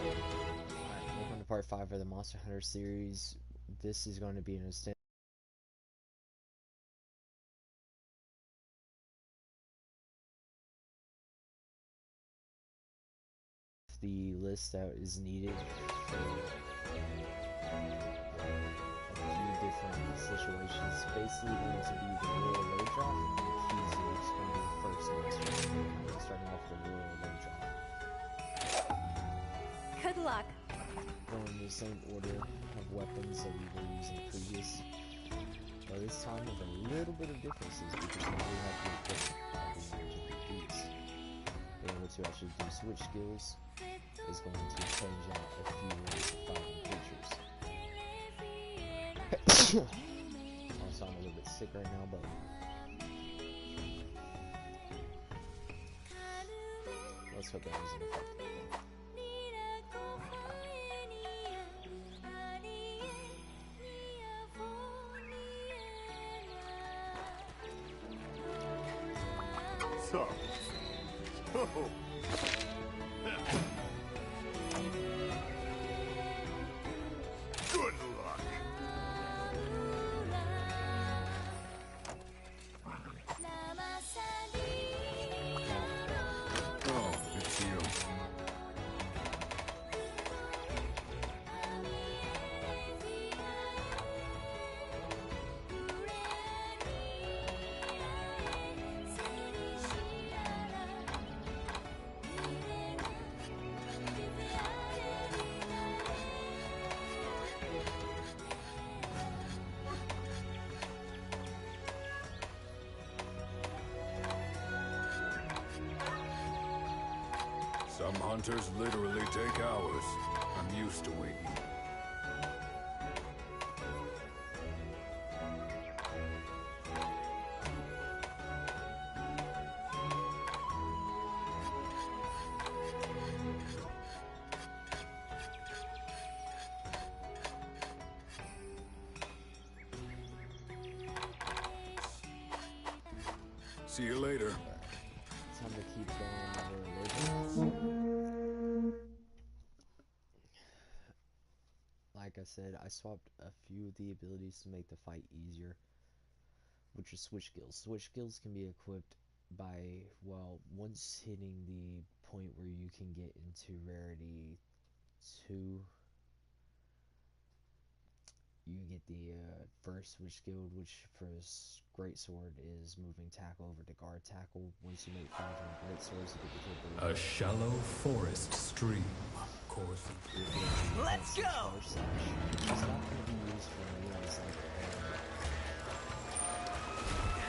Welcome to part 5 of the Monster Hunter series. This is going to be an extended the list that is needed for a few different situations. Basically going to be the Royal Low Drop and the Kizu is going to be the first monster. Starting off with the Royal Low Drop. Good luck. Going in the same order of weapons that we were using previous. But this time with a little bit of differences because we do have the equipment that we want to do these. Being able to actually do switch skills is going to change out a few ways of fighting creatures. Also, I'm a little bit sick right now, but let's hope that doesn't affect anything. So. Oh. Good luck. Oh, it's you. Some hunters literally take hours. I'm used to waiting. See you later. Time to keep going on the Like I said, I swapped a few of the abilities to make the fight easier, which are switch skills. Switch skills can be equipped by, well, once hitting the point where you can get into rarity 2, you get the first switch skill, which for this great sword is moving tackle over to guard tackle. Once you make 5 great swords, you get the capability. A shallow forest stream course. Let's go! It's not going to be used for meals like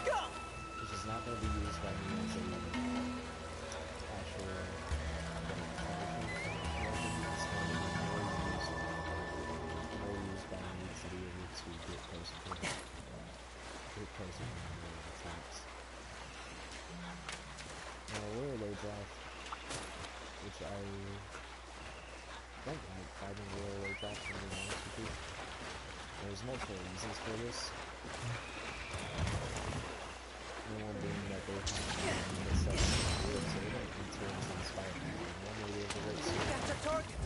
Go! which is not going to be used by me as a actual more used by me to be able to get close to attacks. Now Royal Low Drop, which I don't like fighting Royal Low Drops, to be honest with you. There's multiple reasons for this. One being that they have the stuff so they don't need to inspire people. Normally they have the right suit. That's a target!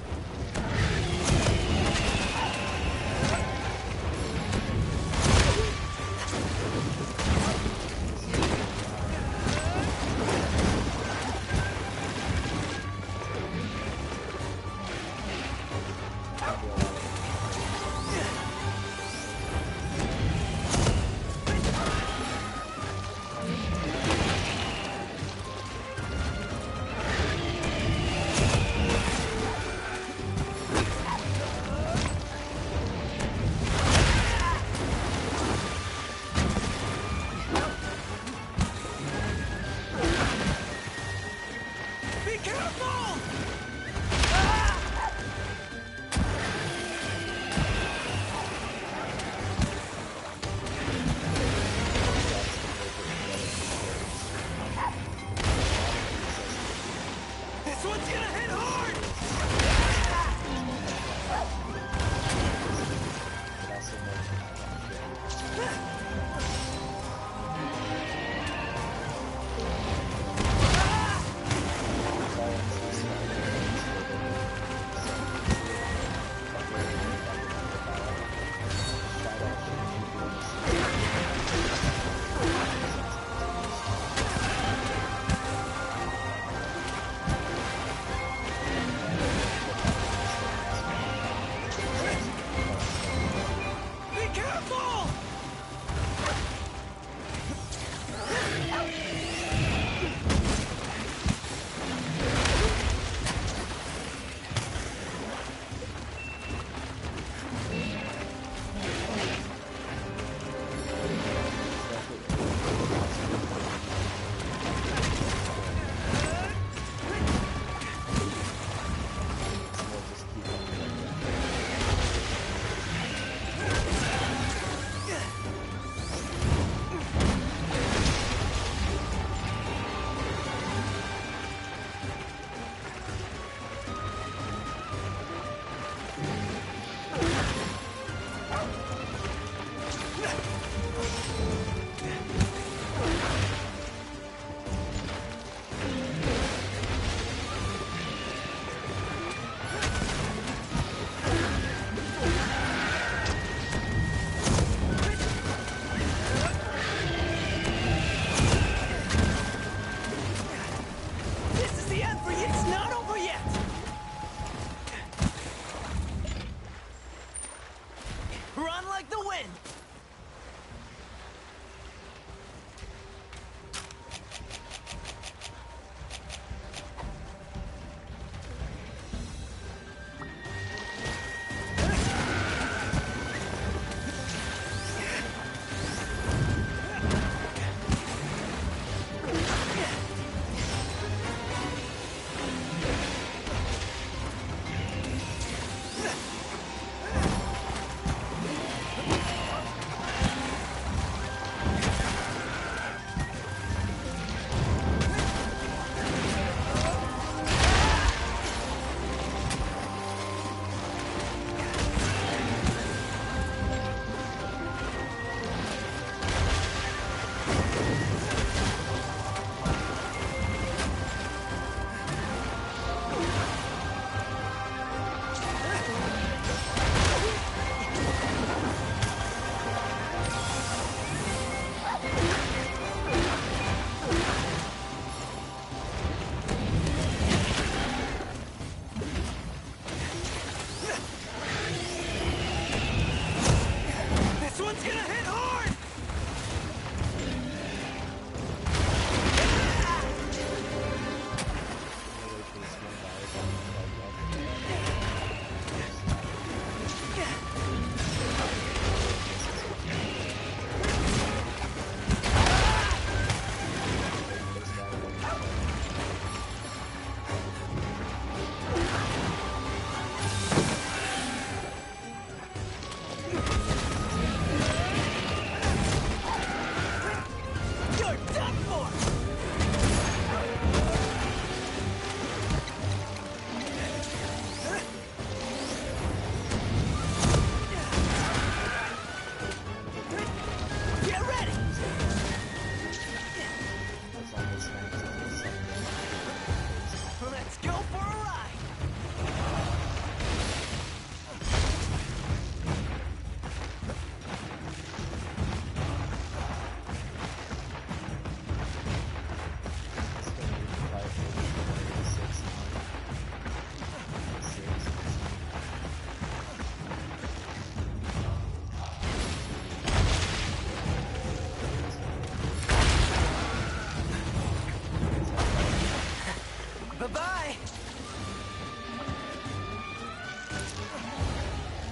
Bye!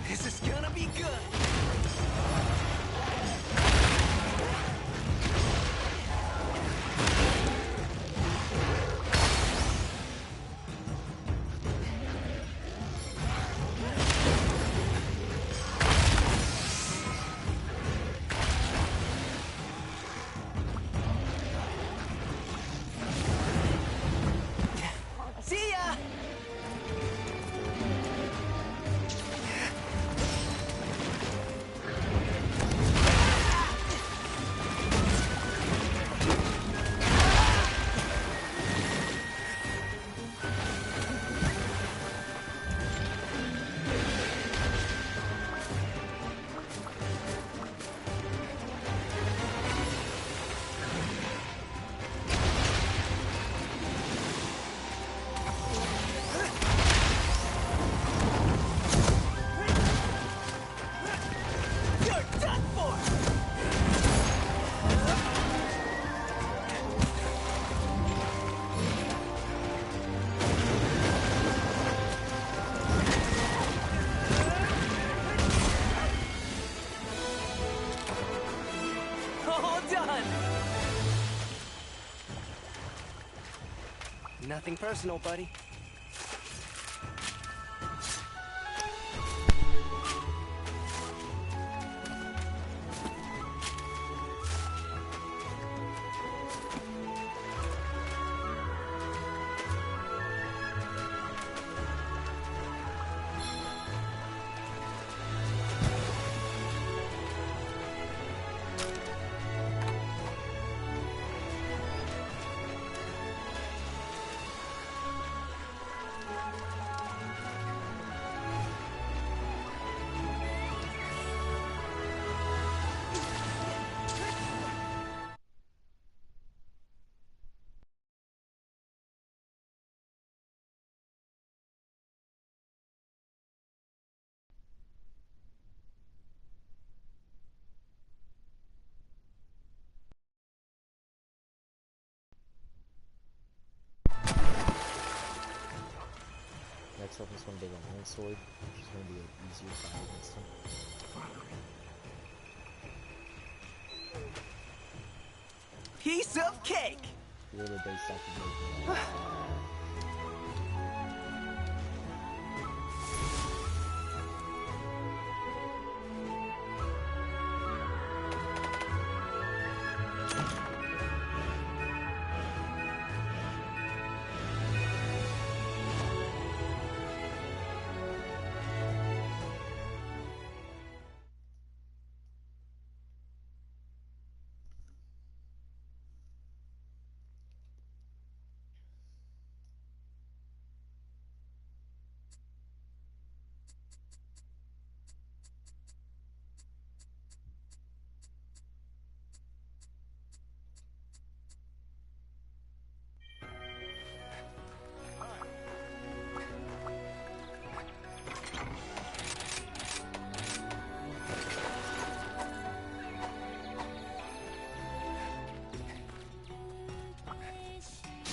This is gonna be good! See ya! You're done for! All done! Nothing personal, buddy. Next up is going to be the Long Sword, which is going to be an easier fight against him. Piece of cake! Really based off of movement.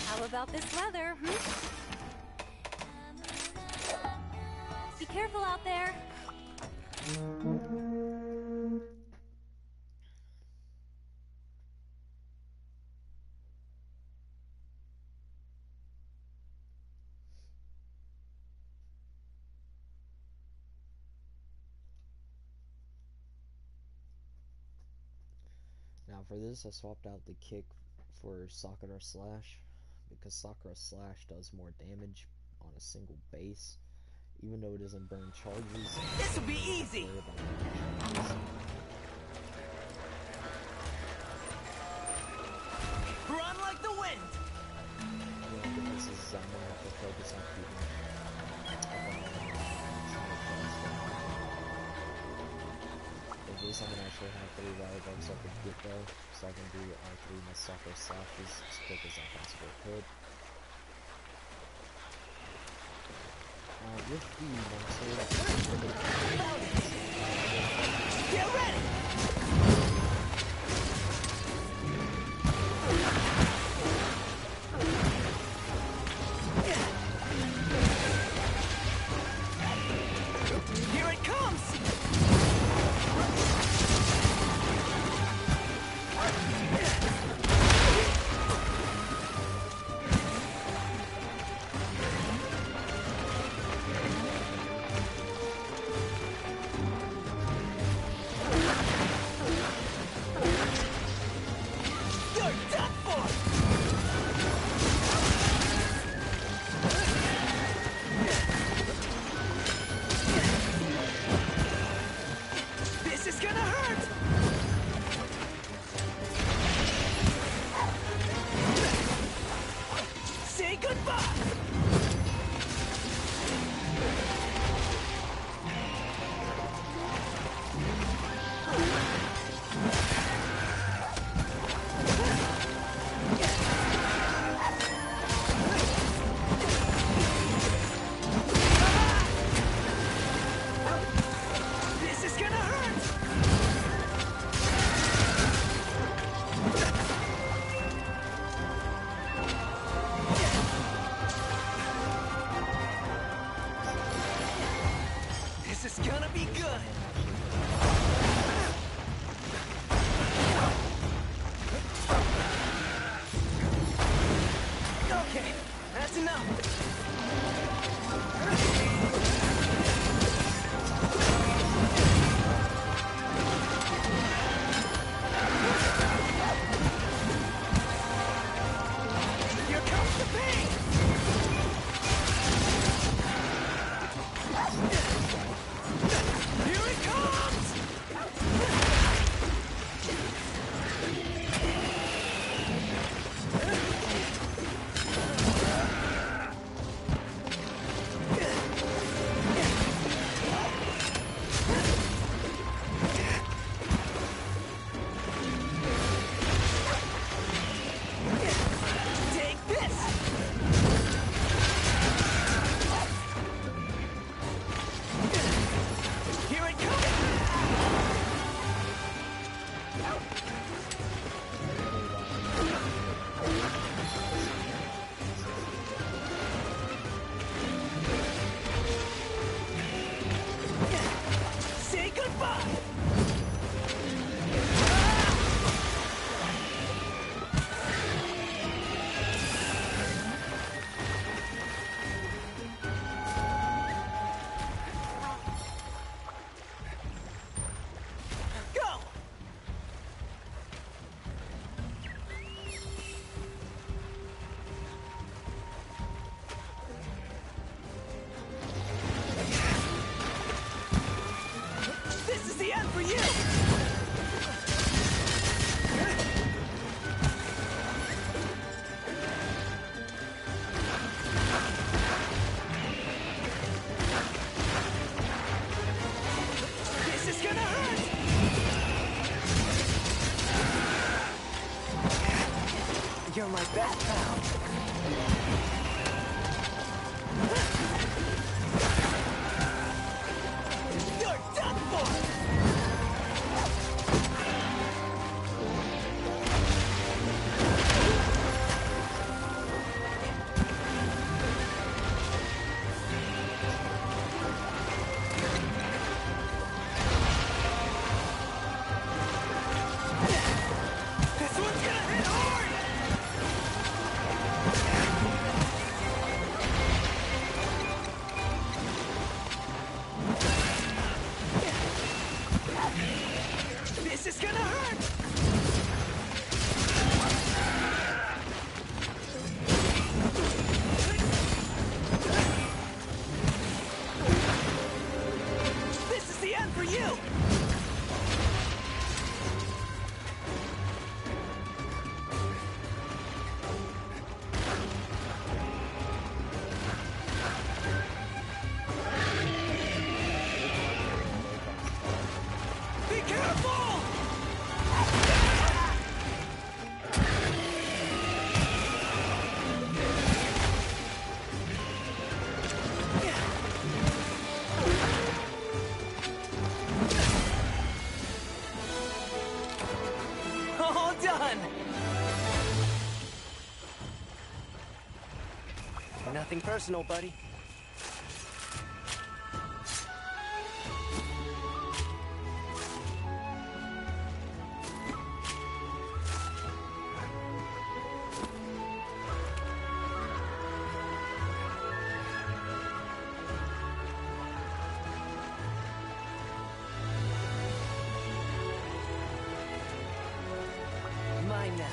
How about this weather, Be careful out there. Now for this, I swapped out the kick for Sakura Slash, because Sakura Slash does more damage on a single base, even though it doesn't burn charges. This'll be easy! Run like the wind! The only difference is I'm gonna have to focus on keeping up on for this, I'm gonna actually have 3 rival guns I could get there, so I can do all 3 of my Sakura Slashes as quick as I possibly could. With the Long Sword, Get ready! It's gonna be good. Okay, that's enough. Here comes the pain! Here it comes! Take this! Here it comes! Say goodbye! Go! This is the end for you! This is gonna hurt! You're my best pal. You're done for! This one's gonna hit hard! This is gonna hurt! This is the end for you! Be careful! All done! Nothing personal, buddy. Mine now.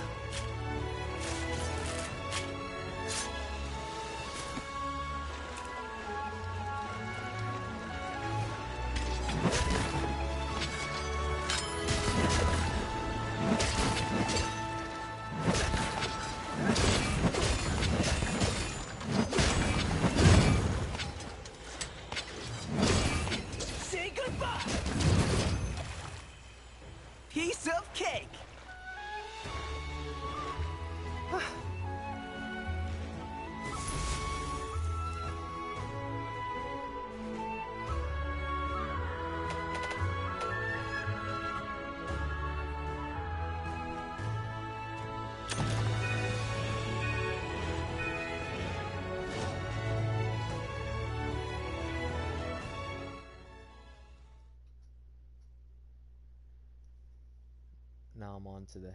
come on to the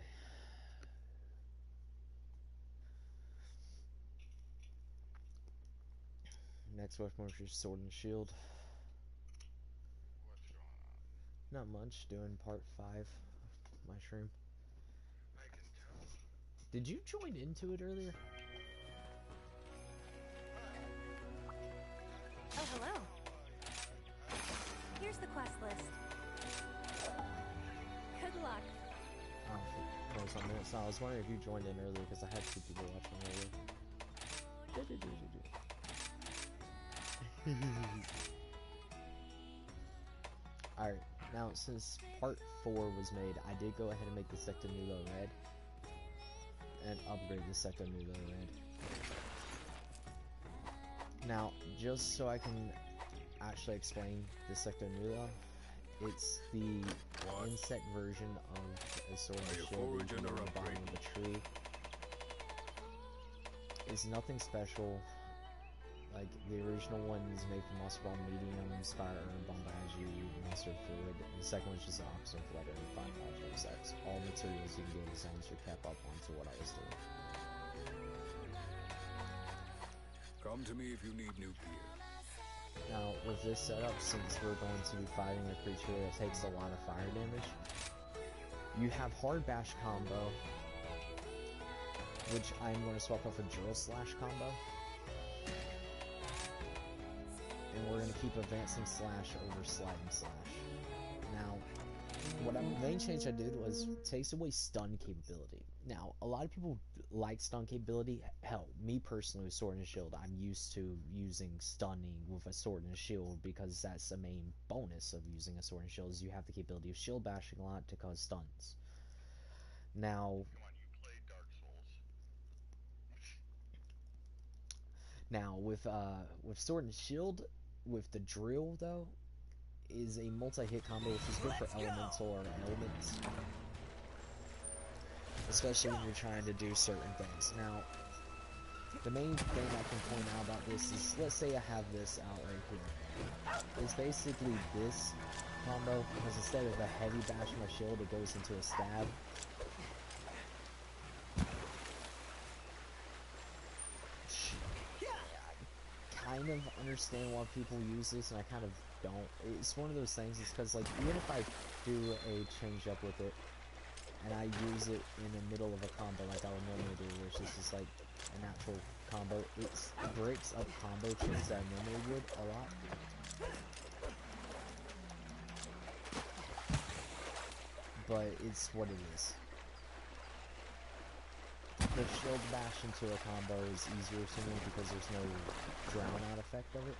next weapon, which is Sword and Shield. What's going on? Not much, doing part 5 of my stream. I can tell. Did you join into it earlier? Oh, hello. Here's the quest list. Good luck. Oh, that was on minutes. No, I was wondering if you joined in earlier because I had 2 people watching earlier. Alright, now since part 4 was made, I did go ahead and make the Sector Nulo red. And upgrade the Sector Nulo red. Now, just so I can actually explain the Sector Nulo, it's the insect version of a Sword and Shield that you can the bottom of a tree. It's nothing special. Like, the original one is made from Monster Ball Medium, Spire, Bombagi, Monster Fluid. The second one is just an Oxygen Flutter and 5 Modules. That's all materials you can get as long as you're kept up onto what I was doing. Come to me if you need new gear. Now, with this setup, since we're going to be fighting a creature that takes a lot of fire damage, you have Hard Bash combo, which I'm going to swap out for Drill Slash combo. And we're going to keep Advancing Slash over Sliding Slash. Now, the main change I did was takes away stun capability. Now, a lot of people like stun capability. Hell, me personally with Sword and Shield, I'm used to using stunning with a Sword and Shield because that's the main bonus of using a Sword and Shield is you have the capability of shield bashing a lot to cause stuns. Now, Come on, you played Dark Souls. Now with Sword and Shield, with the drill though, is a multi-hit combo which is good for elemental or elements. Especially when you're trying to do certain things. Now, the main thing I can point out about this is, let's say I have this out right here. It's basically this combo, because instead of a heavy bash on my shield, it goes into a stab. I kind of understand why people use this, and I kind of don't. It's one of those things, it's because, like, even if I do a change up with it, and I use it in the middle of a combo like I would normally do, which is just like a natural combo, it breaks up combo chains that I normally would a lot. But it's what it is. The shield bash into a combo is easier to me because there's no drown out effect of it.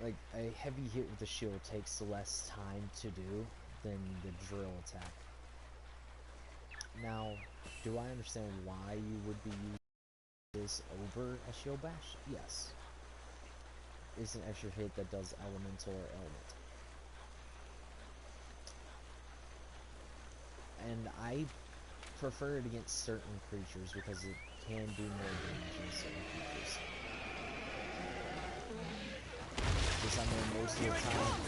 Like, a heavy hit with the shield takes less time to do than the drill attack. Now, do I understand why you would be using this over a shield bash? Yes. It's an extra hit that does elemental or element. And I prefer it against certain creatures because it can do more damage in certain creatures. Because I know most of the time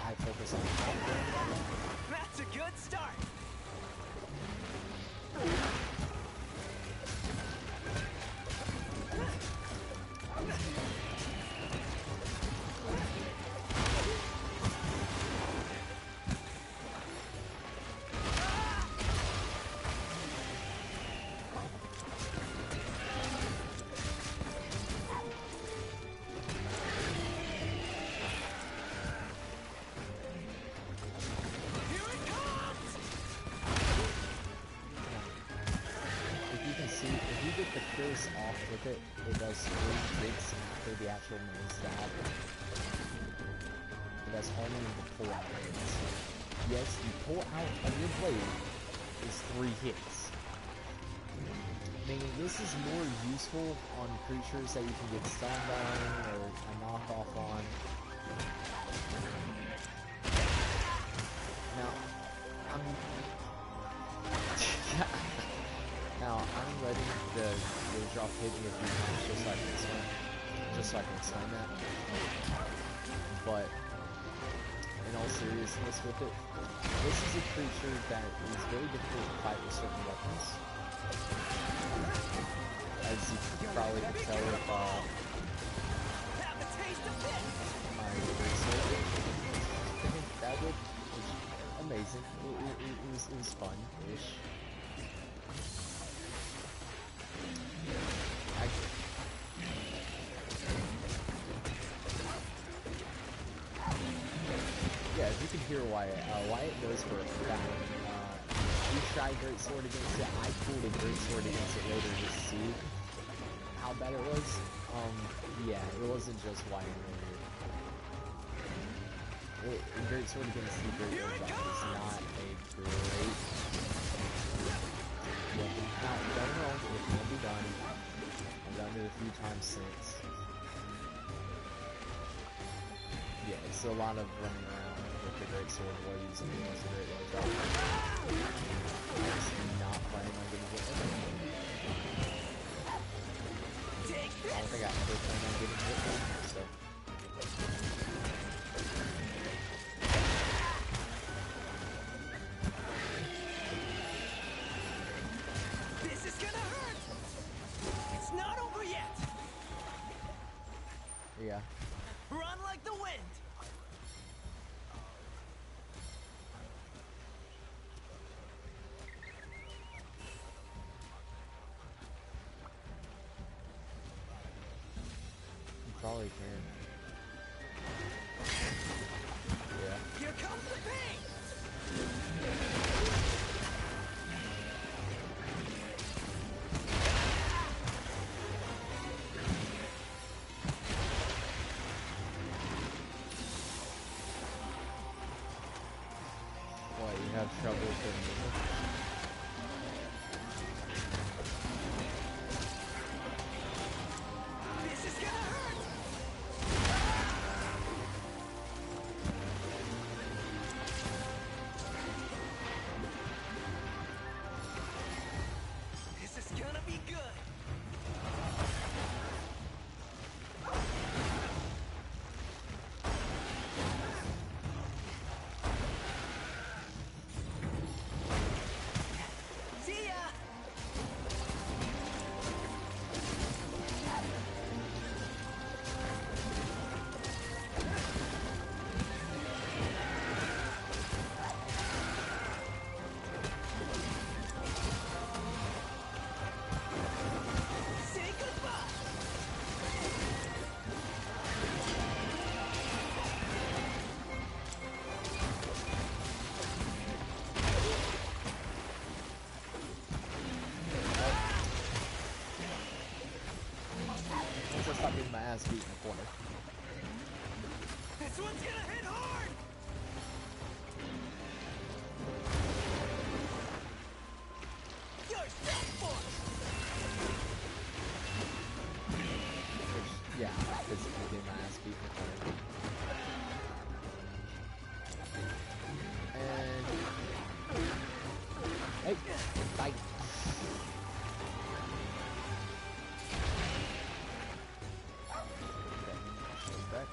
I focus on comboing. That's a good start. Off with it, it does 3 hits after the actual main stab. It does only the pull out hits. Yes, the pull out of your blade is 3 hits. Meaning this is more useful on creatures that you can get stunned on or a knockoff on. Now, I'm letting the drop hit me a few times just so I can explain that. But in all seriousness with it, this is a creature that is very difficult to fight with certain weapons. As you probably can tell with Have a taste of this. my sword, that was amazing. It was fun-ish. Yeah, as you can hear Wyatt, Wyatt knows for a fact. We tried Great Sword against it. I pulled a Great Sword against it later to see how bad it was. Yeah, it wasn't just Wyatt earlier. Great Sword against the Great Sword is not a great weapon. Now, don't know, it can be done. I've done it a few times since. Yeah, it's a lot of running around with the Great Sword while using it as a great low drop. I'm not planning on getting hit. I don't think I ever plan on getting hit, so. This is gonna hurt. It's not over yet. Yeah. Run like the wind. You probably can. Yeah. Here comes the pain. What, you have trouble with the music? This is gonna hurt. This is gonna be good. See ya. Say goodbye. Once I stop getting my ass beat in the corner. This one's gonna hit hard. You're set for it. Which, yeah, I physically getting my ass beat in the corner. And... Hey! Bye! Okay, goes back.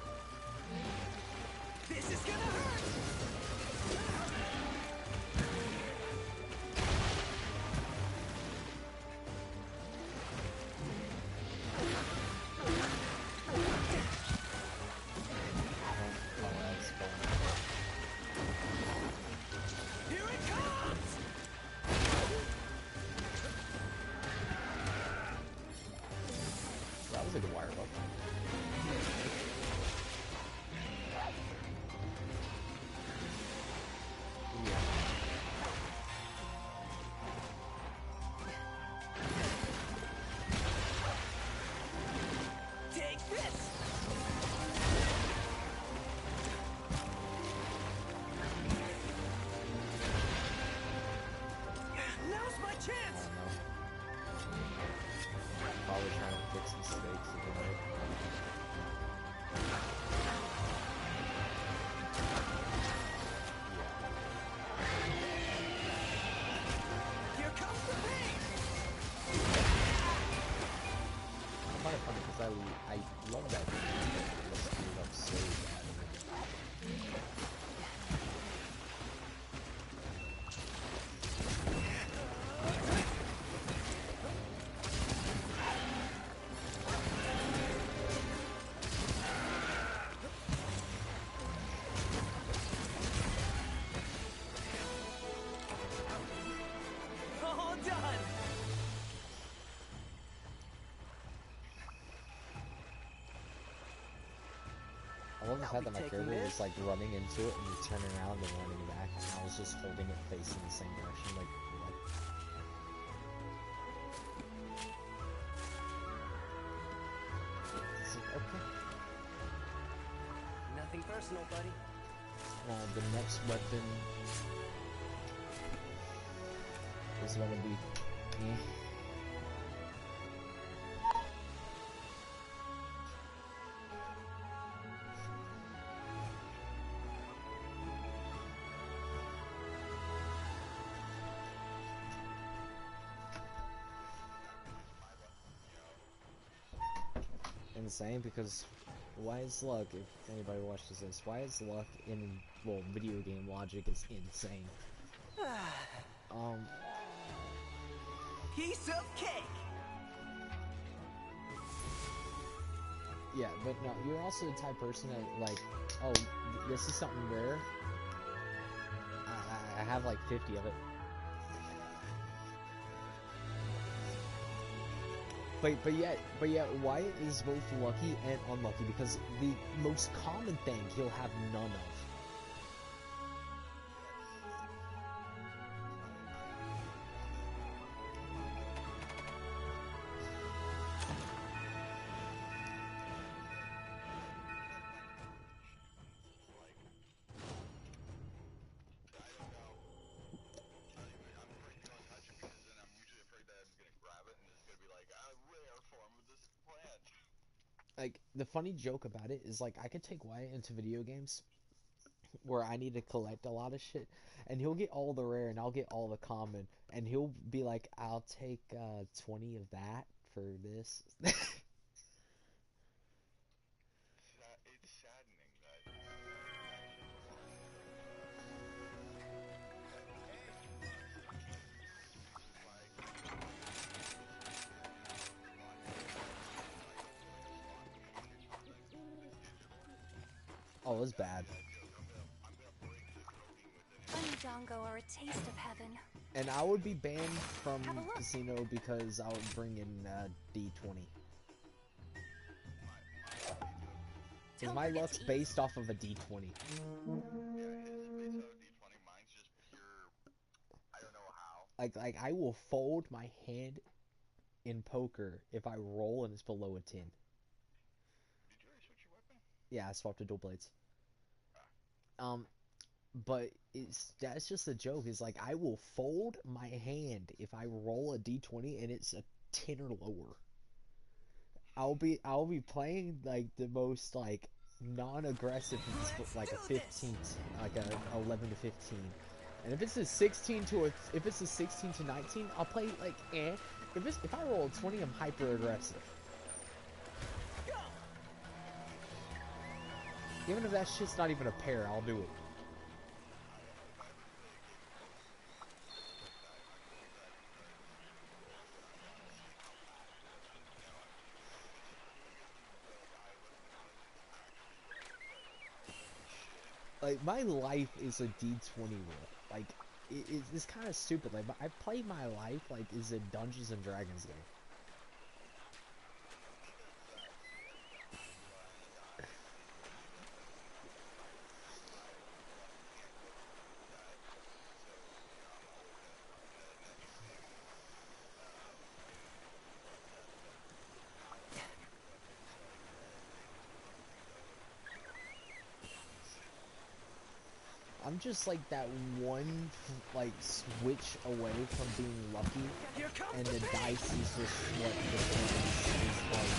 This is gonna hurt. Oh, that's going. Here it comes. That was a good wire bump. Yeah. Take this. Now's my I chance. don't know. Probably trying to fix mistakes a little bit. Here comes the pain. I find it funny because I love that game. It was screwed up so bad. almost I'll had that be my taking character this. was like running into it and you turn around and running back, and I was just holding it facing the same direction, like what? It's like, okay. Nothing personal, buddy. The next weapon is gonna be insane, because why is luck, if anybody watches this, why is luck in, well, video game logic is insane. Piece of cake. Yeah, but no, you're also the type of person that, like, oh, this is something rare. I have like 50 of it. But yet, Wyatt is both lucky and unlucky, because the most common thing he'll have none of. Like, the funny joke about it is, like, I could take Wyatt into video games where I need to collect a lot of shit, and he'll get all the rare and I'll get all the common, and he'll be like, I'll take 20 of that for this. It's saddening that. Oh, it's bad. Dongo are a taste of heaven. And I would be banned from Have a look. casino because I would bring in D20. Because Don't my forget luck's to eat. based off of a D20. Yeah, his is based out of D20. Mine's just pure. I don't know how. Like I will fold my hand in poker if I roll and it's below a 10. Did you already switch your weapon? Yeah, I swapped to dual blades. But that's just a joke. It's like I will fold my hand if I roll a D20 and it's a 10 or lower. I'll be playing like the most like non-aggressive, like a 15, like a 11 to 15. And if it's a 16 to 19, I'll play like eh. If I roll a 20, I'm hyper aggressive. Even if that shit's not even a pair, I'll do it. Like, my life is a D20 roll. Like, it's kind of stupid. Like, I play my life like is a Dungeons and Dragons game. I'm just like that one like switch away from being lucky, Here comes and the the beat. dice is just what determines is like.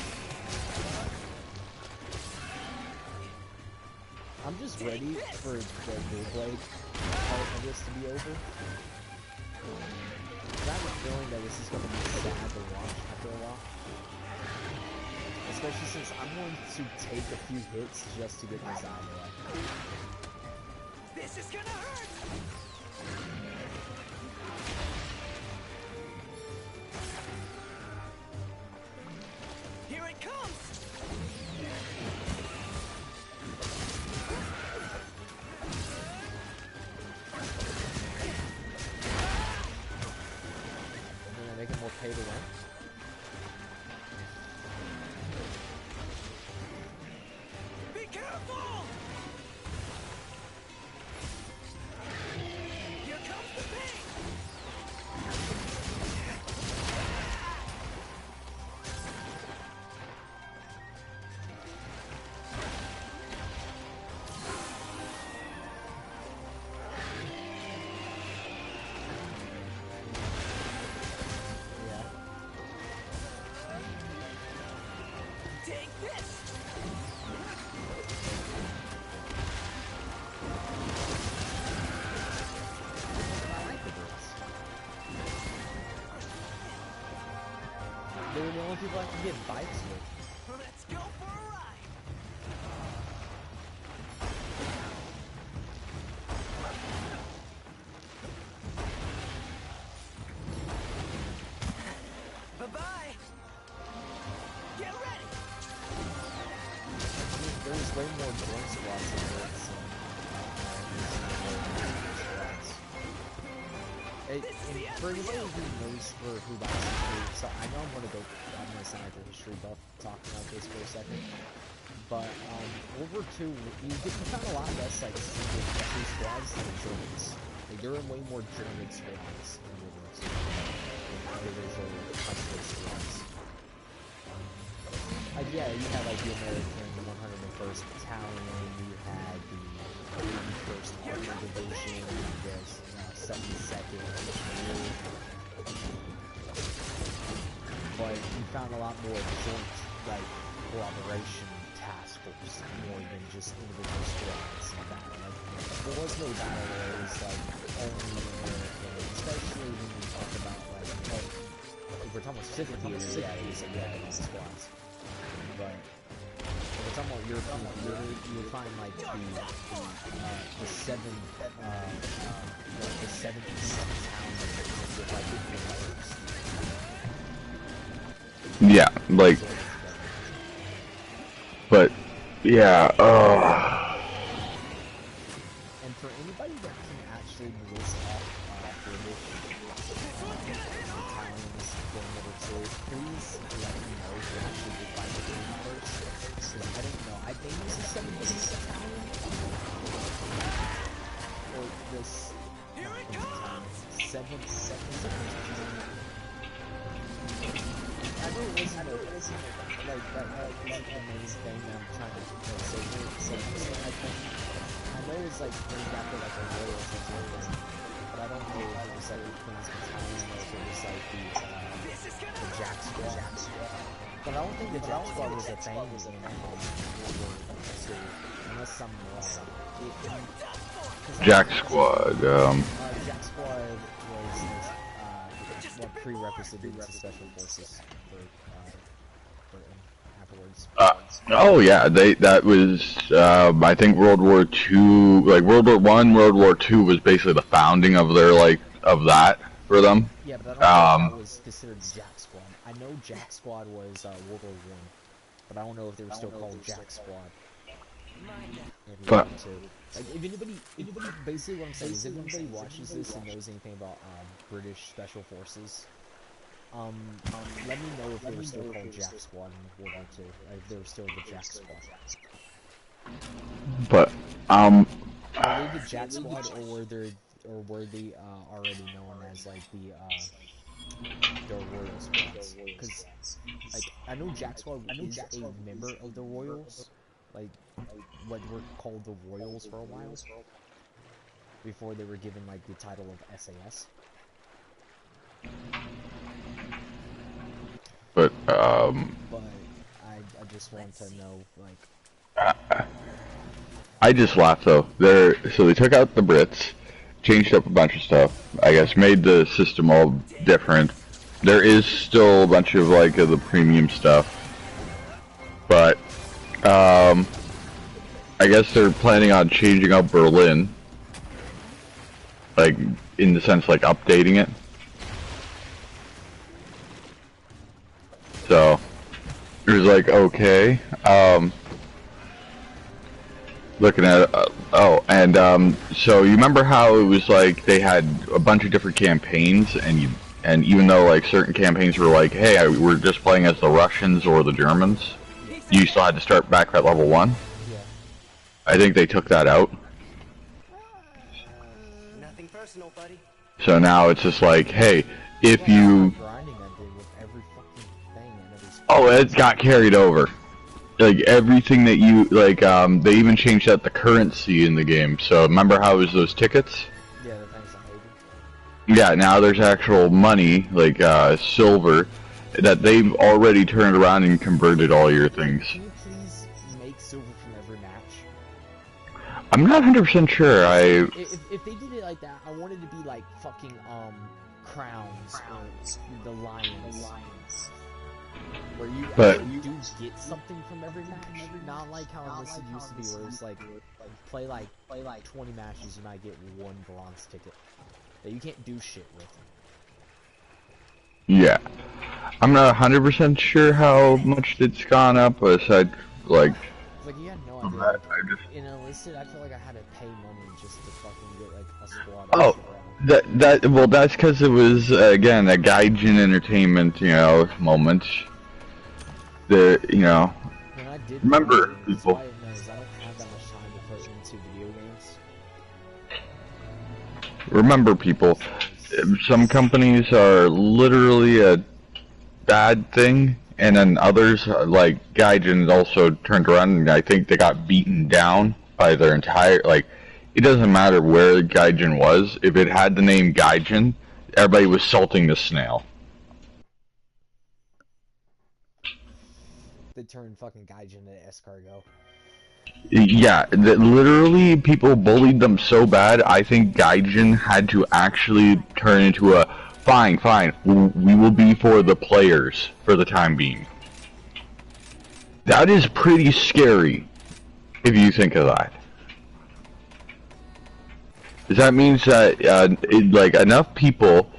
I'm just ready for the dual blade part of this to be over. I have a feeling that this is going to be sad to watch after a while. Especially since I'm going to take a few hits just to get my Zai away. This is gonna hurt. Here it comes. And then I make it more pay to win. Be careful. Take this! I like the Brits. They were the only people I could get bikes with. Let's go for a ride! Bye-bye! Get ready! There's way more joint squads than Brits. For anybody who knows or who likes history, so I know I'm gonna sound like a history buff talking about this for a second. But World War II, you found a lot less like single country squads than Germans. Like there were way more German squads in World War II than individual country squads. Like yeah, you had like the American 101st Battalion, you had the 81st Armored Division, the 72nd Engineer. But you found a lot more joint like cooperation task force more than just individual squads and that. Like there was no battle where it was like only American, especially when you talk about like if we're talking about Pacific theater, yeah, it was squads. But if we're talking about European theater, you would find like the 7th Battalion with like different levels. Yeah, like, but, yeah, And for anybody that can actually list off British battalions during World War II, please let me know who actually did fight the Green Horse. Because I don't know. I think it was the 76th Battalion. Or this... Here it comes! 7th I know it wasn't like that isn't the main thing that I'm trying to say here. So I know it's like named after like a royal centurion, but I don't know if it was like the Queen's Battalion or if it was like the Jack Squad. But I don't think the Jack Squad was a thing in World War II, unless I'm wrong. Jack Squad, Jack Squad was what prerequisited to Special Forces for afterwards. oh yeah, that was, I think World War II, like World War I, World War II was basically the founding of their, like, of that for them. Yeah, but I don't know if that was considered Jack Squad. I know Jack Squad was World War I, but I don't know if they were still called Jack Squad. But like, if anybody, basically what I'm saying is if anybody watches this and knows anything about British Special Forces, let me know if they were still called Jack Squad in World War II, like if they were still the Jack Squad. but, Were they the Jack Squad, or were they already known as like the Royal Squads? Because like I know Jack Squad is a member of the Royals, like what were called the Royals for a while, before they were given like the title of SAS. but, But I just want to know, like... I just laughed though. So they took out the Brits, changed up a bunch of stuff, I guess made the system all different. There is still a bunch of like the premium stuff, but I guess they're planning on changing up Berlin, like in the sense like updating it. So it was like, okay, looking at it, so you remember how it was like they had a bunch of different campaigns, and even though like certain campaigns were like, hey, we're just playing as the Russians or the Germans, you still had to start back at level 1. Yeah. I think they took that out. Nothing personal, buddy. So now it's just like, hey, if you... grinding I did with every fucking thing and every... Oh, it got carried over. Like, everything that you, like, they even changed out the currency in the game. So, remember how it was those tickets? Yeah, the things I hated. Yeah, now there's actual money, like, silver, that they've already turned around and converted all your things. Can you please make silver from every match? I'm not 100% sure. If they did it like that, I wanted to be like fucking crowns or the lions. Where you But- actually do get something from every match, not like how Enlisted used to be, where it's like play like 20 matches, you might get one bronze ticket that you can't do shit with. Yeah. I'm not 100% sure how much it's gone up, but aside, like... It's like you had no idea. I Like, just... in Enlisted, I feel like I had to pay money just to fucking get like a squad. Oh, well, that's because it was, again, a Gaijin Entertainment, moment. When I did remember, play, people. I don't have that much time to put into video games. Remember, people, some companies are literally a bad thing, and then others, like Gaijin, also turned around, and I think they got beaten down by their entire, it doesn't matter where Gaijin was, if it had the name Gaijin, everybody was salting the snail. They turned fucking Gaijin into escargot. Yeah, literally people bullied them so bad, I think Gaijin had to actually turn into a, fine, we will be for the players for the time being. That is pretty scary, if you think of that. That means that, enough people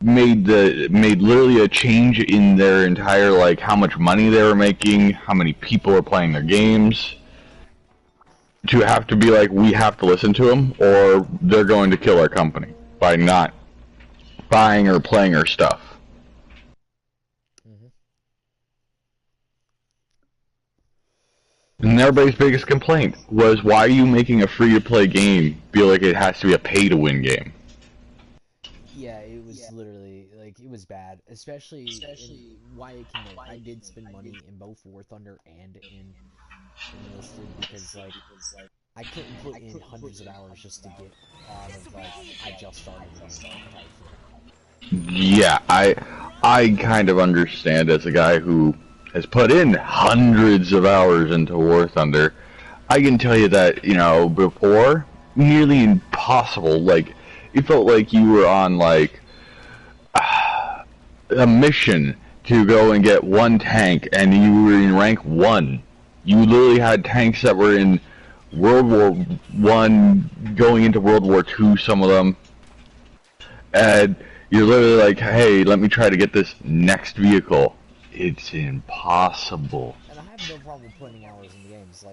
made literally a change in their entire, how much money they were making, how many people are playing their games, to have to be like, we have to listen to them, or they're going to kill our company by not buying or playing our stuff. And everybody's biggest complaint was, why are you making a free-to-play game feel like it has to be a pay-to-win game? Yeah, it was literally, it was bad. Especially in Wyatt Kingdom. I did spend money in both War Thunder and in Enlisted because, I couldn't put in hundreds of hours just to get out of, I just started the game type thing. Yeah, I kind of understand as a guy who has put in hundreds of hours into War Thunder. I can tell you that, before, nearly impossible. It felt like you were on, a mission to go and get one tank, and you were in rank 1. You literally had tanks that were in World War I, going into World War II, some of them. And you're literally like, hey, let me try to get this next vehicle. It's impossible. And I have no problem putting hours in the games.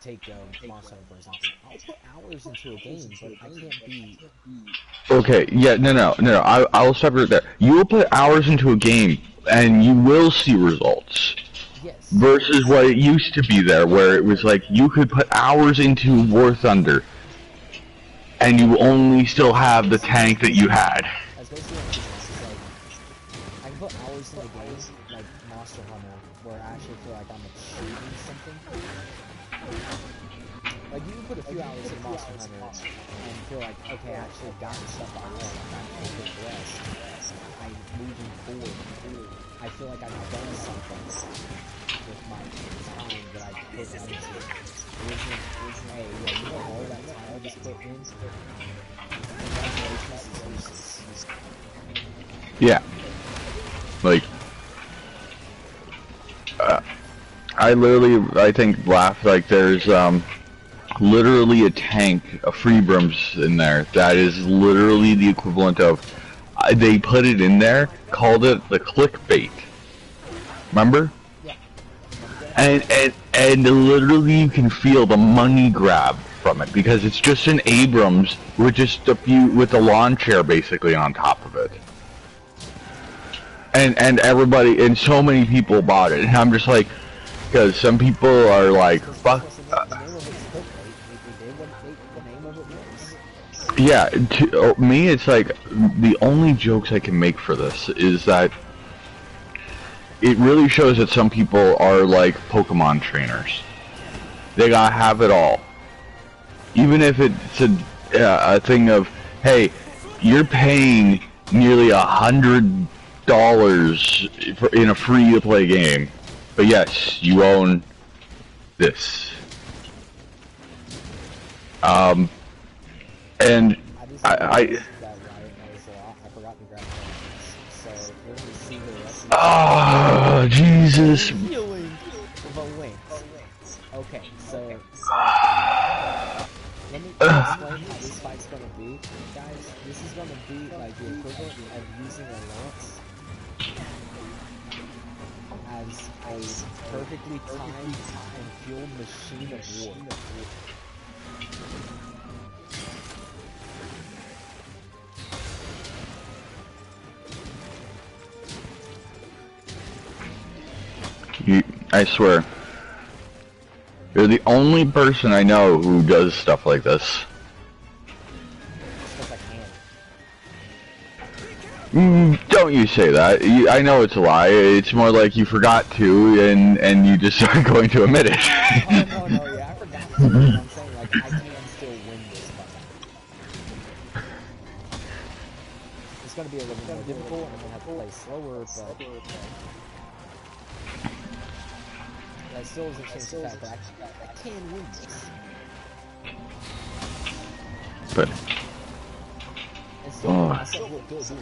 Take Monster Hunter, for example. I'll put hours into a game, but I can't be... Okay, yeah, no, I'll separate that. You will put hours into a game, and you will see results. Yes. Versus what it used to be there, where it was like, you could put hours into War Thunder, and you only still have the tank that you had. That's basically what it is. I can put hours in the game, like Monster Hunter, where I actually feel like I'm achieving something. You can put a few hours in Monster Hunter and feel like, okay, I actually got the stuff I want, I'm going to progress, I'm moving forward, I feel like I've done something with my time that I put into it. Hey, yeah, you know all that time I just put in, congratulations, is useless. Yeah. I literally, I think, laugh, there's, literally a tank of Freebrums in there that is literally the equivalent of, they put it in there, called it the clickbait. Remember? Yeah. And literally you can feel the money grab from it, because it's just an Abrams with just with a lawn chair basically on top of it. And everybody, and so many people bought it, and I'm just like, because some people are like, fuck. Yeah, to me it's like, the only jokes I can make for this is that it really shows that some people are like Pokemon trainers. They gotta have it all. Even if it's a thing of, hey, you're paying nearly $100 in a free-to-play game. But yes, you own this. And I oh, Jesus. Healing the links. Okay, so let me explain how this fight's gonna be, guys. This is gonna be like the equivalent of using a lance as a perfectly timed and fueled machine of war. I swear, you're the only person I know who does stuff like this. Because I can. Don't you say that. I know it's a lie. It's more like you forgot to, and you just are going to admit it. Oh, no, yeah, I forgot to. I'm saying, like, I can still win this fight. It's gonna be a little more difficult, and I'm gonna have to play slower, but... That still doesn't change the fact that I can win this. But And still make myself look good, dude.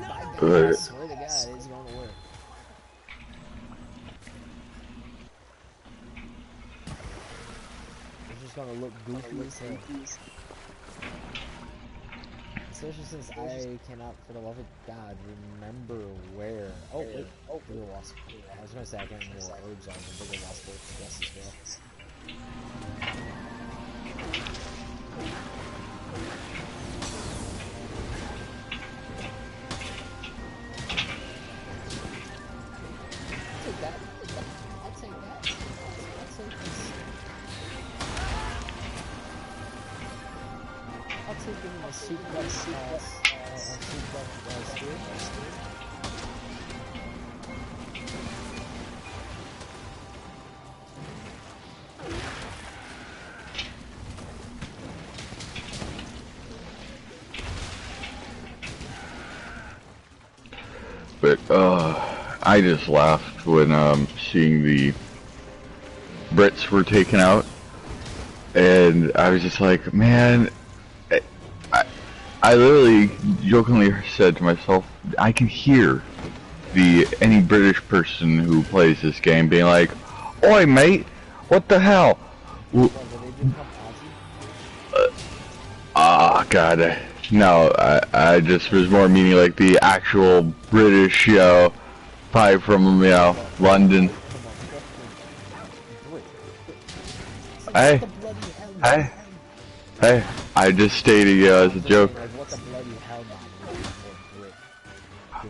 I swear to God, it's gonna work. It's just gonna look goofy as hell. Especially since I cannot, for the love of God, remember where. Oh, wait. Oh, we lost. I was gonna say I can't remember what herbs are, but we lost both guesses as well. I'll take that. I'll take that. I'll take it in my suplex, spear. But I just laughed when seeing the Brits were taken out, and I was just like, man, I literally jokingly said to myself, I can hear any British person who plays this game being like, "Oi, mate, what the hell?" God, no, I just was more meaning like the actual British, probably from, London. Hey, I just stated, as a joke.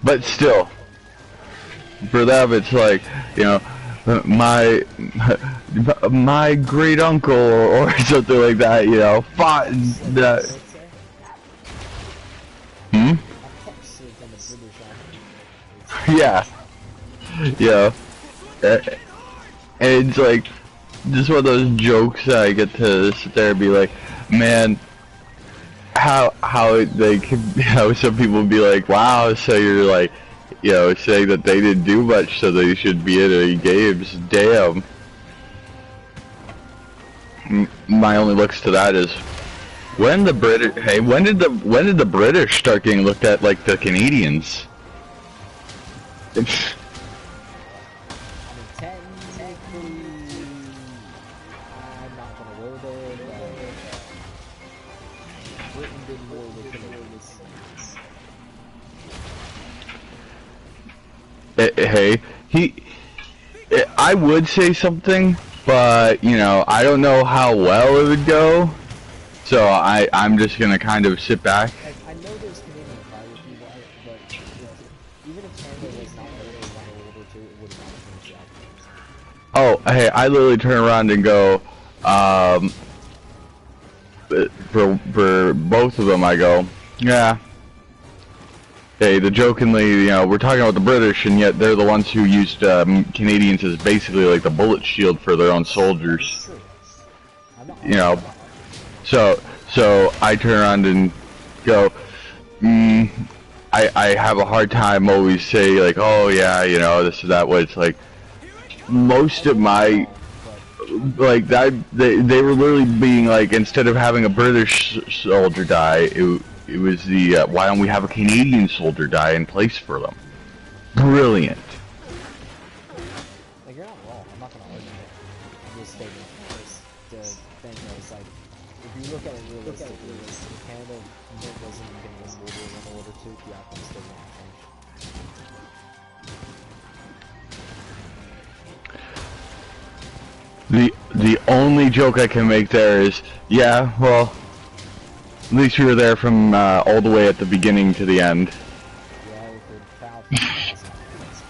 But still, for them, it's like, my great uncle or something like that, fought that. Yeah. And it's like, just one of those jokes that I get to sit there and be like, man, how they could, some people would be like, wow, so you're like, saying that they didn't do much, so they should be in any games. Damn. My only looks to that is, when the British, hey, when did the British start getting looked at like the Canadians? Hey, I would say something, but, I don't know how well it would go, so I'm just gonna kind of sit back. I know there's Canadian piracy, but even if Canada was not World War II, it would not change the outcome. Oh, hey, I literally turn around and go, for both of them, I go, yeah. Hey, the jokingly, we're talking about the British, and yet they're the ones who used Canadians as basically like the bullet shield for their own soldiers. So So I turn around and go, I have a hard time always say like, oh yeah, you know, this is that way. It's like most of my like that they were literally being like, instead of having a British soldier die, it was the why don't we have a Canadian soldier die in place for them? Brilliant. Like, you're not wrong. I'm not gonna argue this statement. The thing is, like, if you look at it realistically, Canada wasn't even going to win World War I or II, the outcome still won't change. The only joke I can make there is, yeah, well, at least we were there from all the way at the beginning to the end. Yeah, we could foul for 1,000 points.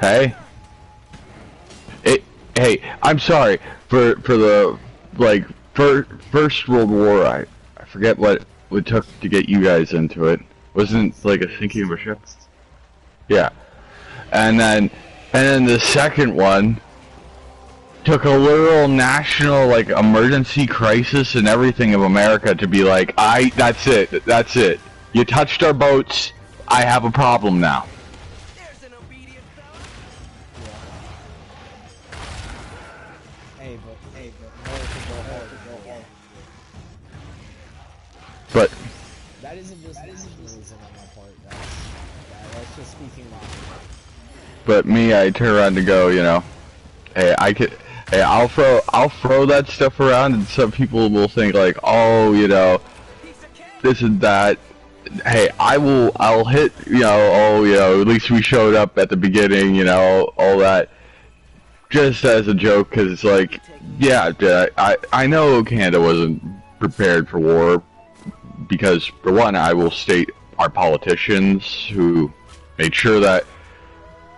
Hey, hey, I'm sorry for the like first World War. I forget what it took to get you guys into it. Wasn't it like a sinking of a ship? Yeah, and then the second one took a literal national like emergency crisis and everything of America to be like, that's it. You touched our boats. I have a problem now. There's an obedient fellow. Hey, but America go hard. But That isn't just nationalism on my part. That's just speaking logically. But me, I turn around and go, you know, hey, I'll throw that stuff around, and some people will think like, oh, you know, Piece of cake. this and that. Hey, I'll hit, you know, oh, you know, at least we showed up at the beginning, you know, all that, just as a joke, because it's like, yeah, I know Canada wasn't prepared for war, because for one, I will state our politicians who made sure that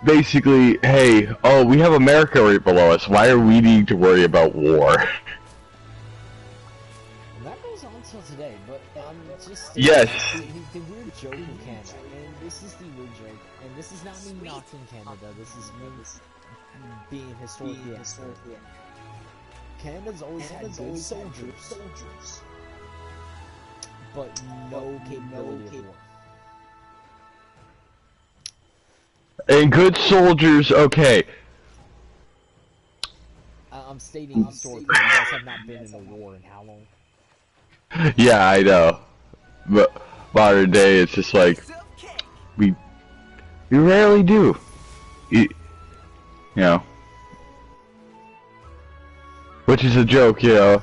basically, hey, oh, we have America right below us. Why are we needing to worry about war? And that goes on till today, but I'm just Yes. the weird joke in Canada, and this is the weird joke, and this is not me knocking Canada, this is me being historically accurate. Canada's always had good soldiers, but no capability of war. And good soldiers, okay. I'm stating historically, you guys have not been in a war in how long? Yeah, I know. But modern day, it's just like, Self cake. we rarely do. You know. Which is a joke, you know.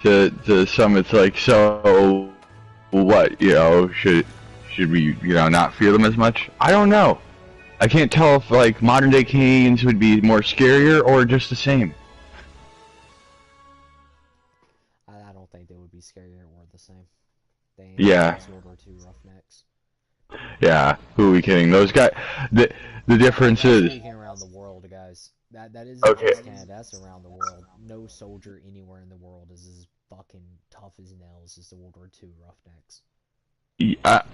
To some, it's like, so what, you know, should we, you know, not fear them as much? I don't know. I can't tell if, like, modern day Canadians would be more scarier or just the same. I don't think they would be scarier or the same. They ain't Yeah. World War II roughnecks. Yeah, who are we kidding? Those guys, the difference That's is, speaking around the world, guys. That isn't Okay. just Canada, that's around the world. No soldier anywhere in the world is as fucking tough as nails as the World War II roughnecks.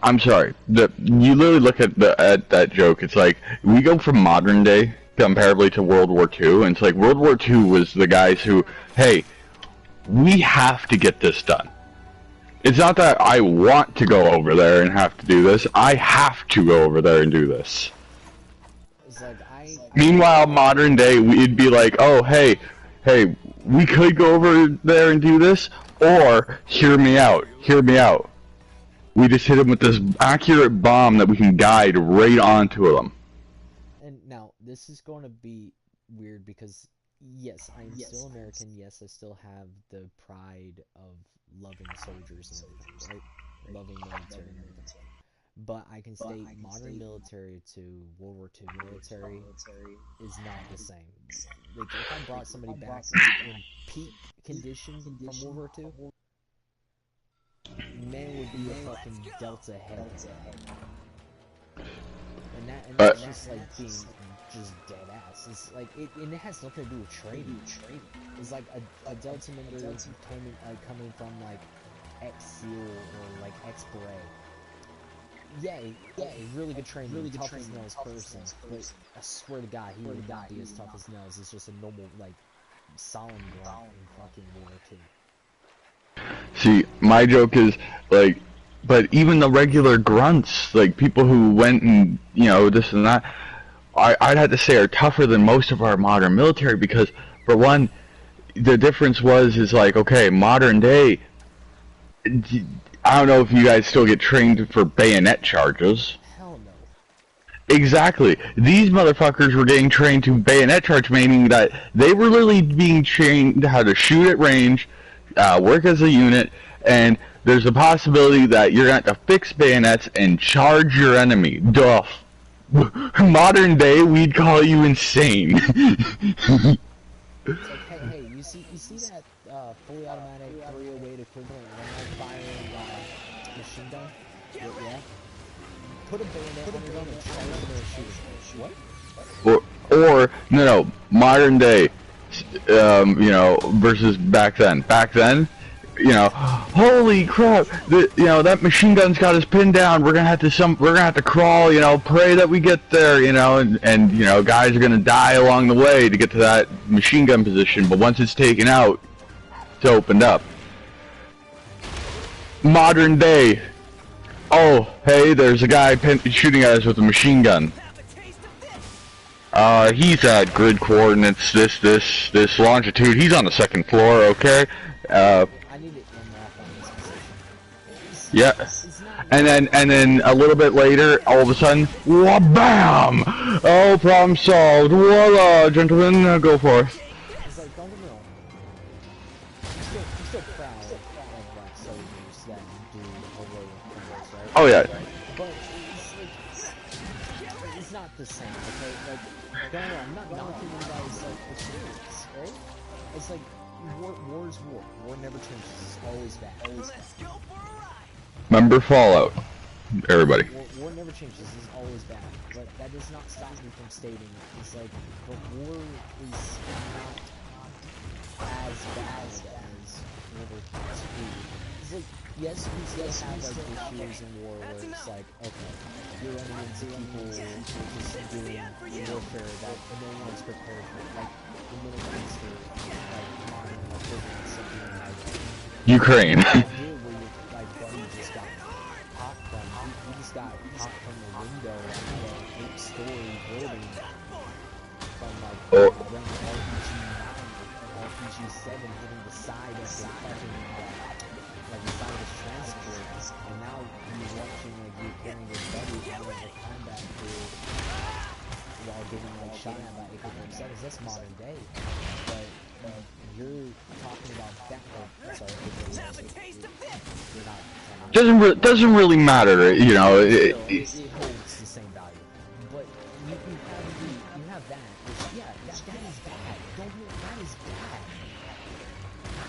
I'm sorry. You literally look at that joke. It's like we go from modern day comparably to World War II, and it's like World War II was the guys who, hey, we have to get this done. It's not that I want to go over there and have to do this. I have to go over there and do this. It's like Meanwhile, modern day, we'd be like, oh, hey, we could go over there and do this, or hear me out. We just hit them with this accurate bomb that we can guide right onto them. And now this is going to be weird because yes, I am still American. Yes, I still have the pride of loving soldiers and everything, right? Loving military and everything. But I can state modern military to World War II military is not the same. Like if I brought somebody back in peak condition from World War II, man would be a fucking Delta head. And that's just like being just dead ass. It's like and it has nothing to do with training. It's like a Delta member coming from like ex-SEAL or like ex-Beret. Yeah, really good training, really tough as nails person. But I swear to God, he would not be as tough as nails. It's just a normal like Stalingrad in fucking World War II. See, my joke is like, but even the regular grunts, like people who went and this and that, I'd have to say are tougher than most of our modern military because, for one, the difference is like, okay, modern day. I don't know if you guys still get trained for bayonet charges. Hell no. Exactly. These motherfuckers were getting trained to bayonet charge, meaning that they were literally being trained how to shoot at range, work as a unit, and there's a possibility that you're going to have to fix bayonets and charge your enemy. Duh. Modern day, we'd call you insane. It's like, hey, you see that fully automatic 308 equivalent round-firing machine gun? Yeah. Put a bayonet on your gun and charge it and shoot it. What? Or no, modern day, versus back then. Back then, holy crap, that machine gun's got us pinned down. We're gonna have to crawl, pray that we get there, and guys are gonna die along the way to get to that machine gun position. But once it's taken out, it's opened up. Modern day, oh hey, there's a guy shooting at us with a machine gun. He's at grid coordinates, this longitude. He's on the 2nd floor, okay? I need it unwrapped on this position. Yeah. And then a little bit later, all of a sudden, bam! Oh, problem solved. Voila, gentlemen, go for it. It's like, don't get me wrong. I'm still proud of like soldiers that do heroic things, right? Oh yeah. But it's not the same, okay? Like, don't get me wrong, I'm not knocking anybody's like experience, right? It's like war is war. War never changes. It's always bad. Always bad. Remember Fallout, everybody. War never changes. It's always bad. But that does not stop me from stating it's like, but war is not as bad as World War II. It's like, yes, we still have like issues in war where it's like, okay, you're running into people just doing warfare that no one's prepared for, like the Middle East or like modern equivalent something like Ukraine. Like buddy just got popped from, he just got popped from the window of an 8-story building from like RPG 7 hitting the side of the fucking like the side of his transport, and now he's watching like you carrying his buddy out of the combat crew while getting like shot at by AK-47. That's modern day, but you're talking about that. Sorry, you're not. Doesn't really matter, It holds the same value, but you have that. Which, yeah, that is bad. Don't get that is bad.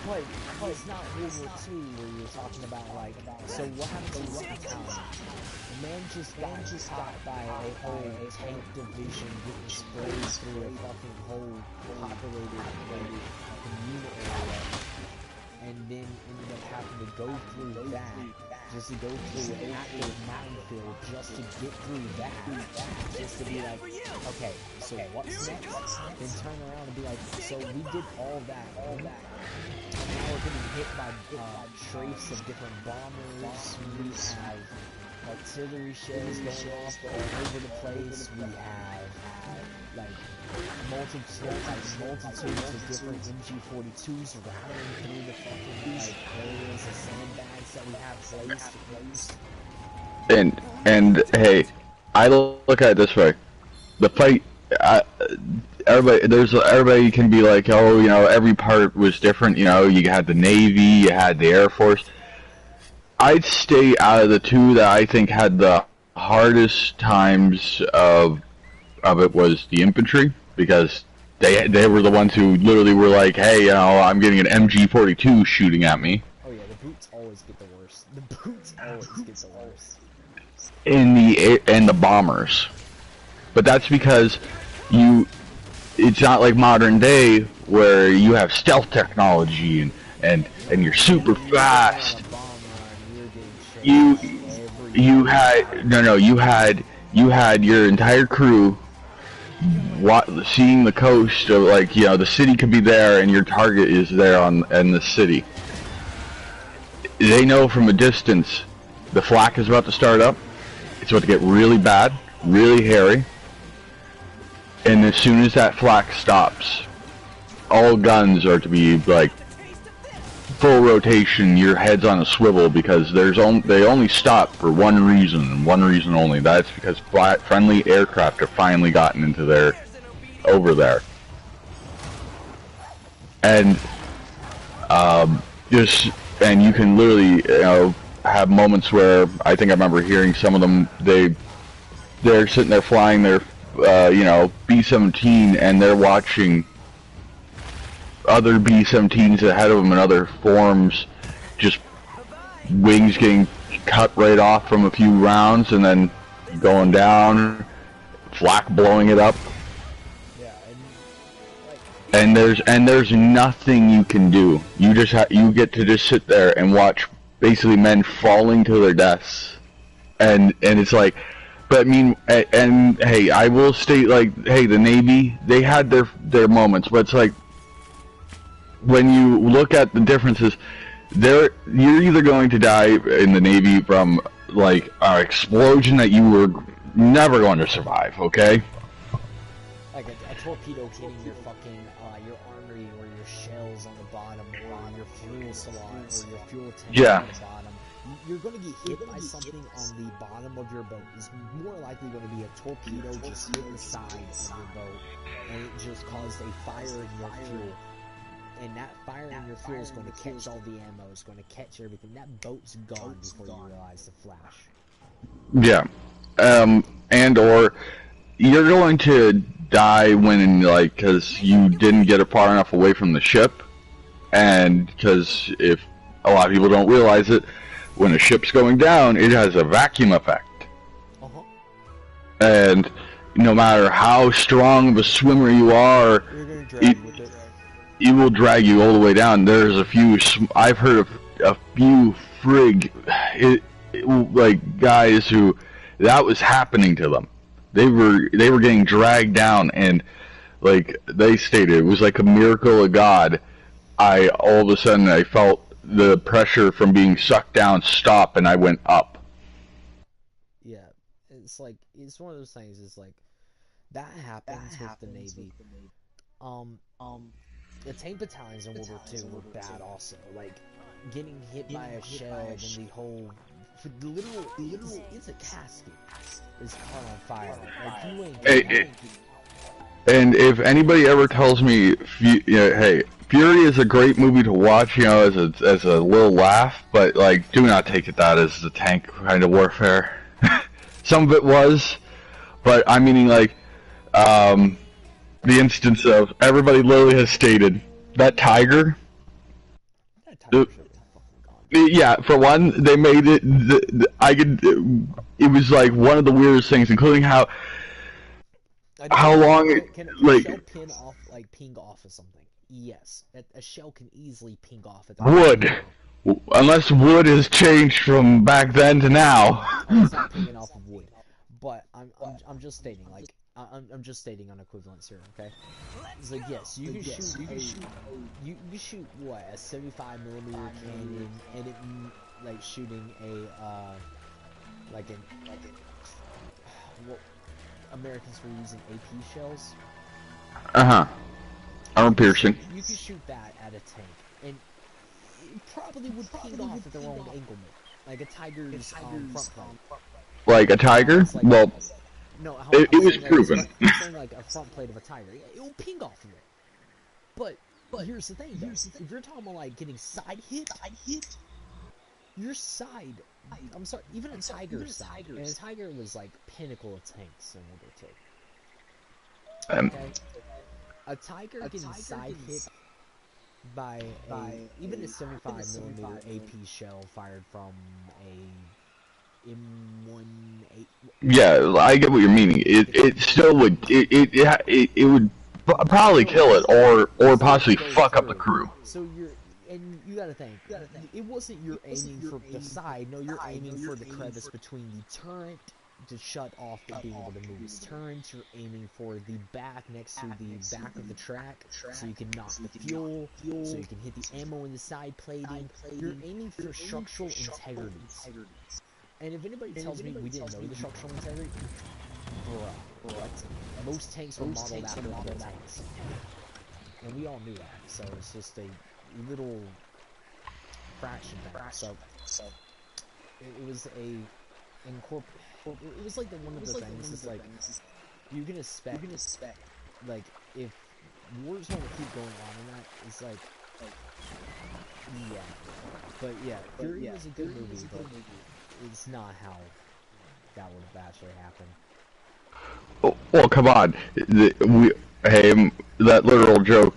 But it's not World War II where you're talking about like. So what happened to Rocky Town? The man just got shot by a whole tank division getting sprayed through a fucking whole populated unit area, and then ended up having to go through that. Just to go through an active minefield just to get through that. Just to be like, okay, so what's next? Then turn around and be like, so we did all that. And now we're getting hit by trace of different bombers. We have artillery shells going off all over the place. We have like multitudes of different MG42s rattling through the fucking like areas of sandbags that we have placed. And hey, I look at it this way: the fight. Everybody can be like, oh, every part was different. You had the Navy, you had the Air Force. I'd stay out of the two that I think had the hardest times of it was the infantry, because they were the ones who literally were like, hey, I'm getting an MG42 shooting at me. Oh yeah, the boots always get the worst. The boots always get the worst. And the bombers, but that's because it's not like modern day where you have stealth technology and you're super fast. You had your entire crew seeing the coast of, like, the city could be there and your target is there in the city. they know from a distance the flak is about to start up. It's about to get really bad, really hairy. And as soon as that flak stops, all guns are to be like full rotation, your head's on a swivel, because they only stop for one reason, and one reason only. That's because friendly aircraft have finally gotten into over there. And and you can literally, have moments where I think I remember hearing some of them. They're sitting there flying their, B-17, and they're watching other B-17s ahead of them in other forms, just wings getting cut right off from a few rounds, and then going down, flak blowing it up. Yeah, and there's nothing you can do. You get to just sit there and watch basically men falling to their deaths, and it's like, but I mean, and hey, I will state, like, hey, the Navy, they had their moments, but it's like, when you look at the differences, you're either going to die in the Navy from like an explosion that you were never going to survive, okay? like a torpedo hitting your fucking your armory, or your shells on the bottom, or your fuel slot, or your fuel tank Yeah. on the bottom. You're going to get hit by something on the bottom of your boat. Is more likely going to be a torpedo just hit the side of your boat, and it just caused a fire in your fuel. And that fire in your fuel is going to catch all the ammo, it's going to catch everything. That boat's gone before you realize the flash. Yeah, and or you're going to die when, like, because you didn't get it far enough away from the ship, and because if a lot of people don't realize it, when a ship's going down, it has a vacuum effect. And no matter how strong of a swimmer you are, You're going to drag with it. it will drag you all the way down. There's a few, I've heard of a few like guys who that was happening to them. They were getting dragged down, and like they stated, it was like a miracle of God. All of a sudden I felt the pressure from being sucked down stop, and I went up. Yeah, it's like, it's one of those things. It's like that happens with the Navy. The tank battalions in World War II were bad also. Like, getting hit by a shell, and the whole, it's a casket is caught on fire. Like, you ain't And if anybody ever tells me, hey, Fury is a great movie to watch, as a little laugh, but like, do not take it that as the tank kind of warfare. Some of it was, but I'm meaning like, the instance of everybody literally has stated that Tiger. Yeah, for one, they made it. It was like one of the weirdest things, including how long can like a shell ping off of something? Yes, a shell can easily ping off at the wood, unless wood has changed from back then to now. It's not pinging off of wood, but I'm just stating, like, I'm just stating on equivalence here, okay? It's like, yes, you can shoot what, a 75mm cannon, and it like shooting what Americans were using AP shells. Armor piercing. You could shoot that at a tank, and it probably would ping off at their own anglement, like a Tiger's front plate. Like a Tiger? Like, well, no, it was proven. I'm saying like a front plate of a Tiger. It will ping off of it. But here's the thing, though. If you're talking about like getting side hit, your side. I'm sorry, even a Tiger's side. And a Tiger was like pinnacle of tanks in World War II. Okay? A Tiger getting side hit by even a 75mm AP shell fired from a M18. Yeah, I get what you're meaning. It still would it would probably kill it, or possibly fuck up the crew. So you gotta think. It wasn't you're aiming for the side. No, you're aiming for the crevice between the turret to shut off the being able to move his turrets. You're aiming for the back next to the back of the track, so you can knock the fuel, so you can hit the ammo in the side plating. You're aiming for structural integrity. And if anybody tells me we didn't know the structural integrity, bruh, what? Most tanks were modeled after other tanks. And we all knew that, so it's just a little fraction back. So it was a it was like one of the things. It's like you can expect like if Warzone will keep going on in that, it's like yeah. But yeah, Fury was a good movie, but it's not how that would have actually happened. Well, come on. Hey, that literal joke.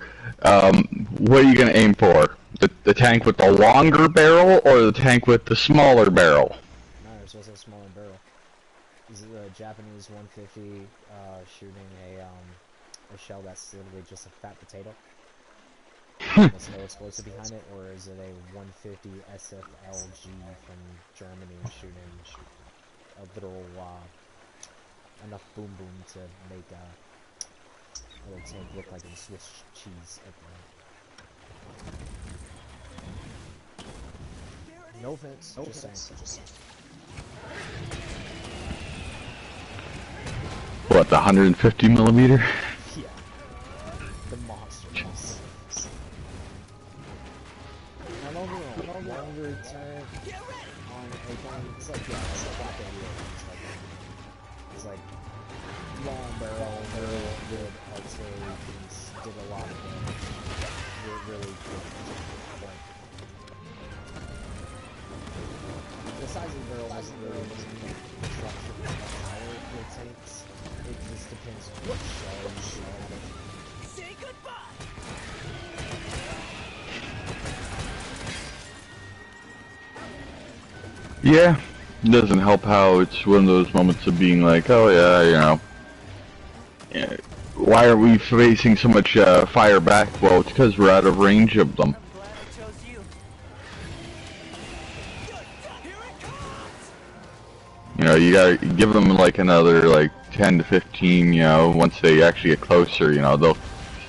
What are you gonna aim for? The tank with the longer barrel or the tank with the smaller barrel? No, it's supposed to have a smaller barrel. This is a Japanese 150 shooting a shell that's literally just a fat potato. There's no explosive behind it, or is it a 150 SFLG from Germany shooting a little enough boom boom to make a little tank look like a Swiss cheese at the end. No offense, just saying. What, the 150 millimeter? Yeah. The monsters. Not only longer turn on it's like, yeah, it's like Black Radio. It's like long barrel, good artillery piece, did a lot of damage. Really good. The size of the barrel doesn't really mean structure or power it takes. It just depends what shell you shoot at it. Say goodbye. Yeah, it doesn't help how it's one of those moments of being like, oh yeah, you know, yeah, why are we facing so much fire back? Well, it's because we're out of range of them. I'm glad I chose you. Here it comes. You know, you gotta give them like another like 10 to 15, you know, once they actually get closer, you know, they'll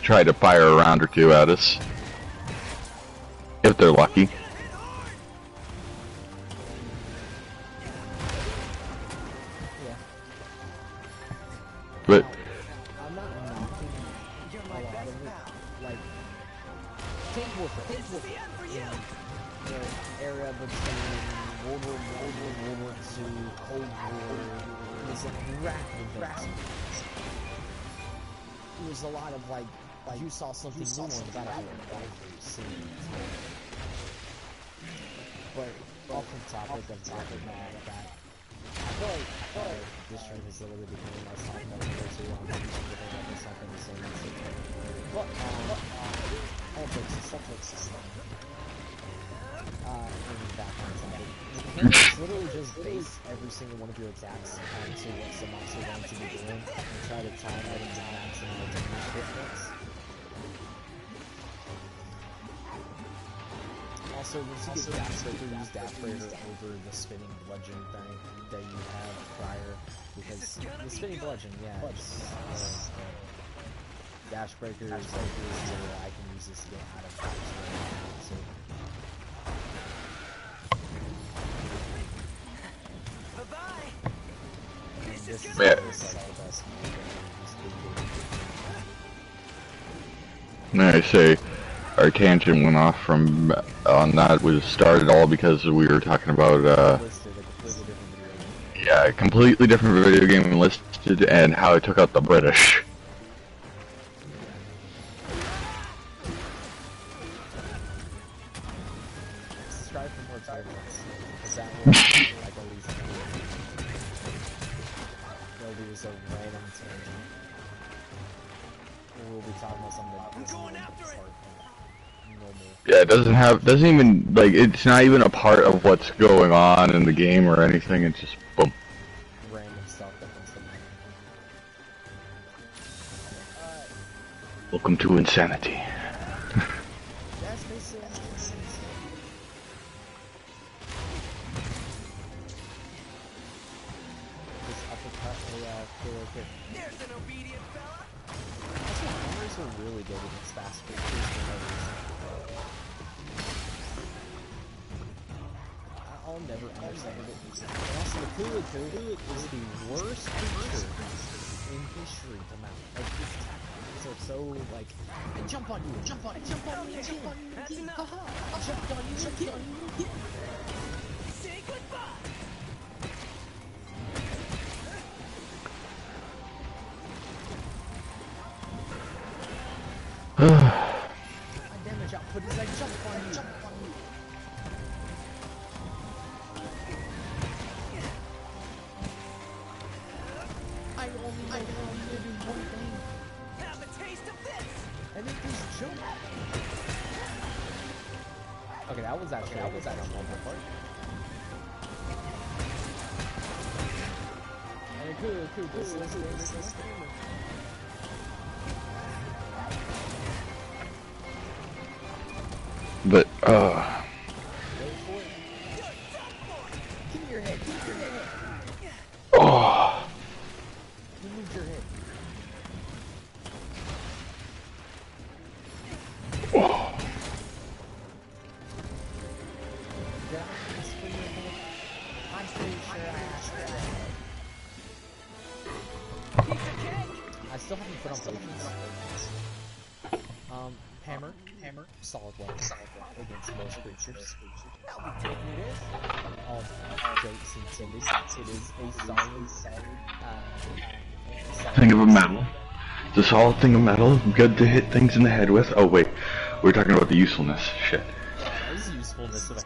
try to fire a round or two at us. If they're lucky. But I'm not knocking You're a my lot best of it. pal. Like, Tank Warfare. This is the end for you. The era between World War I, World War II, Cold War, was a rapid advancement. It was a lot of like you saw something new on the battlefield every single time. But off the topic of talking about that, I feel like this trend has literally become less talk about it too. I'm using the thing that there's something the same as it. But all books and stuff like that. In the background topic. It's literally just base every single one of your attacks onto what the monster going to be doing and try to time it into maximum damage hits. Also, once you get Dash Breaker, use Dash Breaker over the spinning bludgeon thing that you had prior, because the spinning bludgeon, yeah, it's Dash Breaker is like where I can use this to get out of fights. So Bye-bye. This is this is Yeah. like the best move I say, our tangent went off from on that. Was started all because we were talking about listed a completely different video. yeah, a completely different video game listed and how it took out the British. Subscribe for more titles, because that will like at least there'll be just a random tangent. And we'll be talking about something that isn't going even after it. part of normal. Yeah, it doesn't even, like, it's not even a part of what's going on in the game or anything, it's just, boom. Random stuff that comes to mind. Welcome to insanity. That's basically okay. There's an obedient fella. That's why hammers are really good against fast creatures for no reason. I'll never understand it. And also, the Kulu is the worst creature in history to mount. Like, this tactics are so, like, I jump on you, jump on you, jump on you, jump on you, That's enough. haha, I'll jump on you, jump on you, Say goodbye. My damage output is I jump on you, jump on you. I only do one thing, Have a taste of this. and it is jump. Okay, that was actually on my part. And cool, this is But Give me your head, give me your head. oh, You moved your head. Did I ask for your head? I'm pretty sure I asked for your head. I still haven't put on potions. Hammer, solid weapon against most creatures. All jokes intended. It is a solid, thing of a metal. It's a solid thing of metal, good to hit things in the head with. Oh wait, we're talking about the usefulness. Shit. What is the usefulness of a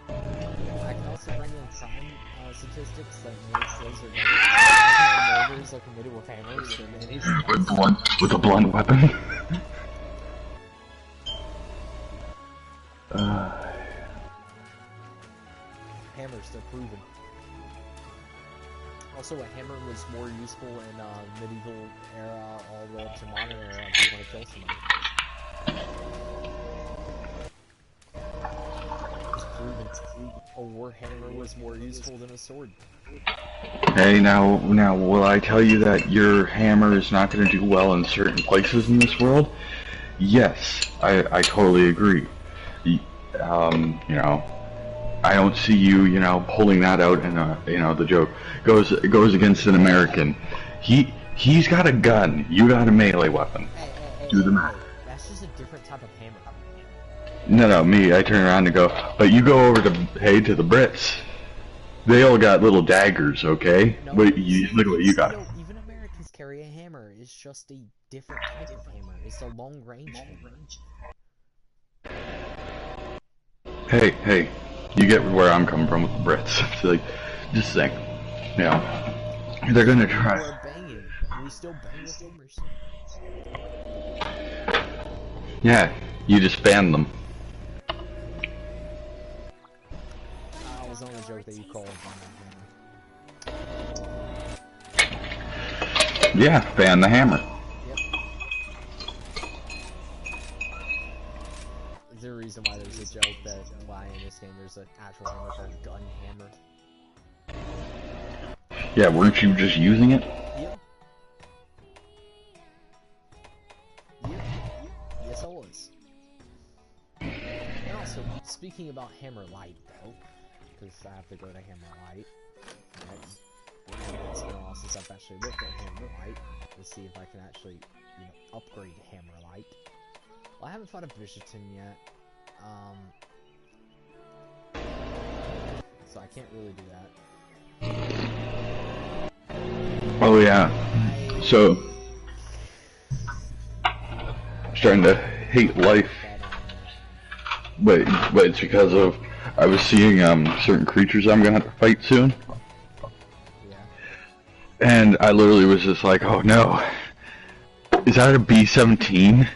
hammer? I can also bring in some statistics that makes laser murders are committed with hammers and minis. With a blunt weapon. Hammers, they're proven. Also, a hammer was more useful in medieval era all the way up to modern era if you want to kill somebody. It's proven. A war hammer was more useful than a sword. Hey, now, will I tell you that your hammer is not going to do well in certain places in this world? Yes, I totally agree. You know, I don't see you, you know, pulling that out and, you know, the joke goes against an American. He's got a gun. You got a melee weapon. Do the math. That's just a different type of hammer. No, me. I turn around and go, but you go over to the Brits. They all got little daggers, okay? No, But you look at what you got. No, even Americans carry a hammer. It's just a different type of hammer. It's a long range hammer. Hey, you get where I'm coming from with the Brits. It's like, just saying, you know, they're gonna try. We're banging. We still bang with hammers. Yeah, you just ban them. It was only a joke that you called on Yeah, ban the hammer. Yep. Is there a reason why there's a joke that why in this game there's an actual hammer called gun hammer? Yeah, weren't you just using it? Yep. Yes, I was. And also, speaking about Hammer Light, though, because I have to go to Hammer Light. It's been a while since I've actually looked at Hammer Light to see if I can actually, you know, upgrade Hammer Light. Well, I haven't fought a Bridgerton yet, so I can't really do that. Oh yeah. So, starting to hate life. But it's because of I was seeing certain creatures I'm gonna have to fight soon. Yeah. And I literally was just like, oh no. Is that a B-17?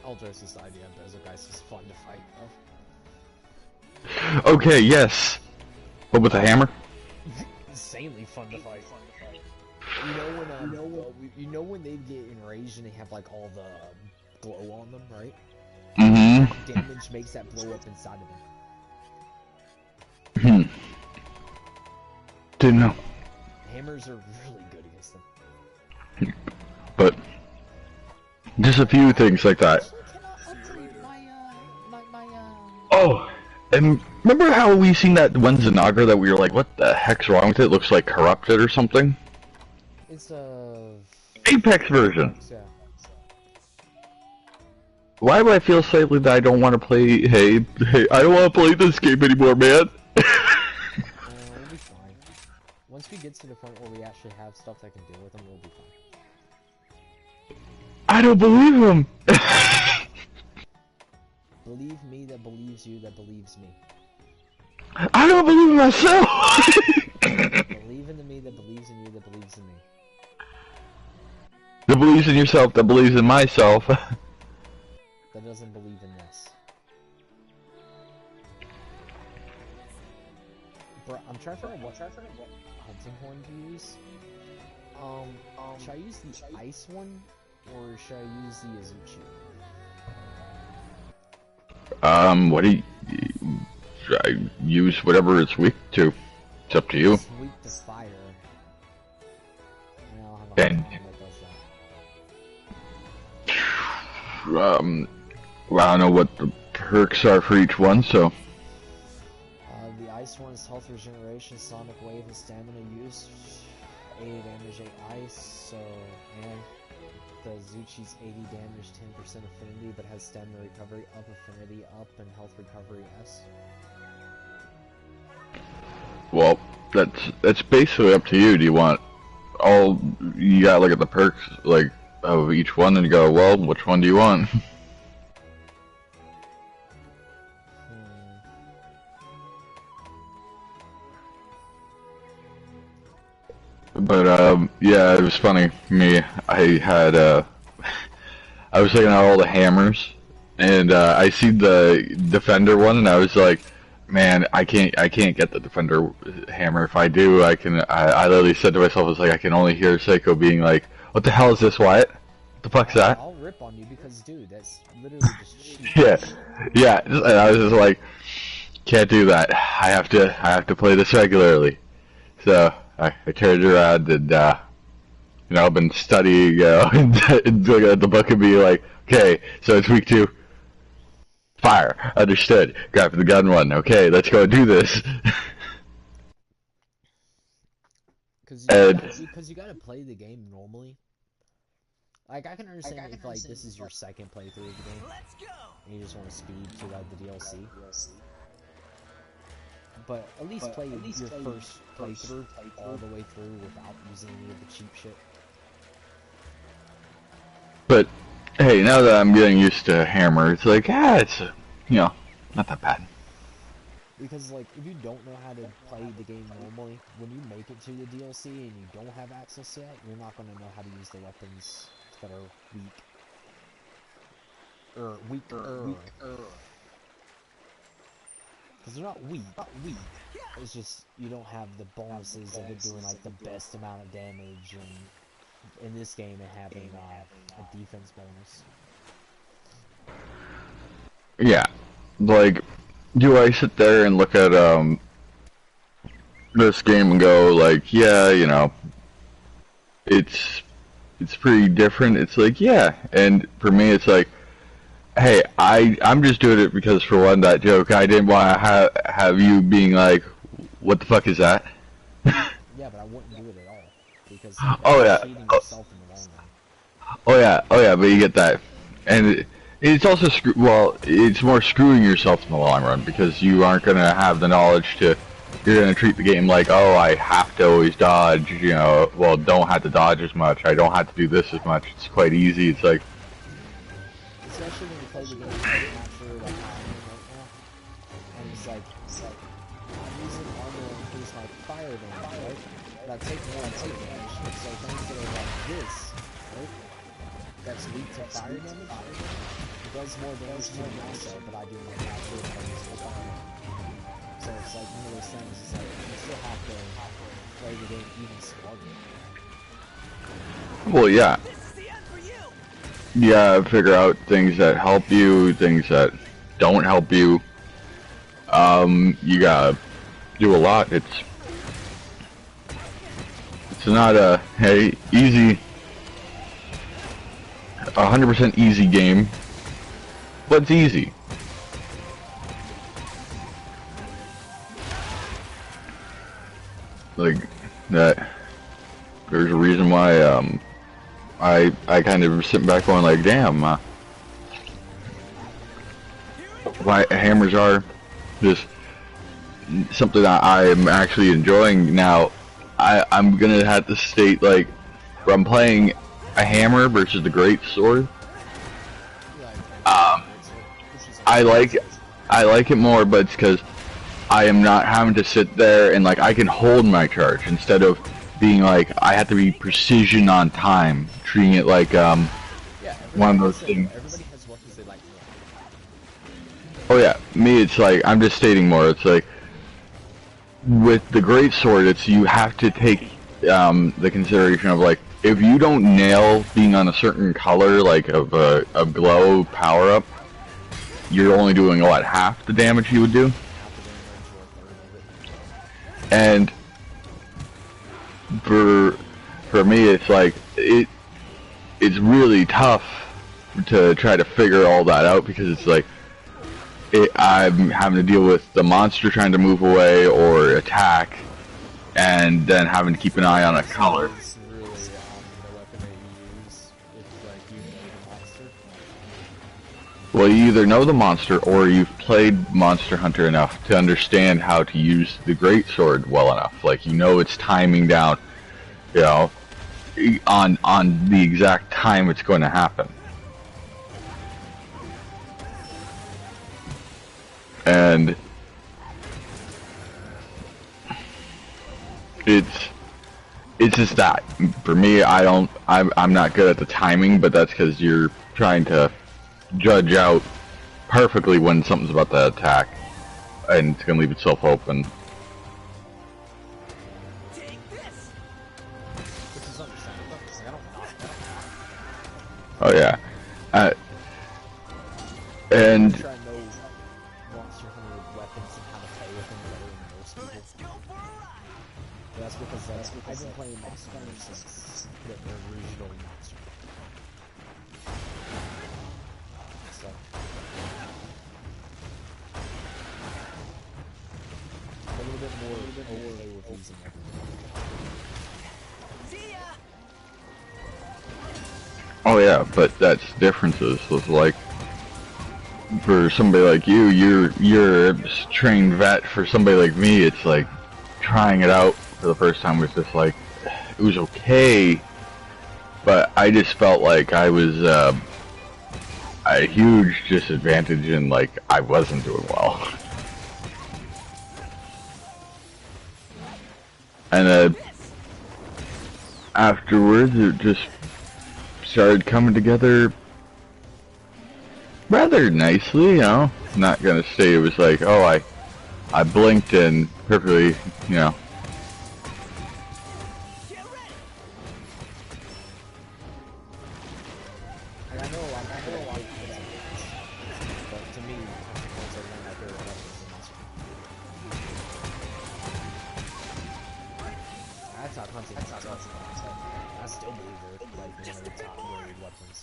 I'll address this idea of Bezogeist is fun to fight, though. Okay, yes. But with a hammer? Insanely fun to fight. You know when they get enraged and they have like all the glow on them, right? Mm-hmm. Damage makes that blow up inside of them. Didn't know. Hammers are really good against them. But just a few things like that. Actually, cannot upgrade my Oh, and remember how we seen that one Zanaga that we were like, what the heck's wrong with it? Looks like corrupted or something? It's Apex version. yeah. Why do I feel slightly that I don't want to play, hey, I don't want to play this game anymore, man? We'll be fine. Once we get to the point where we actually have stuff that can deal with them, we'll be fine. I don't believe him! Believe me that believes you that believes me. I don't believe in myself! Believe in the me that believes in you that believes in me. That believes in yourself, that believes in myself. That doesn't believe in this. Bro, I'm trying to figure out what hunting horn to use. Should I use the ice one, or should I use the Azuchi? What do you... Should I use whatever it's weak to? It's up to you. It's weak to fire. And I'll have a And- hunting horn that does that. Well, I don't know what the perks are for each one, so... The ice one is health regeneration, sonic wave, and stamina use. 80 damage, 8 ice, so... And the Azuchi's 80 damage, 10% affinity, but has stamina recovery, up affinity, up, and health recovery, S. Well, that's basically up to you. Do you want all... You gotta look at the perks, like, of each one and go, well, which one do you want? But, yeah, it was funny. I had, I was looking at all the hammers, and, I see the Defender one, and I was like, man, I can't get the Defender hammer. If I do, I literally said to myself, I was like, I can only hear Seiko being like, what the hell is this, Wyatt? What the fuck's that? I'll rip on you because, dude, that's literally just cheap. Yeah, and I was just like, can't do that. I have to play this regularly. So, I turned around and, you know, I've been studying, and looking at the book and being like, okay, so it's week 2. Fire. Understood. Grab the gun one. Okay, let's go do this. Because you gotta play the game normally. Like, I can understand if, like, this is your second playthrough of the game. Let's go. And you just want to speed to, like, the DLC. But at least play your first playthrough all the way through without using any of the cheap shit. But, hey, now that I'm getting used to Hammer, it's like, it's, you know, not that bad. Because, like, if you don't know how to play the game normally, when you make it to the DLC and you don't have access yet, you're not going to know how to use the weapons that are weaker. Because they're not weak. It's just, you don't have the bonuses of it doing, like, the best amount of damage, and in this game it having a defense bonus. Yeah, like, do I sit there and look at, this game and go, like, yeah, you know, it's pretty different. It's like, yeah, and for me it's like, hey, I'm just doing it because, for one, that joke, I didn't want to have you being like, what the fuck is that? Yeah, but I wouldn't do it at all, because Oh, yeah. cheating yourself in the long run. Oh yeah, but you get that. And it's also, it's more screwing yourself in the long run, because you aren't going to have the knowledge to, you're going to treat the game like, oh, I have to always dodge, you know, well, don't have to dodge as much, I don't have to do this as much, it's quite easy, it's like... Especially when you play the game, I'm not sure, like, how I'm in right now, and it's like, I'm using armor to increase my fire damage, right? But I take more damage, so things that are like this, right? That's weak to fire damage, it does more damage to me also, but I do more natural damage to fire. So it's like one of those things, it's like, you still have to play the game even smarter. Well, yeah. This is the end for you. Yeah, figure out things that help you, things that don't help you. You gotta do a lot. It's not a hey easy, 100% easy game, but it's easy. Like that. There's a reason why I kind of sitting back going like, damn, why hammers are just something that I'm actually enjoying now. I'm gonna have to state, like, where I'm playing a hammer versus the great sword. I like it more, but it's because I am not having to sit there and, like, I can hold my charge instead of being like I have to be precision on time, treating it like one of those things. Everybody has weapons they like Oh more. yeah, me it's like I'm just stating more. It's like with the great sword, it's you have to take the consideration of, like, if you don't nail being on a certain color, like of a glow power up, you're only doing what, half the damage you would do. And for me, it's like it's really tough to try to figure all that out, because it's like I'm having to deal with the monster trying to move away or attack, and then having to keep an eye on a color. It's really the weapon that you use if, like, you know the monster. Well, you either know the monster or you've played Monster Hunter enough to understand how to use the great sword well enough. Like, you know its timing down, you know, on the exact time it's going to happen. And it's just that for me, I'm not good at the timing, but that's because you're trying to judge out perfectly when something's about to attack, and it's gonna leave itself open. Take this. Which is understandable, because I don't know. Oh yeah, and I'm sure I know Monster Hunter weapons and how to play with them better than most people. Let's go for a ride. That's because I've been playing Monster Hunter since the original Monster Hunter. So, a little bit more okay with using everything. See ya. oh yeah, but that's differences. So it's like for somebody like you, you're a trained vet. For somebody like me, it's like trying it out for the first time was just like, it was okay, but I just felt like I was a huge disadvantage, and like I wasn't doing well. And afterwards, it just started coming together rather nicely, you know. Not gonna say it was like, oh, I blinked and perfectly, you know. Get ready. And I know a lot of people have weapons, but to me, Hunter Hunter's are one of my favorite weapons in Monster Hunter. I thought Hunter I still believe they're like one of the top rated weapons.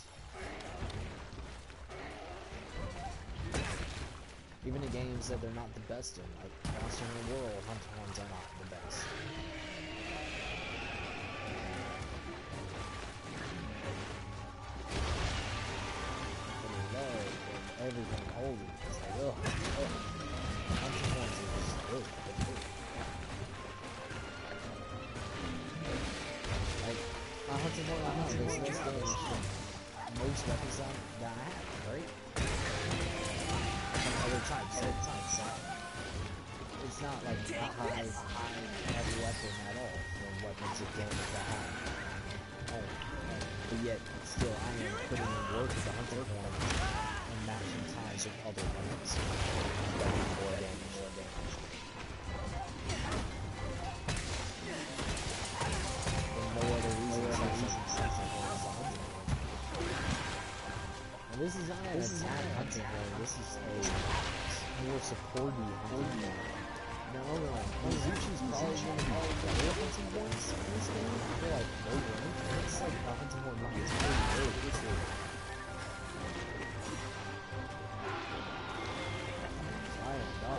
Even in games that they're not the best in, like Monster Hunter World, Hunter Hunters are not the best. But in love and everything holding, it's like, ugh. Hunter Hunters are just, ugh. Like, my Hunter Hunter, I know, there's less damage from most weapons that I have, right? From other types. It's not like a high heavy weapon at all for weapons of damage that high. But yet, still, I am putting in work with the Hunter Horn and matching ties with other weapons. That do more damage or damage. For no other reason except Hunter Horn is a Hunter Horn. And this is not an attack Hunter Horn, this is a more supporty Hunter Horn. Now, Zuchi's probably going to be better offensive points in this game. I feel like no range. It's like offensive point line is pretty good. I am not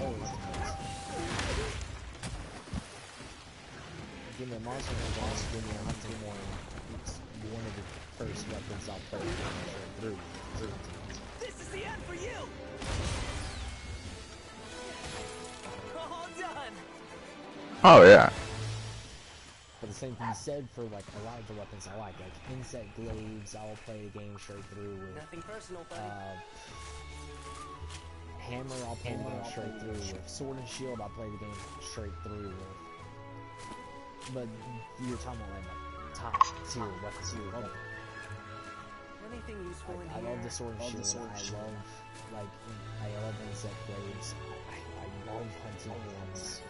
always give me a monster and give me a hunting one. It's one of the first weapons I'll play through. This is the end for you! All done! Oh yeah. But the same can be said for like a lot of the weapons I like insect glaives. I'll play the game straight through with. Nothing personal, buddy. Hammer, I'll play the game straight through with. Sword and shield, I'll play the game straight through with. But you're talking about like top tier weapons. Anything useful in I here? love the sword and shield. I love insect blades. I love hunting horns.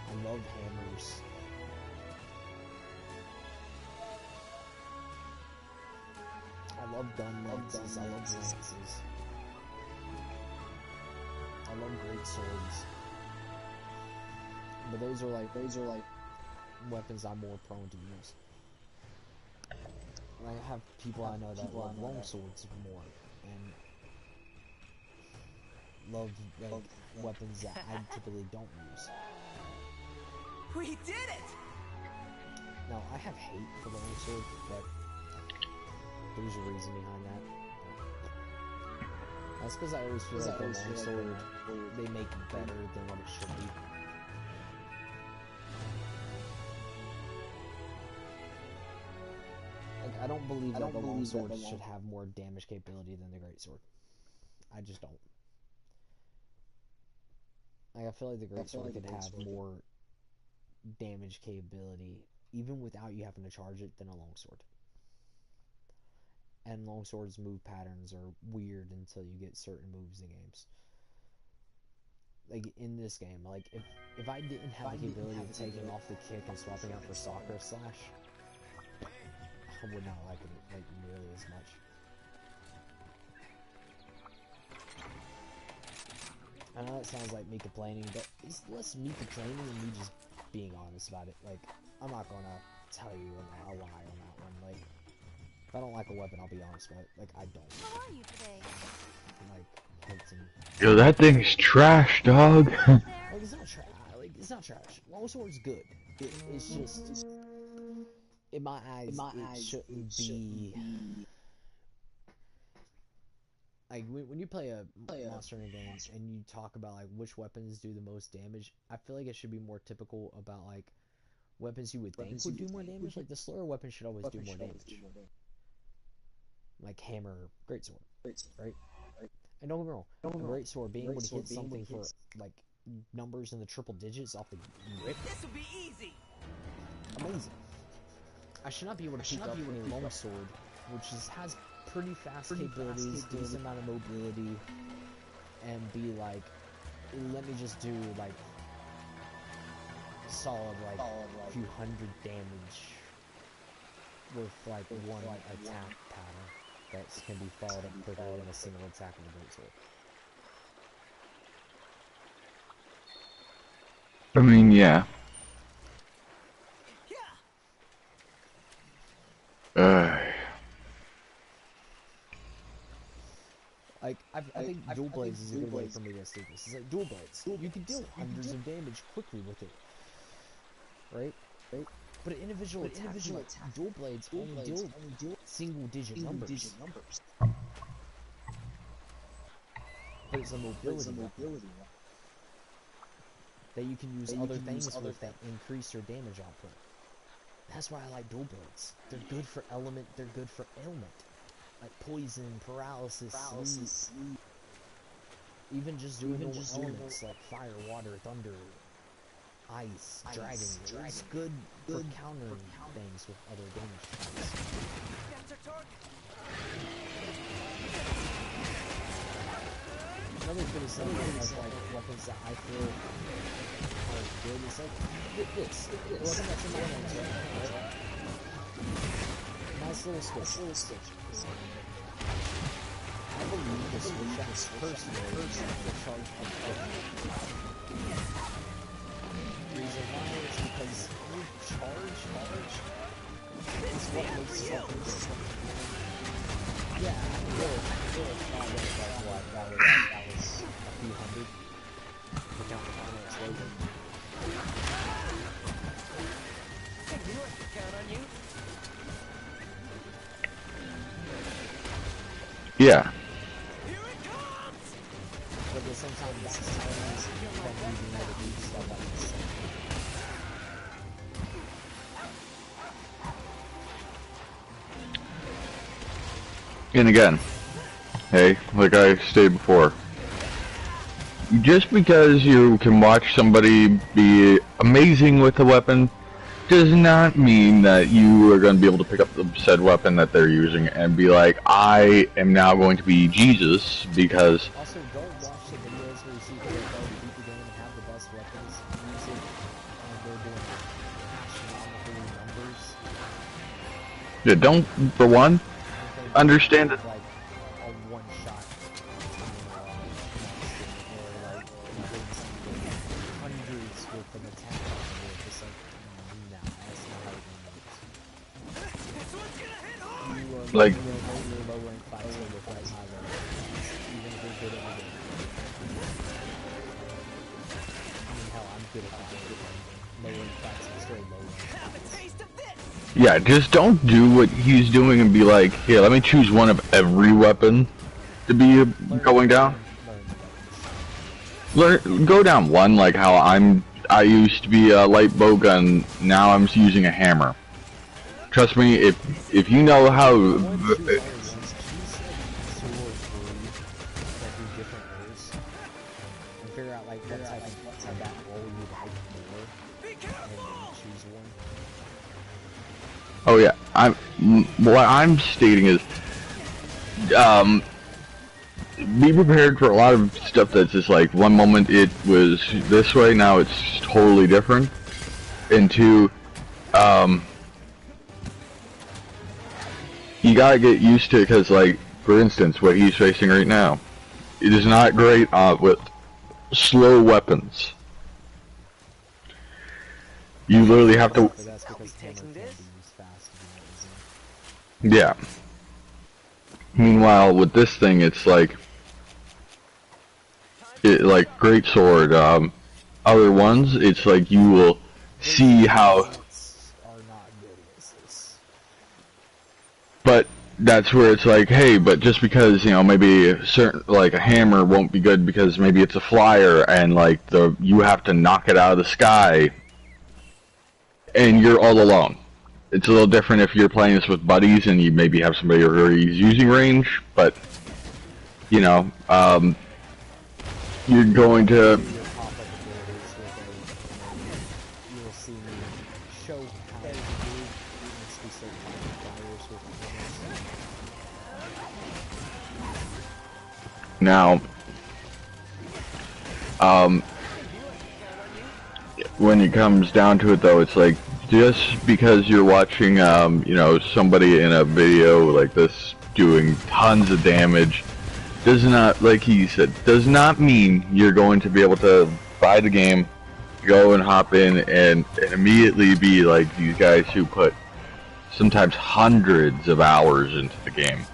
I love hammers. I love gun lances. I love lances. I love great swords. But those are like weapons I'm more prone to use. And I have people I know that love long swords more and love like weapons that I typically don't use. We did it! Now I have hate for the long sword, but there's a reason behind that. That's because I always feel like the long sword they make better than what it should be. Like, I don't believe that the long sword should have more damage capability than the great sword. I just don't. Like, I feel like the great sword could have more damage capability, even without you having to charge it, than a long sword. And long swords' move patterns are weird until you get certain moves in games. Like, in this game, like, if I didn't have the capability of taking off the kick and swapping out for soccer slash, I would not like it like nearly as much. I know that sounds like me complaining, but it's less me complaining and me just being honest about it. Like, I'm not gonna tell you a lie on that one. Like, if I don't like a weapon, I'll be honest about it. Like, I don't. How are you today? Like, hunting. Yo, that thing's trash, dog. Like, it's not trash. Like, it's not trash. Longsword's good. It's just, in my eyes, it shouldn't be. Like, when you play a Monster Hunter game and you talk about like which weapons do the most damage, I feel like it should be more typical about like weapons you would think would do more damage. Like the slower weapon should always do more damage. Like hammer, greatsword, right? And don't get me wrong, a greatsword being able to hit something for like numbers in the triple digits off the rip, This will be easy! amazing. I should not be able to pick up a longsword, which has pretty fast capabilities, decent amount of mobility, and be like, let me just do like solid like a few hundred damage with like one attack pattern that can be followed up quicker than a single attack with a greatsword. I mean, yeah. Like, I think dual blades is a good way for me to state this. It's like dual blades. You can deal hundreds of damage quickly with it, right? But an individual attack, dual blades only deal single-digit numbers. But it's a mobility weapon that you can use other things with that increase your damage output. That's why I like dual blades. They're good for element. They're good for ailment. Like poison, paralysis, sleep. Even just doing normal elements like fire, water, thunder, ice, dragon. It's good for countering things with other damage types. That's our torque! another criticism of like weapons that I feel are good is like this. The weapon that's in my hands right now. Nice little switch. I believe the switch is personally the charge of the reason why is because you charge is what makes something good. Yeah, really thought that was a few hundred. Look out the final explosion. I knew I could count on you. Yeah. Here it comes! But at the same time, that's silence from being able to do stuff like this. And again, hey, like I stated before, just because you can watch somebody be amazing with a weapon does not mean that you are going to be able to pick up the said weapon that they're using and be like, I am now going to be Jesus because... Also, don't watch the videos where you see people that beat the game and have the best weapons, use it, and they're doing astronomical numbers. Yeah, don't, for one, understand it. Like a one-shot, or like doing something hundreds with an attack. It's like, no, that's not how it works. This one's gonna hit hard! You are Like- your low rank fights with like high rank fights, even if they're good at the game. I mean, hell, I'm good at the game. Low rank fights, I'm still low rank Have a fights. taste of this! Yeah, just don't do what he's doing and be like, here, let me choose one of every weapon to be going down. Go down one, like how I used to be a light bow gun, now I'm using a hammer. Trust me, if you know how... Oh yeah, what I'm stating is, be prepared for a lot of stuff that's just like, one moment it was this way, now it's totally different. And two, you gotta get used to it, because like, for instance, what he's facing right now, it is not great with slow weapons. You literally have to... Yeah. Meanwhile, with this thing, it's like, like great sword. Other ones, it's like you will see how. But that's where it's like, hey, but just because maybe a certain like a hammer won't be good because maybe it's a flyer and like you have to knock it out of the sky, and you're all alone. It's a little different if you're playing this with buddies and you maybe have somebody who's using range, but, you're going to... Now, when it comes down to it though, it's like, just because you're watching, somebody in a video like this doing tons of damage, does not, like he said, does not mean you're going to be able to buy the game, go and hop in, and immediately be like these guys who put sometimes hundreds of hours into the game.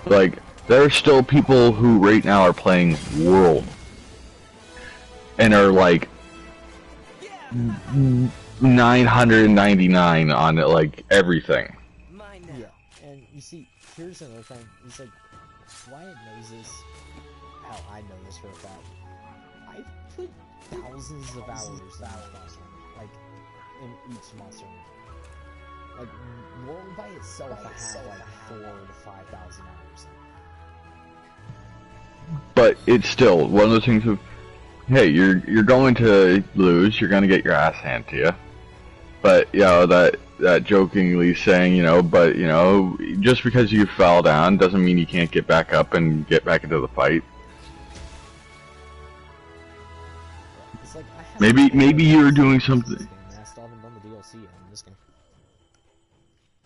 Like, there are still people who right now are playing World, and are like, 999 on it, like everything. Yeah, and you see, here's another thing. It's like, Wyatt knows this. Hell, I know this for a fact. I've put thousands of hours in this monster, like in each monster. Like World by itself, I have like 4,000 to 5,000 hours. But it's still one of those things of, hey, you're going to lose, you're going to get your ass handed to you. But, that jokingly saying, you know, but you know, just because you fell down doesn't mean you can't get back up and get back into the fight. It's like, I Maybe you're doing something. I still haven't done the DLC yet in this game.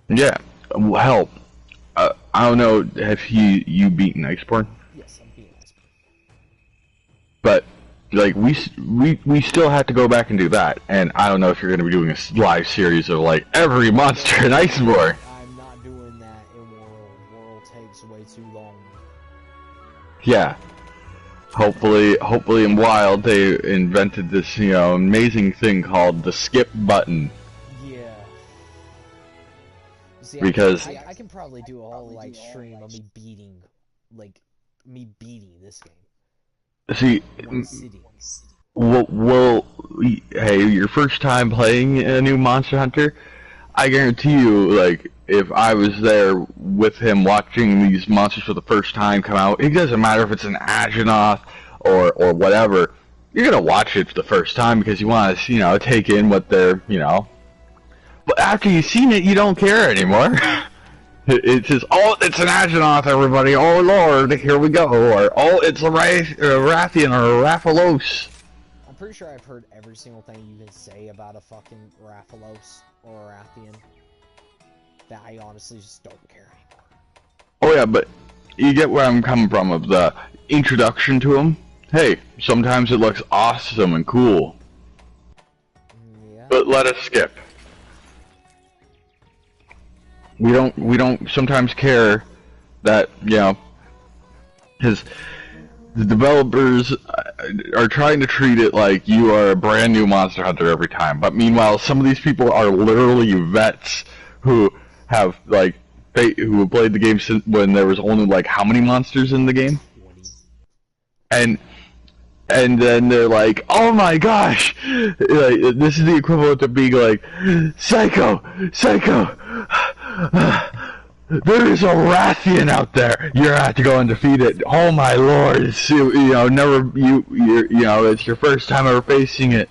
Yeah, well, hell, I don't know. Have you beaten Iceborne? Yes, I'm being Iceborne. But like we still have to go back and do that, and I don't know if you're going to be doing a live series of like every monster in Iceborne. I'm not doing that in World. World takes way too long. Yeah. Hopefully in Wild they invented this, you know, amazing thing called the skip button. Yeah. See, Because I can probably do a whole like stream of me beating this game. see, One city. hey, your first time playing a new Monster Hunter, I guarantee you, like, if I was there with him watching these monsters for the first time come out, it doesn't matter if it's an Agenoth or whatever, you're gonna watch it for the first time because you want to, you know, take in what they're, you know. But after you've seen it, you don't care anymore. It's just, oh, it's an Agenoth, everybody, oh lord, here we go, or, oh, it's a Rathian or a Rathalos. I'm pretty sure I've heard every single thing you can say about a fucking Rathalos or a Rathian. That I honestly just don't care anymore. Oh yeah, but you get where I'm coming from of the introduction to them. Hey, sometimes it looks awesome and cool, Yeah. but let us skip. We don't sometimes care that, you know, because the developers are trying to treat it like you are a brand new Monster Hunter every time. But meanwhile, some of these people are literally vets who have like who have played the game since when there was only like how many monsters in the game, 20. and then they're like, oh my gosh, like, this is the equivalent of being like, Psycho, there is a Rathian out there. You're gonna have to go and defeat it. Oh my lord, it's, you know, you know, it's your first time ever facing it.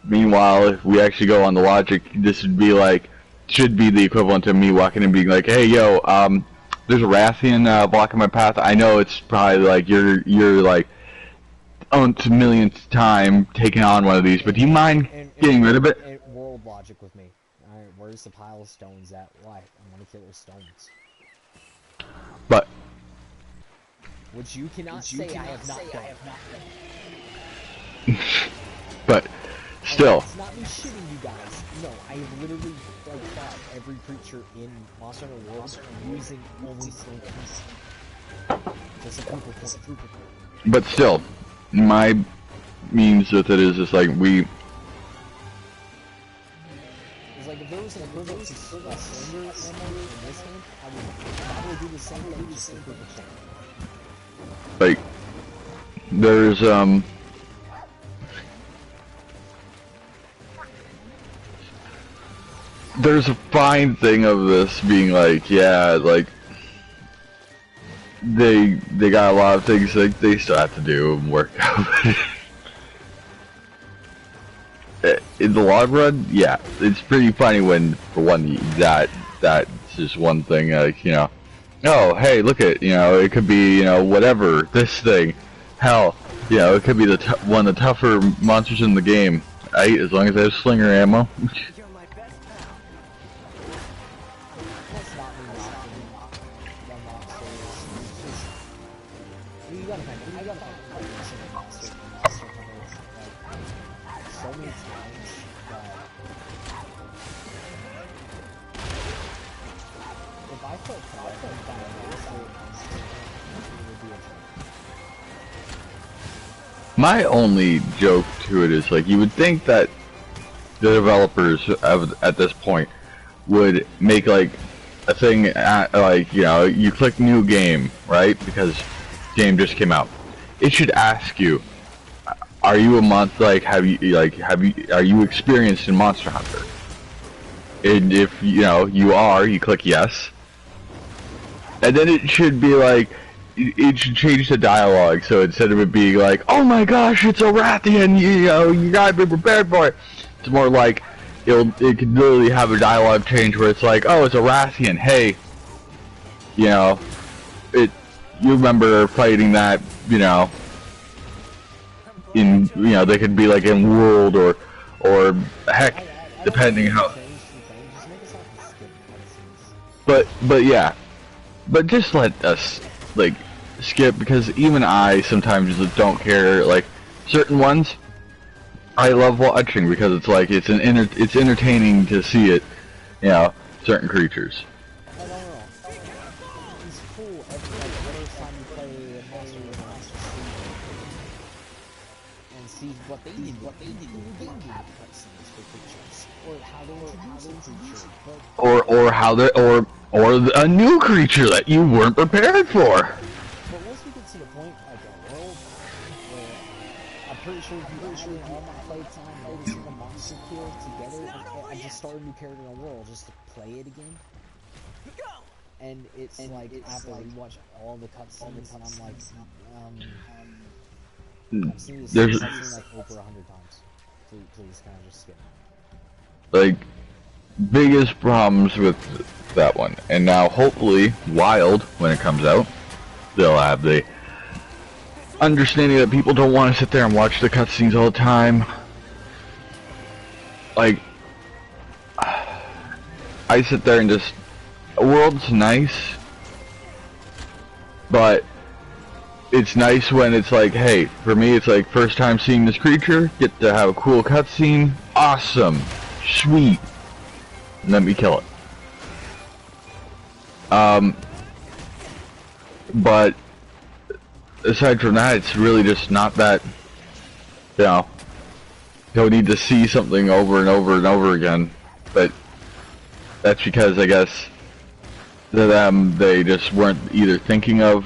Meanwhile, if we actually go on the logic, this would be like, should be the equivalent of me walking and being like, hey yo, there's a Rathian blocking my path. I know it's probably like you're like to millionth time taking on one of these, but do you mind getting rid of it? World logic with me. Alright, where's the pile of stones at? Why? I want to kill the stones. But Which you cannot say I have not done. but still, It's not me shitting you guys. No, I have literally fought every creature in Monster Hunter World using only slinkers. Just a proof of point. but still, my means with it is just like we. It's like if there was an equivalent to slinger ammo in this game, I would probably do the same thing with slinger percent. Like, there's a fine thing of this being like, yeah, like they got a lot of things like they still have to do and work out. In the long run, yeah, it's pretty funny when for one that's just one thing, like, you know, oh hey, look at, you know, it could be, you know, whatever, this thing, hell, you know, it could be one of the tougher monsters in the game, right? As long as they have slinger ammo. You're my best pal. That's not me knocking the monsters. It's just, you gotta find every single monster in Monster Hunter, like, so many times that if I felt confident that I was a monster, it would be a joke. My only joke to it is, like, you would think that the developers at this point would make like a thing like, you know, you click new game, right? Because game just came out. It should ask you, are you a are you experienced in Monster Hunter? And if, you know, you are, you click yes. And then it should be like, it should change the dialogue, so instead of it being like, oh my gosh, it's a Rathian, you know, you gotta be prepared for it, it's more like, it could literally have a dialogue change where it's like, oh, it's a Rathian. Hey, you know, you remember fighting that, you know, in, you know, they could be like in World or heck, depending how. But yeah, but just let us like skip, because even I sometimes don't care. Like certain ones, I love watching because it's like it's entertaining to see it, you know, certain creatures. I don't know. It's cool every time you play Master of the Master and see what they did, who they have cutscenes for creatures, or how they introduce a creature, or how they or a new creature that you weren't prepared for. But once we get to the point like a world where I'm pretty sure if you actually in all my playtime every single monster kill together, I just start a new character in a world just to play it again. And it's like after I rewatch all the cutscenes, and I'm like, I've seen this cutscene like over 100 times. Please kind of just skip. Like, biggest problems with that one. And now hopefully Wild, when it comes out, they'll have the understanding that people don't want to sit there and watch the cutscenes all the time. Like, I sit there and just, World's nice, but it's nice when it's like, hey, for me it's like first time seeing this creature, get to have a cool cutscene, awesome, sweet, let me kill it. But aside from that, it's really just not that, you know, you'll need to see something over and over and over again. But that's because I guess to them, they just weren't either thinking of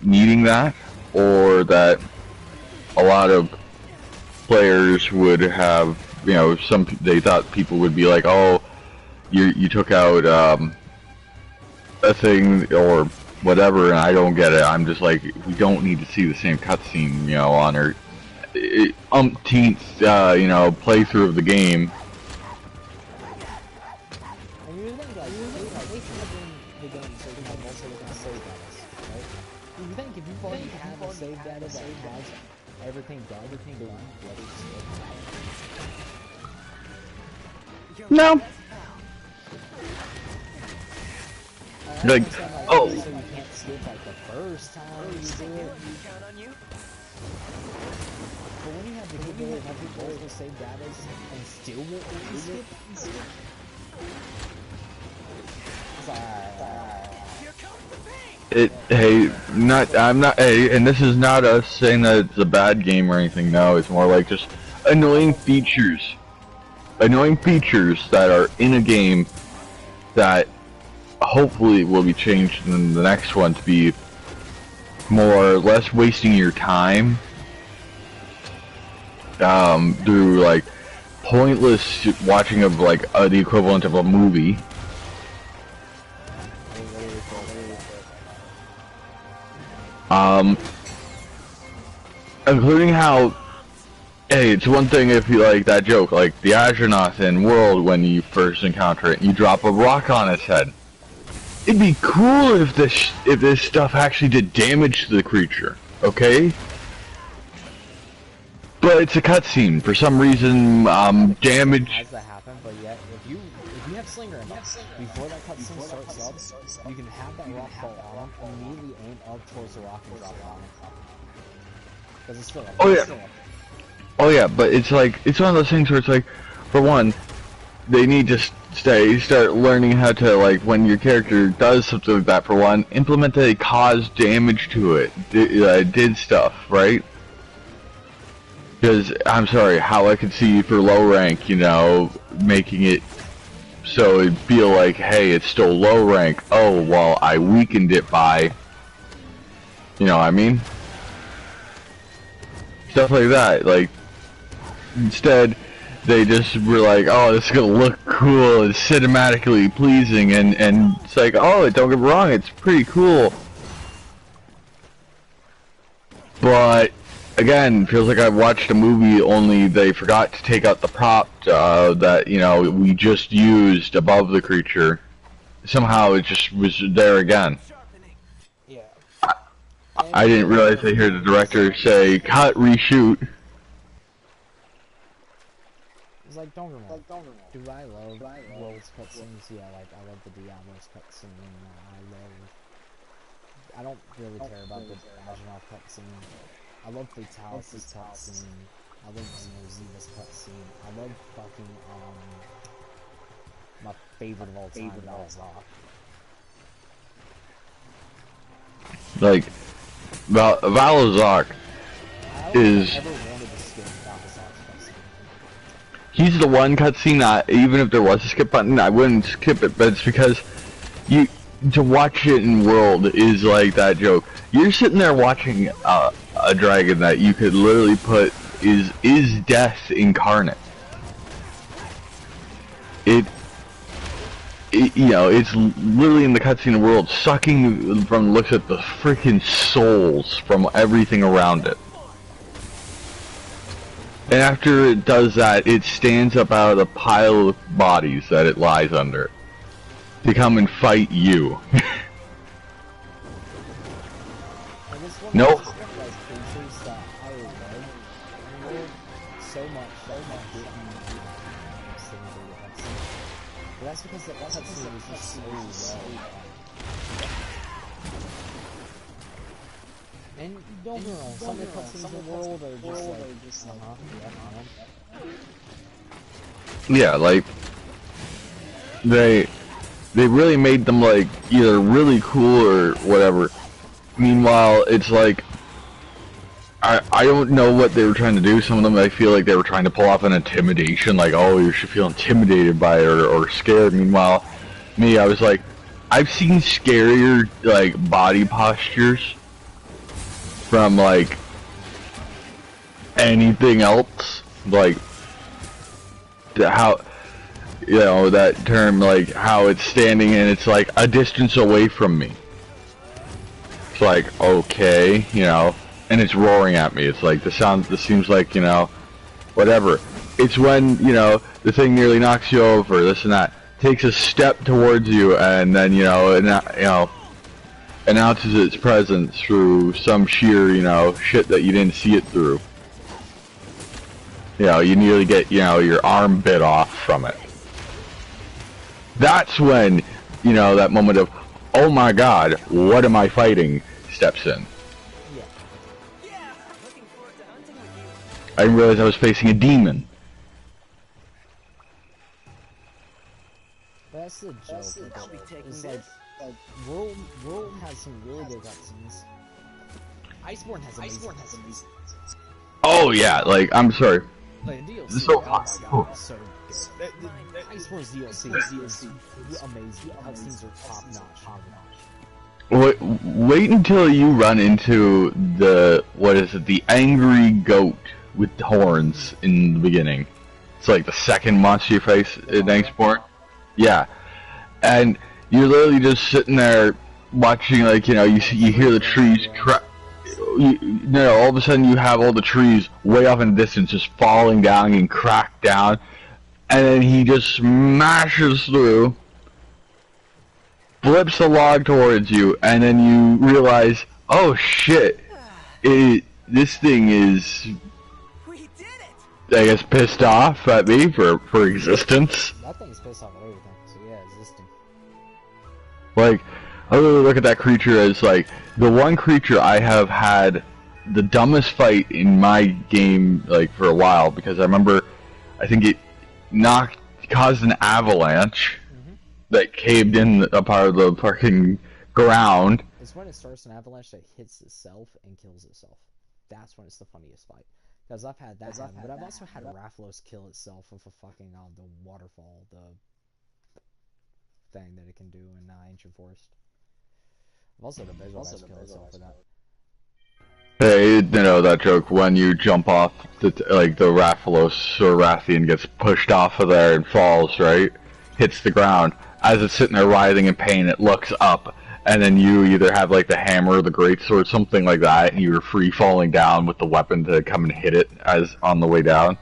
needing that, or that a lot of players would have, you know, they thought people would be like, oh, you took out a thing or whatever, and I don't get it. I'm just like, we don't need to see the same cutscene, you know, on our umpteenth, you know, playthrough of the game. And you think like, they should have been the game so they have also looking at save data, right? You think if you've already had a save data that has everything done, what is it? No. Like, oh. So you can't skip like the first time you do it. But when you have the capability of having multiple save data and still won't let you skip, it's like, I'm not, hey, and this is not us saying that it's a bad game or anything, no, it's more like just annoying features that are in a game that hopefully will be changed in the next one to be more or less wasting your time through like pointless watching of like the equivalent of a movie. Including how, hey, it's one thing if you like that joke, like the Azernoth in World, when you first encounter it, you drop a rock on its head. It'd be cool if this stuff actually did damage to the creature, okay? But it's a cutscene. For some reason, damage. Has that happen? But yet, if you have Slinger enough, before that cutscene starts up, you can have that rock fall on him, immediately aim up towards the rock and drop it on him. Because it's still up. Oh yeah. Oh yeah, but it's like, it's one of those things where it's like, for one, they need to start learning how to, like, when your character does something like that, for one, implement that it caused damage to it, did stuff, right? Because, I'm sorry, how I could see for low rank, you know, making it so it'd feel like, hey, it's still low rank, oh, well, I weakened it by, you know what I mean? Stuff like that, like, instead, they just were like, oh, this is gonna look cool, it's cinematically pleasing, and it's like, oh, don't get me wrong, it's pretty cool. But again, feels like I watched a movie, only they forgot to take out the prop that, you know, we just used above the creature. Somehow it just was there again. Yeah. I didn't realize I heard the director say, cut, reshoot. It's like, don't get me wrong. Do I love World's cutscenes? Yeah, like, I love the Diablo's cutscene. I don't really care about the Agenov cutscene. I love Fatality's cutscene. I love Xenoziva's cutscene. I love fucking, my favorite of all time, Valzok. Like, Valzok is... I never wanted to skip Valzok's cutscene. He's the one cutscene that, even if there was a skip button, I wouldn't skip it, but it's because to watch it in World is like that joke. You're sitting there watching a dragon that you could literally put is death incarnate. It you know, it's literally in the cutscene of World, sucking from the looks at the freaking souls from everything around it. And after it does that, it stands up out of the pile of bodies that it lies under to come and fight you. No. That's because that cutscene was just so well. And don't get me wrong, some of the cutscenes in the world are just like, yeah, like they really made them like either really cool or whatever. Meanwhile, it's like I don't know what they were trying to do. Some of them I feel like they were trying to pull off an intimidation, like, oh, you should feel intimidated by it or scared. Meanwhile, me, I was like, I've seen scarier like body postures from like anything else, like how, you know, that term, like how it's standing and it's like a distance away from me. It's like, okay, you know, and it's roaring at me. It's like the sound, this seems like, you know, whatever. It's when, you know, the thing nearly knocks you over, this and that, takes a step towards you, and then, you know, announces its presence through some sheer, you know, shit that you didn't see it through. You know, you nearly get, you know, your arm bit off from it. That's when, you know, that moment of, oh my god, what am I fighting, steps in. I didn't realize I was facing a demon. That's the joke. It's like World has some really good cutscenes. Iceborne has amazing. Oh yeah, like, I'm sorry. Like, DLC, So, oh my god, so good. Iceborne's DLC is amazing. Cutscenes are top notch. Wait until you run into the, what is it, the angry goat with horns in the beginning. It's like the second monster you face in Iceborne. Yeah, and you're literally just sitting there watching, like, you know, you hear the trees crack. All of a sudden you have all the trees way off in the distance just falling down and cracked down, and then he just smashes through, flips the log towards you, and then you realize, oh shit, this thing is, I guess, pissed off at me for existence. That thing's pissed off at everything, so yeah, existing. Like, I really look at that creature as like the one creature I have had the dumbest fight in my game, like, for a while, because I remember, I think it caused an avalanche that caved in a part of the fucking ground. It's when it starts an avalanche that hits itself and kills itself. That's when it's the funniest fight. Because I've had that happen, but I've also had Rathalos kill itself with a fucking, the waterfall, the thing that it can do in Ancient Forest. I've also had a Bezoar kill itself for that. Hey, you know that joke when you jump off, like, the Rathalos or Rathian gets pushed off of there and falls, right? Hits the ground. As it's sitting there writhing in pain, it looks up, and then you either have like the hammer or the greatsword, something like that, and you're free falling down with the weapon to come and hit it as on the way down.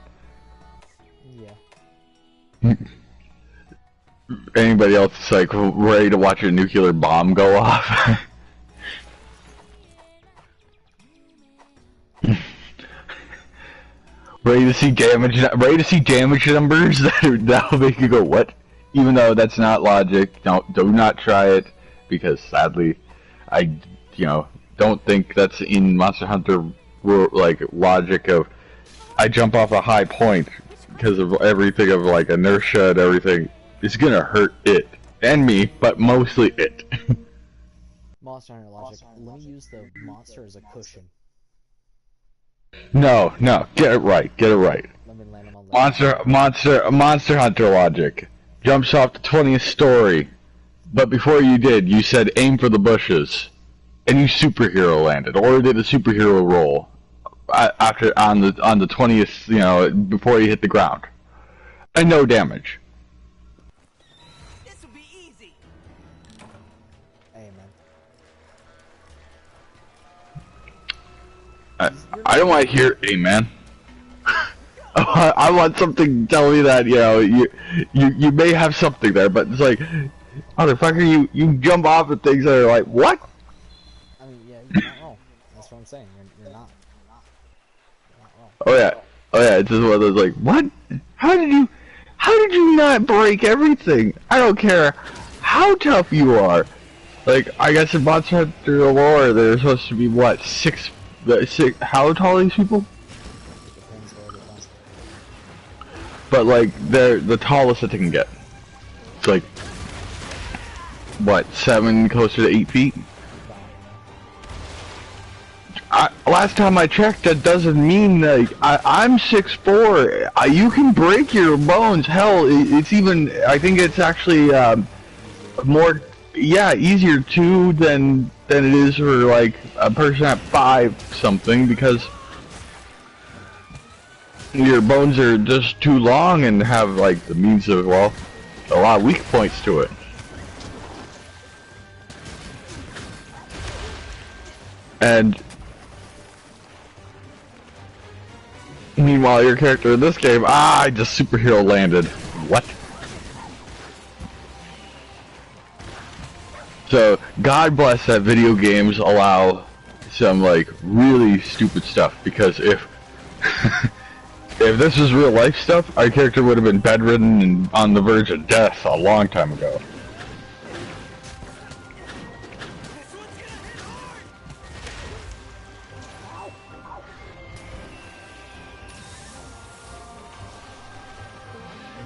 Yeah. Anybody else is like ready to watch a nuclear bomb go off? Ready to see damage numbers that'll make you go what? Even though that's not logic, do not try it, because sadly, I don't think that's in Monster Hunter like logic of I jump off a high point because of everything of like inertia and everything. It's gonna hurt it and me, but mostly it. Monster Hunter logic. Let me use the monster as a cushion. No, get it right. Let me land him on the Monster Hunter logic. Jumps off the 20th story, but before you did, you said aim for the bushes, and you superhero landed, or did a superhero roll after on the 20th, before you hit the ground, and no damage. This will be easy. Hey, man. I don't want to hear amen. I want something to tell me that you may have something there, but it's like, motherfucker, you jump off of things that are like what? I mean, yeah, you're not wrong. That's what I'm saying. You're not wrong. Oh yeah, it's just one of those like, what? How did you not break everything? I don't care how tough you are. Like, I guess in Monster Hunter lore, they're supposed to be what, six? How tall are these people? Depends where they're from. But like, they're the tallest that they can get. It's like, what, 7, closer to 8 feet? Last time I checked, that doesn't mean like I'm 6'4". You can break your bones. Hell, it's even. I think it's actually more, easier too than it is for like a person at 5 something, because your bones are just too long and have like the means of a lot of weak points to it. And meanwhile, your character in this game, I just superhero landed. What? So, God bless that video games allow some, like, really stupid stuff, because if if this was real life stuff, our character would have been bedridden and on the verge of death a long time ago.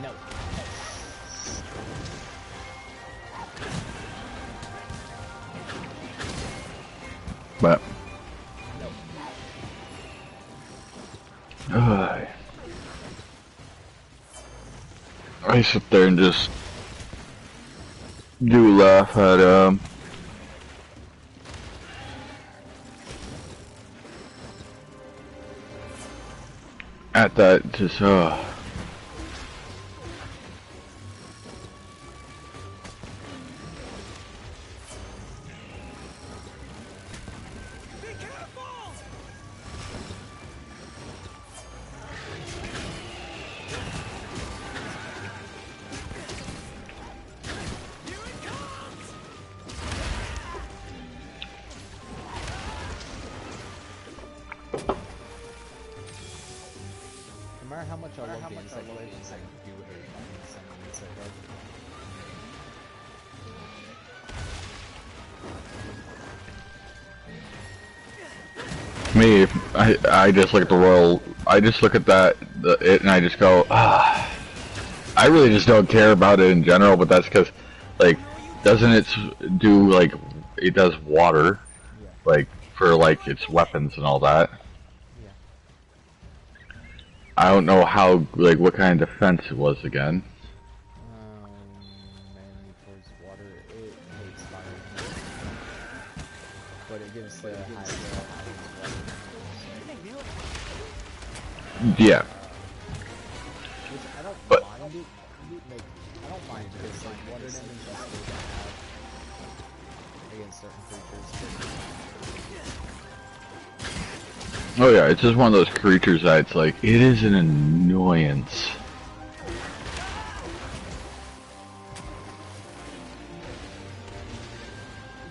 No. But I sit there and just do laugh at that, just Be careful! Here it comes! No matter how much I love games like Legends, I can do what they're fucking sending me so hard. me, I just look at the royal. I just look at it, and I just go, ah. I really just don't care about it in general, but that's because, like, doesn't it do like it does water, Yeah. like for like its weapons and all that. Yeah. I don't know how, like, what kind of defense it was again. Mainly towards water. It hates fire. But it gives the high Yeah. which I don't But- mind it. Like, I don't mind it because like water damage is still gonna have against certain creatures. Oh yeah, it's just one of those creatures that it's like, it is an annoyance.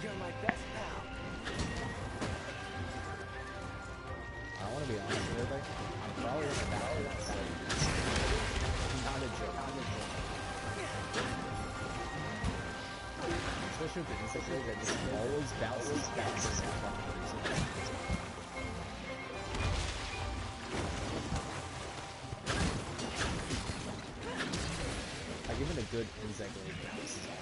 You're my best pal. I want to be honest with you, I'm probably in the battle that side. Not a joke. Especially with the insect wave that just always bounces for some reason. Like even a good insect wave bounces off.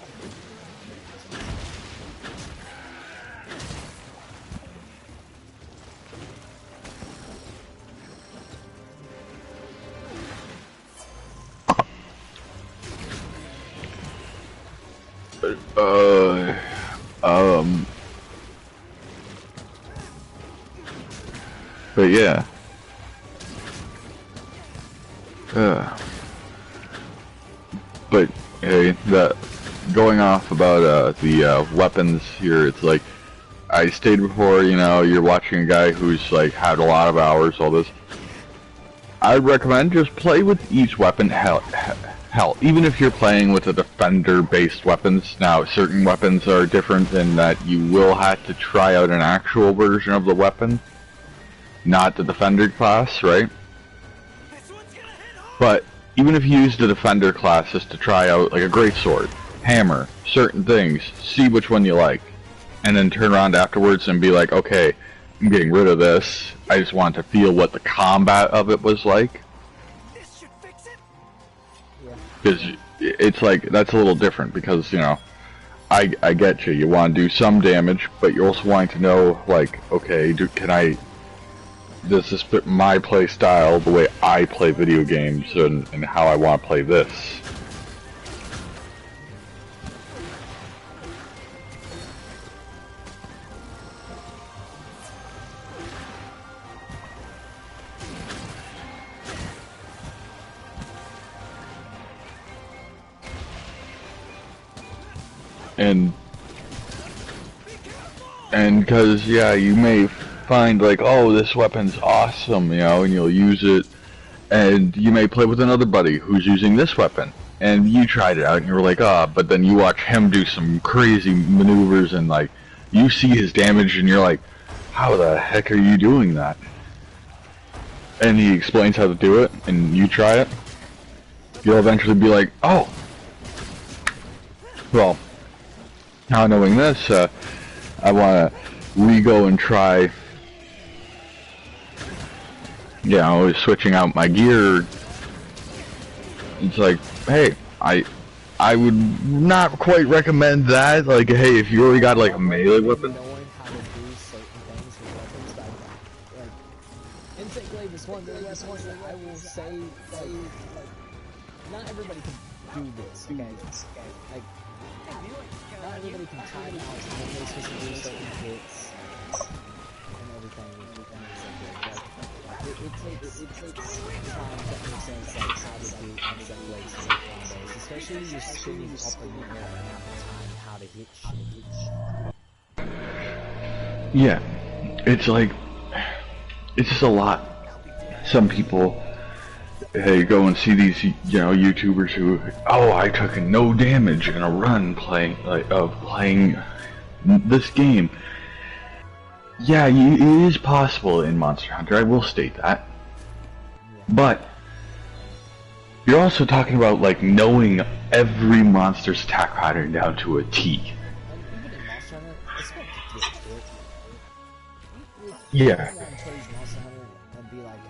But yeah. But hey, that going off about the weapons here, it's like I stated before, you know, you're watching a guy who's like had a lot of hours, all this. I'd recommend just play with each weapon. Hell, even if you're playing with the defender-based weapons, now certain weapons are different in that you will have to try out an actual version of the weapon, not the defender class, right? This one's gonna hit hard. But even if you use the defender class just to try out like a greatsword, hammer, certain things, see which one you like, and then turn around afterwards and be like, okay, I'm getting rid of this. I just want to feel what the combat of it was like. This should fix it. Because it's like, that's a little different because, you know, I get you. You want to do some damage, but you're also wanting to know, like, okay, does this fit my play style, the way I play video games, and how I want to play this? And because, yeah, you may find like, oh, this weapon's awesome, you know, and you'll use it, and you may play with another buddy who's using this weapon, and you tried it out and you were like, ah, but then you watch him do some crazy maneuvers and like, you see his damage and you're like, how the heck are you doing that? And he explains how to do it, and you try it, you'll eventually be like, oh, well, now knowing this, I want to re-go and try, you know, switching out my gear. It's like, hey, I would not quite recommend that. Like, hey, if you already got like a melee weapon. Knowing how to do certain things with weapons, like insect glaive is one of the weapons that I will say, like, not everybody can do this, okay? Like, not everybody can time out when they're supposed to do certain hits and everything with insect glaive. Like, it takes time to understand like how to do insect glaives and combos, especially when you're spinning up in the air and have time how to hit shit. Yeah, it's like, it's just a lot. Some people, hey, go and see these, you know, YouTubers who, oh, I took no damage in a run playing this game. Yeah, it is possible in Monster Hunter, I will state that. But you're also talking about like knowing every monster's attack pattern down to a T. And even in Monster Hunter, it's going to get hit. Yeah. Everyone plays Monster Hunter and be like,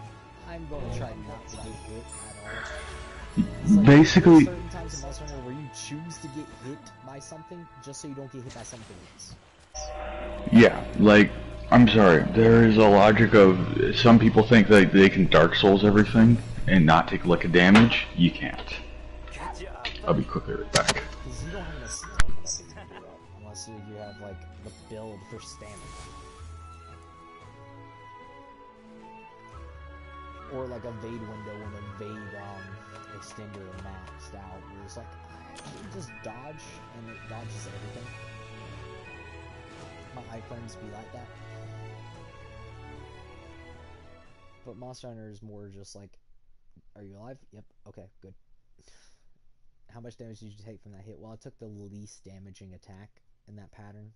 I'm going to try not to get hit at all. It's like, Basically, there's certain times in Monster Hunter where you choose to get hit by something just so you don't get hit by something else. yeah, like, I'm sorry, there is a logic of, some people think that they can Dark Souls everything and not take a lick of damage. You can't. I'll be quickly right back. Because you don't have enough stamina to do that, unless you have, like, the build for stamina. Or like a Vade window when a Vade extender maxed out, where it's like, I actually just dodge, and it dodges everything. my iframes be like that. But Monster Hunter is more just like, are you alive? Yep. Okay, good. How much damage did you take from that hit? Well, I took the least damaging attack in that pattern.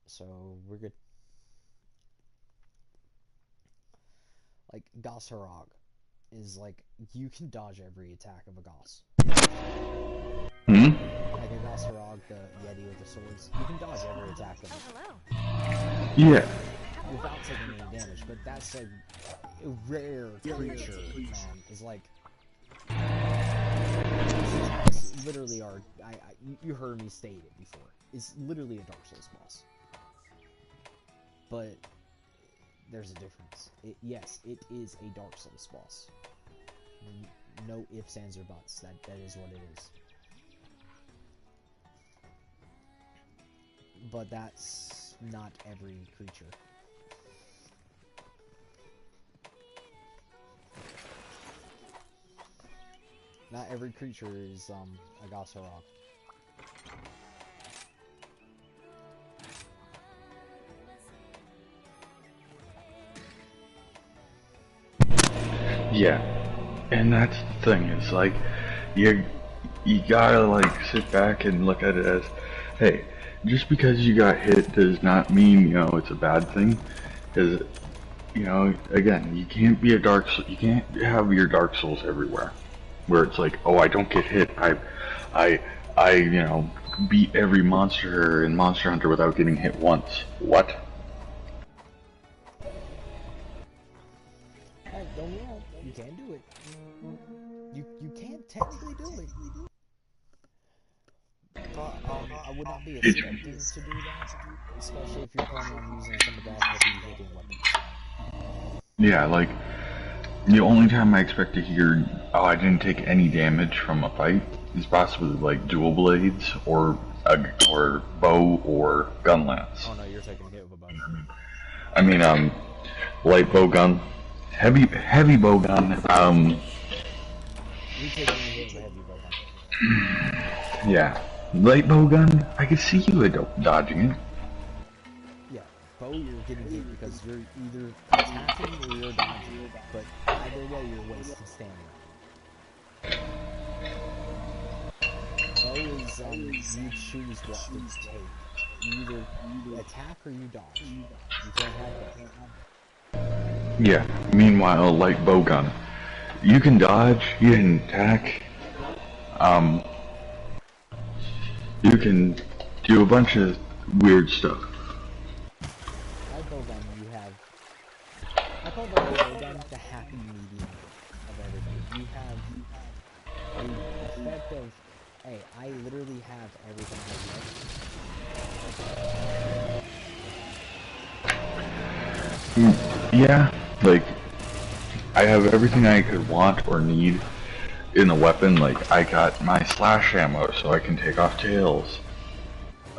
So, we're good. Like, Gosharog is like, you can dodge every attack of a Goss. Hmm? Like a Gosharog, the Yeti with the swords. You can dodge every attack of Oh, it hello. Yeah. without taking any damage, but that's a rare creature, man. Is like... It's literally our... you heard me state it before. It's literally a Dark Souls boss. But... there's a difference. Yes, it is a Dark Souls boss. No ifs, ands, or buts. That is what it is. But that's not every creature. Not every creature is a Gosharog. Yeah, and that's the thing. It's like you gotta like sit back and look at it as, hey, just because you got hit does not mean it's a bad thing. Because again, you can't be you can't have your Dark Souls everywhere, where it's like, oh, I don't get hit. I beat every monster in Monster Hunter without getting hit once. What? Don't get me wrong, you can do it. You can technically do it. But I would not be expecting to do that, especially if you're planning on using some of that heavy hitting weapons. Yeah, like the only time I expect to hear, oh, I didn't take any damage from a fight is possibly like dual blades or bow or gun lance. Oh no, you're taking a hit with a bow. I mean, light bow gun, heavy bow gun. You're taking a hit with a heavy bow gun. Yeah, light bow gun. I could see you dodging it. Yeah, bow you're getting hit because you're either attacking or you're dodging, but either way you're wasting stamina. Bow is you choose what to take. You either attack or you dodge. You can't have both. Yeah. Meanwhile, light bow gun, you can dodge, you can attack. You can do a bunch of weird stuff. Light bow gun, you have. I call the light bow gun the happy medium of everything. You have the effect of, hey, I literally have everything I want. Yeah, like I have everything I could want or need in a weapon. Like I got my slash ammo so I can take off tails.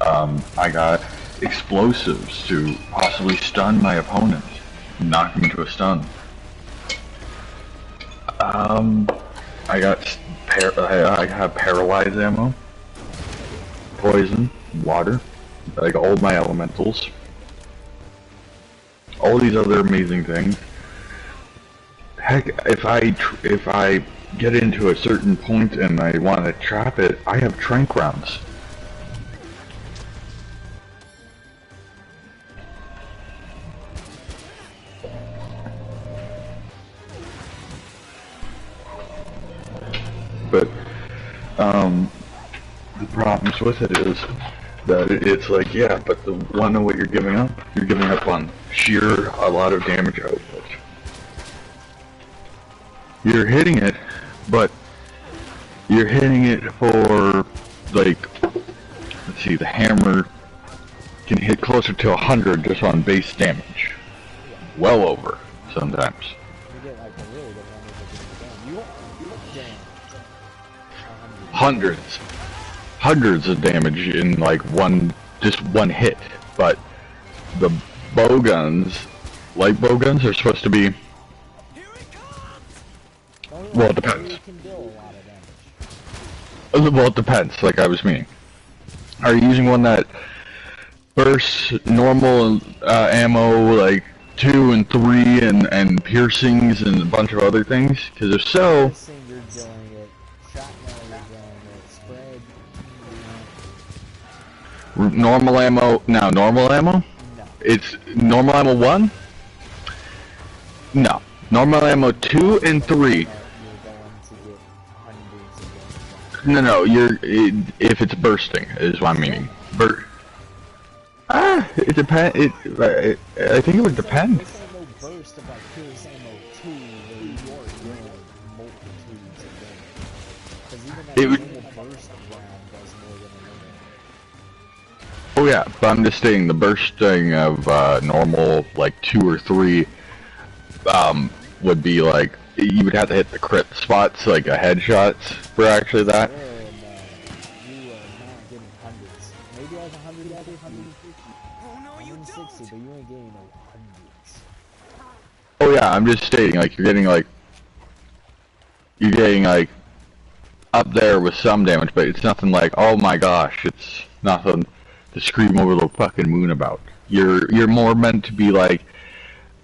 I got explosives to possibly stun my opponent, knock him into a stun. I have paralyze ammo, poison, water, like all my elementals. All these other amazing things. Heck, if I get into a certain point and I want to trap it, I have trank rounds. But the problems with it is that it's like, yeah, but wanna know what you're giving up? You're giving up on a lot of damage output. You're hitting it, but you're hitting it for, like, let's see, the hammer can hit closer to 100 just on base damage. Well over, sometimes. You get like a really good damage at the end of the game. You hundreds of damage in like just one hit, but the bow guns, light bow guns, are supposed to be, well, it depends. Can deal a lot of damage. Well, it depends, like I was meaning. are you using one that bursts normal ammo like 2 and 3 and piercings and a bunch of other things? Because if so, Piercing, you're doing it. Shrapnel, you're doing it. Spread, normal ammo. Now, normal ammo? no. It's normal ammo 1? No. Normal ammo 2 and 3. You're going to get hundreds of gunshots. No, if it's bursting is what I'm meaning. It depends. I think it would depend. This ain't no burst of like Pierce Ammo 2 where you're doing multitudes of damage. Because even that It would- normal burst round does more than a normal. Oh yeah, but I'm just saying the bursting of normal like 2 or 3 would be like you would have to hit the crit spots like a headshots for actually that. You are not getting hundreds. Maybe like 100, 150, Oh no, you 160, don't! but you ain't getting no hundreds. Oh yeah, I'm just stating like you're getting like up there with some damage, but it's nothing like, oh my gosh, it's nothing to scream over the fucking moon about. You're more meant to be like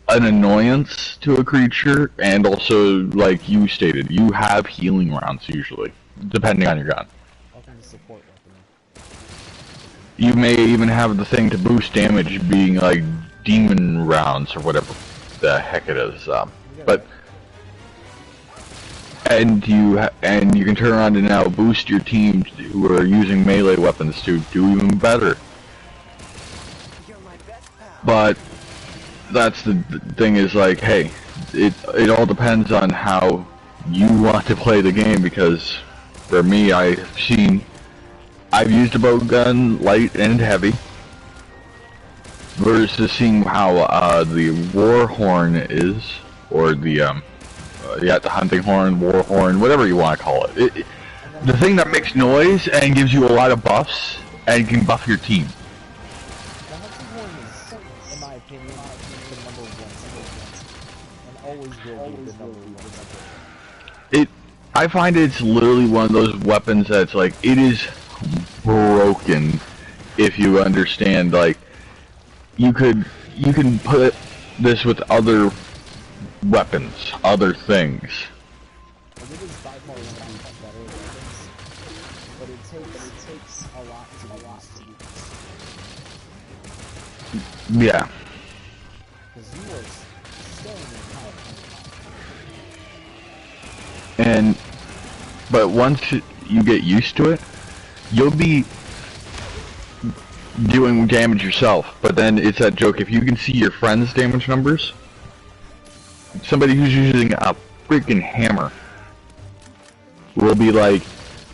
an annoyance to a creature, and also like you stated, you have healing rounds usually, depending on your gun. Welcome to support weapon. You may even have the thing to boost damage being like demon rounds or whatever the heck it is. But and you can turn around and now boost your teams who are using melee weapons to do even better. You're my best pal. But that's the thing is like, hey, it all depends on how you want to play the game, because for me, I've used a bow gun, light and heavy, versus seeing how the war horn is, or the the hunting horn, war horn, whatever you want to call it. The thing that makes noise and gives you a lot of buffs and can buff your team. The hunting horn is, in my opinion, the number one, and always will be the number one. I find it's literally one of those weapons that's like, it is broken if you understand, like, you can put this with other weapons, other things. Like, it is by far one of the better weapons, but it takes a lot to use. Yeah. Because you are staying in power. But once you get used to it, you'll be doing damage yourself. But then it's that joke, if you can see your friends' damage numbers, somebody who's using a freaking hammer will be like,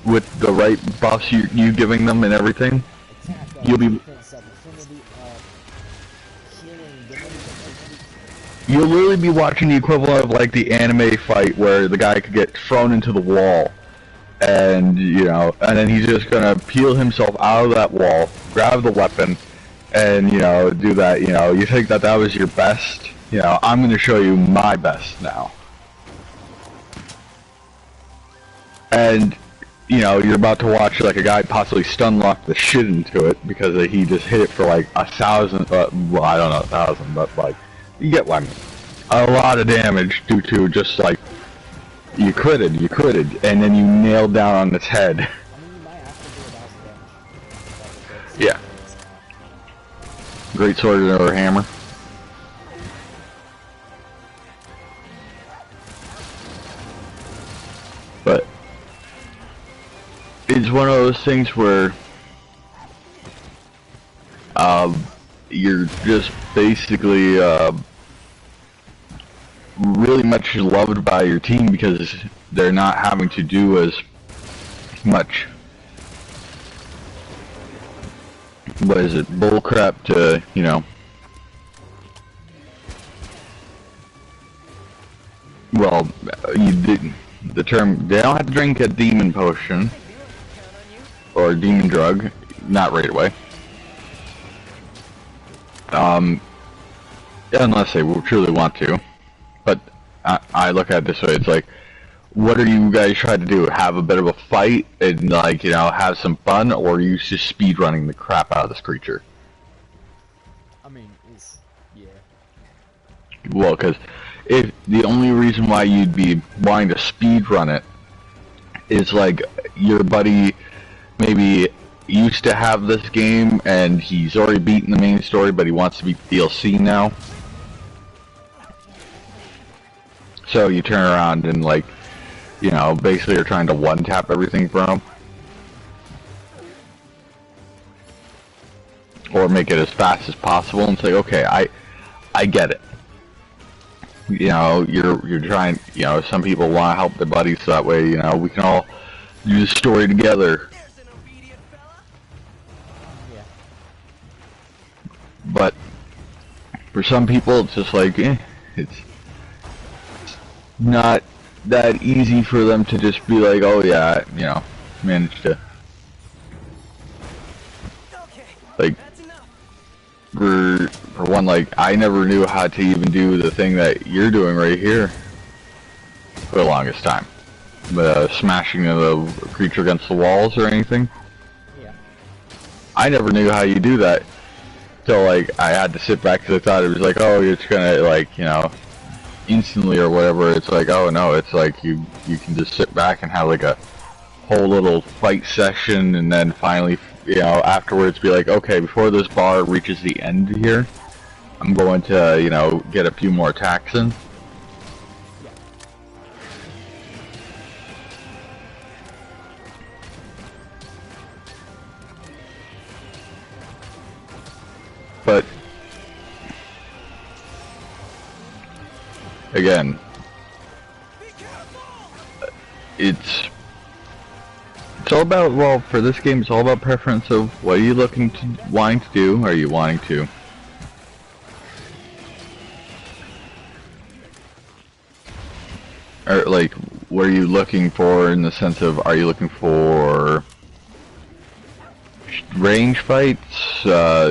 with the right buffs you giving them and everything, Attack, you'll be defense, affinity, healing, defense. you'll literally be watching the equivalent of like the anime fight where the guy could get thrown into the wall, and and then he's just gonna peel himself out of that wall, grab the weapon, and do that. You think that was your best. I'm gonna show you my best now. And you're about to watch like a guy possibly stun lock the shit into it because he just hit it for like 1,000. Well, I don't know 1,000, but like you get what I mean. A lot of damage due to just like you critted, and then you nailed down on its head. I mean, you might have to do 1,000 damage. Yeah. Great sword or hammer. But it's one of those things where you're just basically really much loved by your team because they're not having to do as much, what is it, bullcrap to, well, the term, they don't have to drink a demon potion or a demon drug, not right away. Unless they truly want to. But I look at it this way, it's like, what are you guys trying to do? Have a bit of a fight and, like, you know, have some fun, or are you just speed running the crap out of this creature? I mean, it's yeah. Well, because if the only reason why you'd be wanting to speed run it is like your buddy maybe used to have this game and he's already beaten the main story, but he wants to beat DLC now. So you turn around and, like, you know, basically you're trying to one-tap everything from him. Or make it as fast as possible and say, okay, I get it. You know, you're trying, you know, some people want to help their buddies so that way, you know, we can all do the story together. There's an obedient fella. Yeah. But for some people, it's just like, it's not that easy for them to just be like, oh yeah, you know, manage to, Okay, like, that's enough. for one, like, I never knew how to even do the thing that you're doing right here for the longest time. Smashing the creature against the walls or anything. Yeah. I never knew how you do that. So, like, I had to sit back because I thought it was like, oh, it's gonna, like, you know, instantly or whatever. It's like, oh no, it's like you can just sit back and have like a whole little fight session, and then finally, you know, afterwards be like, okay, before this bar reaches the end here, I'm going to, you know, get a few more attacks in. But again, Be careful. it's all about, well, for this game, it's all about preference of what are you wanting to do. Are you wanting to or like, what are you looking for in the sense of, are you looking for range fights,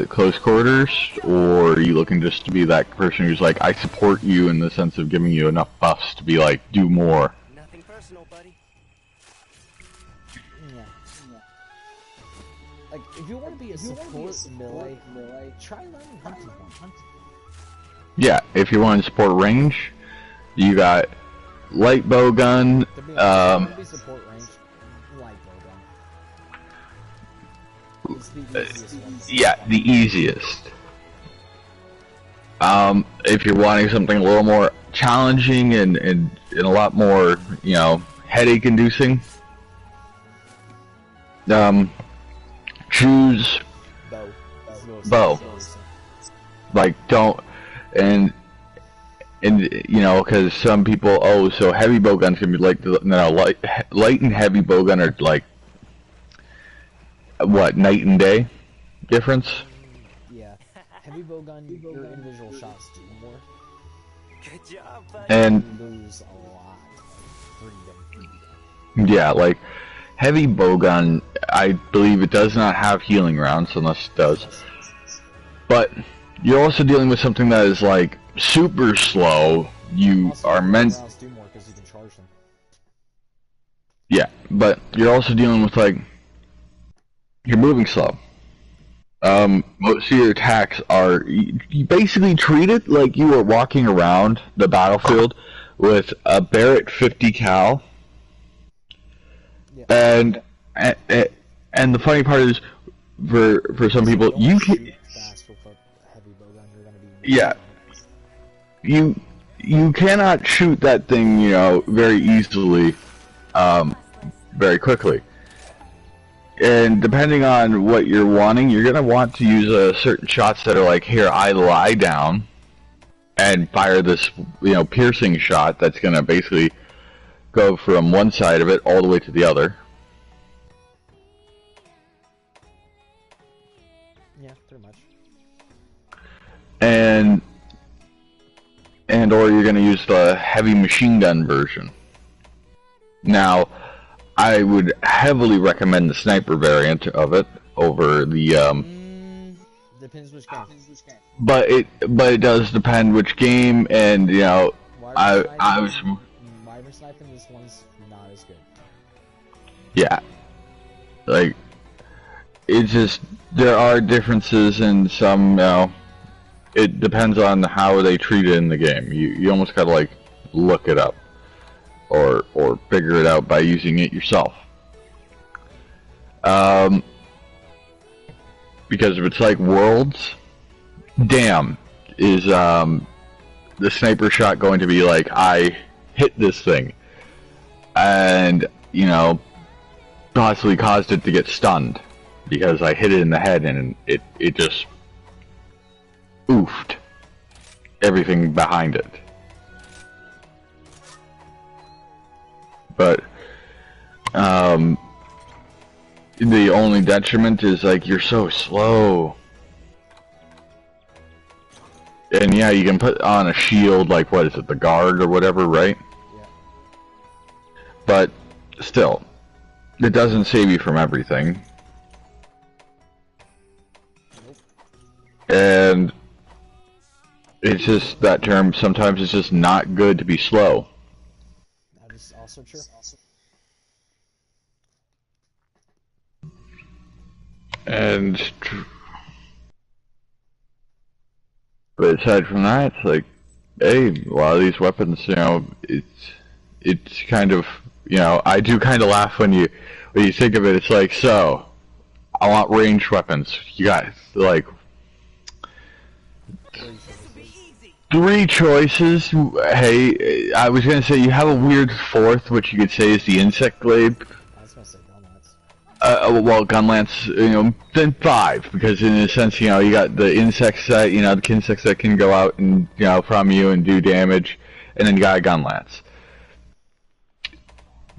close quarters, or are you looking just to be that person who's like, I support you in the sense of giving you enough buffs to be like, do more? Nothing personal, buddy. Yeah. Like, if you want to be a support melee, try learning hunting. Yeah, if you want to support range, you got light bow gun, To be support range, light bowgun. It's the easiest one. yeah, the easiest. If you're wanting something a little more challenging and a lot more, you know, headache-inducing, choose Bow. Bow. Like, don't, and you know, because some people, oh, so heavy bowgun's gonna be like, no, light and heavy bowgun are like, what, night and day difference? Yeah. Heavy bowgun, your individual shots do more. Good job, buddy. And You lose a lot of freedom. yeah, like, heavy bowgun, I believe it does not have healing rounds, unless it does. But you're also dealing with something that is like super slow. You Also, are meant, rounds do more because you can charge them. yeah, but you're also dealing with, like, you're moving slow. Most of your attacks are, you basically treat it like you are walking around the battlefield with a Barrett 50 cal. Yeah. And the funny part is, for some people, Don't you shoot can, fast with a heavy bowgun, you're gonna be yeah, you cannot shoot that thing, you know, very easily, very quickly. And depending on what you're wanting, you're gonna want to use certain shots that are like, here, I lie down and fire this, you know, piercing shot that's gonna basically go from one side of it all the way to the other. Yeah, pretty much. And or you're going to use the heavy machine gun version. Now, I would heavily recommend the sniper variant of it over the Depends which game. but it does depend which game, and you know, I was Wyvern sniping, this one's not as good. Yeah. Like, it's just, there are differences in some, you know, it depends on how they treat it in the game. You almost gotta, like, look it up. Or figure it out by using it yourself. Because if it's like Worlds, damn, is the sniper shot going to be like, I hit this thing, and, you know, possibly caused it to get stunned, because I hit it in the head and it just oofed everything behind it. But, the only detriment is, like, you're so slow. And yeah, you can put on a shield, like, what is it, the guard or whatever, right? Yeah. But, still, it doesn't save you from everything. Nope. And it's just, that term, sometimes it's just not good to be slow. That is also true. And, but aside from that, it's like, hey, a lot of these weapons, you know, it's kind of, you know, I do kind of laugh when you think of it. It's like, so, I want ranged weapons. You got, like, 3 choices. Hey, I was gonna say you have a weird 4th, which you could say is the insect glaive. I was gonna say Gunlance. Well, Gunlance, you know, then 5, because in a sense, you know, you got the insects that, you know, the insects that can go out and, you know, from you and do damage, and then you got a Gunlance.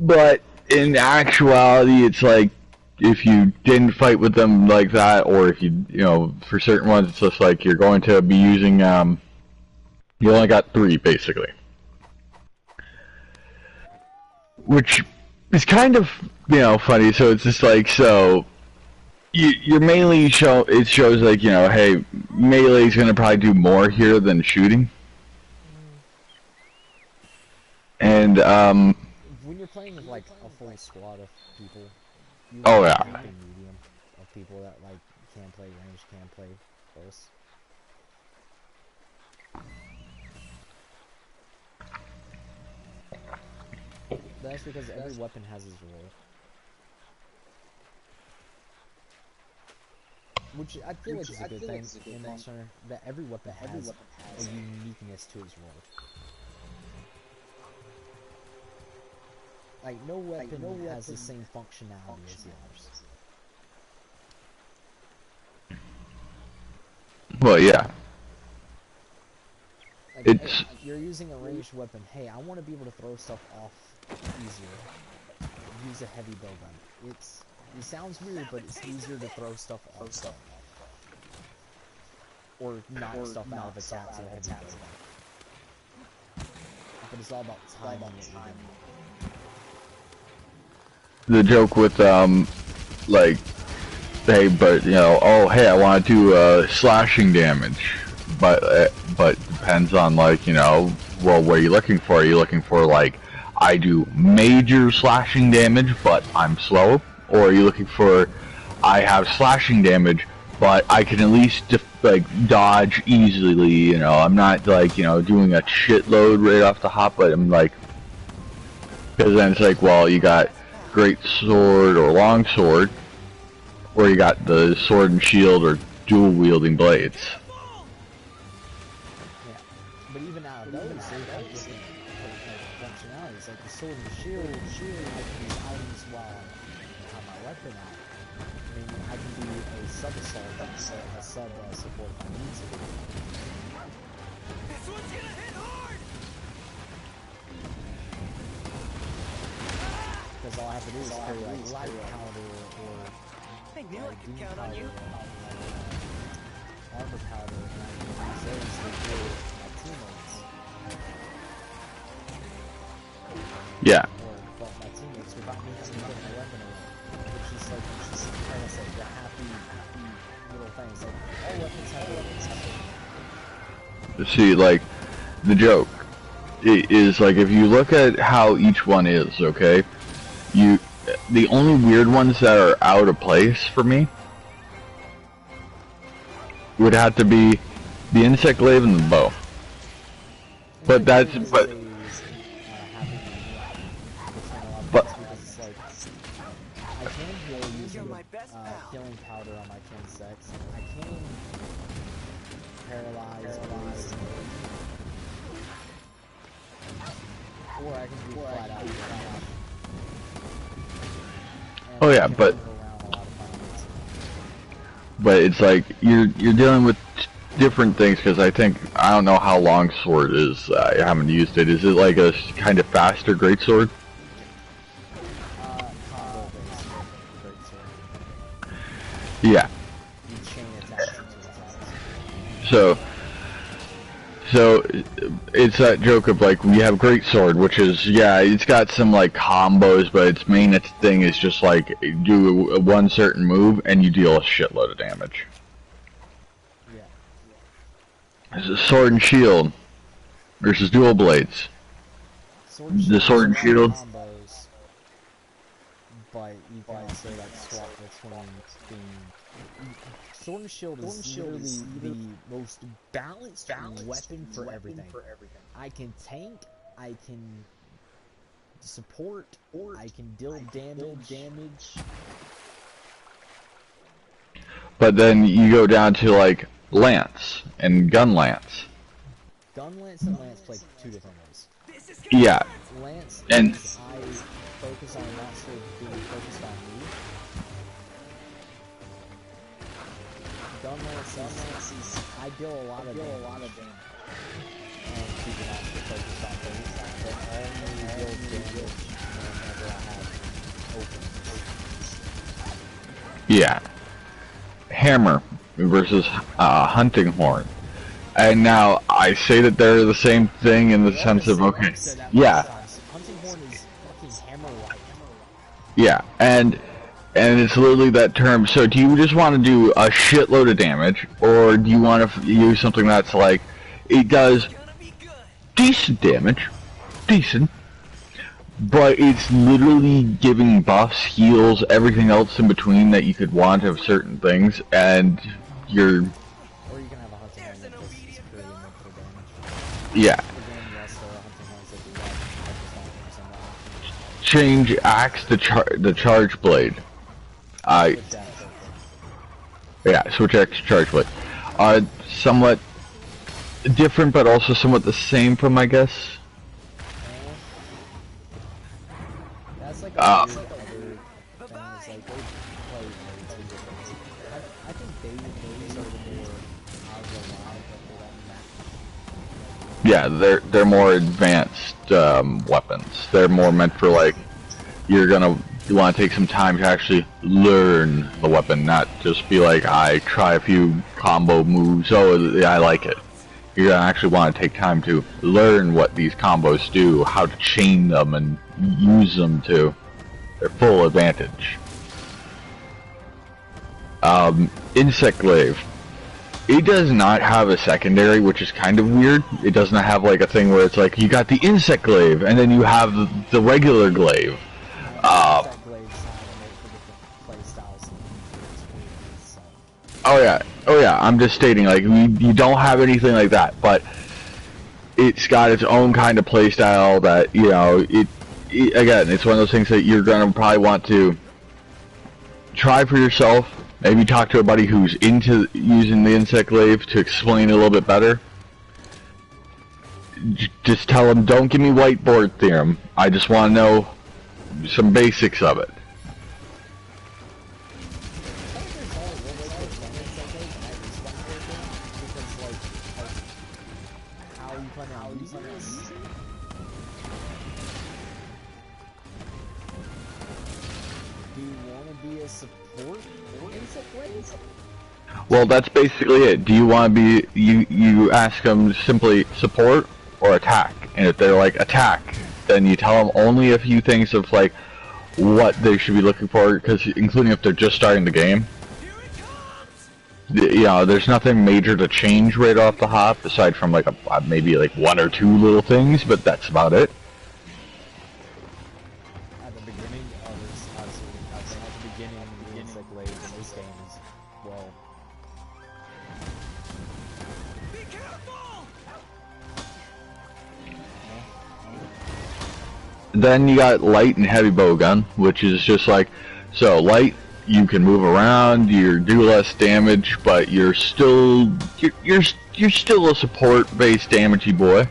But in actuality, it's like, if you didn't fight with them like that, or if you know, for certain ones, it's just like you're going to be using, you only got 3, basically. Which is kind of, you know, funny. So it's just like, so you're mainly it shows like, you know, hey, melee's gonna probably do more here than shooting. And when you're playing with like a full squad of people, you oh want yeah, a happy medium of people that like can play range, can play close. That's because every weapon has its role. Which I feel like is a good thing in Monster Hunter, that every weapon has a uniqueness to its role. Like, no weapon has the same functionality as the others. well yeah, Like, it's you're using a ranged weapon. Hey, I want to be able to throw stuff off easier. Use a heavy bow gun. It sounds weird, but it's easier to throw stuff off. Or knock stuff out of attacks with a heavy bow gun. But it's all about timing what you're doing. the joke with like, hey, but you know, oh hey, I want to do slashing damage, but depends on, like, you know, well, what are you looking for? Are you looking for, like, I do major slashing damage but I'm slow, or are you looking for, I have slashing damage but I can at least like dodge easily, you know, I'm not like, you know, doing a shitload right off the hop, but I'm like, because then it's like, well, you got great sword or long sword, or you got the sword and shield or dual wielding blades. Yeah. But even out of those, they have different functionalities. Like the sword and shield, I can use items while I have my weapon out. I mean, I can do a sub-assault and a sub-support if I need to. This one's gonna hit hard! Because all I have to do is carry like light powder or I knew I could doom count on powder you. or armor powder, and I can use those to heal my teammates. Yeah. Or my teammates without me having to put my weapon away. Which is like I said, the happy little things. Like all weapons have weapons. See, like, the joke is like if you look at how each one is, okay, the only weird ones that are out of place for me would have to be the insect glaive and the bow. But that's but. I can heal using healing powder on my insects. I can paralyze, or I can do flat out. Oh yeah, but it's like you're dealing with different things because I don't know how long sword is. I haven't used it. Is it like a kind of faster greatsword? Combo based greatsword. Yeah. You chain attacks into attacks. So it's that joke of like we have greatsword, which is it's got some like combos, but its main thing is just like do one certain move and you deal a shitload of damage. Yeah. Sword and shield versus dual blades. The sword and shield. Combos, but you can also like swap between being. Sword and shield is literally the most balanced weapon for everything. I can tank, I can support, I can deal damage. But then you go down to like lance and gun lance. Gun lance and lance play two different ways. Yeah. Lance, And I focus on monster being focused on me. Gun lance is I deal a lot of damage. And keep it focused on things that only deal damage whenever I have open. yeah. Hammer versus hunting horn. And now I say that they're the same thing in the sense of okay. Yeah. Hunting horn is fucking hammer-like. Yeah, and it's literally that term. So do you just want to do a shitload of damage, or do you want to use something that's like, it does decent damage, but it's literally giving buffs, heals, everything else in between that you could want of certain things, and you're... Or you can have a hunting horn that just is purely meant for damage. Yeah. Again, yes, there are hunting horns that do that. I just don't understand that. Change axe to the charge blade. With that, Yeah, switch axe to charge blade. Somewhat different, but also somewhat the same from, I guess. that's like a weird other thing. It's like they play way too different. I think these are the more out of the line, but they're Yeah, they're more advanced weapons. They're more meant for like you want to take some time to actually learn the weapon, not just be like I try a few combo moves. Oh, yeah, I like it. You're gonna actually want to take time to learn what these combos do, how to chain them, and use them to their full advantage. Insect glaive. It does not have a secondary, which is kind of weird. It does not have like a thing where it's like you got the insect glaive and then you have the regular glaive. that glaives have multiple different play styles. Oh yeah. I'm just stating like you don't have anything like that, but it's got its own kind of play style that it again. It's one of those things that you're gonna probably want to try for yourself. Maybe talk to a buddy who's into using the insect glaive to explain it a little bit better. Just tell them, don't give me whiteboard theorem. I just want to know some basics of it. Do you want to be a support or insect glaive? Well, that's basically it. Do you want to be, you ask them simply support or attack, and if they're like attack, then you tell them only a few things of like what they should be looking for, because including if they're just starting the game. you know, there's nothing major to change right off the hop, aside from like maybe like one or two little things, but that's about it. At the beginning, there's absolutely nothing. At the beginning, it's like late in this game is, well... Be careful! Then you got light and heavy bowgun, which is just like, so light, you can move around, you do less damage, but you're still you're still a support-based damagey boy.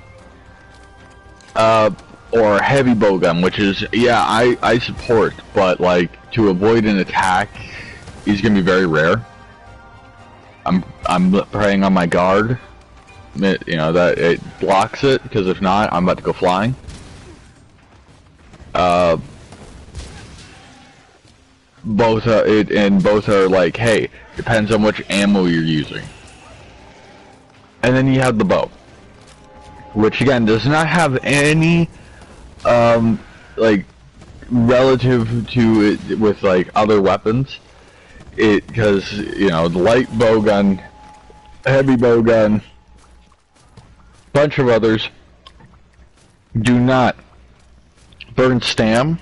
Or heavy bowgun, which is, yeah, I support, but like to avoid an attack is gonna be very rare. I'm praying on my guard, you know, that it blocks it, because if not, I'm about to go flying. Both are like, hey, depends on which ammo you're using. And then you have the bow, which again does not have any like relative to it with like other weapons. Because you know, the light bowgun, heavy bowgun, bunch of others do not burn stam.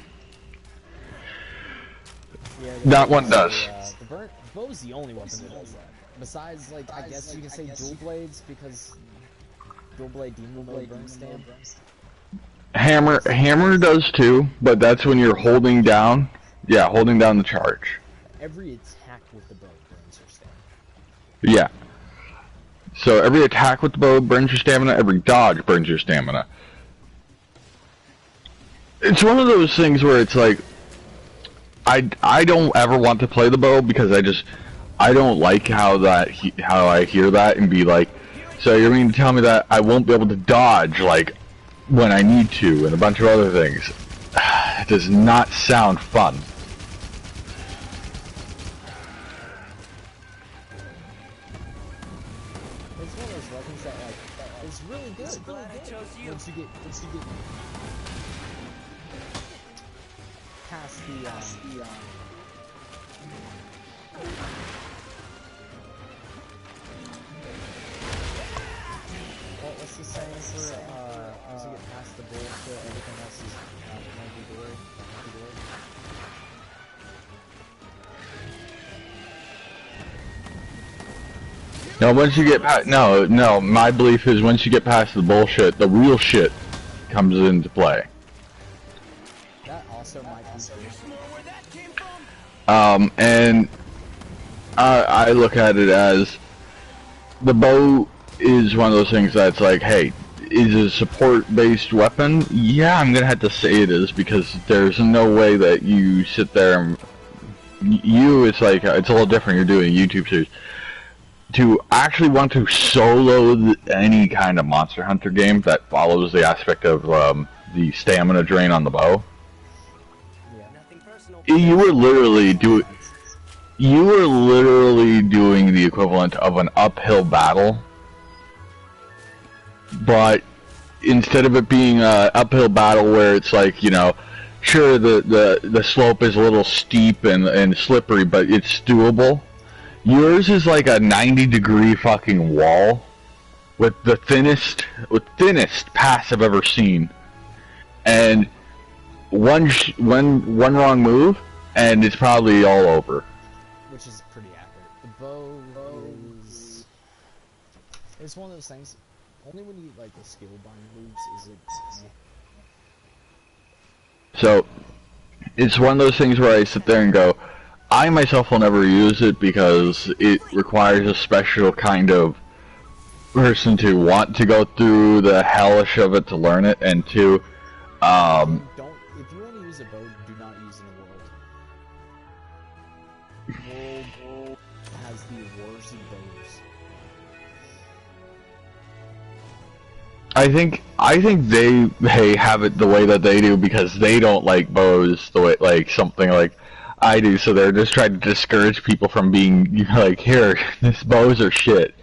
Yeah, That one does. The bow's the only weapon that does that. Besides, like, I guess you can say dual blades, because dual blade demon blade burn stam. Hammer does too, but that's when you're holding down. Yeah, holding down the charge. Every attack with the bow burns your stam. Yeah. So every attack with the bow burns your stamina, every dodge burns your stamina. It's one of those things where it's like, I don't ever want to play the bow because I don't like how I hear that and be like, so you're meaning to tell me that I won't be able to dodge like when I need to and a bunch of other things. It does not sound fun. It's one of those weapons that, like, it's really good. Glad I chose you. Once you get past the what's the saying for once you get past the bullshit, everything else is hunky-dory. No, once you get past, no, my belief is once you get past the bullshit, the real shit comes into play. That also might be true. More where that came from? And I look at it as the bow is one of those things that's like, hey, is it a support-based weapon? Yeah, I'm gonna have to say it is, because there's no way that you sit there and it's like, it's a little different, you're doing a YouTube series. To actually want to solo any kind of Monster Hunter game that follows the aspect of the stamina drain on the bow, Nothing personal. you were literally doing the equivalent of an uphill battle, but instead of it being an uphill battle where it's like, you know, sure the slope is a little steep and slippery, but it's doable. Yours is like a 90-degree fucking wall with the thinnest pass I've ever seen, and one wrong move and it's probably all over. Which is pretty accurate. The bow is... It's one of those things, only when you, like, the skill bind moves is it... So, it's one of those things where I sit there and go, I myself will never use it because it requires a special kind of person to want to go through the hellish of it to learn it, and to, If you want to use a bow, do not use it in World has the worst bows. I think they have it the way that they do because they don't like bows the way, like, something like I do, so they're just trying to discourage people from being like, here, these bows are shit.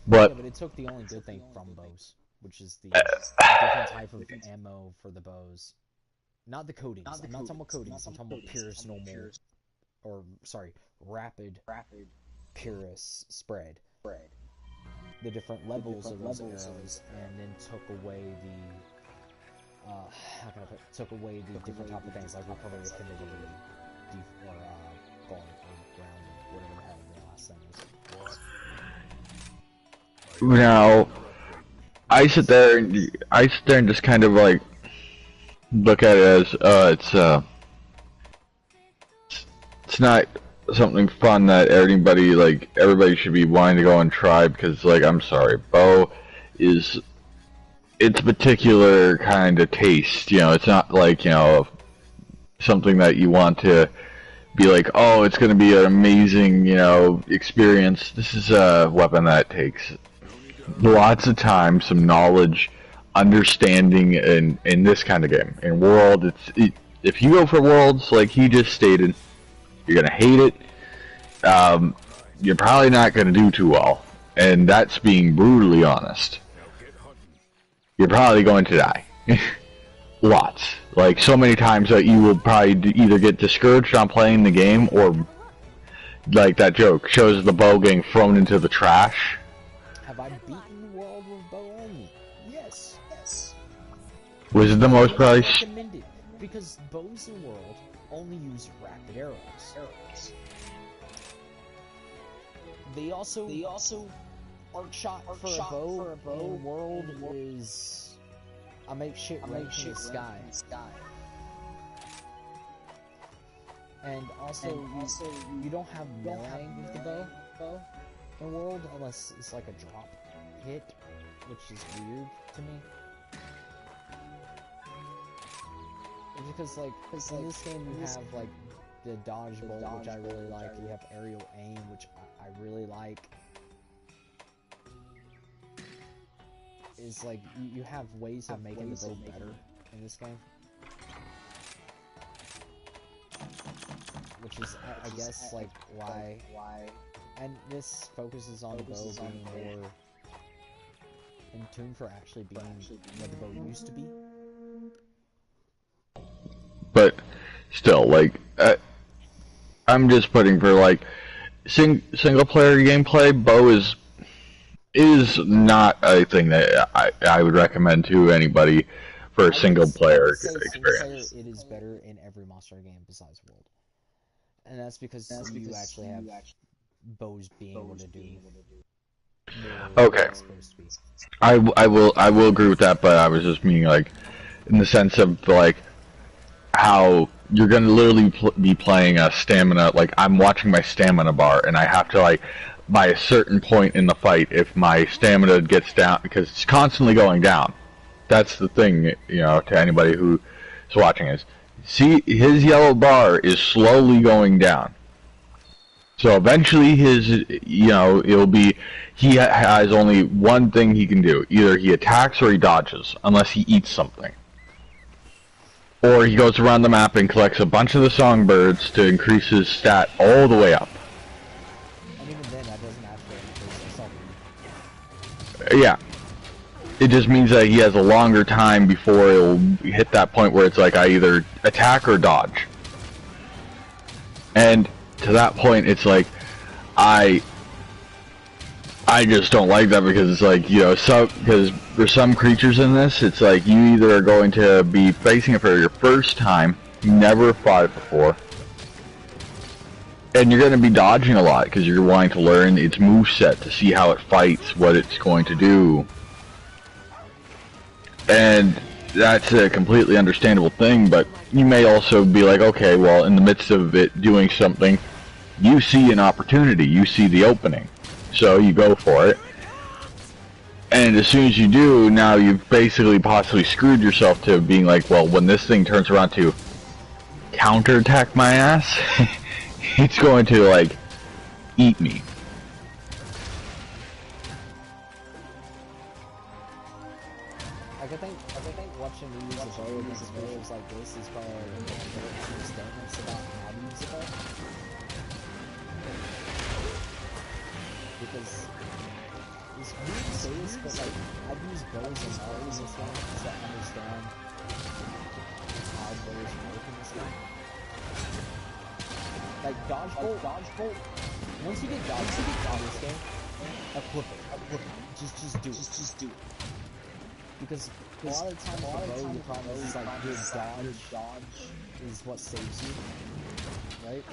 But Yeah, but it took the only good thing from bows, which is the different type of ammo for the bows. Not the coatings. I'm not talking about coatings. I'm talking about Pierce normal, or sorry, rapid purists spread. The different levels of those arrows, and then took away the how can I put, took away the different type of things like recovery affinity, or falling on ground, whatever the hell the last thing is. Now, I sit there and just kind of like look at it as it's not something fun that everybody should be wanting to go and try, because like, I'm sorry, bow is its particular kind of taste, you know. It's not like, you know, something that you want to be like, oh, it's going to be an amazing, you know, experience. This is a weapon that takes lots of time, some knowledge, understanding in this kind of game. In World, if you go for Worlds, like he just stated, you're going to hate it. You're probably not going to do too well. And that's being brutally honest. You're probably going to die. Lots. Like, so many times that you will probably either get discouraged on playing the game, or, like that joke, shows the bow getting thrown into the trash. Have I beaten the world with bow only? Yes. Was it the most probably... recommended, because bows in world only use rapid arrows. They also arc shot for a bow in world is a makeshift wrench in the sky. And also you don't have melee with the bow in world unless it's like a drop hit, which is weird to me. Because like in this game you have like the dodge bolt, which I really like. You have aerial aim, which I really like. Is like you have ways of making the bow better in this game, which is I guess like why. And this focuses on the bow being more in tune for actually being what the bow used to be. But still, like, I'm just putting for like single player gameplay. Bow is not a thing that I would recommend to anybody for a single player experience. It is better in every Monster game besides World, and that's because you actually have bows being able to do. Okay, I will agree with that, but I was just meaning like in the sense of like how you're gonna literally be playing a stamina. Like, I'm watching my stamina bar, and I have to, like, by a certain point in the fight, if my stamina gets down, because it's constantly going down. That's the thing, you know, to anybody who is watching is, see, his yellow bar is slowly going down. So eventually his, you know, it'll be, he has only one thing he can do. Either he attacks or he dodges, unless he eats something. Or he goes around the map and collects a bunch of the songbirds to increase his stat all the way up. And even then, that doesn't actually increase his Yeah. It just means that he has a longer time before it'll hit that point where it's like, I either attack or dodge. And to that point, it's like, I just don't like that, because it's like, you know, because there's some creatures in this, it's like you either are going to be facing it for your first time, you never fought it before, and you're going to be dodging a lot because you're wanting to learn its moveset to see how it fights, what it's going to do. And that's a completely understandable thing, but you may also be like, okay, well, in the midst of it doing something, you see an opportunity, you see the opening. So you go for it, and as soon as you do, now you've basically possibly screwed yourself to being like, well, when this thing turns around to counterattack my ass, it's going to, like, eat me. Like, I think watching me use a bow in these videos like this is probably one of the true statements about how to use a bow. Because it's weird to say this, but like, I've used bows and arrows in this game because I understand how bows work in this game. Like, dodge bolt once you get dodge on this game, equip it. Just do it. Just do it. Because a lot of the time, your problem is like your dodge is what saves you, right?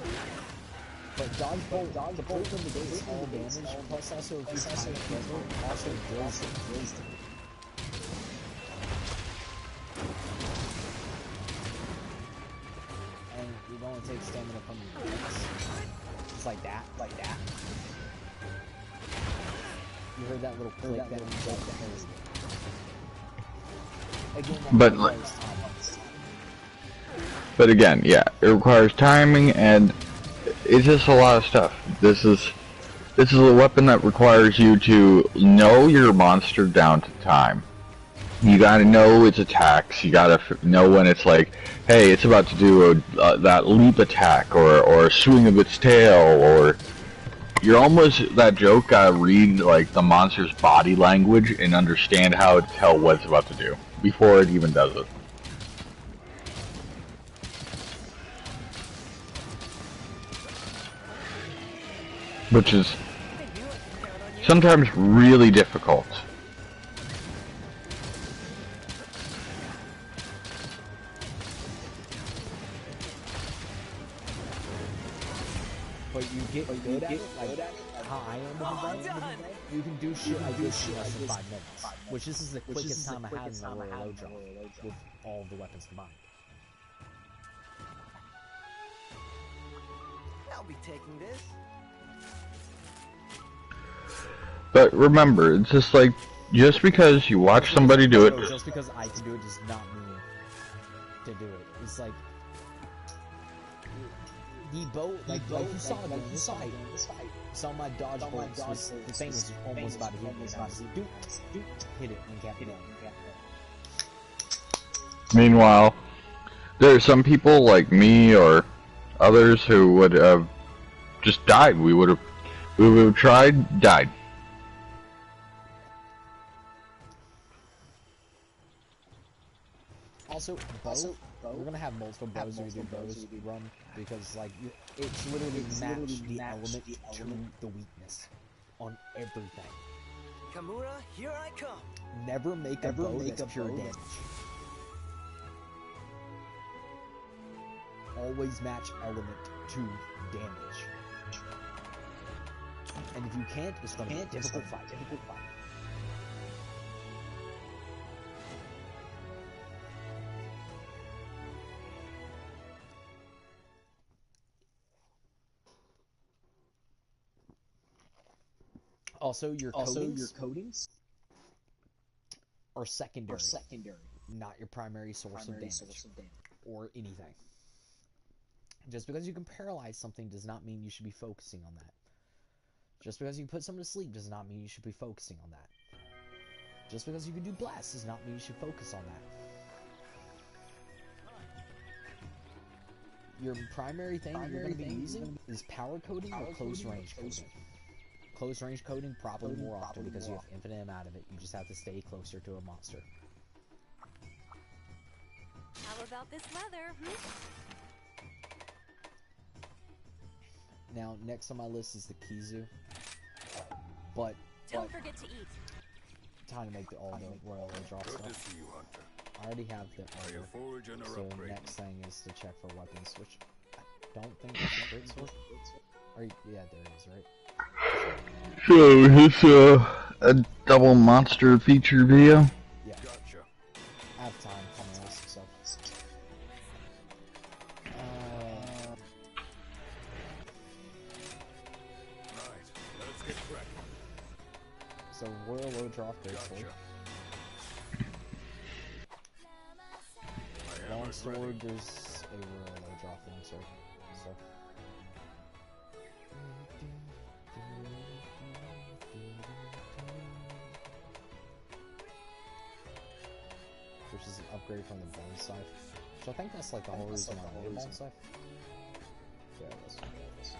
But dodge bolt, the bolt in the game is all damage. Plus, also if you time it careful, also drills it. And it only takes stamina from your legs. Just like that. You heard that little click that again, but again, yeah, it requires timing, and it's just a lot of stuff. This is a weapon that requires you to know your monster down to time. You gotta know its attacks. You gotta know when it's like, hey, it's about to do that leap attack, or a swing of its tail, or you're almost, that joke, gotta read like the monster's body language and understand how to tell what it's about to do before it even does it. Which is sometimes really difficult. But you get good at it, like how I am with the game, you can do shit like this in less than 5 minutes. Which this is the quickest time I had in the low drop with all of the weapons combined. I'll be taking this. But remember, it's just like, just because you watch somebody do it... Just because I can do it does not mean to do it. It's like... The bow, like you saw it in this fight. Saw my dodge bolts, the thing was almost about to hit me, and I was like, hit it, and kept it on. Meanwhile, there are some people like me or others who would have just died. We would have tried, died. Also, we're gonna have multiple bows we do bows run, because like it's literally match the element to the weakness on everything. Kamura, here I come. Never make a bow that's pure damage. Always match element to damage. And if you can't, it's gonna be a difficult fight. Also, your coatings are secondary, not your primary source of damage, or anything. Just because you can paralyze something does not mean you should be focusing on that. Just because you put someone to sleep does not mean you should be focusing on that. Just because you can do blast does not mean you should focus on that. Your primary thing that you're going to be using is power coating or close range coating. Close range coating probably more often because you have infinite amount of it. You just have to stay closer to a monster. How about this leather, Now, next on my list is the Kizu. But Don't forget to eat. time to make all the royal draw Good to stuff. see you, Hunter. I already have the Are you armor. forage and So upgrade? next thing is to check for weapons, which I don't think there's a great sword. Or, yeah, there is, right? So, is this a double monster feature video? Yeah. Gotcha. I have time, coming else, so. Right. Let's get cracking. So, royal low draw great sword. Gotcha. My Long hammer's ready. sword, there's a royal low draw long sword. So. Which is an upgrade from the bone scythe. So I think that's like the whole reason why I need a bone scythe. Yeah, it is.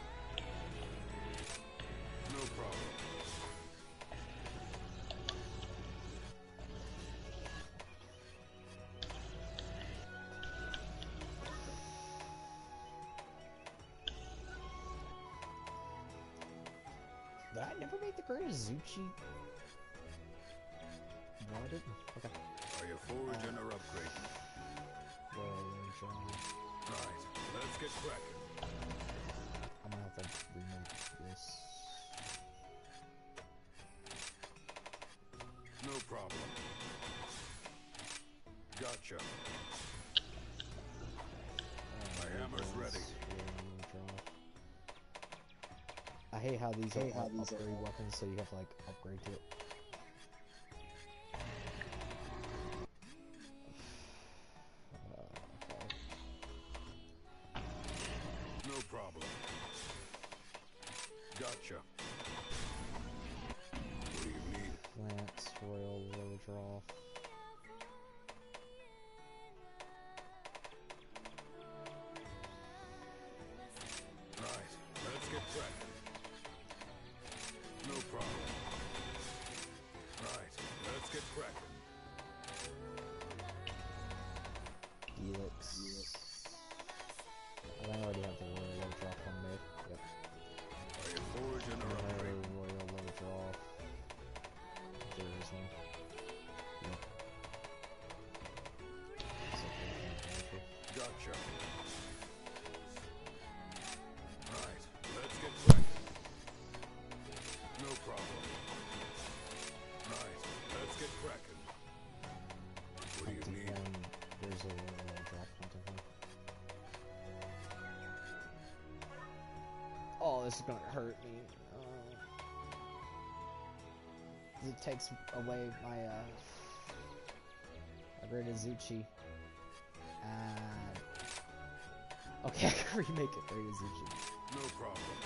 No problem. ever make the greatest Zuchi? No, I didn't. Okay. Are you foraging or upgrading? Right, let's get cracking. I'm gonna have to remake this. No problem. Gotcha. My hammer's ready. I hate how these are upgrade weapons, so you have to like upgrade to it. No problem. Gotcha. What do you need? Lance, Royal, Low Draw. Right, let's get cracking. No problem. Right, let's get cracking. Helix. I already have the Royal Low Draw from made. Yep. Are you foraging or upgrading? Royal Low Draw. There is one. Yep. Gotcha. Right, let's get cracking. No problem. Right, let's get cracking. What do you need? There's a Royal Low Draw hunting one. Oh, this is gonna hurt me. It takes away my greatest Zuchi. And okay, I can remake it greatest Zuchi. No problem.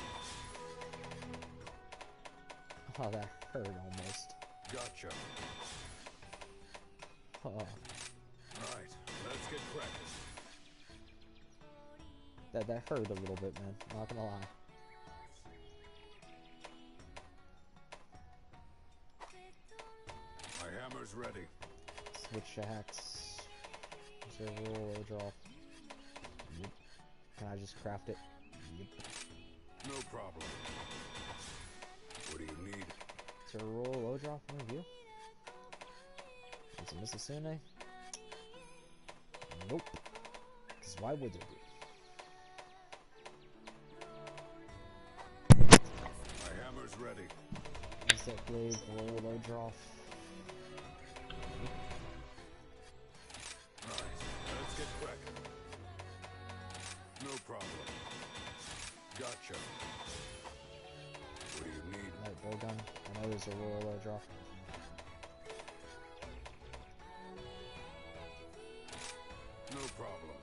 Oh, that hurt almost. Gotcha. Oh, Right, let's get cracking. that hurt a little bit, man. Not gonna lie. My hammer's ready. Switch hacks. Is there a roll or draw? Yep. Can I just craft it? Yep. No problem. What do you need? Is there a roll or low draw from review? Is it Missasune? Nope. Because why would there be? My hammer's ready. Insect blade, roll, low draw. Right, let's get cracking. No problem. Gotcha. What do you need? Light bow gun. I know there's a roll, low draw. No problem.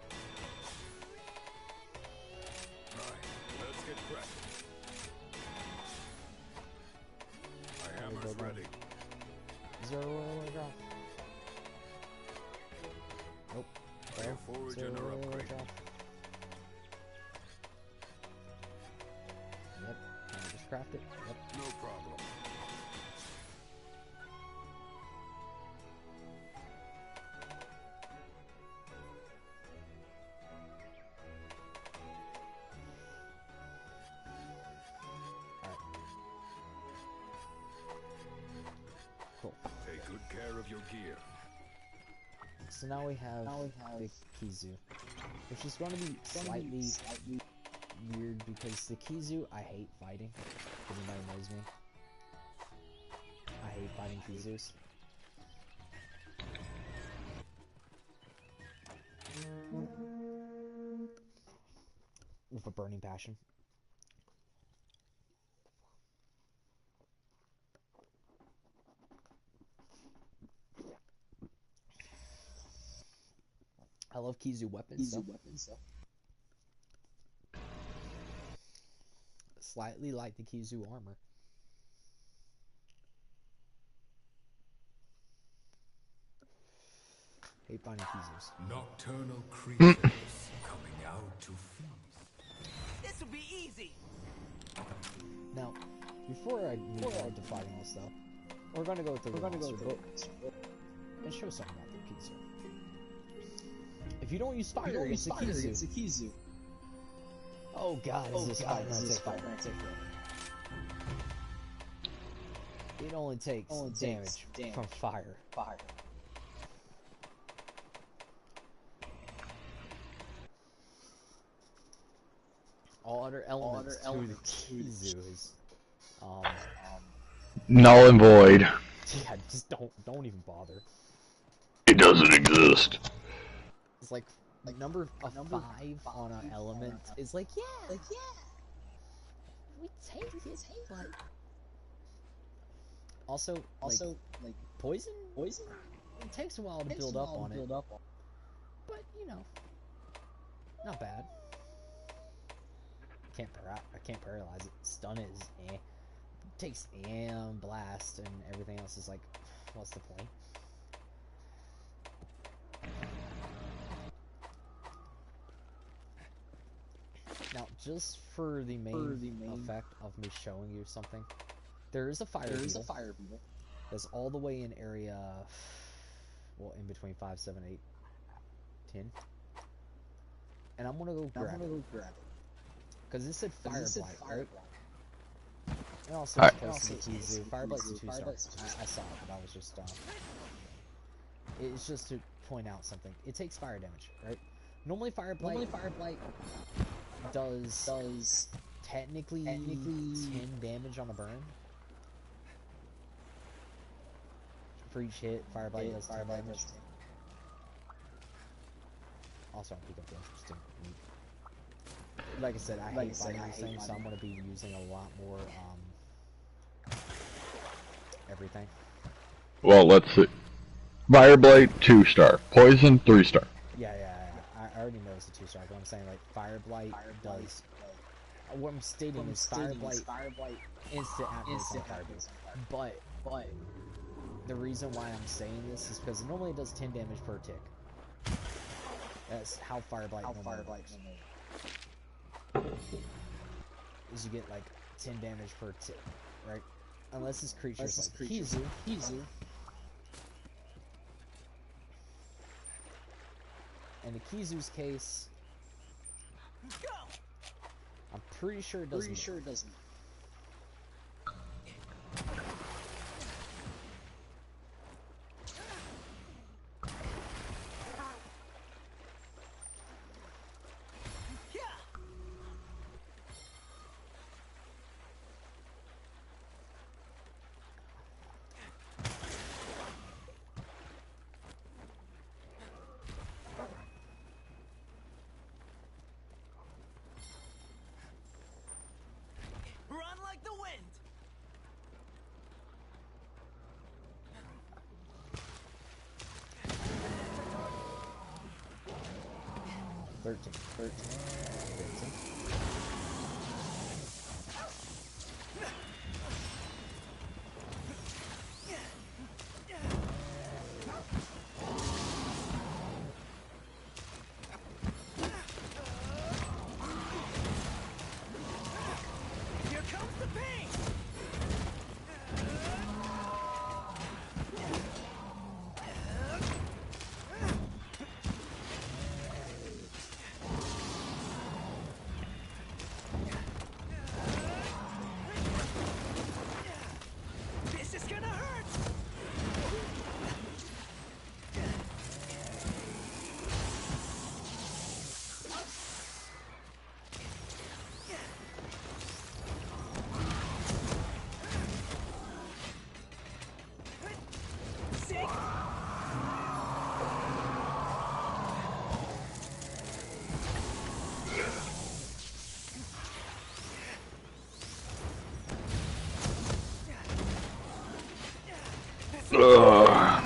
Right, let's get cracking. My hammer's ready. Is there a roll, low draw? Nope. Are you Is there foraging a or roll, low upgrading? draw? Yep. Can I just craft it? Yep. No problem. Cool. Take good care of your gear. So now we have the Kizu, which is going to be slightly weird because the Kizu I hate fighting. If anybody knows me, I hate fighting Kizus. With a burning passion. I love Kizu weapons. Slightly like the Kizu armor. Hate finding Kizus. Nocturnal creatures coming out to feast. This'll be easy. Now, before I move on to fighting all stuff, we're gonna go with the monster book and show something about the Kizu. If you don't use fire, it's a Kizu. Oh god, is this fight gonna take forever? It only takes damage from fire. All other elements to the Kizu is, Null and void. yeah, just don't even bother. It doesn't exist. It's like number 5 on an element is like yeah, we take it, but also like poison. It takes a while to build up on it, but you know, not bad. I can't paralyze it. Stun is eh. Takes blast and everything else is like, what's the point? Now, just for the main effect of me showing you something, there is a fire beetle. That's all the way in area, well, in between 5, 7, 8, 10. And I'm gonna go grab it. Because it said Fire Blight, right? And also, Kizu. Fire Blight's a 2-star. I saw it, but I was just, it's just to point out something. It takes fire damage, right? Normally Fire Blight does technically 10 damage on a burn. For each hit, Fire Blight does 10 damage. Also, I pick up the interesting meat. Like I said, I hate fighting these things, so I'm going to be using a lot more, everything. Well, let's see. Fire Blight, 2-star. Poison, 3-star. Yeah. I already know it's a 2-star, but I'm saying, like, Fire Blight does... What I'm stating is Fire Blight instant activates on Fire Blight. But, the reason why I'm saying this is because normally it does 10 damage per tick. That's how Fire Blight normally works. Is you get like 10 damage per tick, right? Unless this creature's like Kizu. In the Kizu's case, I'm pretty sure it doesn't. Run like the wind! 13. Here comes the pain! This is gonna hurt! Sick! Ugh.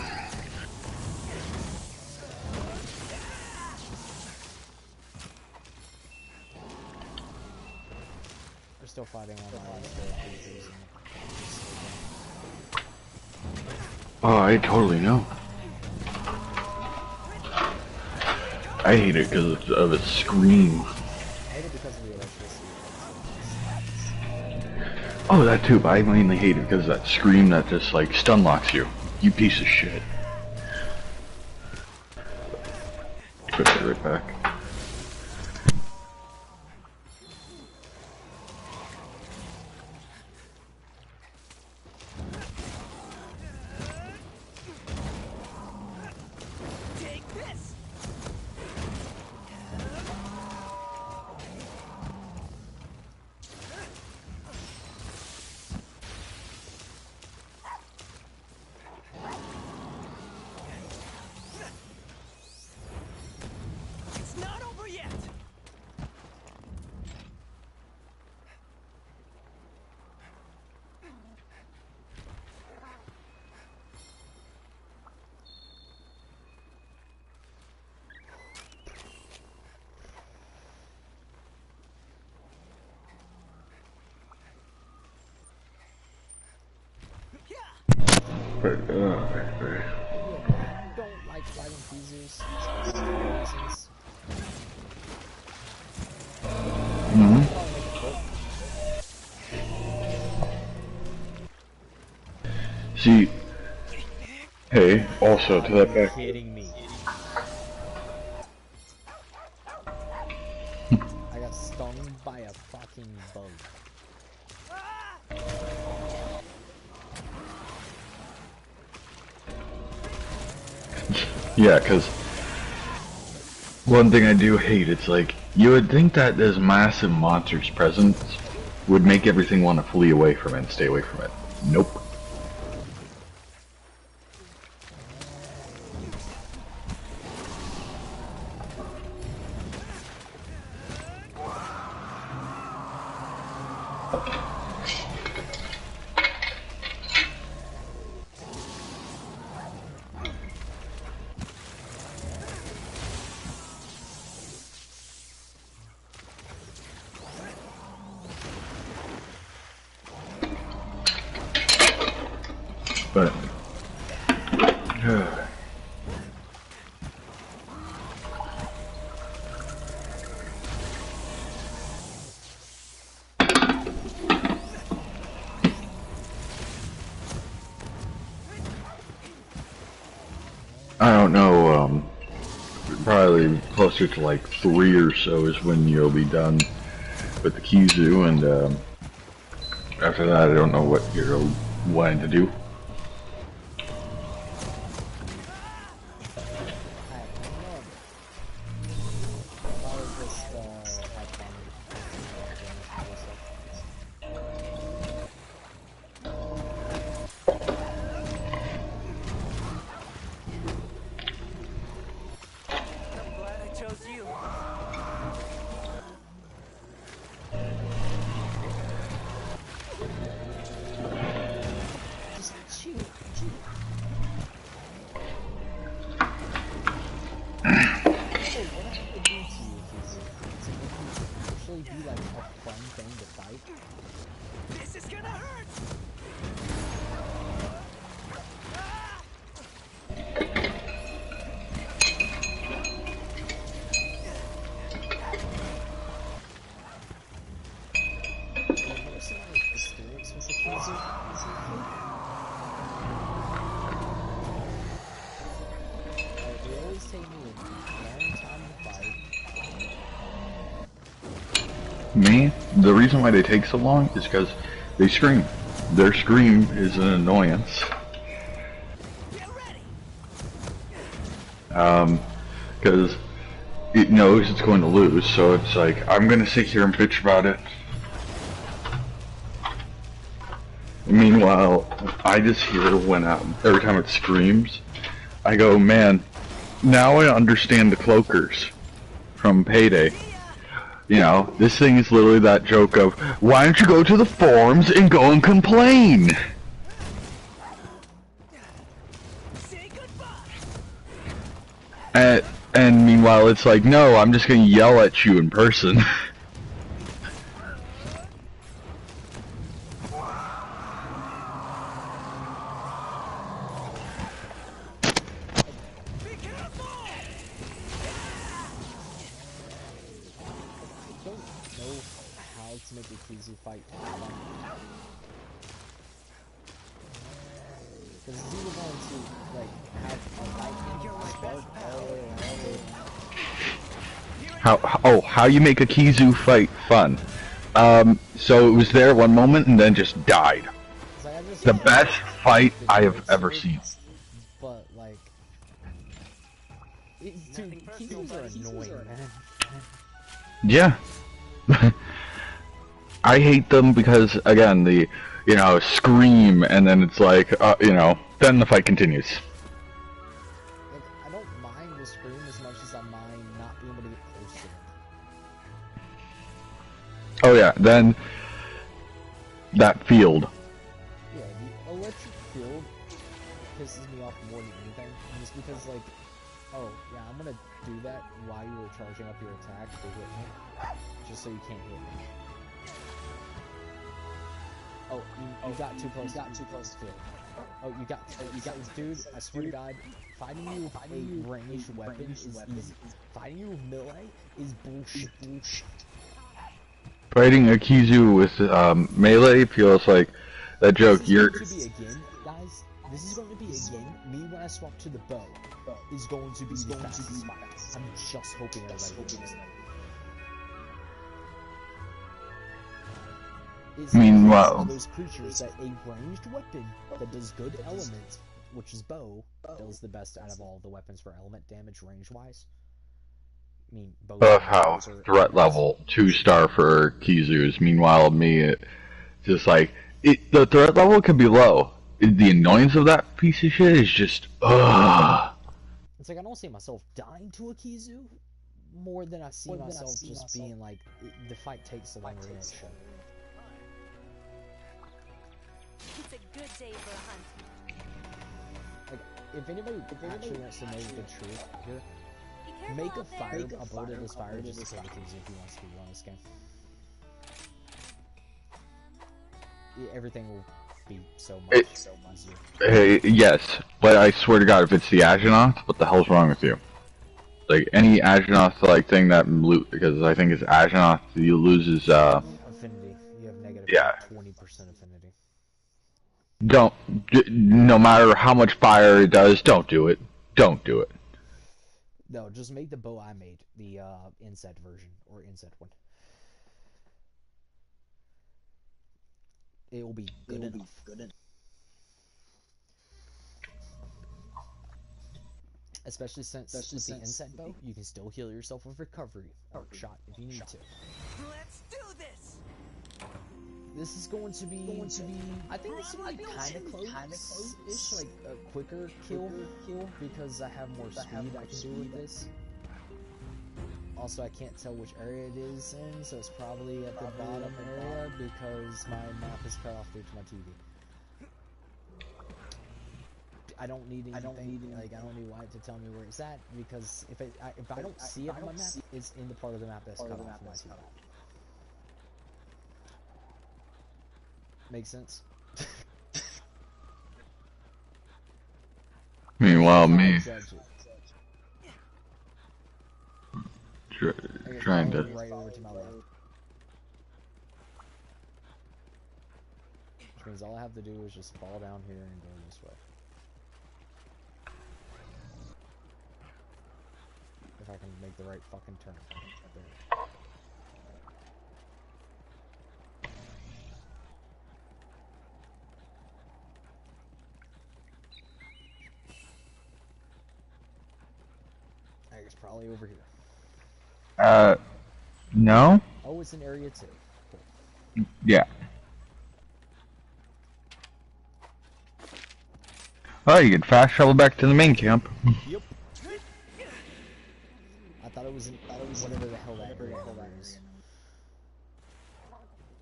We're still fighting on my last day. Oh, I totally know. I hate it because of its scream. I hate it because of the electricity. Oh, that too, but I mainly hate it because of that scream that just, like, stun locks you. You piece of shit. Put that right back. this! It's not over yet! But, I don't like fighting Kizus. Reasons. See, hey, also to that You're fact, kidding me. I got stung by a fucking bug. yeah, because one thing I do hate, it's like, you would think that this massive monster's presence would make everything want to flee away from it and stay away from it. Nope. But I don't know, probably closer to like 3 or so is when you'll be done with the Kizu, and after that I don't know what you're wanting to do. I'm glad I chose you. Just chew. Hey, what I would do to you, Kizu, to make you actually be like a fun thing to fight? This is gonna hurt! What are some like experience with the Kizu? They always take me a long time to fight. Me, the reason why they take so long is because they scream. Their scream is an annoyance. Get ready! Because it knows it's going to lose, so it's like, I'm gonna sit here and bitch about it. Meanwhile, I just hear when every time it screams, I go, man, now I understand the cloakers from Payday. You know, this thing is literally that joke of, why don't you go to the forums and go and complain? Say goodbye! And meanwhile, it's like, no, I'm just gonna yell at you in person. Be careful! I don't know how to make a Kizu fight fun. Because it's either going to, like, have a lightning spark all the way around it. How you make a Kizu fight fun? So it was there one moment and then just died. It's like, I just The like best fight I have videos ever with seen. But, like, Dude, Kizus are annoying, man. Yeah. I hate them because, again, the, scream, and then it's like, then the fight continues. Like, I don't mind the scream as much as I mind not being able to get close to them. Oh yeah, then that field. Yeah, the electric field pisses me off more than anything, just because, like, oh, yeah, I'm gonna do that while you were charging up your attack to hit me, just so you can't hit me. Oh, you got too close to field. Oh, you got, dude, I swear to God, fighting you with a ranged weapon is easy. Fighting you with melee is bullshit. Fighting a Kizu with melee feels like that joke. This is going to be again, guys. This is going to be again. Me when I swap to the bow is going to be the fastest fight. I'm just hoping everybody knows that. Meanwhile, those creatures that a ranged weapon that does good element, which is bow, does the best out of all the weapons for element damage range wise. I mean, bow. Love how threat level 2-star for Kizus. Meanwhile, me, just like the threat level can be low. The annoyance of that piece of shit is just ugh. It's like I don't see myself dying to a Kizu more than I see myself just being like the fight takes a longer than it should. It's a good day for a hunt. Like, if anybody actually wants to know the truth here, Be careful make a out there. fire, a bolt of this fire just to kill the Kizu if he wants to run this game. Everything will be so much easier. Yes, but I swear to God, if it's the Ashnod, what the hell's wrong with you? Like, any Ashnod, like, thing that because I think it's Ashnod, you loses, Affinity. You have negative 20% affinity. No matter how much fire it does, don't do it. Don't do it. No, just make the bow I made, the, insect version, or insect one. It will be good enough. Especially since with the insect bow, you can still heal yourself with recovery or shot if you need to. Let's do this. This is going to be. I think this is going to be kind of close-ish, like a quicker kill because I have more speed I can do with this. Also, I can't tell which area it is in, so it's probably at the bottom area because my map is cut off due to my TV. I don't need anything. Like, I don't need Wyatt to tell me where it's at because if I don't see it on my map, it's in the part of the map that's cut off from my TV. Makes sense. Meanwhile, me trying to. Right over to my left. Which means all I have to do is just fall down here and go this way. If I can make the right fucking turn. There. I think it's probably over here. No? Oh, it's in area 2. Cool. Yeah. Oh, you can fast travel back to the main camp. Yep. I thought it was whatever the hell that area is.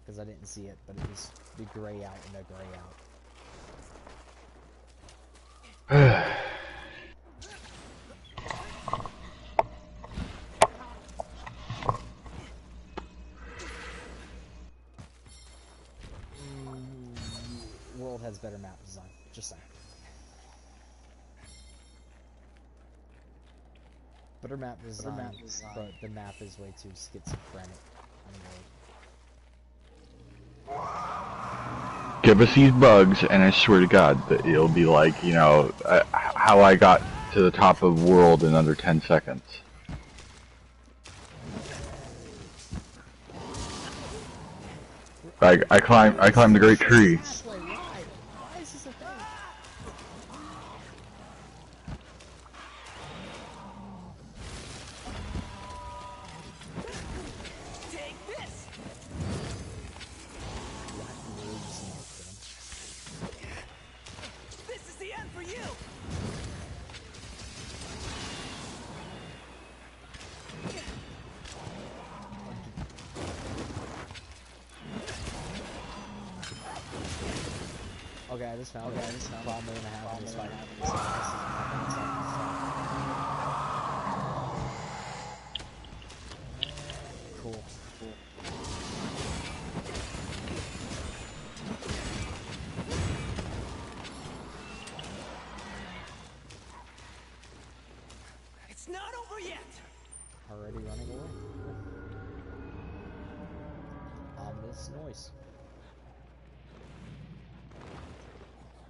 Because I didn't see it, but it was the gray out and the gray out. World has better map design, just saying. Better map design, but the map is way too schizophrenic on the road. Give us these bugs, and I swear to God that it'll be like, how I got to the top of world in under 10 seconds. I climbed the great tree. Why is this a thing? I just found it. Problem we're gonna have in this fight. This is not gonna stop. Cool. It's not over yet. Already running away. Ominous noise.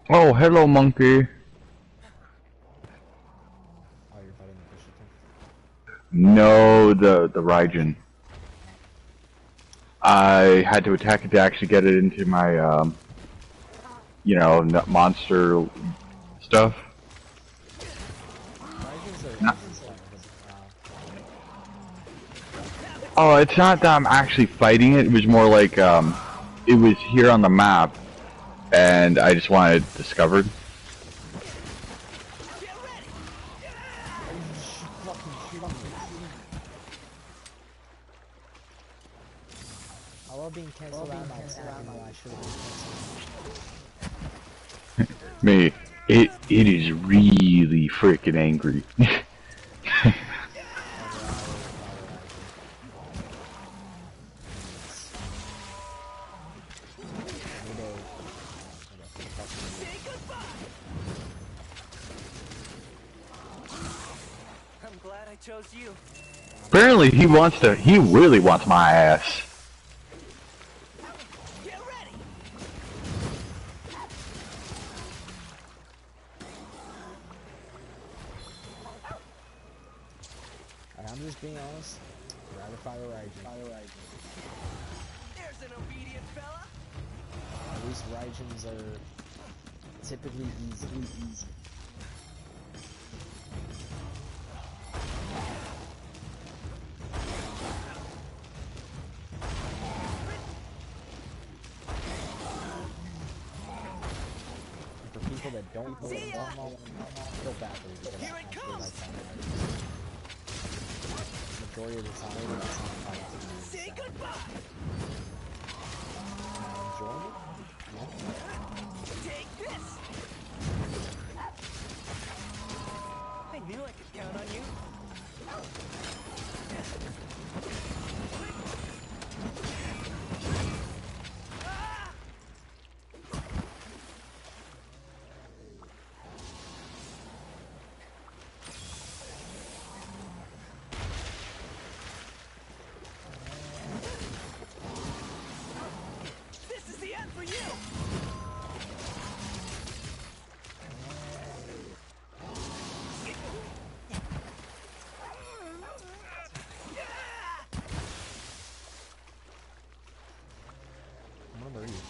Oh, hello, monkey. Oh, you're fighting the Bishop. No, the Raijin. I had to attack it to actually get it into my, you know, monster stuff. Oh, it's not that I'm actually fighting it. It was more like, it was here on the map, and I just wanted it discovered. I love being cancelled out by attacking while I should have been cancelled. Me, it is really freaking angry. I'm glad I chose you. Apparently he really wants my ass. Get ready. I'm just being honest. I'd rather fight a Raijin. There's an obedient fella. At least Raijins are typically easy. For people that don't know what normal, feel bad for you because I actually like that. Majority of the time, that's not fun to do. Say goodbye. Enjoying it? No. Take this. I knew I could count on you. This is the end for you. I'm gonna murder you.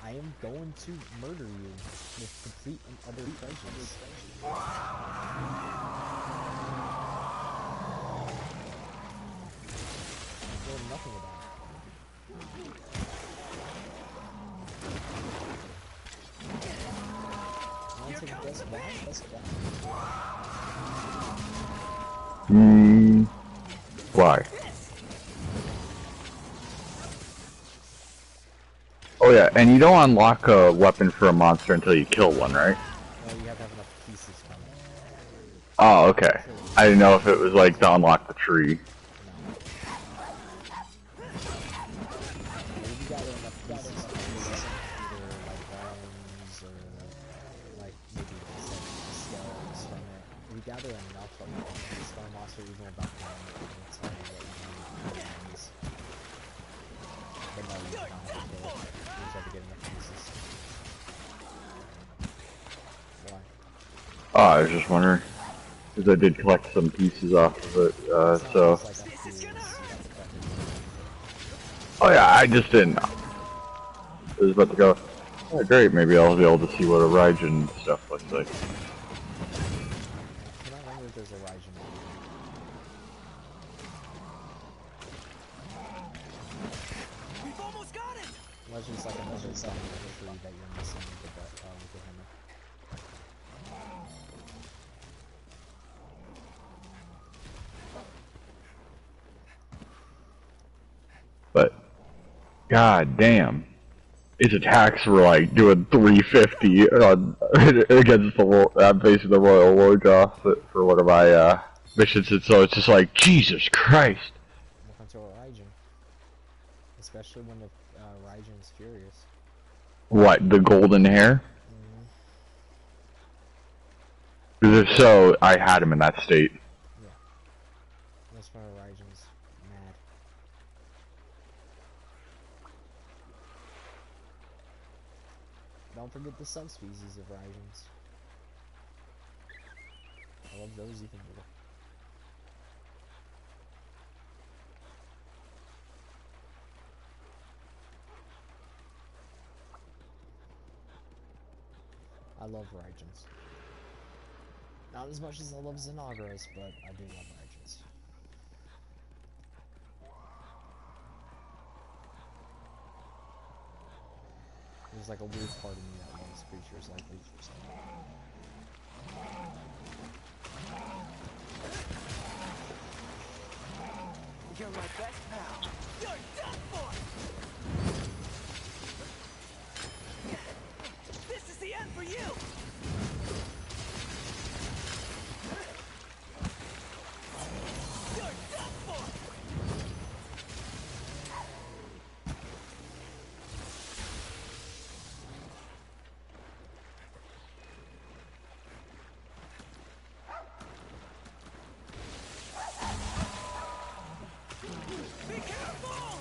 I am going to murder you with complete and utter prejudice. I feel nothing about it. I want to take a best back. Why? Oh yeah, and you don't unlock a weapon for a monster until you kill one, right? Well, you have to have enough pieces coming. Oh, okay. I didn't know if it was like to unlock the tree. Maybe you got enough pieces coming, either like bones or like maybe skeletons from it. If you gather enough of the star monster, even without killing it, it'll tell you what you need. But no, you don't have to kill it. You just have to get enough pieces. Why? Oh, I was just wondering. Because I did collect some pieces off of it, so... It's like up to you, you have to collect it. Oh yeah, I just didn't know. I was about to go, oh great, maybe I'll be able to see what a Raijin stuff looks like. I cannot remember if there's a Raijin in here. We've almost got it. Unless there's like another tree that you're missing with the hammer. But, god damn. his attacks were like doing 350 on against the I'm facing the Royal Warjaw for one of my missions, and so it's just like Jesus Christ. Look onto a Raijin. Especially when the Raijin's furious. What, the golden hair? Mm-hmm. Because if so, I had him in that state. Yeah. That's when a Raijin's mad. Don't forget the subspecies of Raijins. I love those even more. I love Raijins. Not as much as I love Xenagras, but I do love Raijins. There's like a weird part of me that loves creatures like these. You're my best pal. You're done for! This is the end for you! You're done for! Be careful!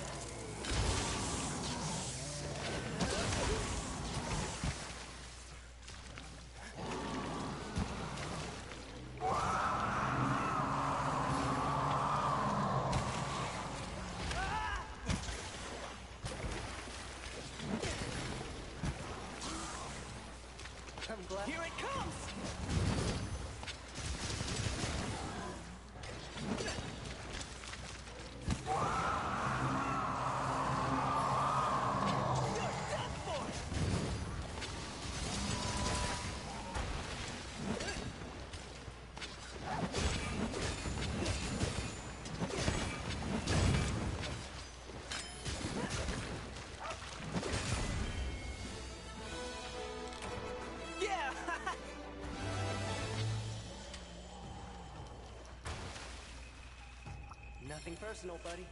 I'm glad. Here it comes! You're done for! Yeah! Nothing personal, buddy.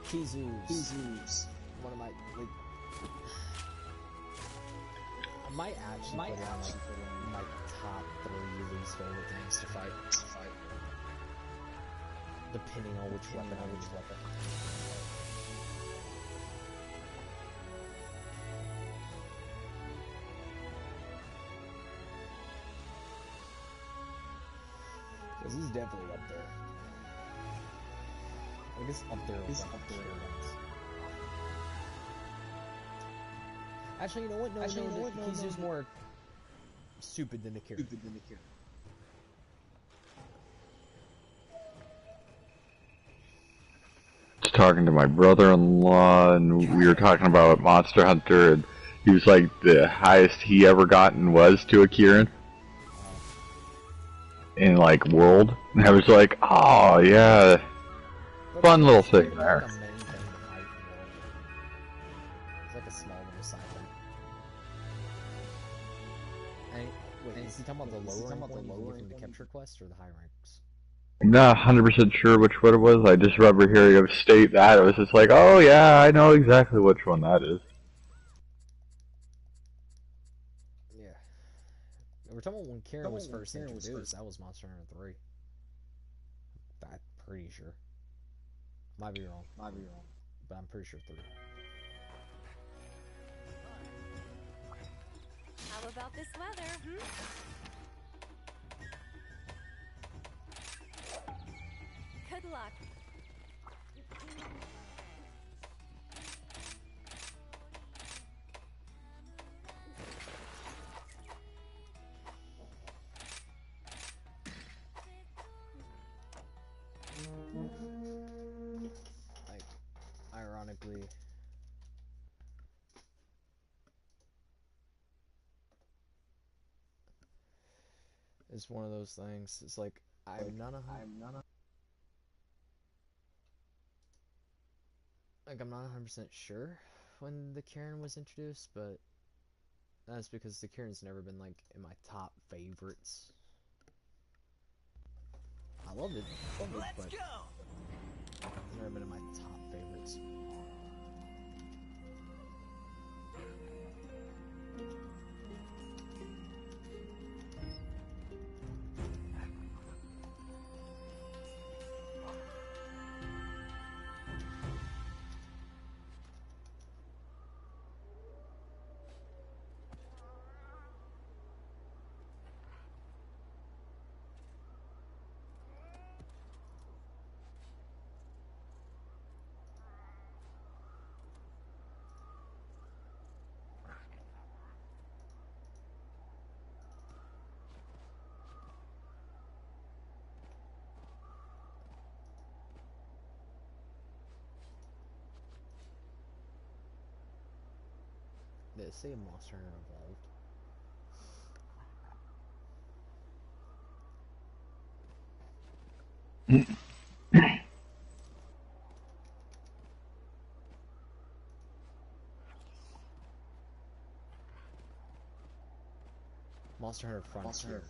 Kizu's. One of my, like... I might actually put it on like, my top 3 least favorite things to fight. Depending on which weapon I use. Because he's definitely up there. I guess up there with Actually, you know what? No, Kizu's more stupid than Akira. Just talking to my brother-in-law, and we were talking about Monster Hunter, and he was like, the highest he ever gotten was to a Kirin in like world, and I was like, oh yeah, fun little thing there. It's like a small little side thing. Wait, is he talking about the lower rank one you can get from the capture quest or the high ranks? I'm not 100% sure which one it was. I just remember hearing him state that. It was just like, oh yeah, I know exactly which one that is. Yeah. We're talking about when Karen was first introduced. That was Monster Hunter 3. I'm pretty sure. Might be wrong. But I'm pretty sure 3. How about this weather, Good luck. Like, ironically, it's one of those things. It's like I'm none of Like, I'm not 100% sure when the Kieran was introduced, but that's because the Kieran's never been, like, in my top favorites. I love it, but Let's go! it's never been in my top favorites. Did it say Monster Hunter Evolved? Monster Hunter Frontier.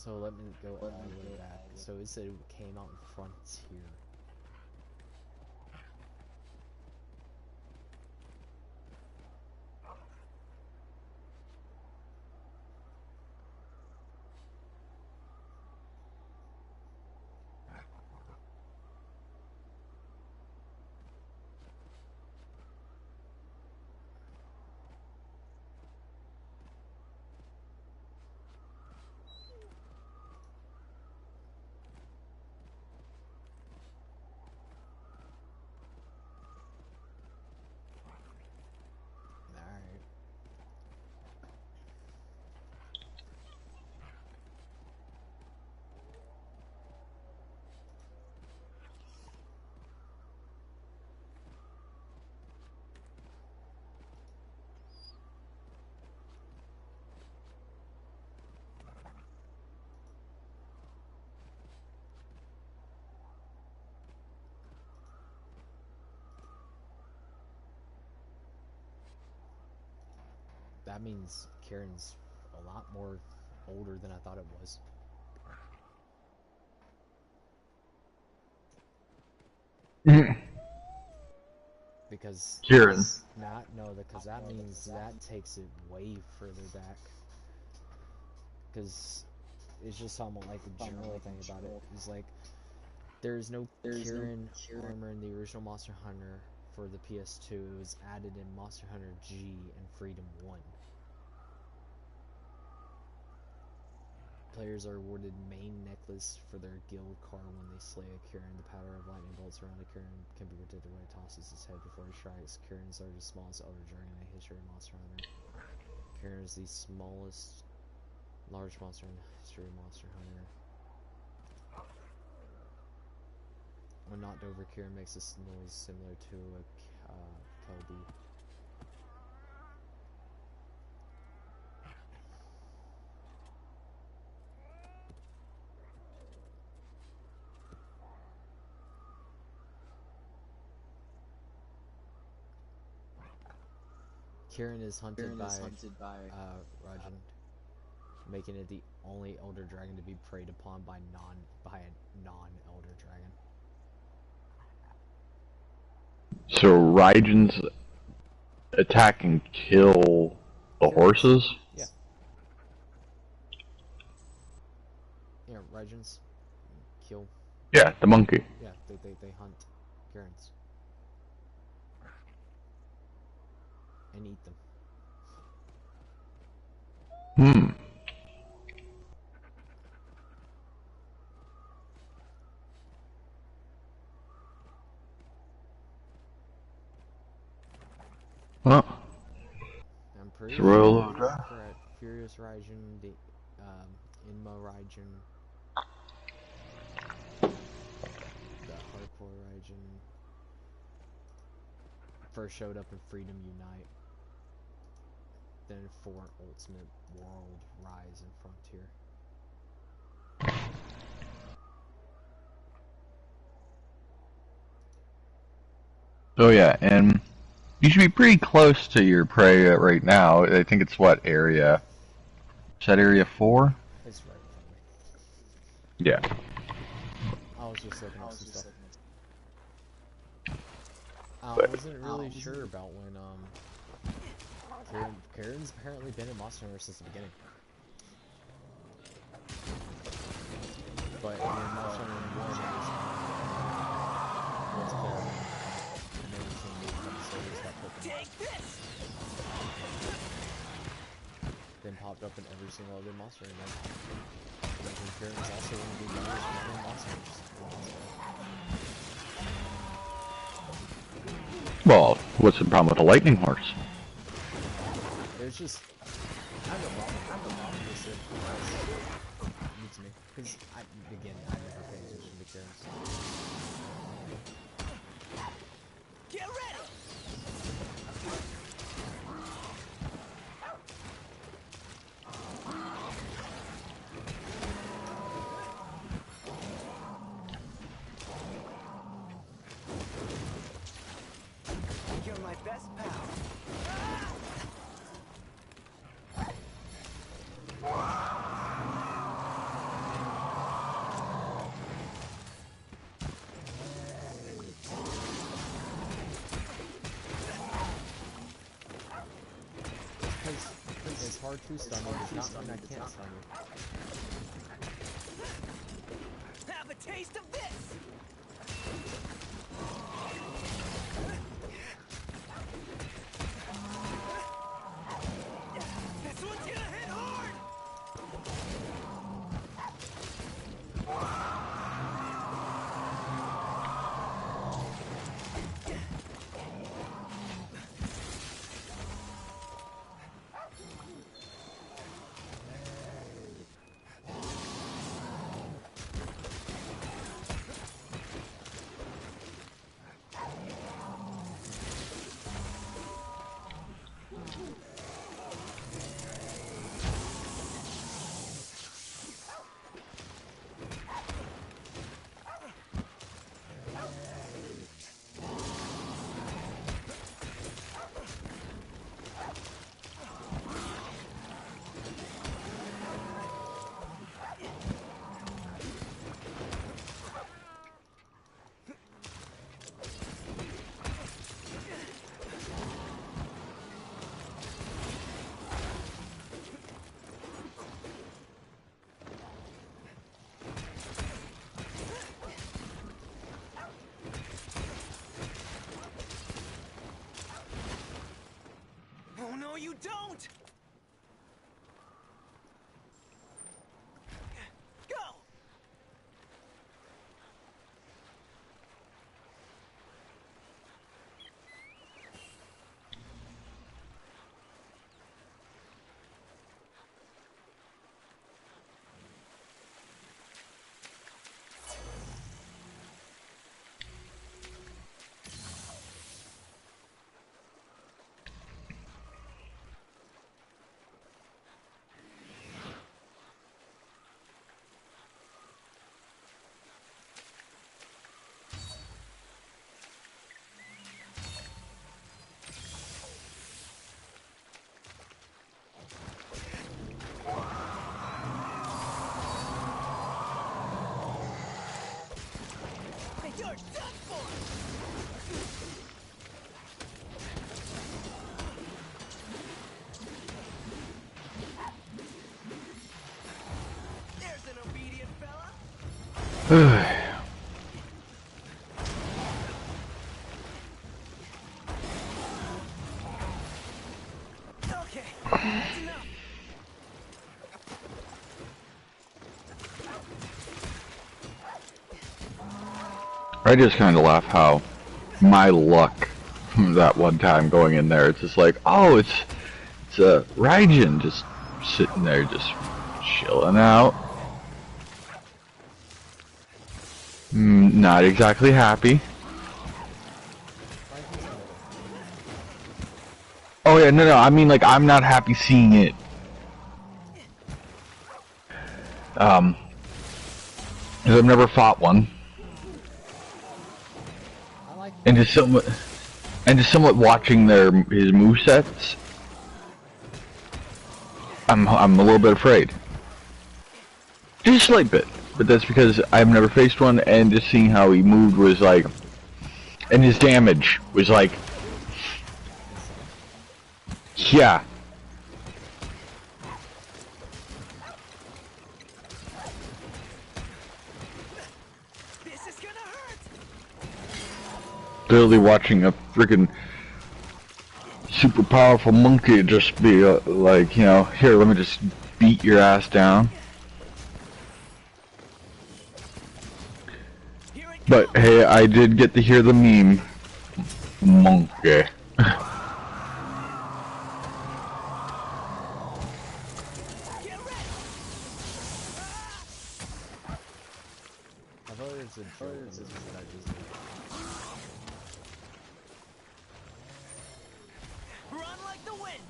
So let me go all the way back. So it said it came out in Frontier. Alright. That means Kieran's a lot more older than I thought it was. Because Kieran. because that means that takes it way further back. Because it's just somewhat like the general thing about it is like there's no Kieran armor in the original Monster Hunter for the PS2. It was added in Monster Hunter G and Freedom 1. Players are awarded main necklace for their guild card when they slay a Kieran. The pattern of lightning bolts around a Kieran can be predicted when it tosses its head before it strikes. Kiirans are the smallest elder dragon in the history of Monster Hunter. Kieran is the smallest large monster in the history of Monster Hunter. When knocked over, Kieran makes a noise similar to a Kelby. Kieran is hunted by Rajan, making it the only elder dragon to be preyed upon by a non-elder dragon. So Raijin's attack and kill the horses? Yeah. Yeah, Raijins kill. Yeah, the monkey. Yeah, they hunt Kierans. and eat them. Hmm. Well, I'm pretty it's Royal sure Oda. we're at Furious Raijin, Inma Raijin, the Hardcore Raijin. First showed up in Freedom Unite. Then 4 Ultimate World Rise and Frontier. Oh yeah, and you should be pretty close to your prey right now. I think it's what area? Is that area 4? It's right in front of me. Yeah. I was just looking at some stuff. I But- wasn't really sure about when Karen's apparently been in Monster Hunter since the beginning. But in Monster Hunter 1 it was Karen. And then some new episodes got Pokemon. Take this! Then popped up in every single other Monster Hunter game. And then Karen's also one of the members from other Monster Hunters. Well, what's the problem with the lightning horse? There's just I have no problem with it. Beats me. Because again, I never pay attention to Karen's. Get ready! You're my best pal. Because it's hard to stun you, does not mean I can't stun you. Have a taste of this! This one's gonna hit hard! Oh no, you don't! Go! Hey, you're done for! There's an obedient fella! I just kind of laugh how my luck that one time going in there. It's just like, oh, it's Raijin just sitting there, just chilling out. Not exactly happy. Oh yeah, no, I mean like I'm not happy seeing it. Because I've never fought one. And just somewhat watching his movesets, I'm a little bit afraid. Just a slight bit, but that's because I've never faced one, and just seeing how he moved was like, and his damage was like, yeah. This is gonna hurt. Literally watching a freaking super powerful monkey just be like, you know, here, let me just beat your ass down. But hey, I did get to hear the meme, monkey. Run like the wind.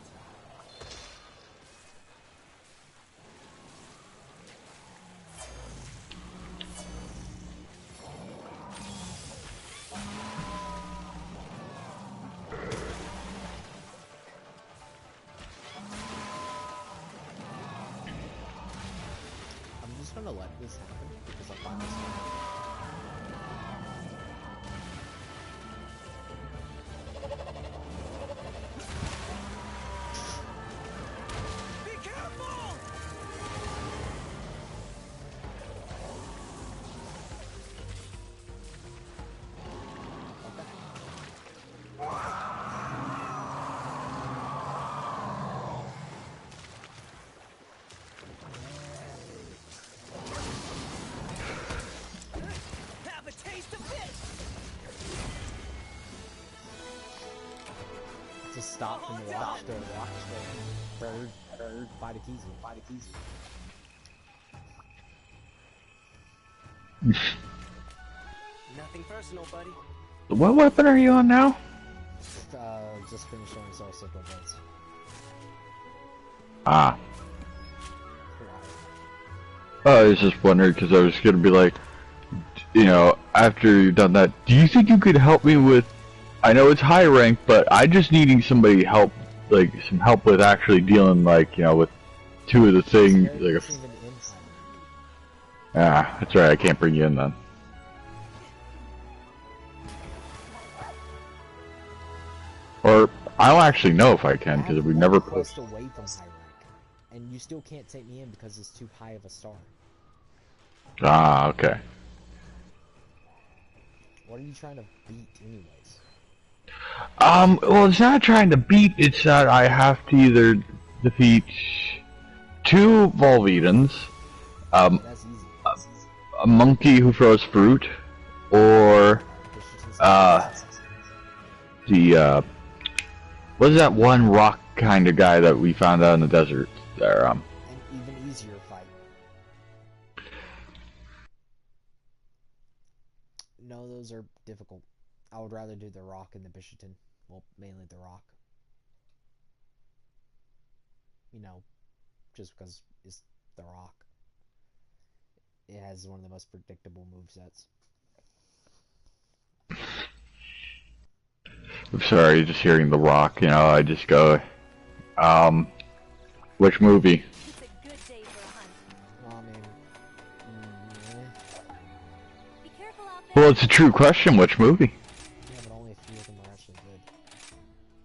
I'm just gonna let this happen because I find this Be careful. Have a taste of this. to stop and watch the bird fight a Kizu. Nothing personal, buddy. What weapon are you on now? Just finished showing Soul Sickle Blades. Ah. I was just wondering because I was gonna be like, you know, after you've done that, do you think you could help me with? I know it's high rank, but I just needing somebody help, like some help with actually dealing, like, you know, with two of the things. Like, that's right. I can't bring you in then. Or I don't actually know if I can because we never put. Quest away from high rank, and you still can't take me in because it's too high of a star. Ah, okay. What are you trying to beat, anyways? Well, it's not trying to beat. It's that I have to either defeat two Volvidans, That's easy. a monkey who throws fruit, or the what is that one rock kind of guy that we found out in the desert there? An even easier fight. No, those are difficult. I would rather do the rock and the Bishaten. Well, mainly the rock. You know, just because it's the rock. It has one of the most predictable movesets. I'm sorry, just hearing the rock, you know, I just go, which movie? It's a good day for a hunt. Well, I mean, Be careful out there. Well, it's a true question, which movie? yeah, but only a few of them are actually good.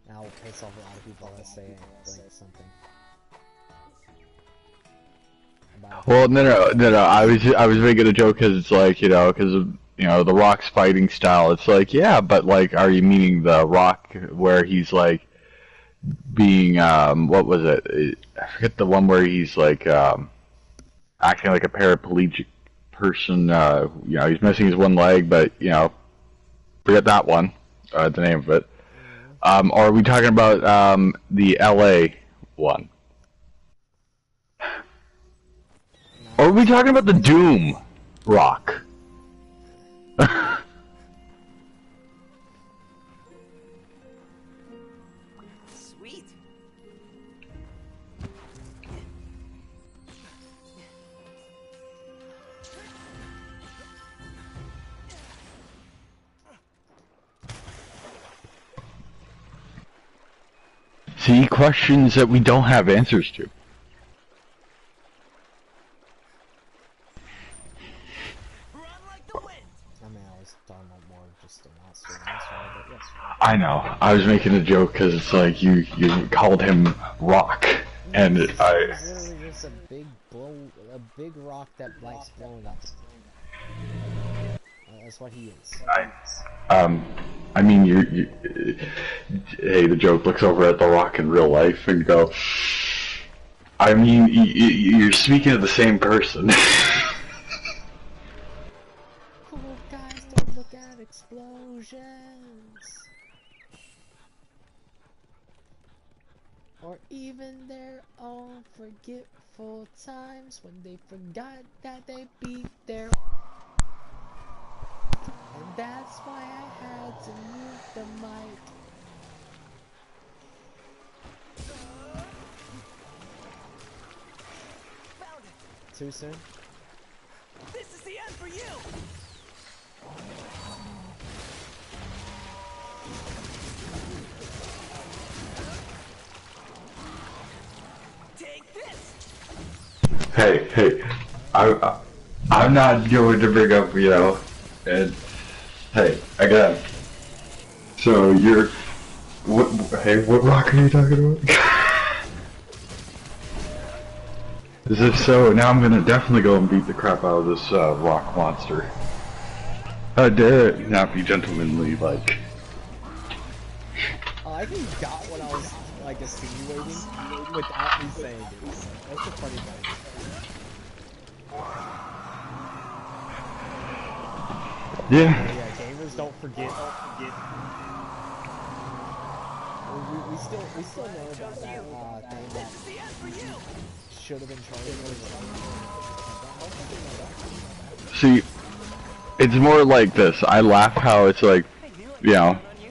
Now will piss off a lot of people that say like something. About Well, no, I was making a joke because it's like, you know, because of, you know, the Rock's fighting style. It's like, yeah, but like, are you meaning the Rock where he's like being, what was it? I forget the one where he's like, acting like a paraplegic person. You know, he's missing his one leg, but you know, Forget that one. The name of it. Or are we talking about the LA one? Or are we talking about the Doom rock? Sweet. See, questions that we don't have answers to. Run like the wind. I mean, I was talking about more of just a monster, but yes. I know. I was making a joke because it's like you called him Rock, and It's literally just a big rock that likes blowing up. That's what he is. I mean, hey, the joke looks over at the Rock in real life and go, I mean, you're speaking of the same person. Cool guys don't look at explosions. Or even their own forgetful times when they forgot that they beat their... And that's why I had to mute the mic. Found it. Too soon? This is the end for you. Take this. Hey, I'm not going to bring up, and hey, again. So what rock are you talking about? As if so, now I'm gonna definitely go and beat the crap out of this rock monster. How dare it not be gentlemanly like? I think you got what I was like insinuating without me saying it. That's the funny part. Yeah. Yeah, gamers don't forget. We still know about that thing that This is the end for you. should have been charged. See, it's more like this. I laugh how it's like,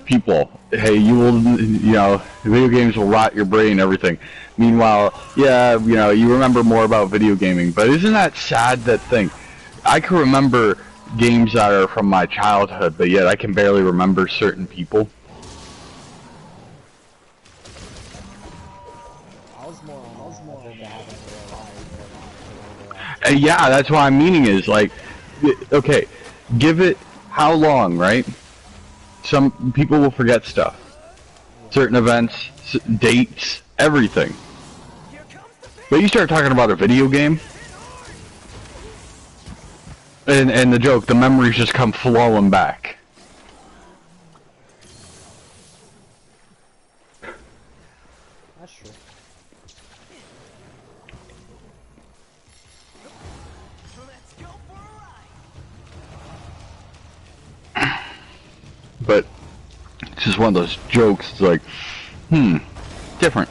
people. Hey, you will, video games will rot your brain and everything. Meanwhile, yeah, you remember more about video gaming. But isn't that sad, that thing? I can remember games that are from my childhood, but yet I can barely remember certain people. I was more on that in real life. Yeah, that's what I'm meaning is, like, okay, give it how long, right? Some people will forget stuff. Certain events, dates, everything. Here comes the pain. But you start talking about a video game, and the joke, the memories just come flowing back. That's true. Let's go for a ride. But it's just one of those jokes. It's like, different.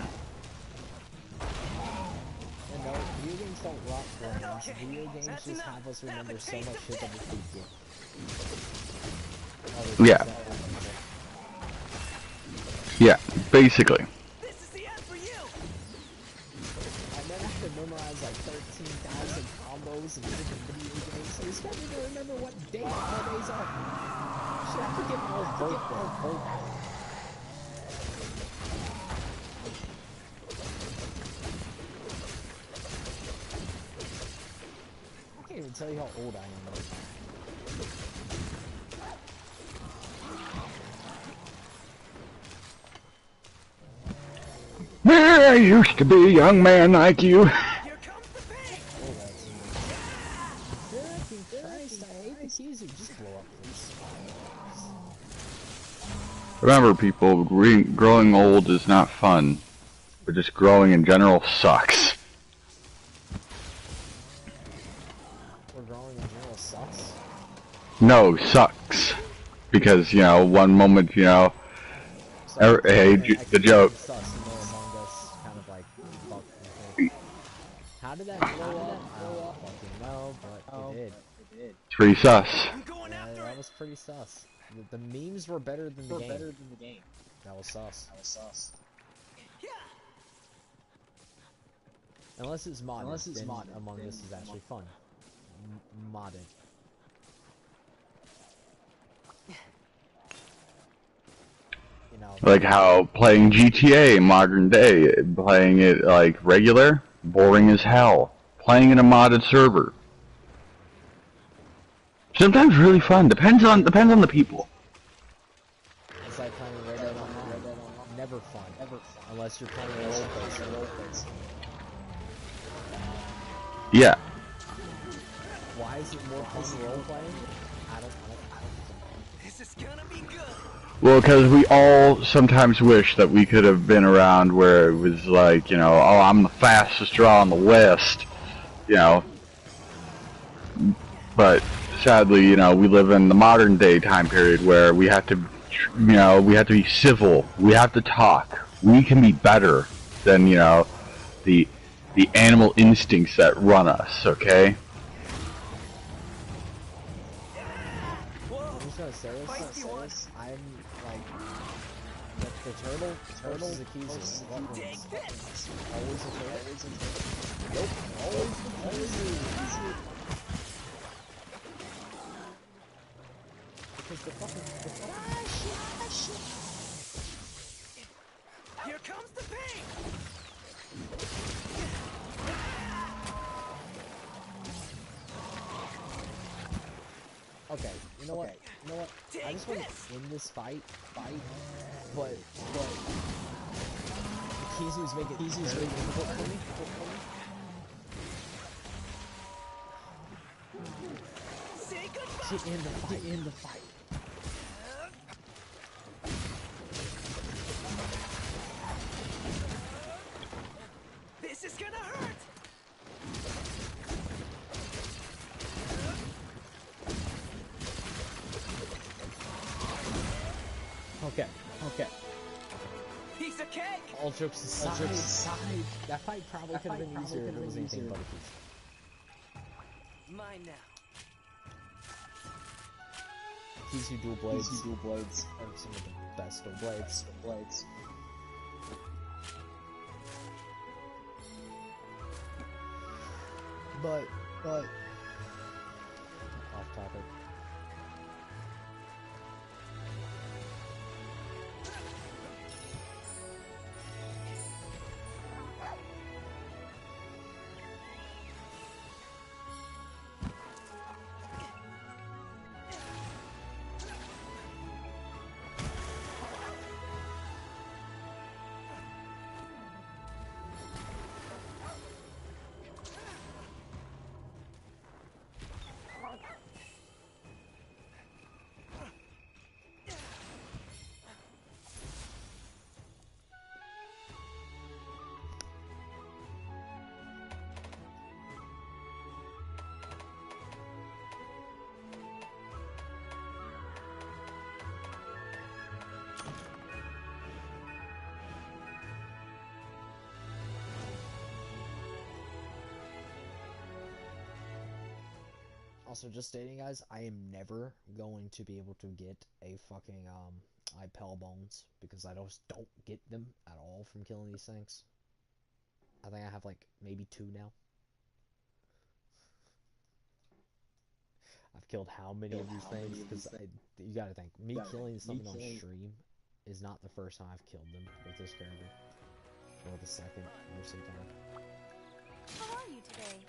And no, video games don't rock brains. Okay, Video games that's just enough. have us Now remember the so taste much of shit that we forget. Yeah. Yeah, basically. This is the end for you. I then have to memorize like 13,000 combos and different video games, so it's hard to remember what date holidays are. Shit, I forget my own birthday. I can't even tell you how old I am right now. Where I used to be a young man like you. Here comes the pain. Christ, I hate the keys that just blow up, please. Remember, people, growing old is not fun, but just growing in general sucks. We're growing in general sucks. No, sucks. because you know one moment you know So, hey the joke. Sus, you know, Among Us kind of like fucked the thing. How did that blow up? I don't fucking know, but it did. It's pretty sus. I'm going Yeah, after that it. was pretty sus. The memes were better than the game. That was sus. Yeah. Unless it's modded, then Among Us is actually fun. Modded. You know, Like how playing GTA modern day, playing it like regular, boring as hell. Playing in a modded server, sometimes really fun. Depends on the people. it's like playing Red Dead Online. Never fun. Unless you're playing a role-based. Yeah. Why is it more fun role-playing? I don't think. This is gonna be good. Well, because we all sometimes wish that we could have been around where it was like, you know, oh, I'm the fastest draw in the West, you know. But sadly, you know, we live in the modern day time period where we have to, you know, we have to be civil. We have to talk. We can be better than, you know, the animal instincts that run us. Okay. I'm just gonna say this. I'm like the turtle versus the keys. What wins? Always a turtle. Nope. Always the keys. Because the fucking Here comes the pain. okay. You know what? I just want to end this fight, but the keys was making very difficult for me. Say goodbye. To end the fight. This is gonna hurt. Okay. Piece of cake. All jokes aside, that fight probably could have been easier if it was anything but a keys. Mine now. Keys who dual blades are some of the best dual blades. But off topic. Also, just stating, guys, I am never going to be able to get a fucking, IPEL bones, because I just don't get them at all from killing these things. I think I have, like, maybe 2 now. I've killed how many of these things, because you gotta think, me killing something on stream is not the first time I've killed them with this character. Or the second, most of the time. How are you today?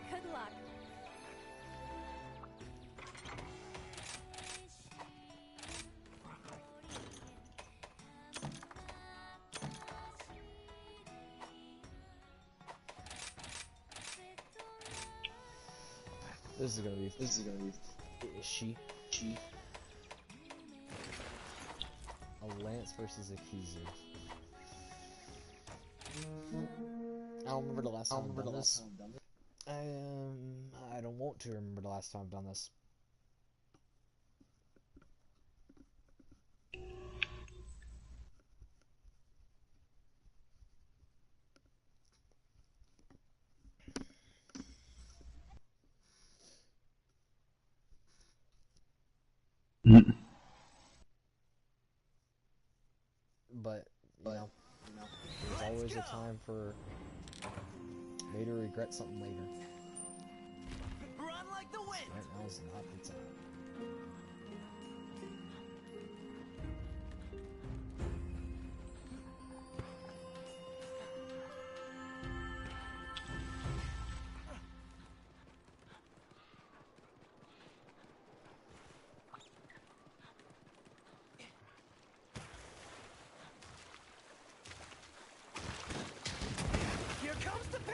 Good luck. This is gonna be she. A Lance versus a Kizu. I don't remember the last time I've done this. I don't want to remember the last time I've done this. But you know, there's always a time for me to regret something later. Run like the wind. Right now is not the time. Here comes the pain.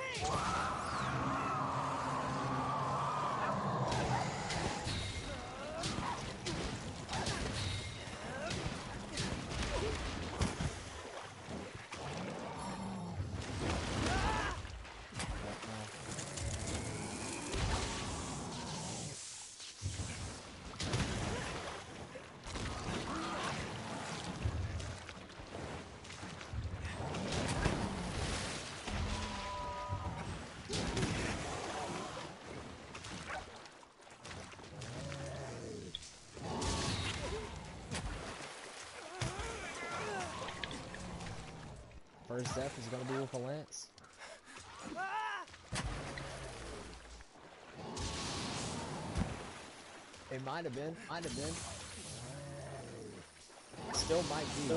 First death is gonna be with a lance. It might have been. Still might be. I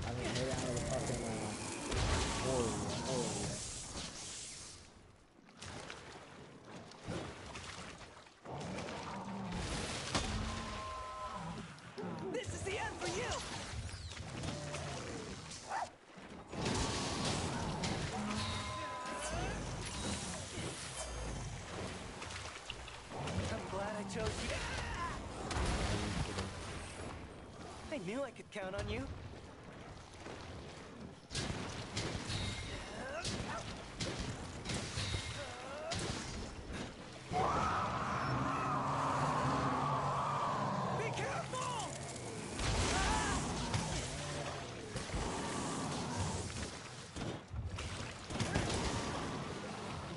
haven't made it out of the fucking horror yet. This is the end for you. I'm glad I chose you. I knew I could count on you. Be careful!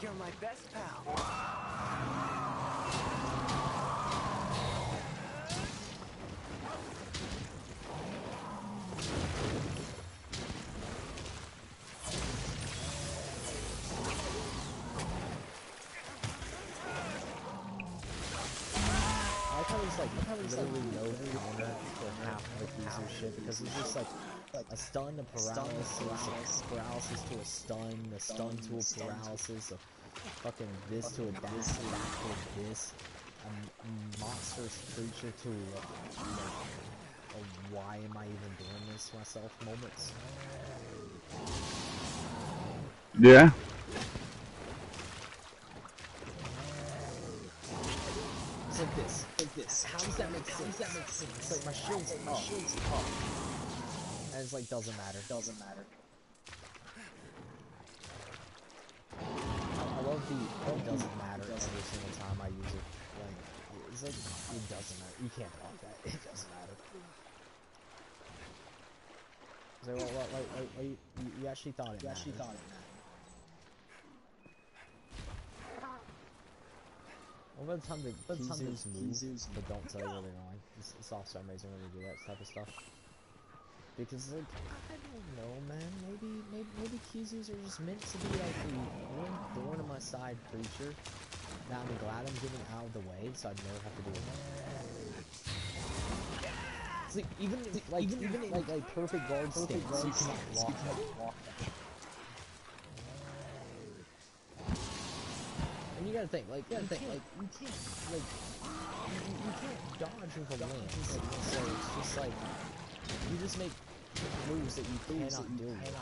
You're my best pal. I like how he's literally no counter for half of the Kizu shit because he's just like a stun, a paralysis to a stun, a stun to a paralysis, a fucking this to a dash, back to a this, a monstrous creature to a why am I even doing this to myself moments. Yeah. It's like this. How does that make sense? It's like my shield's up. And it's like, doesn't matter. I love the it doesn't matter every single time I use it. Like, it's like, it doesn't matter. You can't block that. It doesn't matter. So, you actually thought it mattered. Well, by the time the Kizus move, but don't tell you where they're going. It's also amazing when they do that type of stuff. Because, like, I don't know, man. Maybe Kizus are just meant to be like the one thorn in my side creature. Now I'm glad I'm getting out of the way, so I never have to do it. It's like even in perfect guard stance, you cannot walk that. And you gotta think, you can't dodge with a lance. So it's just like, you just make moves that you cannot deal with.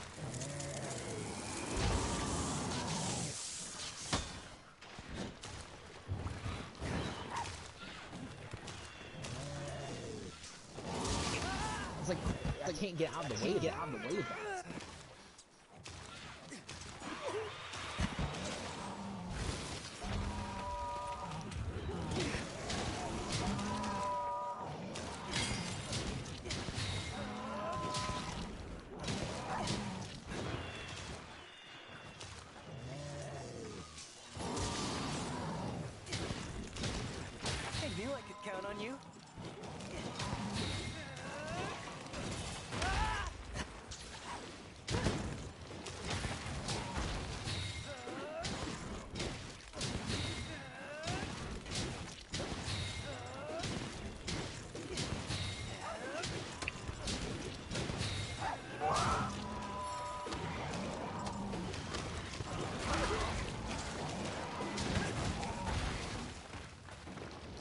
It's like, I can't get out of the way of that. on you.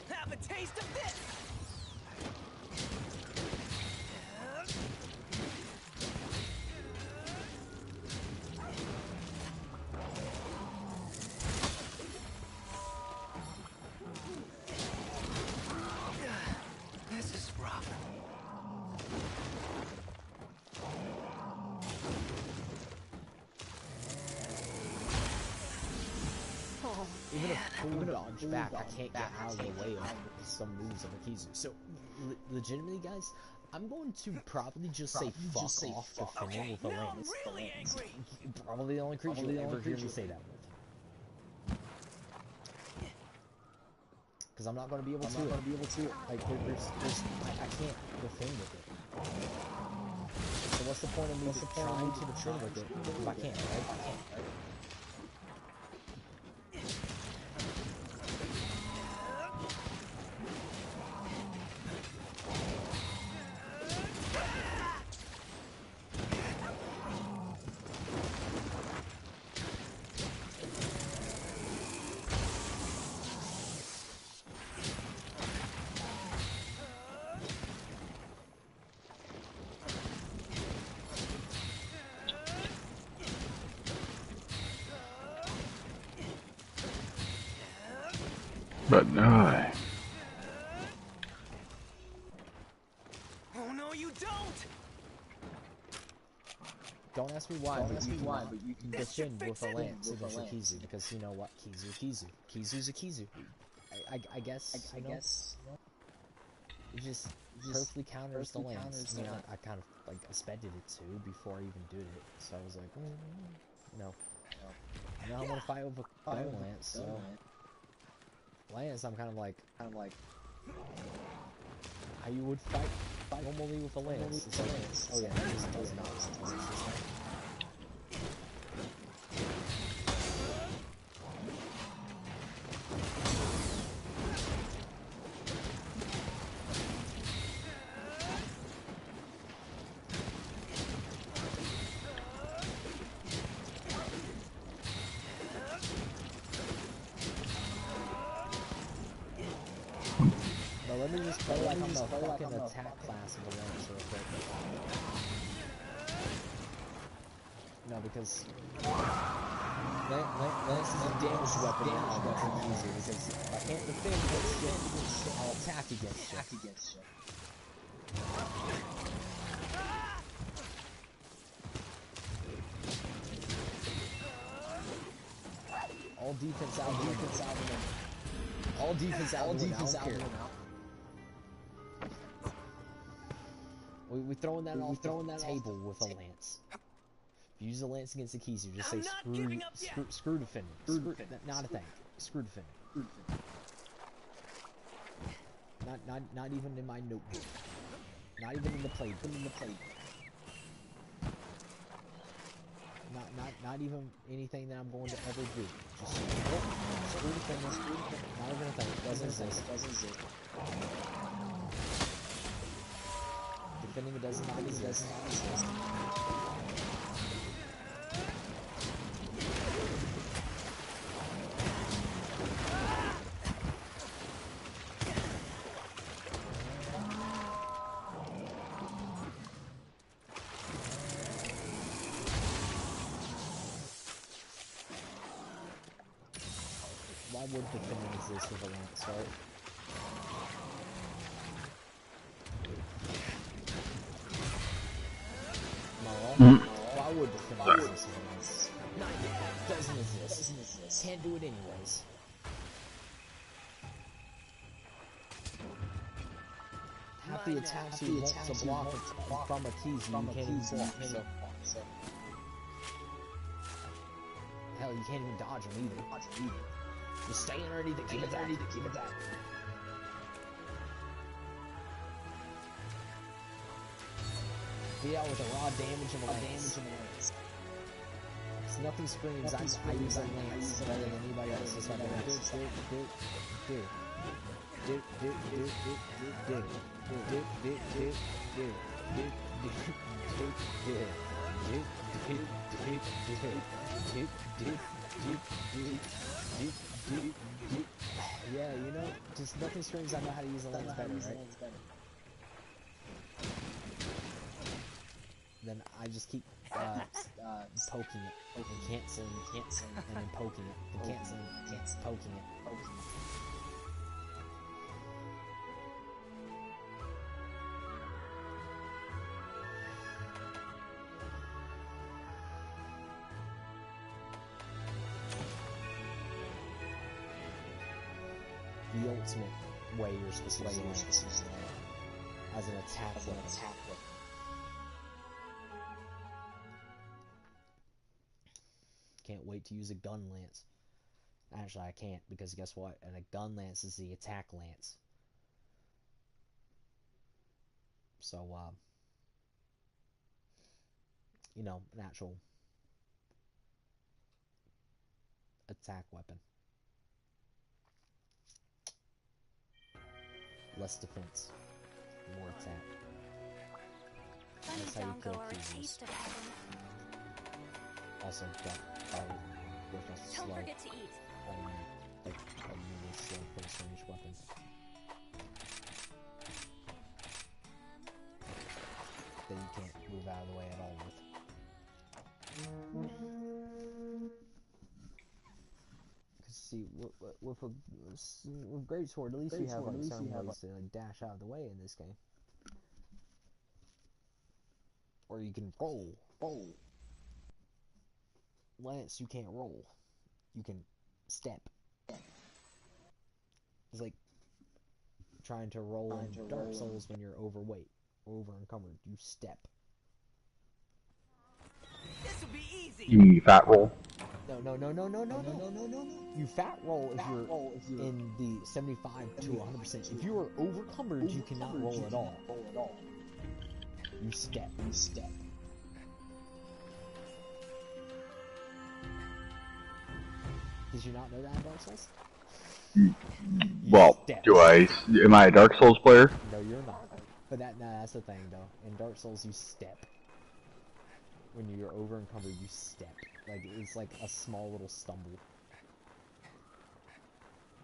Have a taste of this! This is rough. Oh, Even if full dodge back, I can't get out of the way of some moves of Akizu. So, legitimately, guys, I'm going to probably just say fuck off defending with a now I'm lance. really angry. Probably the only creature you ever hear me say that with. Because I'm not going to be able to. Like, I can't defend with it. So what's the point of me trying to defend with it if I can't, right? But no. Oh no, you don't! Don't ask me why, but you can This should defend with fix a it. lance against a Kizu, because you know what? Kizu's a Kizu. I guess, it's just perfectly counters the lance. I mean, I kind of, like, expected it to before I even did it, so I was like, no. Now I want to fight with a bone lance, so... Lance, I'm kind of like, how you would fight normally with a lance. It's a lance. Oh yeah, it does not. It's just like, but let me just play like I'm the fucking attack class of the lance real quick. No, because lance is a damage weapon now that's easy, because if I can't defend against shit, I'll attack against shit. All defense out of them. All defense out of them. I don't care. We throwing that off the table with a lance. If you use a lance against the keys, you just say I'm not giving up yet. screw defending. Not a thing. Screw defending. Not even in my notebook. Not even in the playbook. Not even anything that I'm going to ever do. Just screw defending. Not even a thing. Doesn't exist. Defending it does not exist. Why would defending exist with a lance, right? Am I wrong? Why would defending exist with a lance? Doesn't exist. Can't do it anyways. Half the attacks you want to block from a keys you can't even block, so. Hell, you can't even dodge them either. Just stay underneath it, keep it back. Yeah, with the raw damage and the lance. It's nothing screams. I use that lance better than anybody else. That's why I yeah, you know, just nothing screams I know how to use the lance better, right? Then I just keep poking it, and canceling, and then poking it, and canceling, poking it. The ultimate way you're supposed to use it as an attack weapon. Can't wait to use a gun lance. Actually, I can't, because guess what? And a gun lance is the attack lance. So, you know, an actual attack weapon. Less defense, more attack. That's how you kill Kizis. Also, got worth a slow. Don't forget to eat. Like a really slow close range weapon. That you can't move out of the way at all with. Cause see, with Greatsword, at least you have like certain ways to like dash out of the way in this game. Or you can roll. Lance, you can't roll. You can step. It's like trying to roll in Dark Souls when you're overweight or over encumbered. You step. This will be easy. You mean fat roll? No. You fat roll if you're in the 75 to 100%. If you are overcumbered, you cannot roll at all. You step. Did you not know that in Dark Souls? Well, am I a Dark Souls player? No, you're not. But that's the thing, though. In Dark Souls, you step. When you're over encumbered, you step. Like, it's like a small little stumble.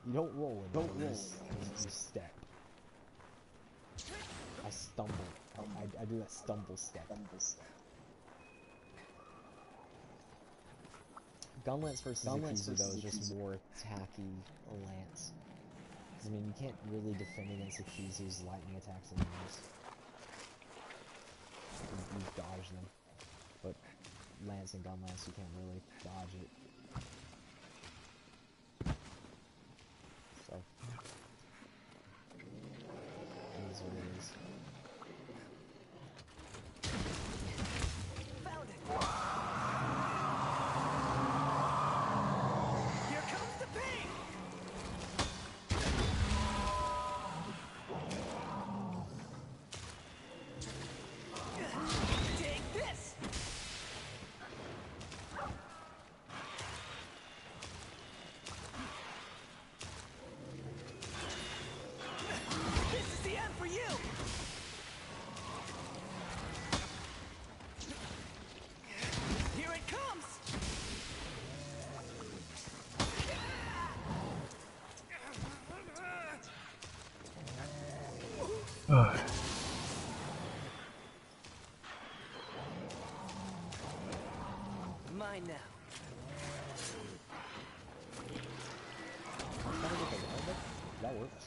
You don't roll it. You step. I stumble. I do that stumble step. Gun lance versus Akizu, though, is just more attacky lance. Because, I mean, you can't really defend against Akizu's lightning attacks anyways. You dodge them. But lance and gun lance, you can't really dodge it. So, it is what it is. Found it. Here comes the pain. Take this. This is the end for you. Here it comes. Mine now. That works.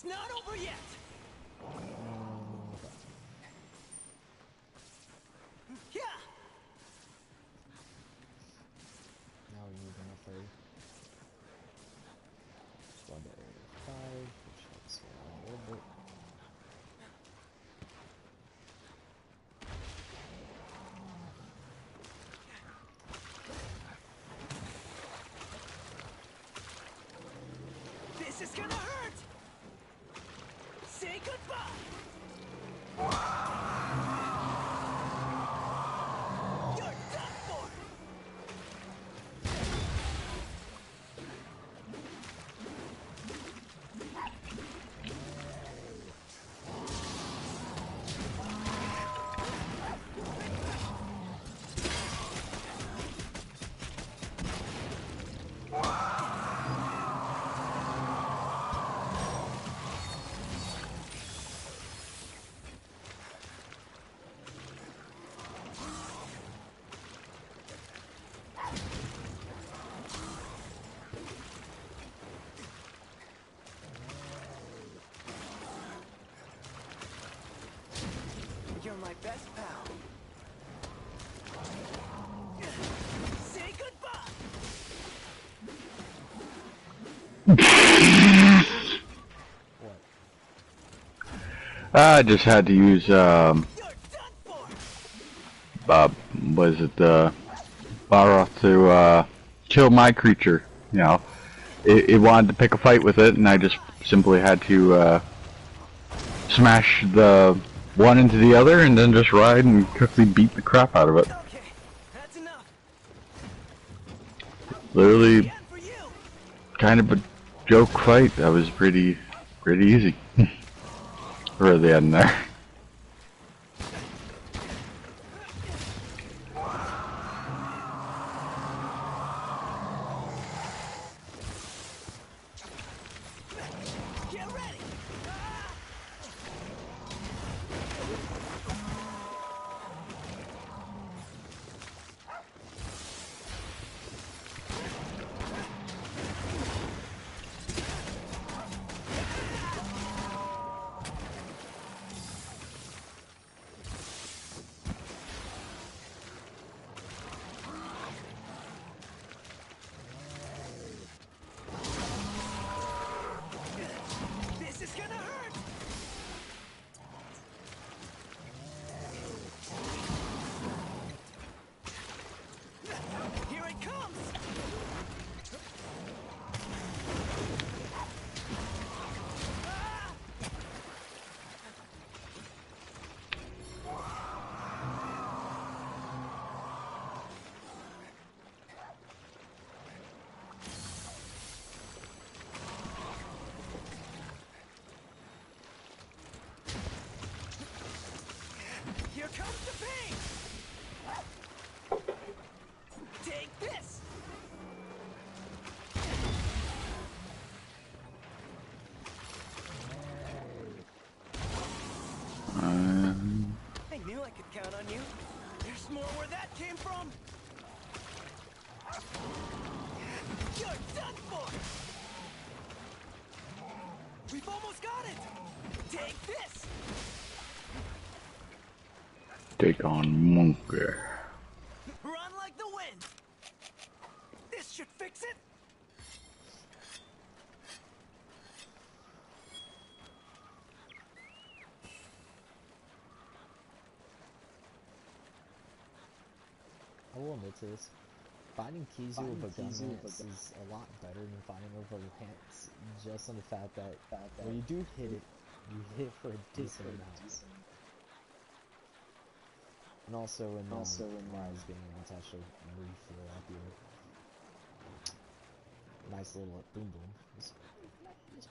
not over yet. Yeah. Now we move in a third. Squad to area 5, which helps me out a little bit. This is gonna hurt. Say goodbye. You're done for. You're my best pal. Say goodbye. What? I just had to use You're done for. was it Baroth to kill my creature. You know, it wanted to pick a fight with it, and I just simply had to smash the one into the other, and then just ride and quickly beat the crap out of it. Okay, that's enough. Literally, Again for you. kind of a joke fight. That was pretty easy. For the end there. Get ready. This is gonna hurt. Here it comes. Here comes the pain. Take this. I knew I could count on you. There's more where that came from. You're done for. We've almost got it. Take this. Take on Monkey. Run like the wind. This should fix it. I will admit to this. Fighting Kizu with a gun lance is a lot better than fighting with a lance, just on the fact that when you do hit it, you hit for a decent amount. And also when Mara's being able to actually refill up your nice little boom boom. It's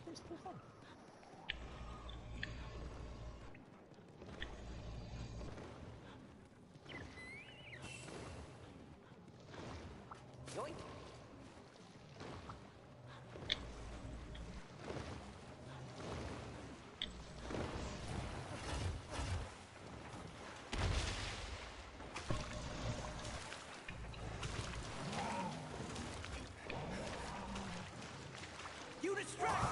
pretty fun. Yoink. You distract.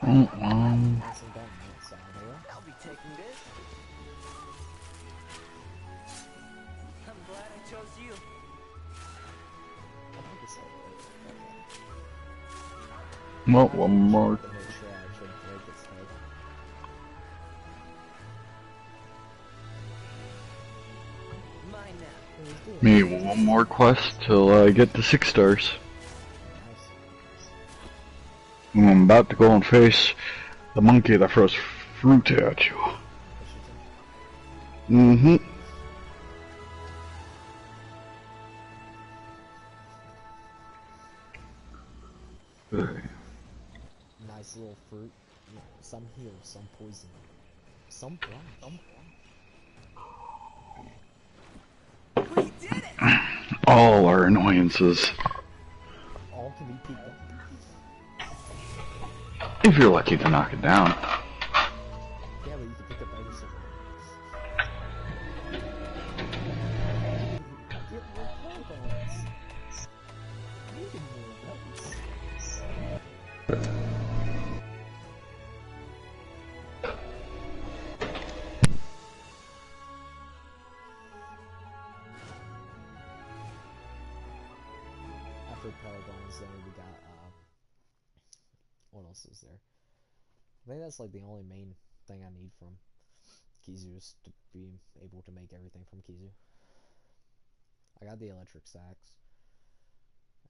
Um, Nice and done, that's there. I'll be taking this. I'm glad I chose you. I think it's alright. well, one more. To make sure I actually break its head. Mine now. It was doing Me, nice. one more quest till I get to 6 stars. I'm about to go and face the monkey that throws fruit at you. Mm-hmm. Nice little fruit. Some heal, some poison. Some blind. We did it! All our annoyances. All can be peeked up. If you're lucky to knock it down. Yeah, but you can pick up every single one. Get more playballs. Need more buttons. After Powerbones, then we got, what else is there? I think that's like the only main thing I need from Kizu is to be able to make everything from Kizu. I got the electric sacks.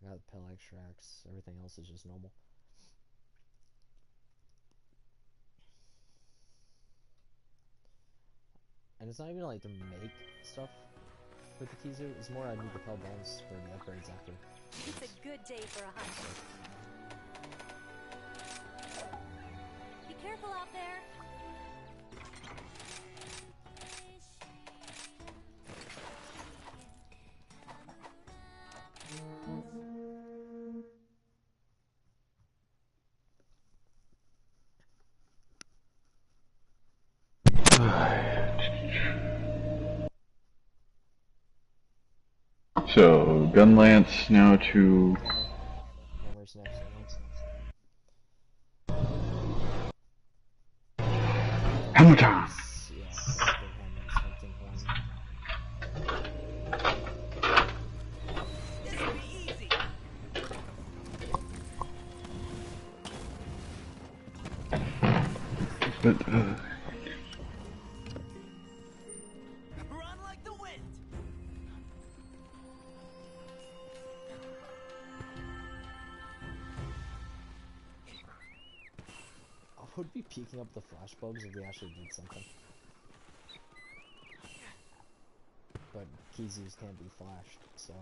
I got the pill extracts. Everything else is just normal. And it's not even like to make stuff with the Kizu. It's more I need the pill bones for the upgrades after. It's a good day for a hunt. Be careful out there. So, gun lance now to Hammer's next hammer time. Yeah, that's the hammer's hunting horn. This will be easy. But, Run like the wind. I would be peeking up the flashbulbs if they actually did something. But Kizus can't be flashed, so.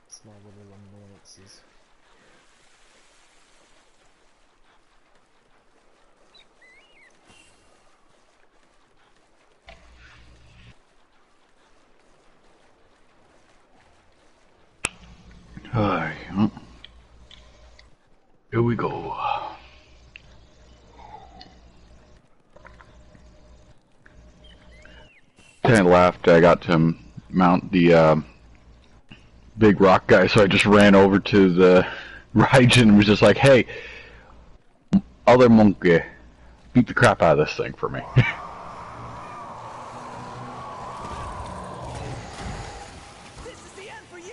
Small little annoyances. alright. Here we go. Kinda laughed. I got to mount the big rock guy, so I just ran over to the Raijin and was just like, hey, other monkey, beat the crap out of this thing for me. This is the end for you.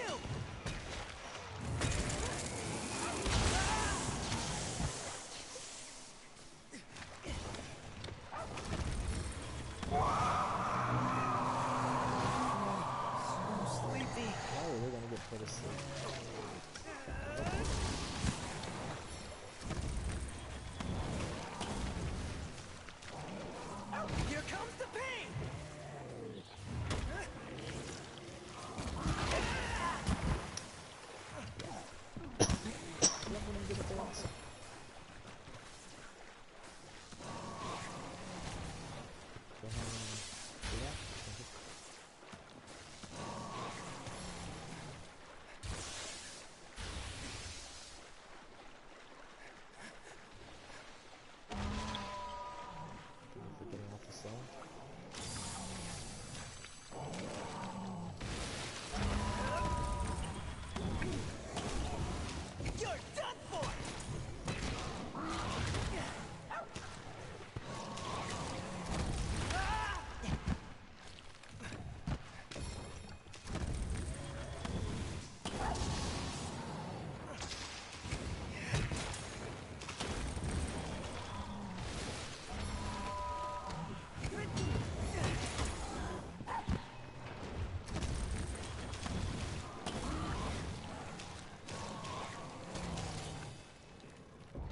Sleepy. Why are they gonna get put asleep? Here comes the pain. Let them get a dance. Go ahead and do that.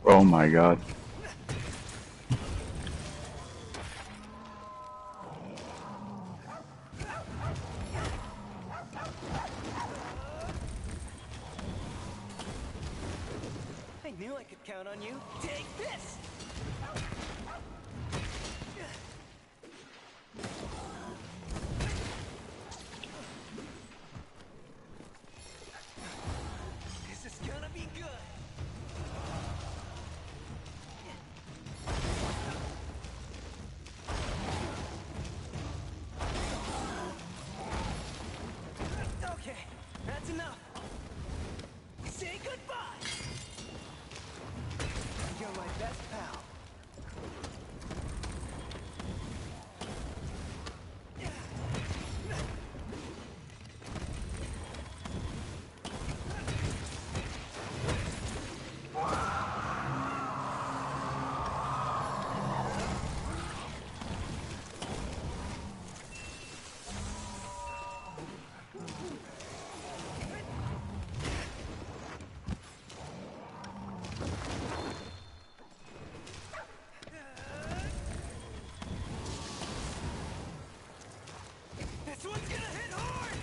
Oh my god. I knew I could count on you. Take this! This is gonna be good. Okay, that's enough. Say goodbye. You're my best pal. This one's gonna hit hard!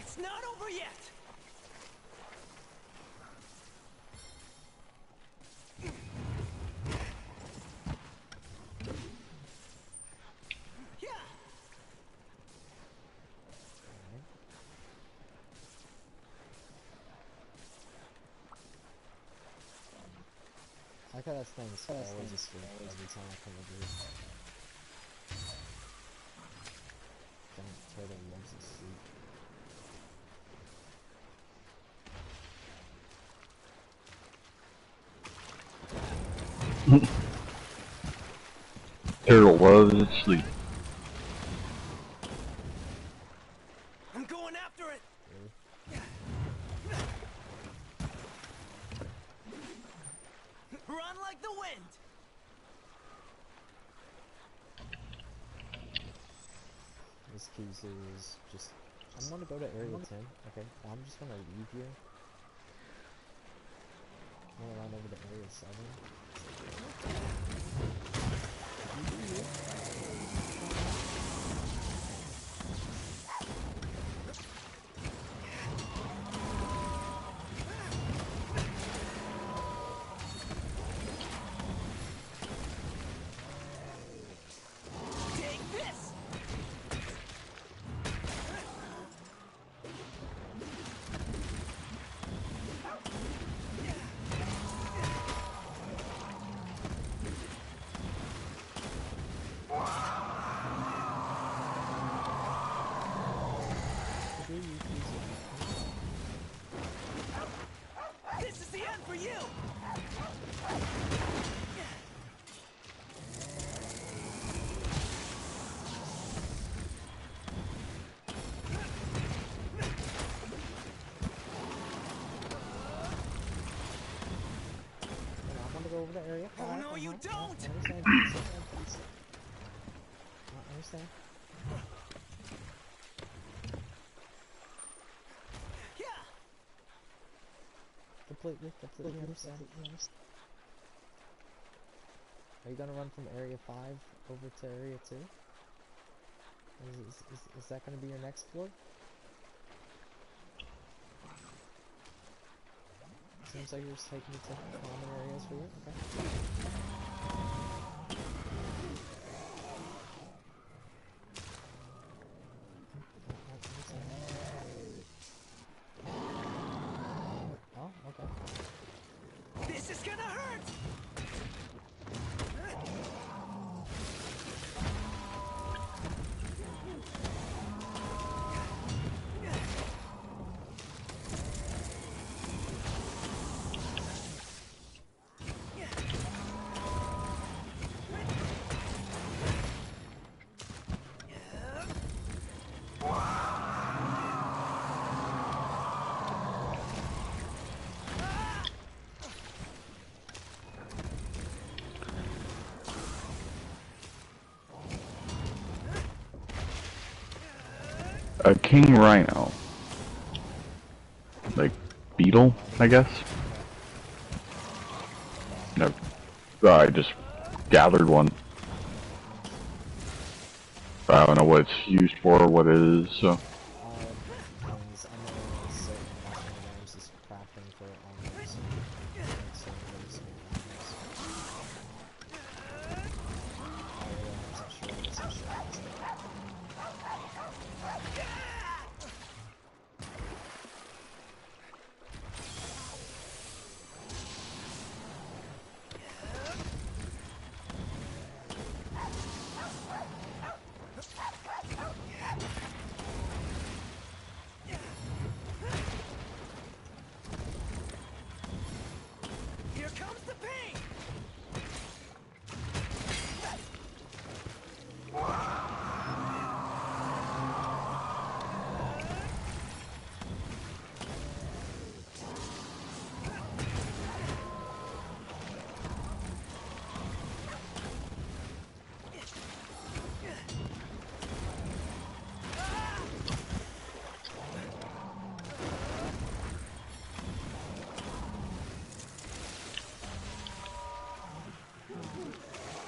It's not over yet! Yeah! I like how that thing's always asleep every time I come over here. Giant turtle loves to sleep. Turtle loves to sleep. I'm going after it! Run like the wind! This key is just... I'm gonna go to area 10. Okay, I'm just gonna leave here. I'm gonna run over to area 7. Take this! This is the end for you! I want to go over to area 5. Oh no, you don't! I understand. I understand. Yeah! Completely understand. Are you gonna run from area 5 over to area 2? Is that gonna be your next floor? Seems like you're just taking me to common areas for you. Okay. Oh, okay. This is gonna hurt! A king rhino. Like, beetle, I guess? No. I just gathered one. I don't know what it's used for or what it is, so. Things. I know certain National Games is crafting for armor, so it's some really small armors. I'm not sure what it's Here comes the pain!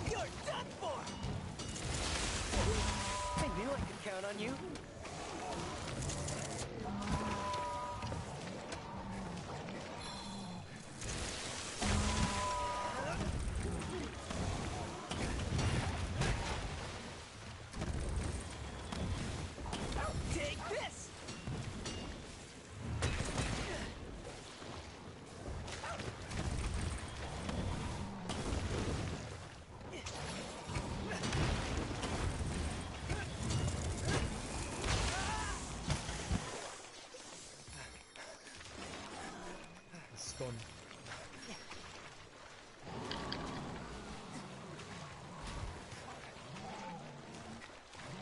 You're done for! I knew I could count on you. Take this! stun.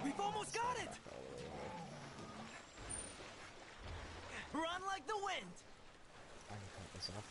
We've almost got it! Run like the wind! I can cut this off.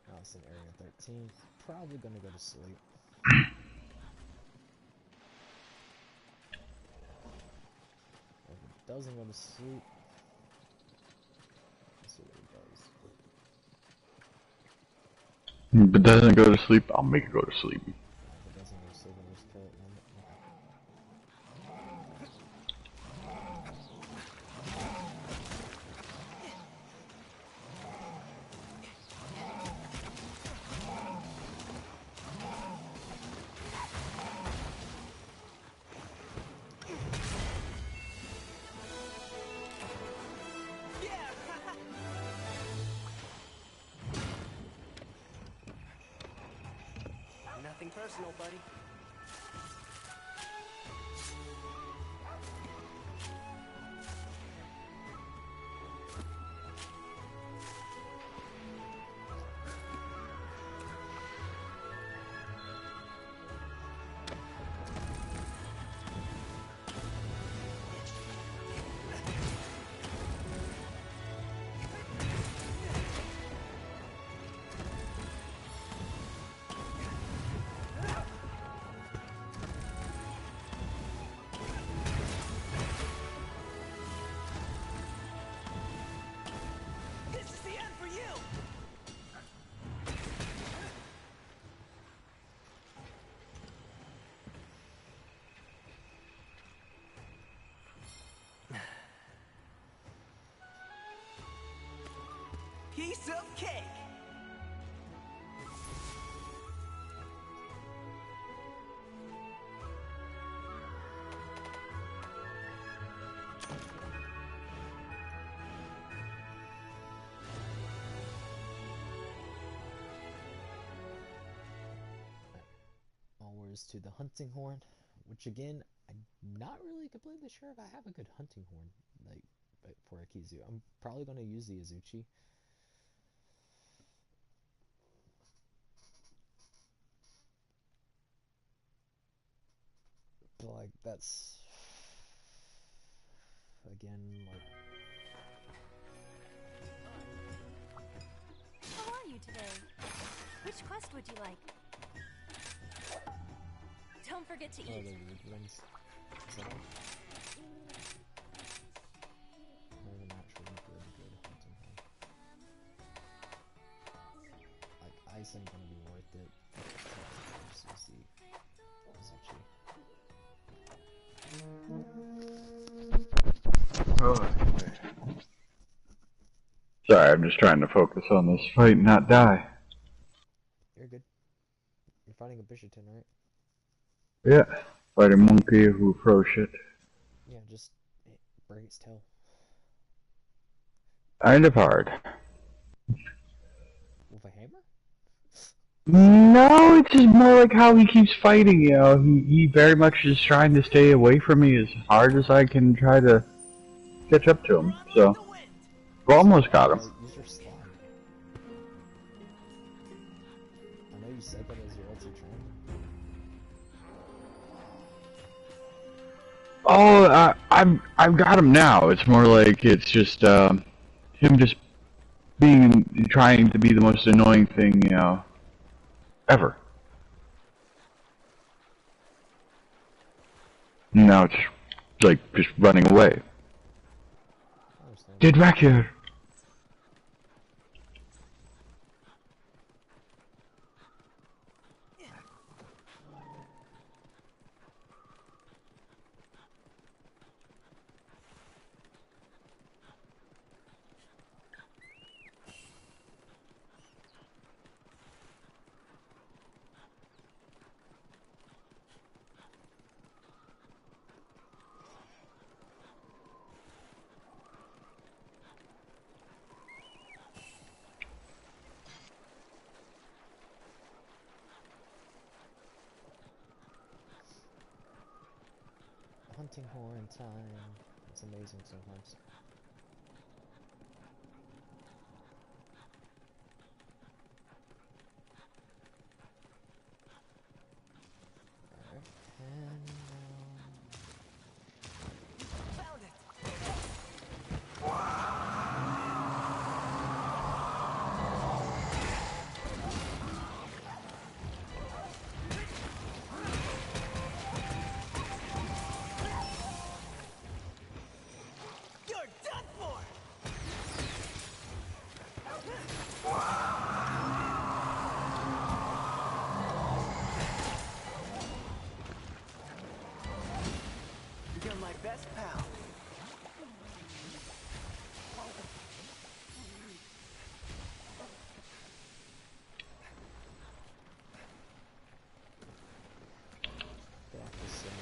Now it's in area 13. Probably gonna go to sleep. If it doesn't go to sleep, let's see what it does. If it doesn't go to sleep, I'll make it go to sleep. If it doesn't go to sleep, I'll just kill it. Yeah! Nothing personal, buddy. This is the end for you! Piece of cake! goes to the hunting horn, which again, I'm not really completely sure if I have a good hunting horn like for a Kizu. I'm probably going to use the Azuchi. But like that's again like How are you today? Which quest would you like? Don't forget to one of eat. the weird ones. Is that all? Not even actually good hunting horn. Like ice ain't gonna be worth it. Versus the Azuchi. Sorry, I'm just trying to focus on this fight and not die. You're good. You're fighting a Bishaten, right? Yeah. Fight a monkey who throws shit. Yeah, just break its tail. Kind of hard. With a hammer? No, it's just more like how he keeps fighting, you know. He very much is trying to stay away from me as hard as I can try to catch up to him, so. We almost got him. Use your slide. I know you said that as your LT train. Oh, I've got him now. It's more like it's just him just trying to be the most annoying thing, you know, ever. Now it's like just running away. I understand. Get back here! Hunting horn time. It's amazing sometimes. Alright, and Found it. You're done for. You're my best pal. get off this ceiling.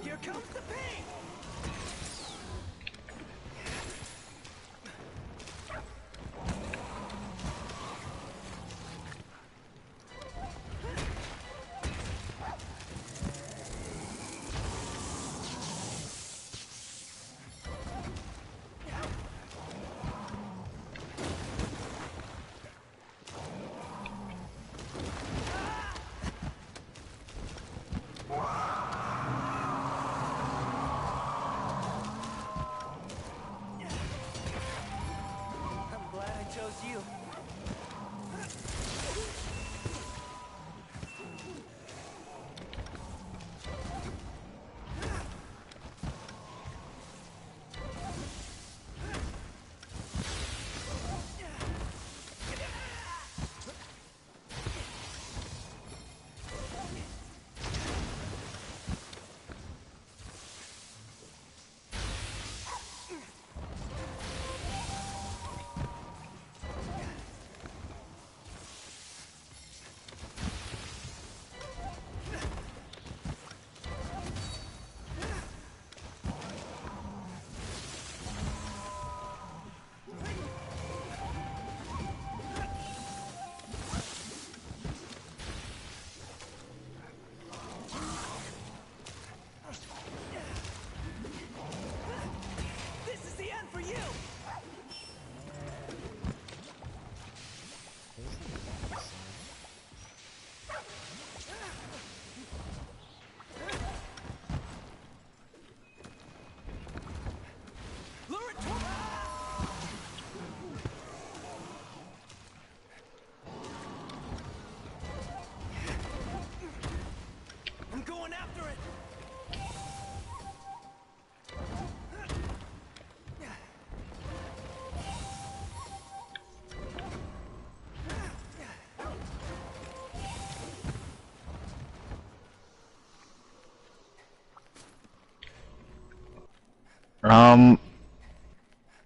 Here comes the pain.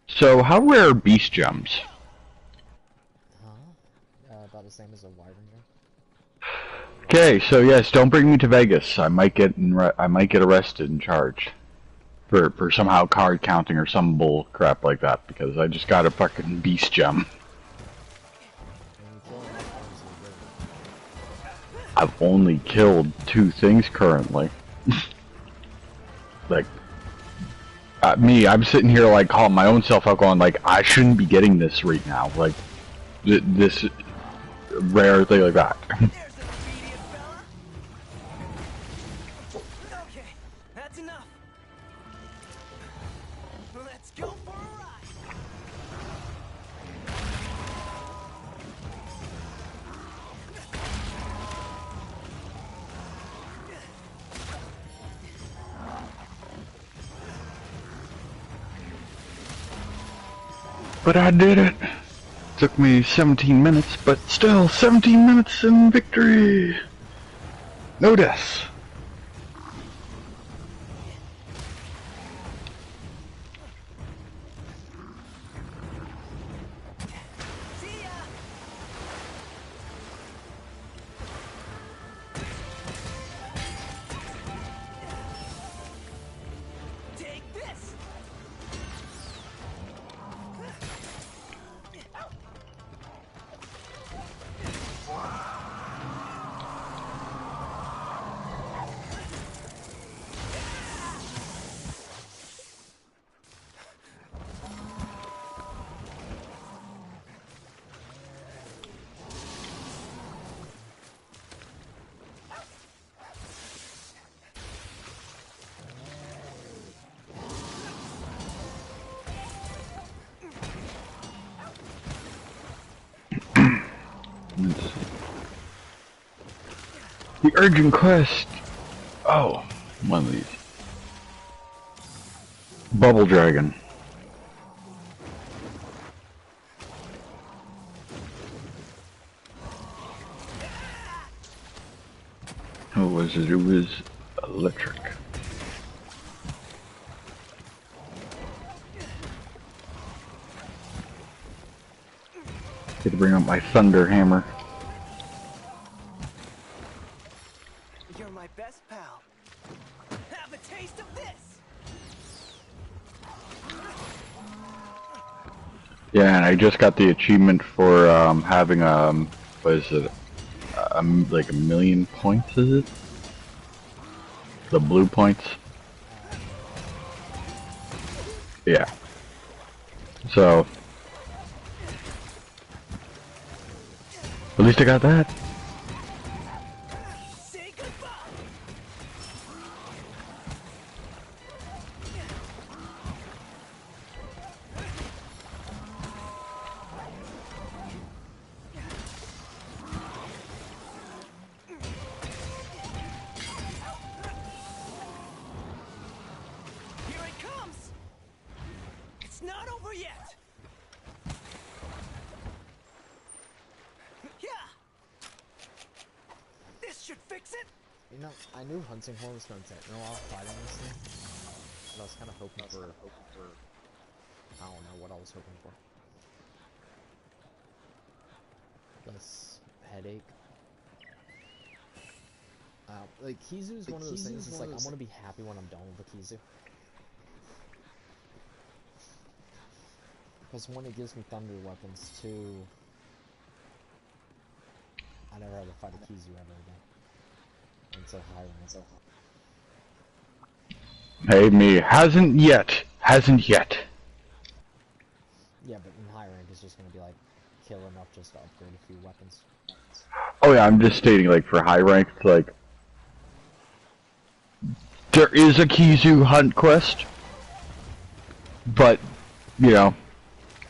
So how rare are beast gems? About the same as a wyvern gem. Okay, so yes, don't bring me to Vegas. I might get arrested and charged for somehow card counting or some bull crap like that because I just got a fucking beast gem. I've only killed 2 things currently. Like, I'm sitting here like calling my own self out going like, I shouldn't be getting this right now. Like, this rare thing like that. There's an obedient fella. Okay, that's enough. Let's go for a ride. But I did it. Took me 17 minutes, but still 17 minutes in victory. No deaths. See ya. Take this. The urgent quest. Oh, one of these. Bubble Dragon. What was it? It was electric. Get to bring up my thunder hammer. You're my best pal. Have a taste of this. Yeah, and I just got the achievement for having what is it? Like 1,000,000 points, is it? The blue points. Yeah. So at least I got that. Say goodbye. Here it comes. It's not over yet. Yeah. This should fix it. You know, I knew Hunting Horn was going to take me a while fighting this thing, but I was kind of hoping for, I don't know what I was hoping for. Less headache. Like, Kizu's one of those things, it's like, I want to be happy when I'm done with the Kizu. Because one, it gives me thunder weapons, two, I never had to fight a Kizu ever again. Until high rank. Hey, me. Hasn't yet. Hasn't yet. Yeah, but in high rank, it's just gonna be like, kill enough just to upgrade a few weapons. Oh yeah, I'm just stating, like, for high rank, it's like, there is a Kizu hunt quest, but, you know,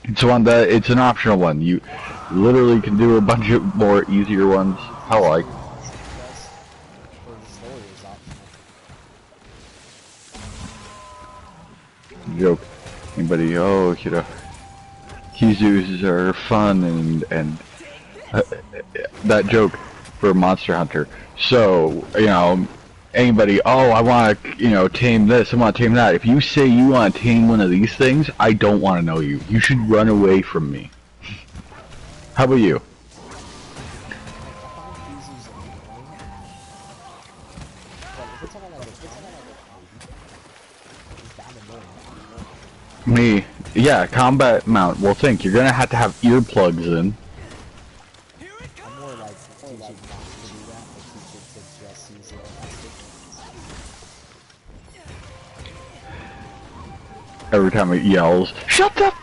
it's one that, it's an optional one. You literally can do a bunch of more easier ones. How like. For the story is optional. Joke. Anybody, oh, you know, Kizus are fun and that joke for Monster Hunter. So, you know, anybody, oh, I want to, tame this, I want to tame that. If you say you want to tame one of these things, I don't want to know you. You should run away from me. How about you? Me, yeah, combat mount. Well, think you're gonna have to have earplugs in. I'm more like teach it not to do that, but teach it to just use it elastic. Every time it yells, shut up!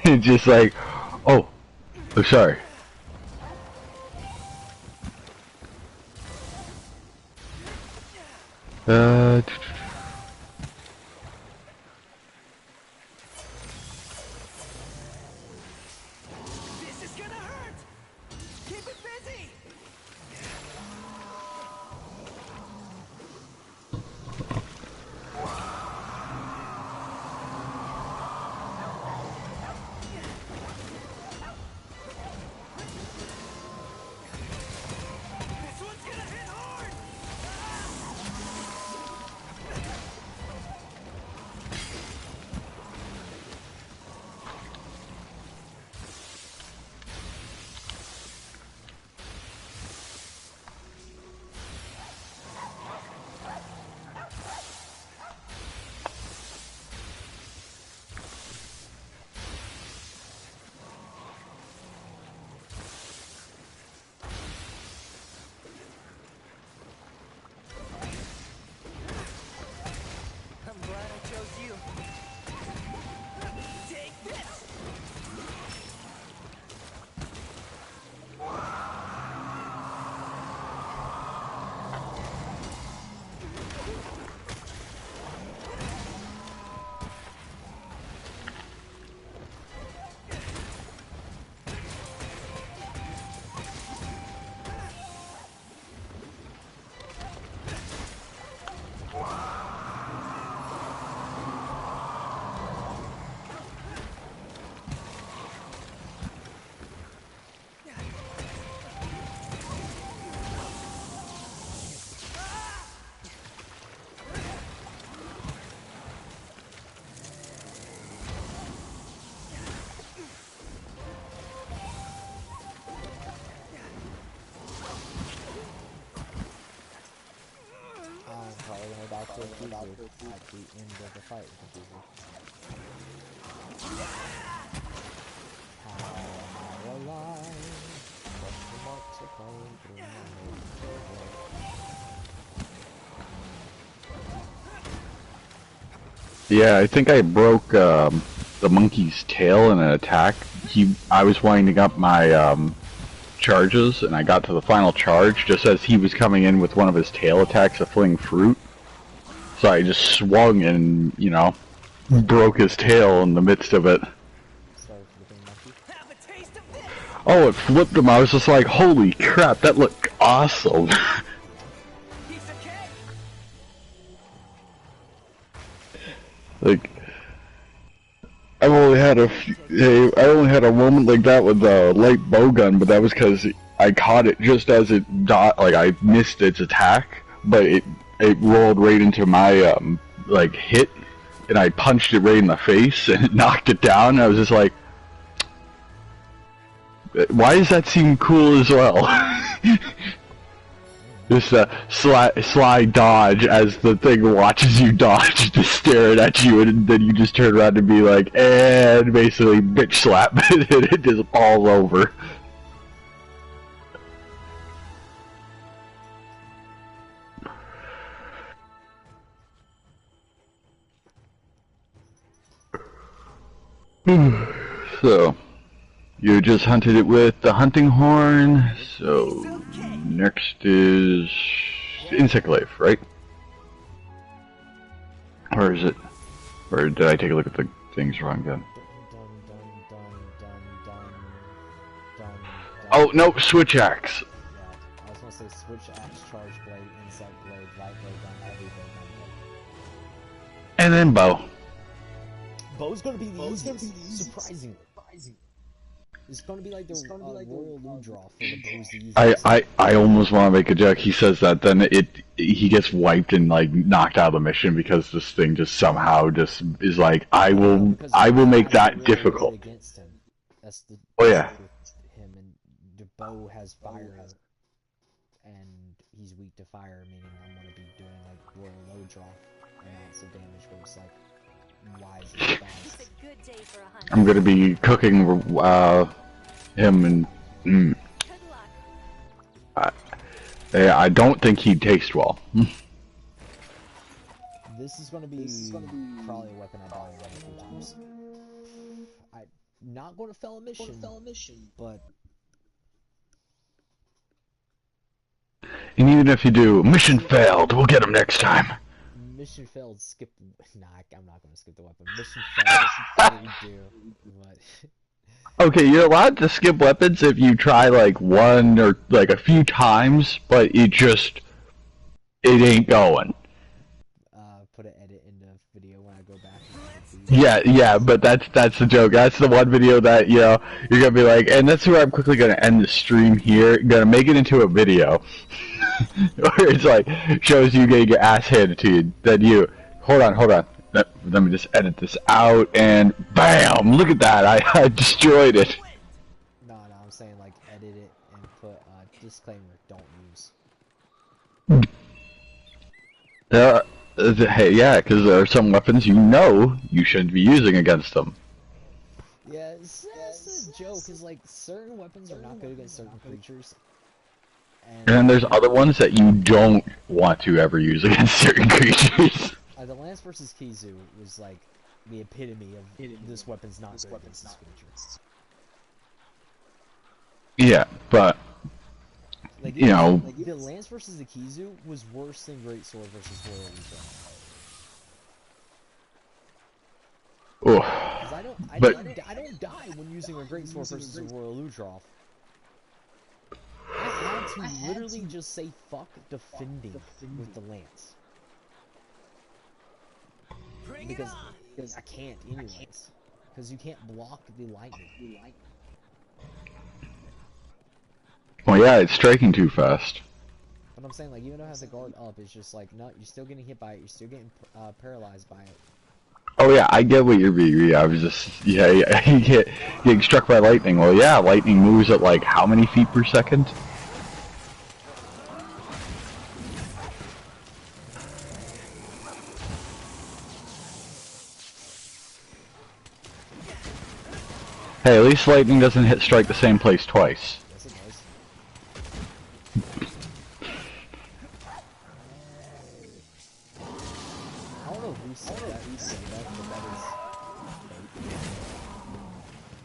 It's just like, oh, sorry. This is gonna hurt! Keep it busy! This one's gonna hit hard! I'm glad I chose you. Take this! I'm probably about to do at the end of the fight with the people. How am I alive? Question marks are calling through my head. Yeah, I think I broke the monkey's tail in an attack. I was winding up my charges, and I got to the final charge just as he was coming in with one of his tail attacks of fling fruit. So I just swung and, broke his tail in the midst of it. Sorry for the big monkey. Have a taste of this! Oh, it flipped him. I was just like, holy crap, that looked awesome. Piece of cake! Like, I only had a moment like that with the light bow gun, but that was because I caught it just as it I missed its attack, but it rolled right into my hit, and I punched it right in the face, and it knocked it down. And I was just like, why does that seem cool as well? Just a sly dodge as the thing watches you dodge, just staring at you, and then you just turn around and be like, and basically bitch slap it, and it just falls over. So, you just hunted it with the hunting horn, so next is insect life, right? Or is it? Or did I take a look at the things wrong again? Oh, no, switch axe. Yeah, I was gonna say switch axe, charge blade, insect blade, light blade gun, everything gun blade. And then bow. Bow's gonna be the easiest, surprisingly. It's gonna be like the Royal Ludroth for the bros to use. I almost want to make a joke. He says that, then he gets wiped and like knocked out of the mission because this thing just somehow just is like, I will make that really difficult. good against him. That's the Oh, yeah. with him, and the bow has fire, and he's weak to fire, meaning I'm gonna be doing like Royal Ludroth amounts of damage, where it's like, why is it fast? It's a good day for a hunt. I'm gonna be cooking him and. Good luck. I don't think he'd taste well. This is gonna be probably a weapon I buy a few times. I'm not going to fail a mission, but And even if you do, mission failed, we'll get him next time. mission failed. Skip. Nah, I'm not going to skip the weapon. Mission failed. We do, but. Okay, you're allowed to skip weapons if you try like one or like a few times, but it ain't going. Put an edit in the video when I go back. Yeah, but that's the joke. That's the one video that, you know, you're gonna be like, and that's where I'm quickly gonna end the stream here. Gonna make it into a video. Where it's like, shows you getting your ass handed to you. Then you, hold on. Let me just edit this out, and BAM! Look at that, I destroyed it. No, I'm saying like edit it and put disclaimer, don't use. Hey, yeah, because there are some weapons you know you shouldn't be using against them. Yeah, that's a joke, is like, certain weapons are not good against certain creatures. And then there's other ones that you don't want to ever use against certain creatures. The Lance versus Kizu was like the epitome of this weapon's not good against this creature. Yeah, but Like, you know, the Lance versus the Kizu was worse than Great Sword versus Royal Ludroth. oh, Because I don't die when using a Great Sword versus a Royal Ludroth. I had to literally just say fuck defending with the Lance. Because I can't anyways. Because you can't block the lightning. well, yeah, it's striking too fast. But I'm saying, like, even though it has the guard up, it's just like, no, you're still getting hit by it, you're still getting paralyzed by it. Oh yeah, I get what you're being. I was just, yeah, you get getting struck by lightning. Well, yeah, lightning moves at like how many feet per second? Hey, at least lightning doesn't strike the same place twice. Yes, it does. I don't know who said that, but that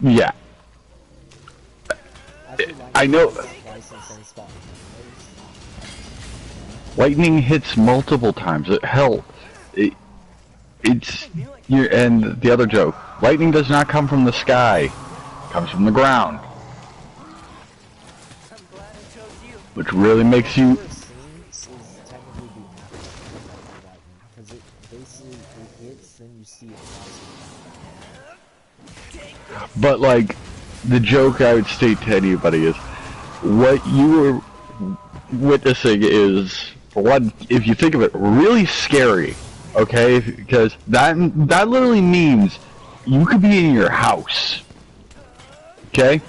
is... Yeah. Actually, I know. twice in the same spot. Lightning hits multiple times. It's and the other joke. Lightning does not come from the sky. It comes from the ground. I'm glad I chose you. Which really makes you. First scene is technically the aftermath of lightning, because it basically it hits, then you see it rising. But like, the joke I would state to anybody is, what you were witnessing is, for one, if you think of it, really scary. Okay, because that literally means you could be in your house. Okay,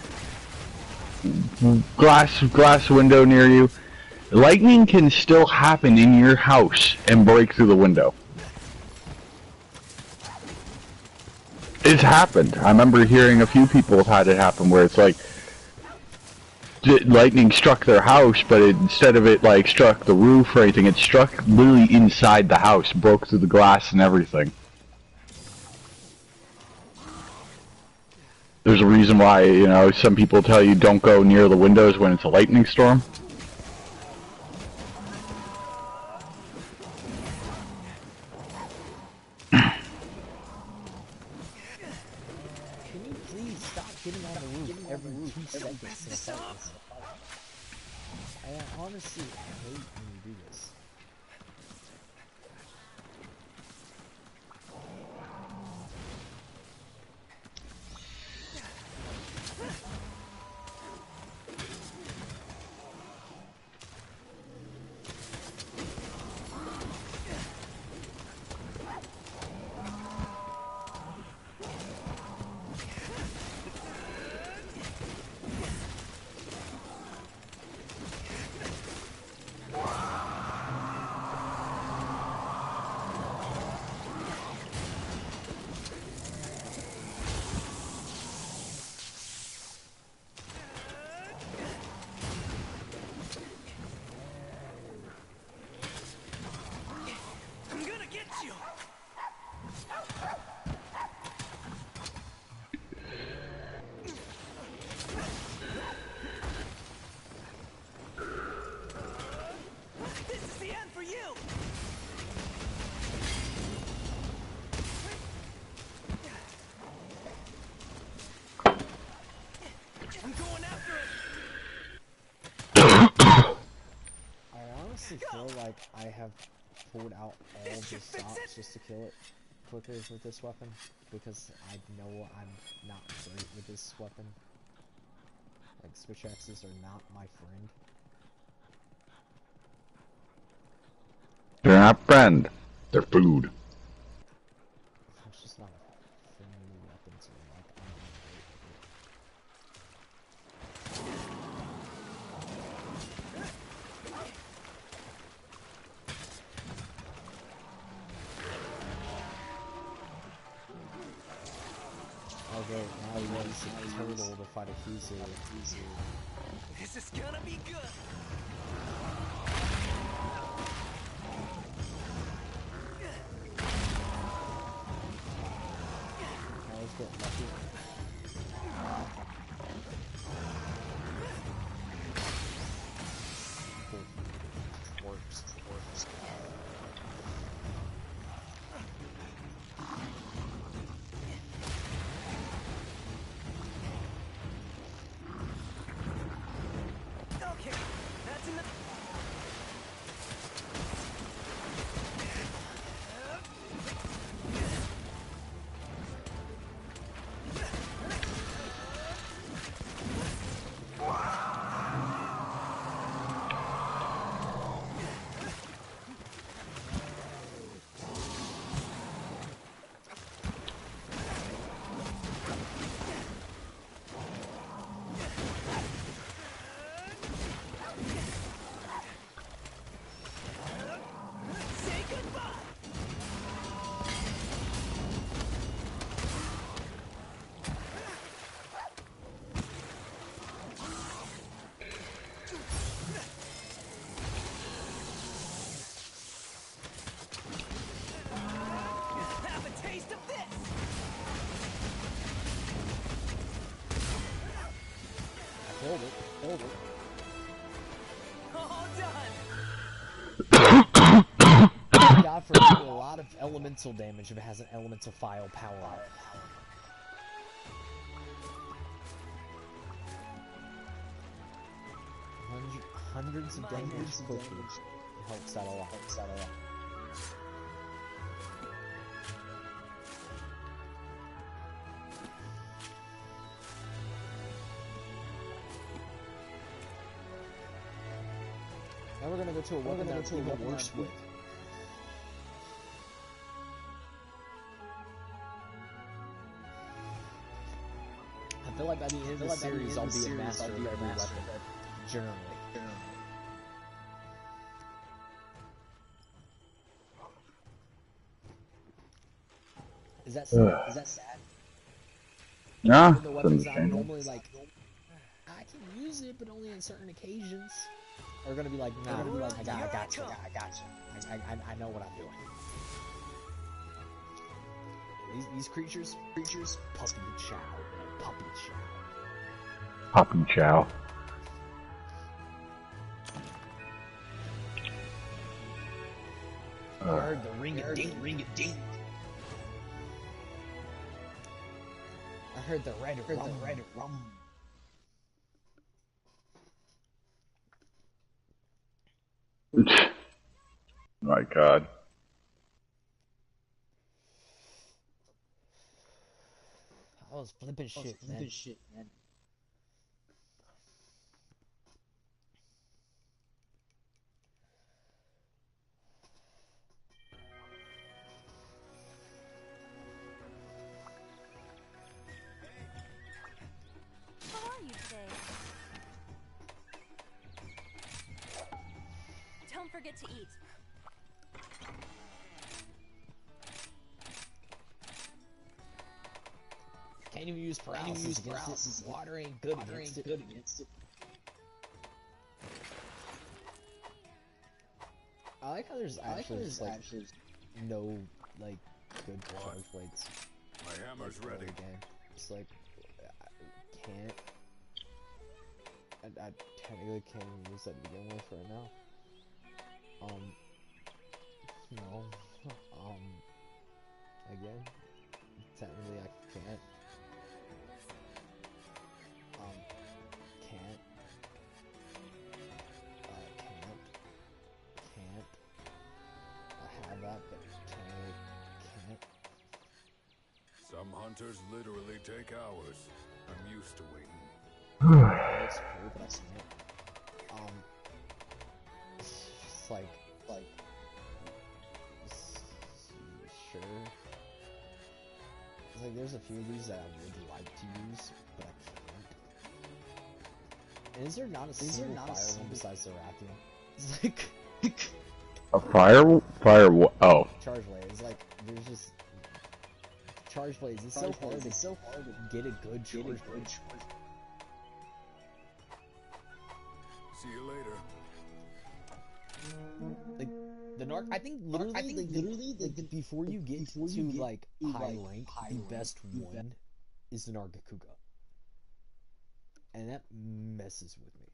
glass window near you. Lightning can still happen in your house and break through the window. It's happened. I remember hearing a few people have had it happen where it's like lightning struck their house, but instead of it like struck the roof or anything, it struck literally inside the house, broke through the glass and everything. There's a reason why, you know, some people tell you don't go near the windows when it's a lightning storm. Can you please stop getting on the roof every 2 seconds in a fight? I honestly hate when you do this. honestly feel like I have pulled out all This the should fix stops it. just to kill it quicker with this weapon, because I know I'm not great with this weapon. Like, switch axes are not my friend. They're not friend. They're food. It's just not a friendly weapon to me. Like, I'm not great with it. Okay, now we use a turtle to fight a Kizu. This is gonna be good. I was getting lucky. Cool. Works. Okay, that's enough. Say goodbye. Have a taste of this. Hold it. All done. God forbid a lot of elemental damage if it has an elemental file power up. Hundreds of damage quickly. It helps out a lot. Now we're gonna go to a weapon that's even worse with. I feel like by the end of the series, I'll be a master of every weapon. Generally. Is that sad? Nah, Even the it's weapons that I'm understandable. normally like, I can use it, but only on certain occasions. Are gonna be like, nah, I got you. I know what I'm doing. These creatures, puppy chow. Poppy chow. I heard the ring a ding. I heard the red rum. My God. I was flipping shit, man. How are you today? Don't forget to eat. Can't even use paralysis against it. Water ain't good against it. I like how there's actually no like good charge blades. My hammer's Like, ready. early game. It's like I can't. I technically can't even use that to begin with right now. No. Again, technically I can't. Can't. Hunters literally take hours. I'm used to waiting. It's cool, but I can't. It's like, sure. It's like there's a few of these that I would like to use, but I can't. And is there not a single fire one besides the Rathian? It's like A fire what? Oh. Charge Blade. It's like there's just Charge Blades. It's so hard to get a good Charge Blade. See you later. Like the Narc, I think literally, before you get to like high rank, the best one is the Nargacuga, and that messes with me.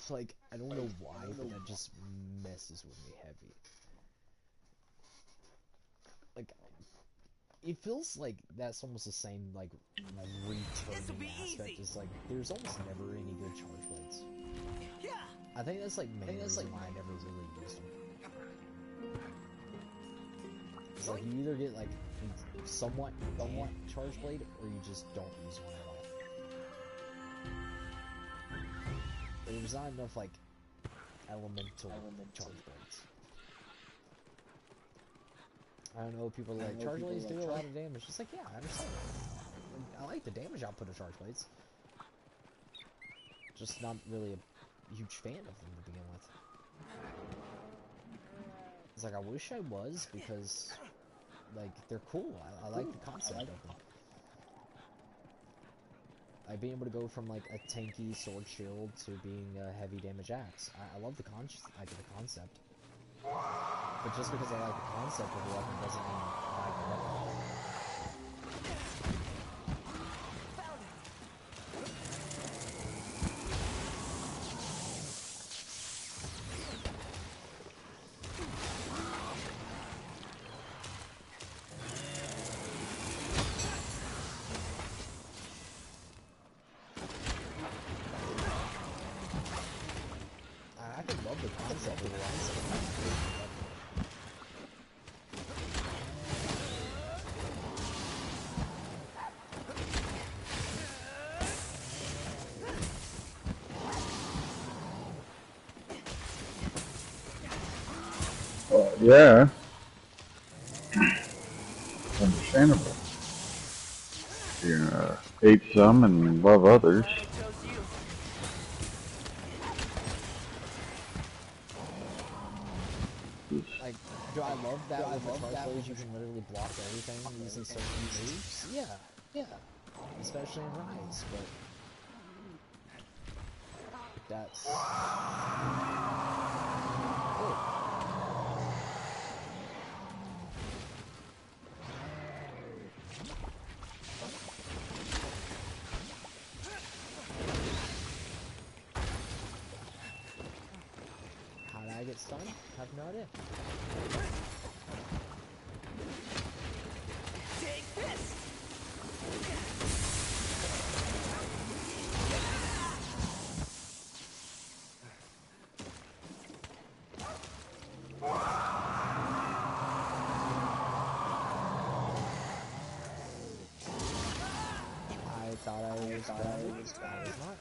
Like I don't know why, but that just messes with me heavy. Like it feels like that's almost the same like returning aspect. It's like there's almost never any good Charge Blades. Yeah. I think that's like main reason why I never really used them. It's like you either get like somewhat Charge Blade or you just don't use one at all. There's not enough like elemental Charge Blades. I don't know, people are like, Charge Blades do a lot of damage. It's like, yeah, I understand. I like the damage output of Charge Blades. Just not really a huge fan of them to begin with. It's like, I wish I was, because, like, they're cool. I like the concept of them. Like, being able to go from, like, a tanky sword shield to being a heavy damage axe. I love the concept. But just because I like the concept of the weapon doesn't mean I like the weapon. I could love the concept of the weapon. Yeah. Understandable. You hate some and love others. I chose you. Like, do I love that with the Charge Blades you can literally block everything using certain moves? Yeah. Especially in Rise, but that's... Oh. How did I get stunned? I have no idea. Take this. I thought I was grounded. I was not.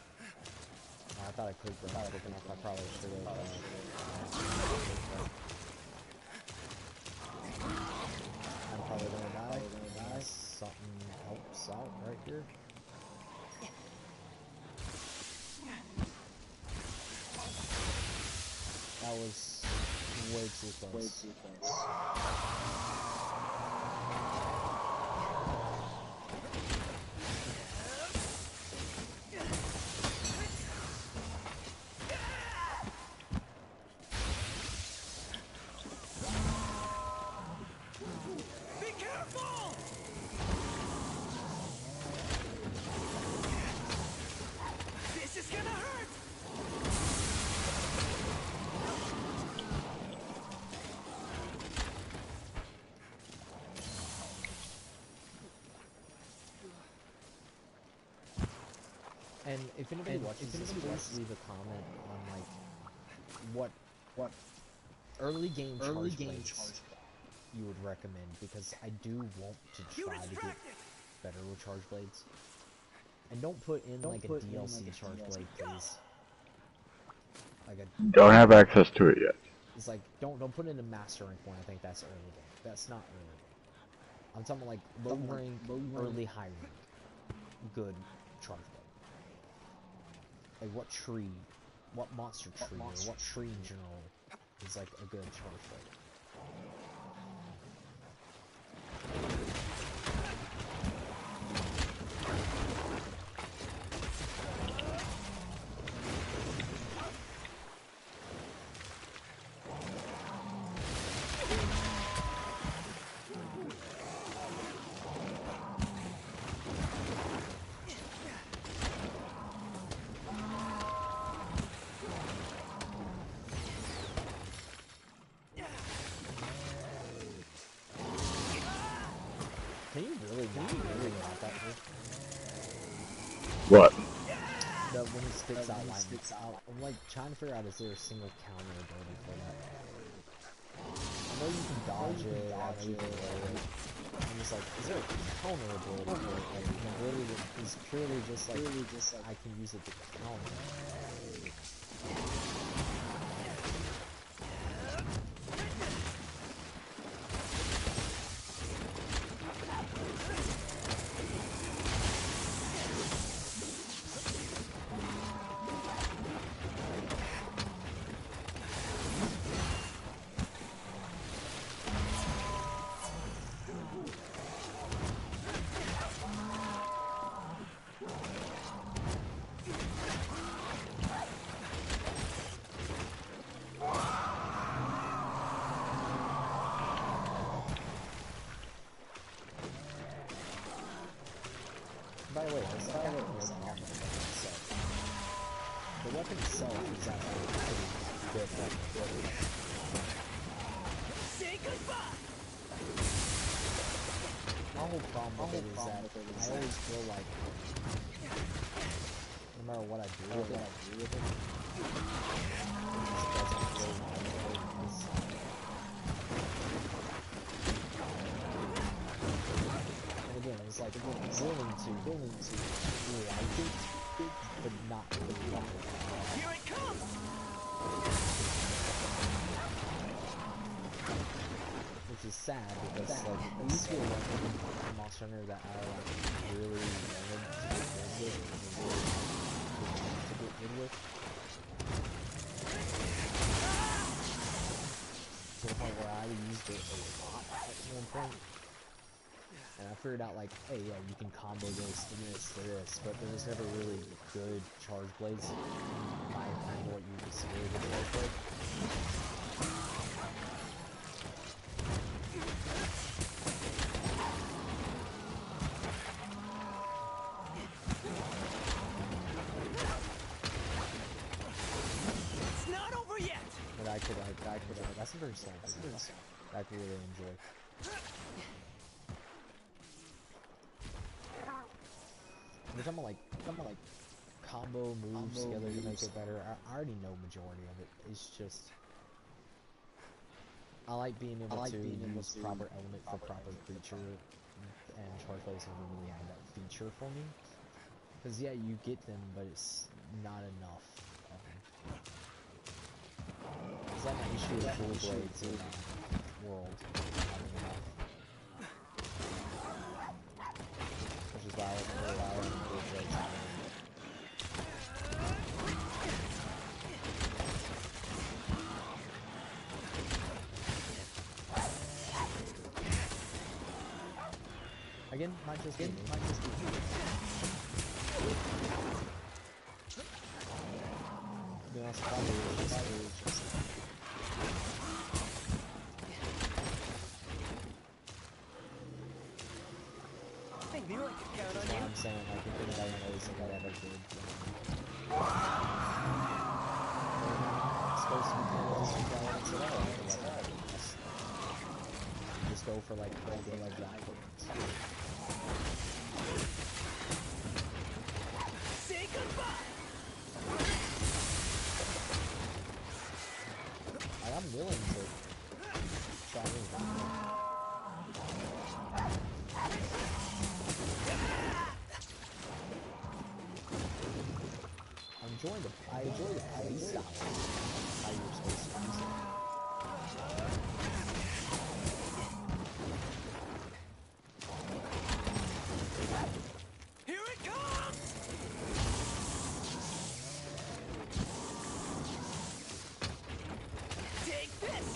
I thought I clicked the quick enough. I probably should have. I'm probably gonna die. Unless something helps out right here. That was way too close. Be careful. This is gonna hurt. And if anybody watches this, please leave a comment on like what early game charge blades you would recommend, because I do want to try to get better with charge blades. And don't put in like a DLC charge blade, please. Like a Don't have access to it yet. It's like don't put in a master rank one. I think that's early game. That's not early game. I'm talking like low rank, early high rank. Good charge blade. Like what tree, what monster tree, or what tree in general is like a good charge blade. Can you really not that good? What? When he spits out lightning. I'm like trying to figure out, is there a single counter ability for that? I know you can dodge it, I know you can roll it. I'm just like, is there a counter ability for it? Like an ability that is purely just like I can use it to counter. By the way, there's like a weird problem with the weapon itself. The weapon itself is actually pretty good weapon. Say goodbye. My whole problem with it is that I always feel like no matter what I do with it, it just doesn't feel like and again, it's like willing to like it, but not really like it. Here it comes. Which is sad because like it used to be like a Monster Hunter that I like really wanted to get good with, to the point where I used it a lot at one point. And I figured out like, hey, yeah, you can combo this to this to this, but there was never really good charge blades. I know what you consider a good charge blade. It's not over yet. But I could, that's a very slow video. I could really enjoy. We're talking about like combo moves together to make it better. I already know majority of it. It's just I like being able to use proper element for proper creature, and charge blades never really had that feature for me. Because yeah, you get them, but it's not enough of them. It's like my issue with dual blades in World. Which is why I wasn't really allowing dual blades in World. Again, might just be me. Yeah, that's probably just I knew I could count on that's why you. I'm saying, like, if anybody knows that I ever did, it's supposed to be kind of elements at all. Just go for like high day like that. Say goodbye. I'm willing to enjoy the play style. How you're supposed to use it. Here it comes! Take this!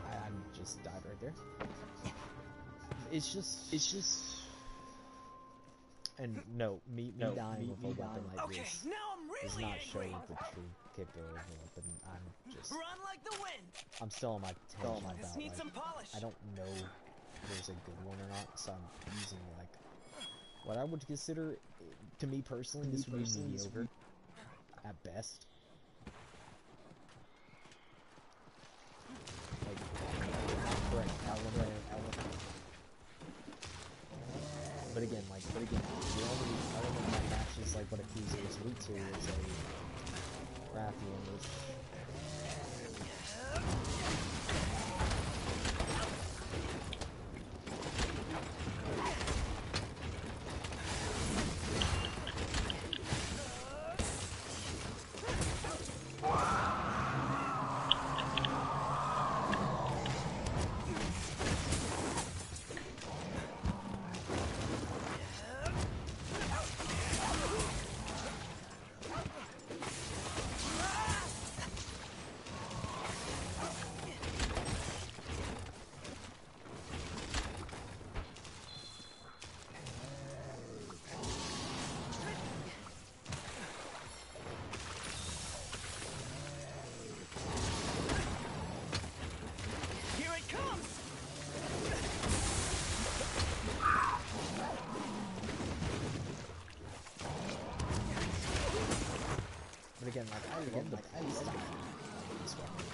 I just died right there. It's just. And no, me dying with a weapon like Okay, this now I'm is really not angry. showing the true capability of the weapon. Run like the wind! I'm still on my tangent This about needs like, some polish. I don't know if there's a good one or not, so I'm using like what I would consider, to me personally, this would be mediocre at best. Like, correct element. But again, the only element that matches like what Akuzu is weak to is a Rathian, which Here it comes! But again, like, I love the play style of this weapon.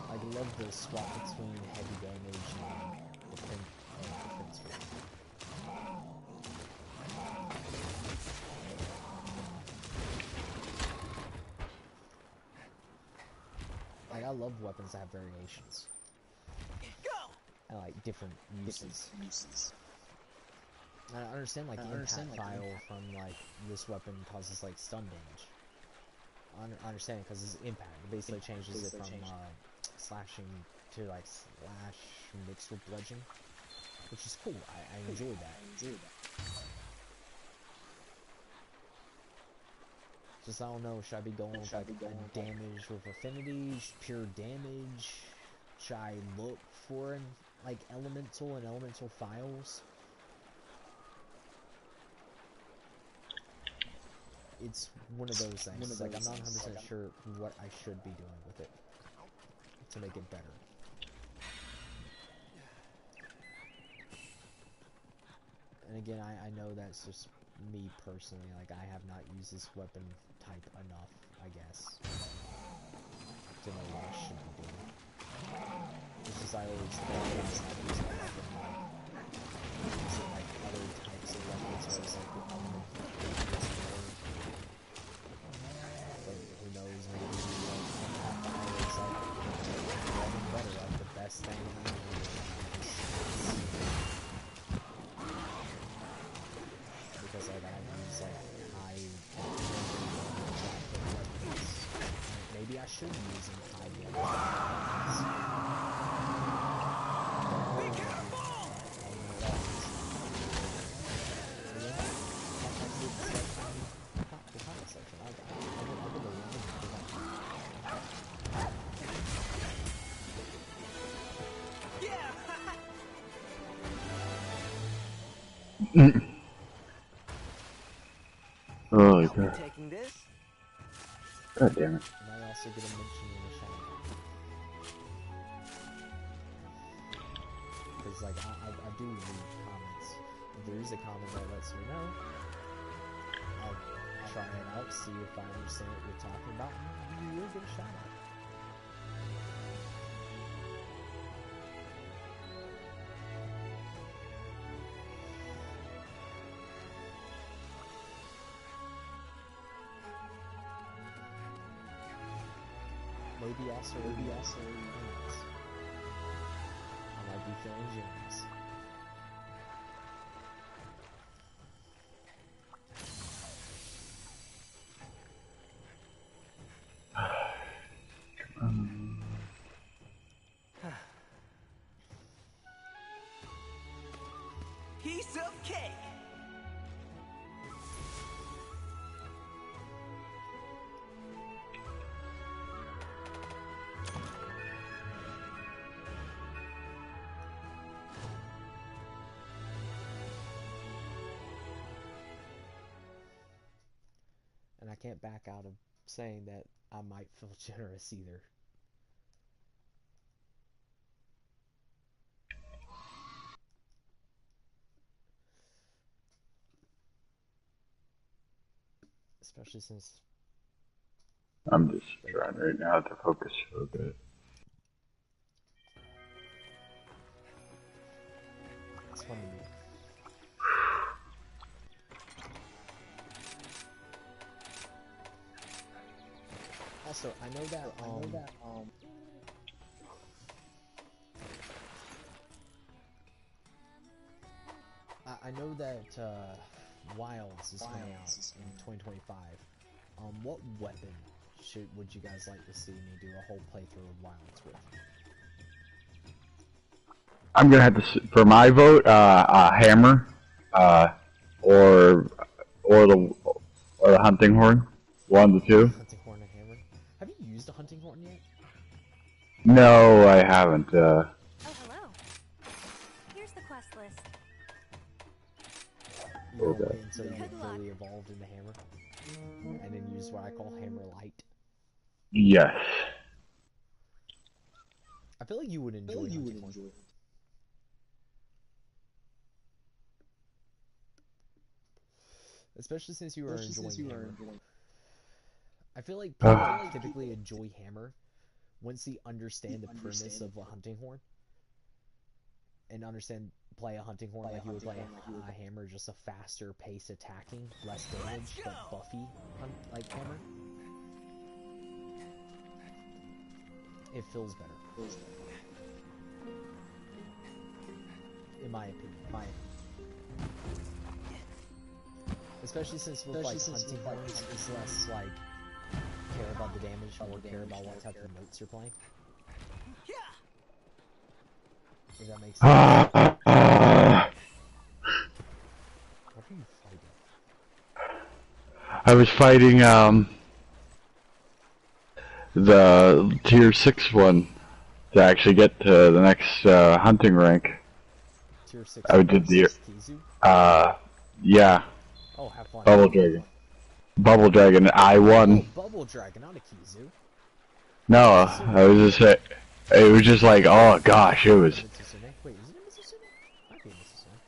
Like, I love the swap between heavy damage and defense rate. Like, I love weapons that have variations. Go! And, like, different uses. I understand, like, the impact file from, like, this weapon causes, like, stun damage. I understand, because it's impact. It basically changes it from, slashing to, like, slash mixed with bludgeon. Which is cool. I enjoy that. Just, I don't know, should I be going with, like, a damage with affinity, pure damage? Should I look for, like, elemental and elemental files? It's one of those things. Like, I'm not 100% sure what I should be doing with it to make it better. And again, I know that's just me personally. Like, I have not used this weapon type enough, I guess, to know what I should be doing. It's just I always think I use that weapon like using like other types of weapons where it's like the element but who knows, maybe like it's like getting better, like the best thing because like I use like high weapons. Maybe I should be using high damage weapons. Be careful! Yeah! Oh I'll be god. taking this. God damn it. And I also get a mention in the chat. Because, like, I do read comments. If there is a comment that lets me know, I'll try it out, see if I understand what you're talking about, and you will get a shout out. Maybe also, I might be feeling generous. cake. And I can't back out of saying that I might feel generous either. Especially since I'm just trying right now to focus for a bit. it's funny. Also, I know that I know that Wilds is coming out in 2025. What weapon would you guys like to see me do a whole playthrough of Wilds with? I'm gonna have to, for my vote, a hammer, or the hunting horn, one of the two. Hunting horn and hammer. Have you used a hunting horn yet? No, I haven't. Oh, hello. Here's the quest list. You don't Okay. wait until you get Good luck. fully evolved into hammer, and then use what I call hammer light. Yes. I feel like you would enjoy hunting horn. Especially since you are enjoying hammer. I feel like people typically enjoy hammer once they understand the premise of a hunting horn. And play a hunting horn like you would play a hammer, just a faster pace attacking, less damage, but buffy like hammer. It feels better. In my opinion. Especially since with like hunting horns, it's less like care about the damage, more care about what type of notes you're playing. If that makes sense. What are you fighting? I was fighting the tier 6 one to actually get to the next hunting rank. Tier 6 I did the Kizu? yeah, Oh, have fun. Bubble Dragon. I won. Oh, Bubble Dragon, not a Kizu. No, I was just it was just like, oh gosh, it was. Mitsusune? Wait, isn't it Mitsusune? Might be Mitsusune.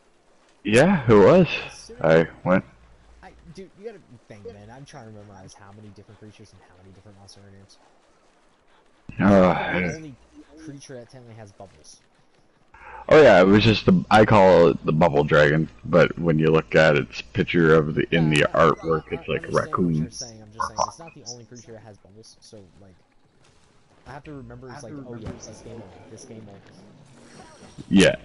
Yeah, it was. I went. Dude, you gotta think, man. I'm trying to memorize how many different creatures and how many different monster names. The only creature that technically has bubbles. Oh yeah, it was just I call it the Bubble Dragon, but when you look at its picture of the in the artwork, it's like a raccoon. What you're saying. I'm just saying it's not the only creature that has bubbles. So like, I have to remember. It's like, oh yeah, it's this game only. This game only. Yeah.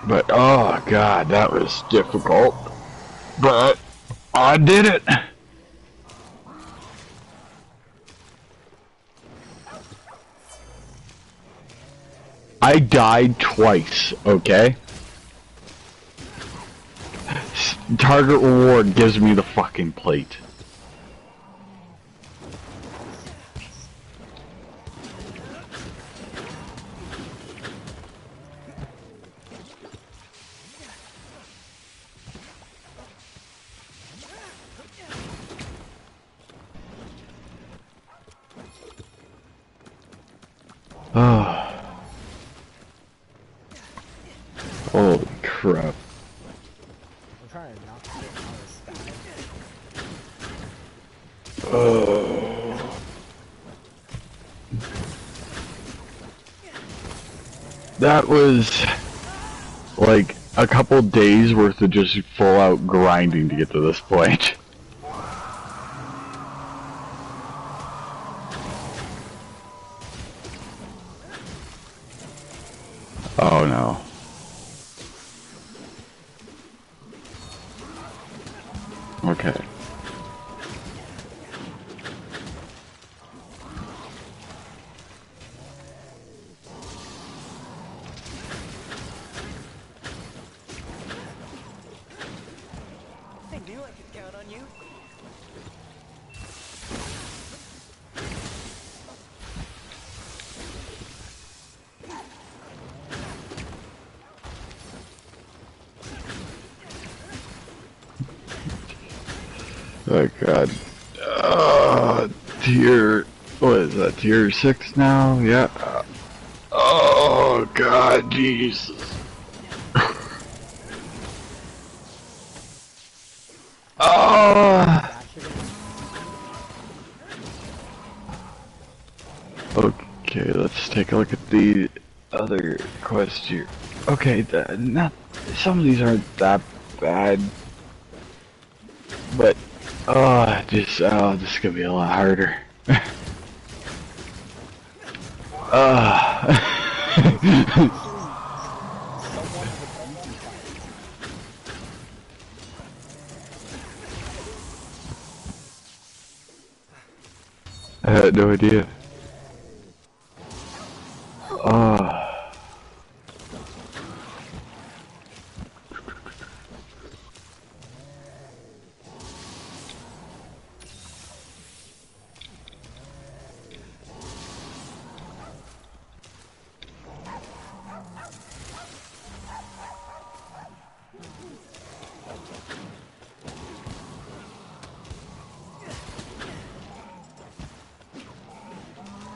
But oh god, that was difficult. But I did it. I died twice, okay? Target reward gives me the fucking plate. Oh. Holy crap. I'm trying to knock shit out of stack. Oh. That was like a couple days worth of just full out grinding to get to this point. Oh no. Okay. Oh god. Tier, what is that, tier 6 now? Yeah. Oh god, Jesus. Oh! Okay, let's take a look at the other quest here. Okay, not some of these aren't that bad, but this is gonna be a lot harder. I had no idea.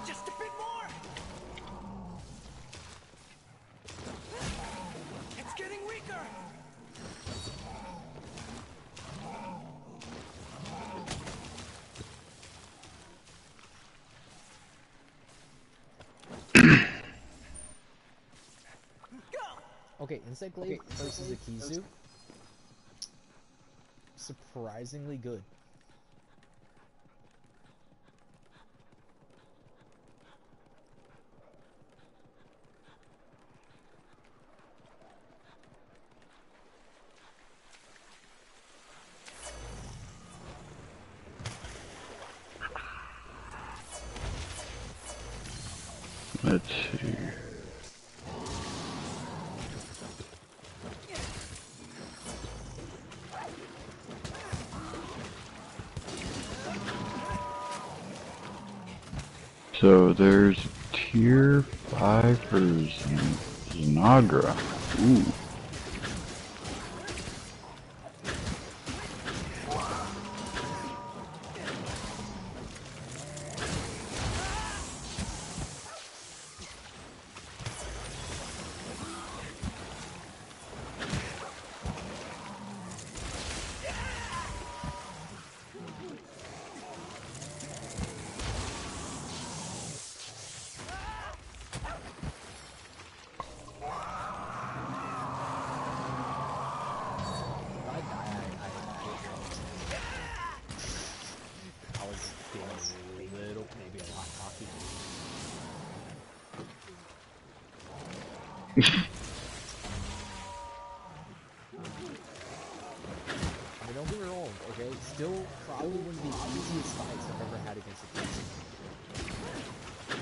Just a bit more. It's getting weaker. Okay, Insect Glaive versus a Kizu. Surprisingly good. Let's see. So there's tier 5 for Zanagra. Ooh. I was feeling a little, maybe a lot cocky. I mean, don't get me wrong, okay? Still probably one of the easiest fights I've ever had against a person.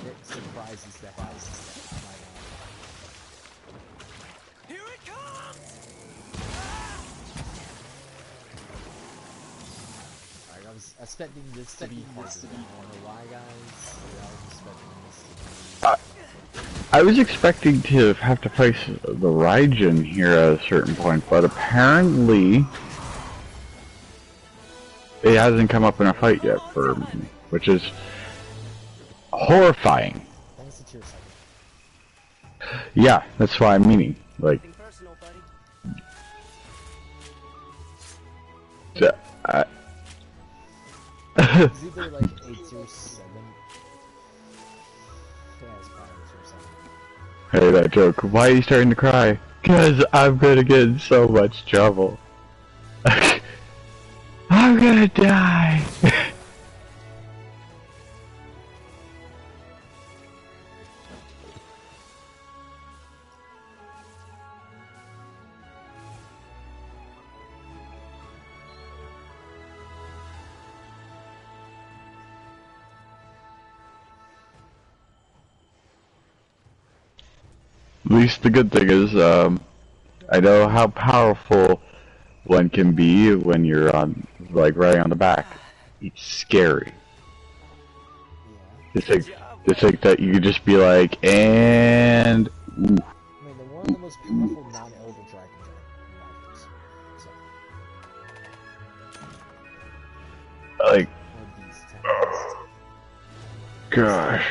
It surprises the hell out of my god. Here it comes. Alright, I was expecting this to be harder. I don't know why, guys. Yeah, I was expecting this to be... I was expecting to have to face the Raijin here at a certain point, but apparently it hasn't come up in a fight yet for me, which is horrifying. Thanks to tier 7. Yeah, that's what I'm meaning. Like, Nothing personal, buddy. It's either like a tier 7. Yeah, it's probably a tier 7. hey, that joke. Why are you starting to cry? Cause I'm gonna get in so much trouble. I'm gonna die. At least the good thing is, I know how powerful one can be when you're on, like, riding on the back. It's scary. Yeah. It's like that you could just be like, and ooh. I mean, they're one of the most powerful non-elder dragon rivals. So. Like, or these tanks. gosh.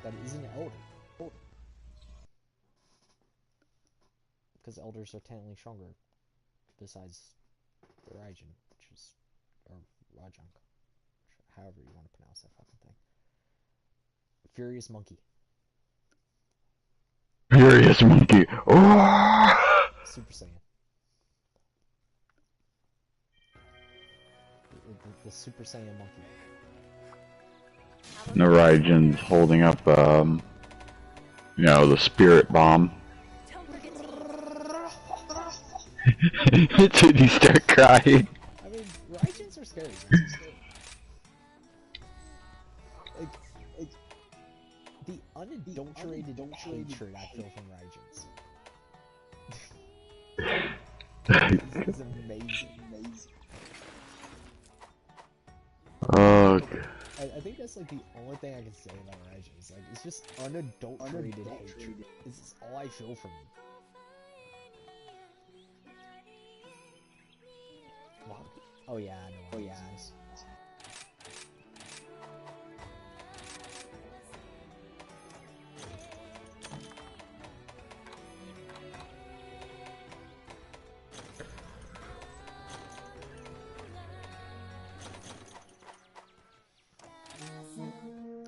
That isn't elder. Because elders are technically stronger, besides the Raijin, which is, or Rajang, however you want to pronounce that fucking thing. Furious Monkey. Furious Monkey. Oh! Super Saiyan. The Super Saiyan Monkey. Naraijin's holding up, you know, the spirit bomb. Don't forget to Did he start crying? I mean, Raijins are scary. Like, the unadulterated hatred I feel from Raijins. This is amazing. Oh, God. I think that's like the only thing I can say about Raijins. Like, it's just unadulterated hatred. This is all I feel from them. Wow. Oh yeah, I know. Oh yeah.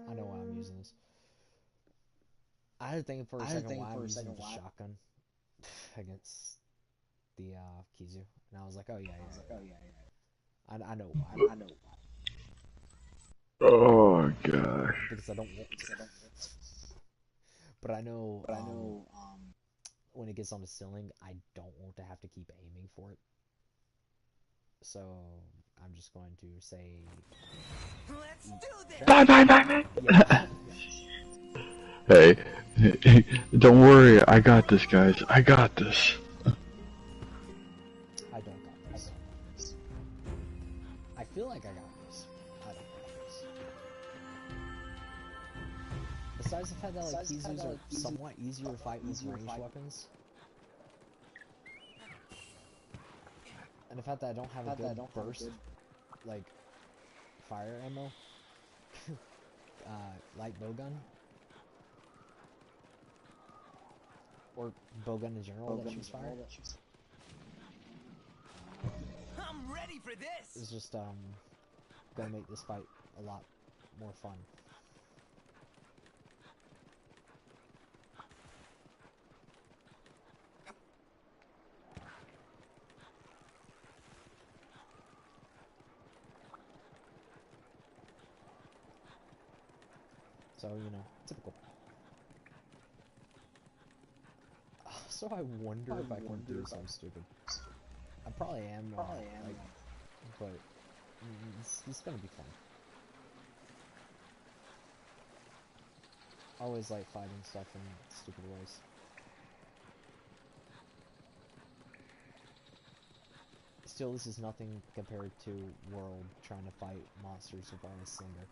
I know why I'm using this. I had to think for a second why I'm using the shotgun against the Kizu, and I was like, oh yeah. I know why. Oh, gosh. Because I don't want to. But I know, when it gets on the ceiling, I don't want to have to keep aiming for it. So, I'm just going to say... Let's do this! Bye. Yeah. Hey, don't worry, I got this, guys. I got this. I don't got this. I feel like I got this. I don't got this. Besides the fact that like Kizus are somewhat easier to fight with ranged weapons, and the fact that I don't have a good burst, like fire ammo, light bowgun, or bowgun in general that shoots fire. I'm ready for this! It's just gonna make this fight a lot more fun. So, you know, typical. So I wonder if I can do something stupid. I probably am, like, but it's gonna be fun. I always like fighting stuff in stupid ways. Still, this is nothing compared to World trying to fight monsters with only Slender.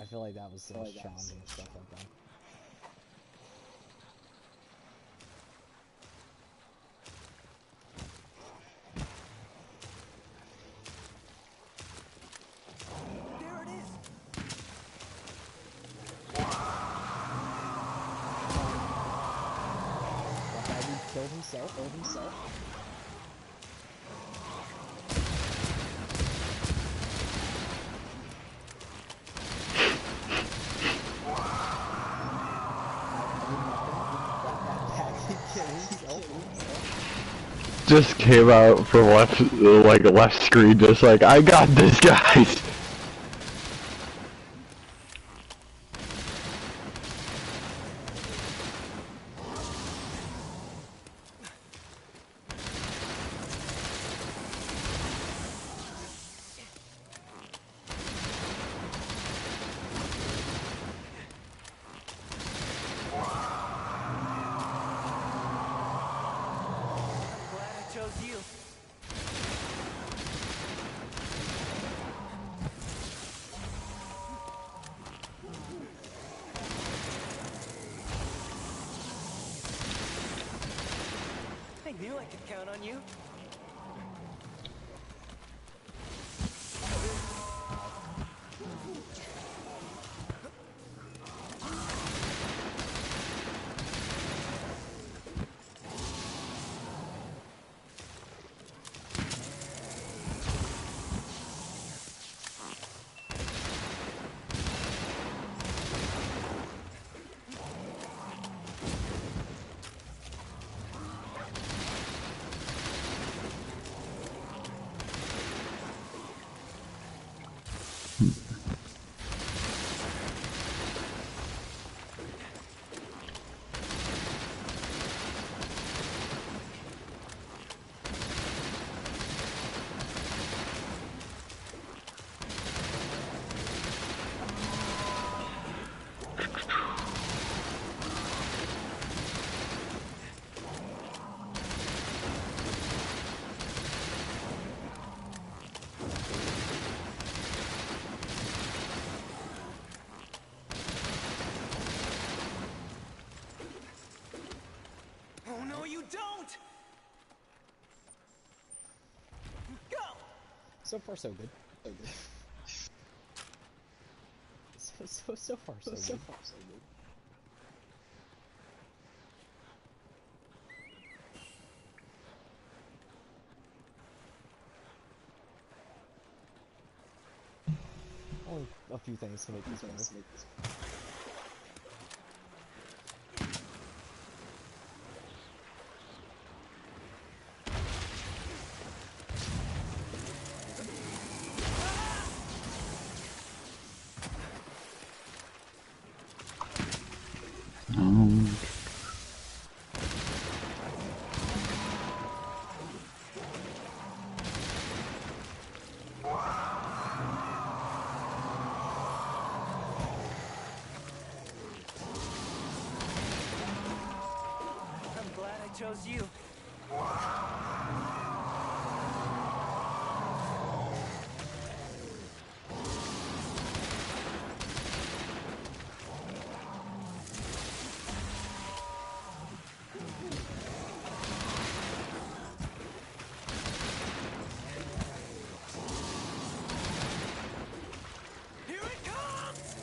I feel like that was the most challenging stuff I've done. There it is! That guy dude killed himself. Just came out from left screen, just like, I got this, guys. Glad I chose you. I knew I could count on you. So far, so good. So far, so good. Only a few things to make this better. I'm glad I chose you. Here it comes!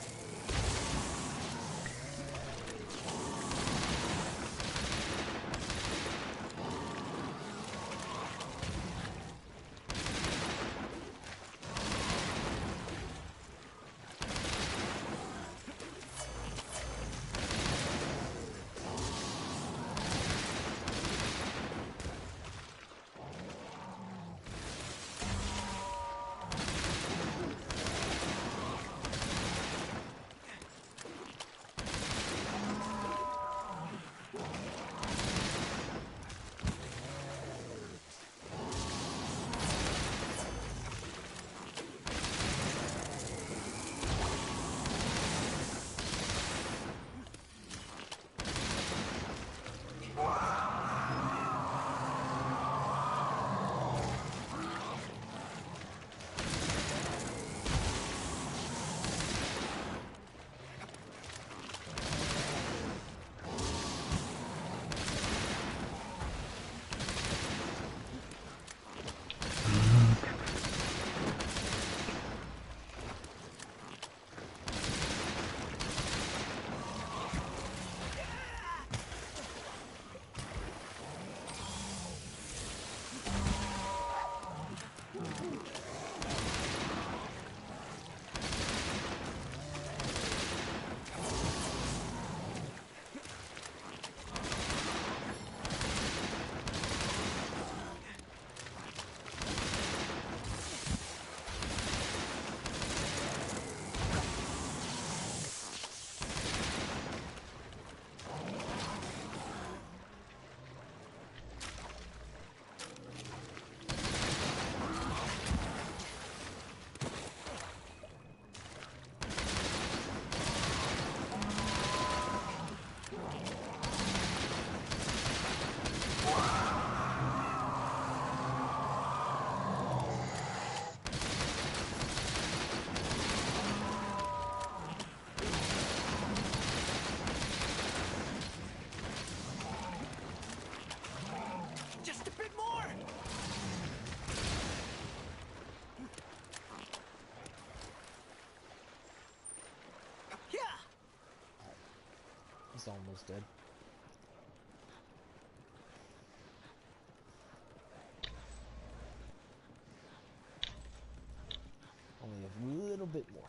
Just a bit more! Yeah! He's almost dead. Only a little bit more.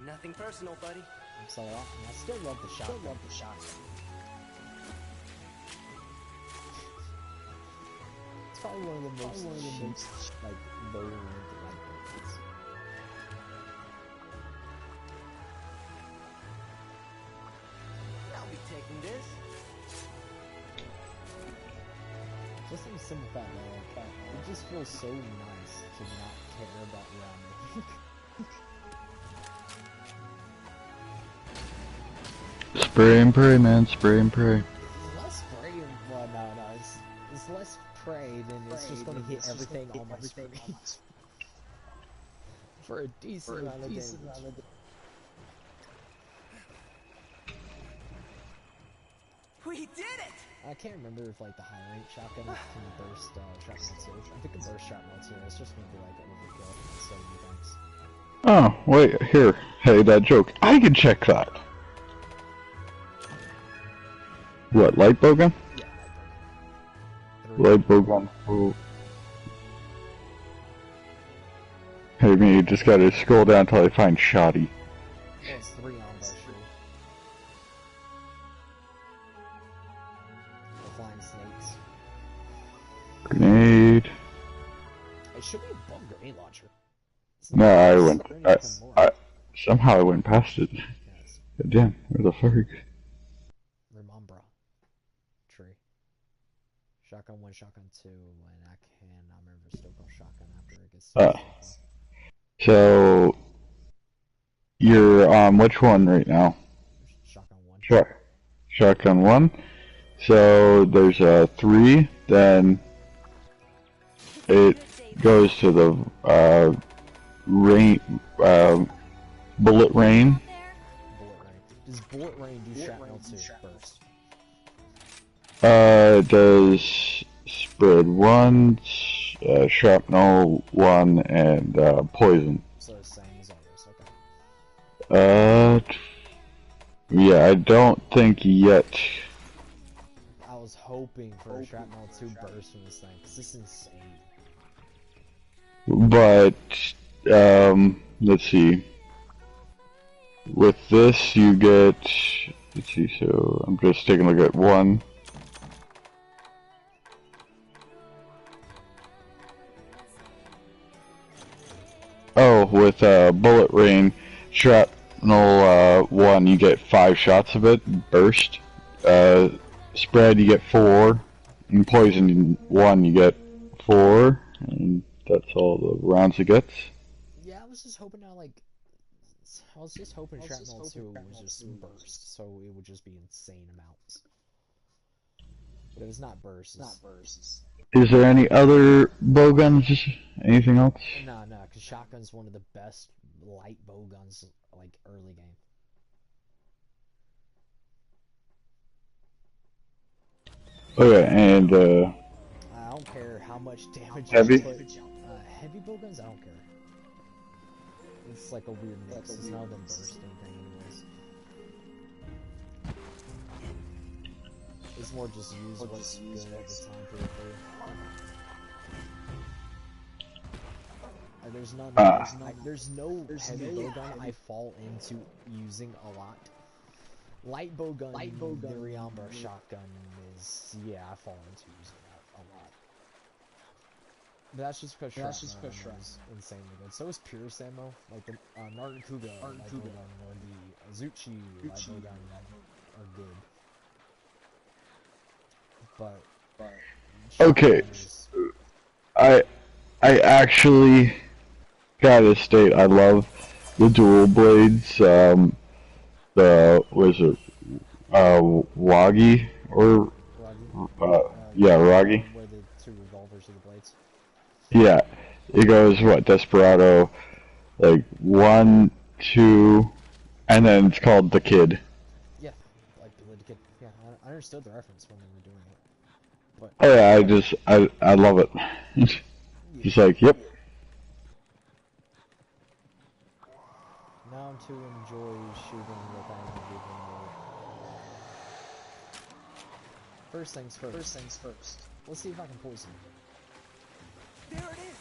Nothing personal, buddy. So I still love the shotgun. It's probably one of the most like low-end light bulbs. I'll be taking this. Just in a simple fact, though, it just feels so nice to not care about your ammo. Spray and pray, man. Spray and pray. Less spray, well, no, it's less spray, then it's just gonna hit everything on my screen. For a decent amount of damage. We did it! I can't remember if like the high range shotgun can burst shrapnel too. I think it bursts shrapnel too. It's just gonna be like overkill. So many things. Oh, wait, here. Hey, that joke. I can check that. What, light bowgun? Yeah, Light bowgun. Oh. Hey, me, you just gotta scroll down until I find shoddy. it's 3 on by shoe. The flying snakes. Grenade. It should be a bomb grenade launcher. It's No, not- I it's went. grenade come more. Somehow I went past it. Yes. God damn, where the fuck? Remambra. Tree. Shotgun 1, shotgun 2, and I cannot remember still called shotgun after it gets So, you're on which one right now? shotgun 1. Shotgun 1. So, there's a 3, then it goes to the, rain, bullet rain. Bullet rain. Does bullet rain do shrapnel 2 burst? It does spread 1, shrapnel 1, and, poison. So the same as others, okay. Yeah, I don't think yet. I was hoping for a shrapnel 2 burst from this thing, because this is insane. But, let's see. With this, you get, let's see, so I'm just taking a look at 1. Oh, with, bullet rain, shrapnel, 1, you get 5 shots of it, burst. Spread, you get 4. And poison 1, you get 4. And that's all the rounds it gets. Yeah, I was just hoping shrapnel 2 was just burst, so it would just be insane amounts. But if it's not burst, Is there any other bowguns? Anything else? No, because shotgun's one of the best light bowguns, like, early game. Okay, and I don't care how much damage Heavy? you put. Heavy bowguns, I don't care. It's like a weird mix. It's none of them burst anything anyways. It's more just use what's good at the time period for you. There's no heavy bowgun I fall into using a lot. Light bowgun, the Riambra shotgun is, yeah, I fall into using that a lot. But that's just because shrapnel is insanely good. So is Purist ammo, like the Nargacuga light bowgun or the Azuchi light bowgun are good. But okay, I actually gotta state I love the dual blades. The was it Wagi or yeah, Wagi. Where the 2 revolvers are the blades. Yeah, it goes what Desperado, like 1, 2, and then it's called the Kid. Yeah, like the kid. Yeah, I understood the reference when they were doing it. But Oh yeah, I love it. Just like, yep. now I'm to enjoy shooting without even more. First things first. Let's see if I can poison it. There it is!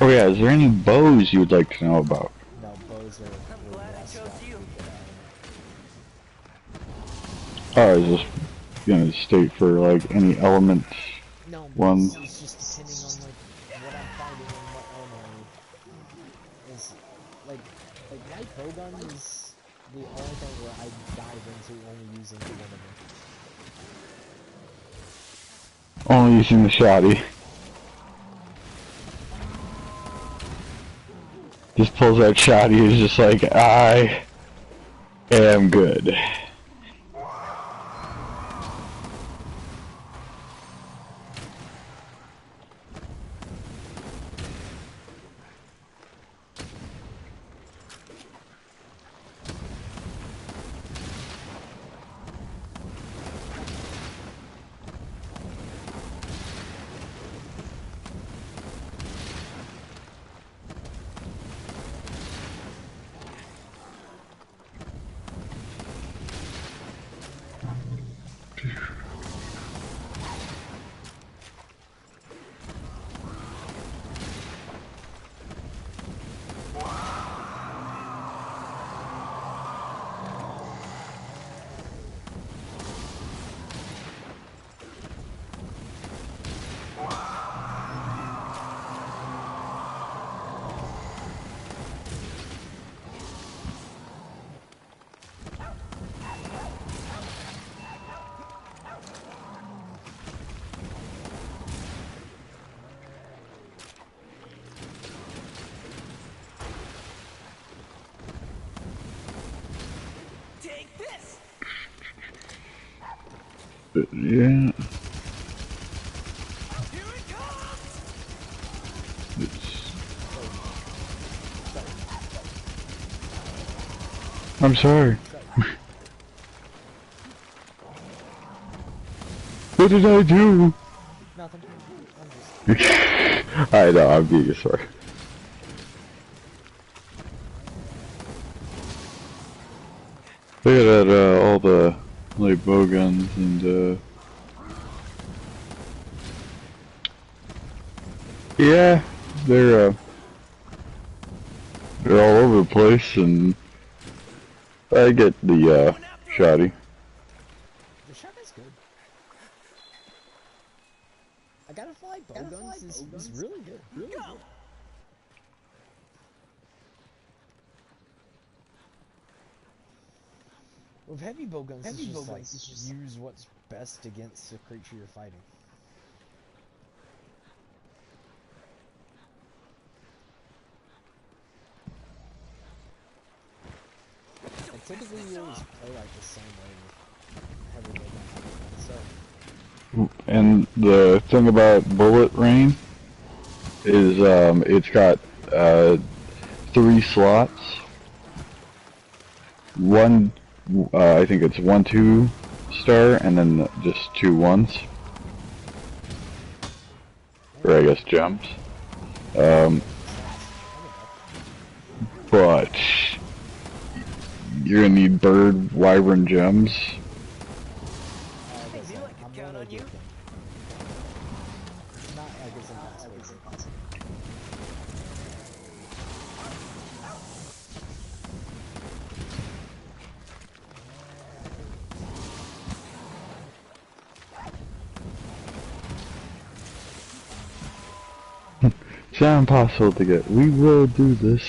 Oh yeah, is there any bows you would like to know about? No, bows are I'm way glad I less chose likely you. to get out. Oh, I was just gonna state for like any elements. No, One. it's just depending on like what I'm fighting and what element is like light bowgun is the only thing where I dive into only using one of them. Only using the shoddy. Just pulls out shoddy, is just like, I am good. Take this! But, yeah. Here it comes! I'm sorry. What did I do? Nothing. I'm just I know, I'm being sorry. Look at that, all the light bow guns and yeah, they're all over the place, and I get the shoddy. the shotgun's good. I gotta fly bowguns is really good. Really good. With heavy bowguns, it's just use what's best against the creature you're fighting. Like, typically you always play like the same way with heavy bowgun, so And the thing about bullet rain is it's got 3 slots. One, I think it's 1 2-star, and then just 2 1s. Or I guess gems. But you're gonna need bird wyvern gems. I knew I could count on you. It's not like it's impossible. It's not impossible to get. We will do this.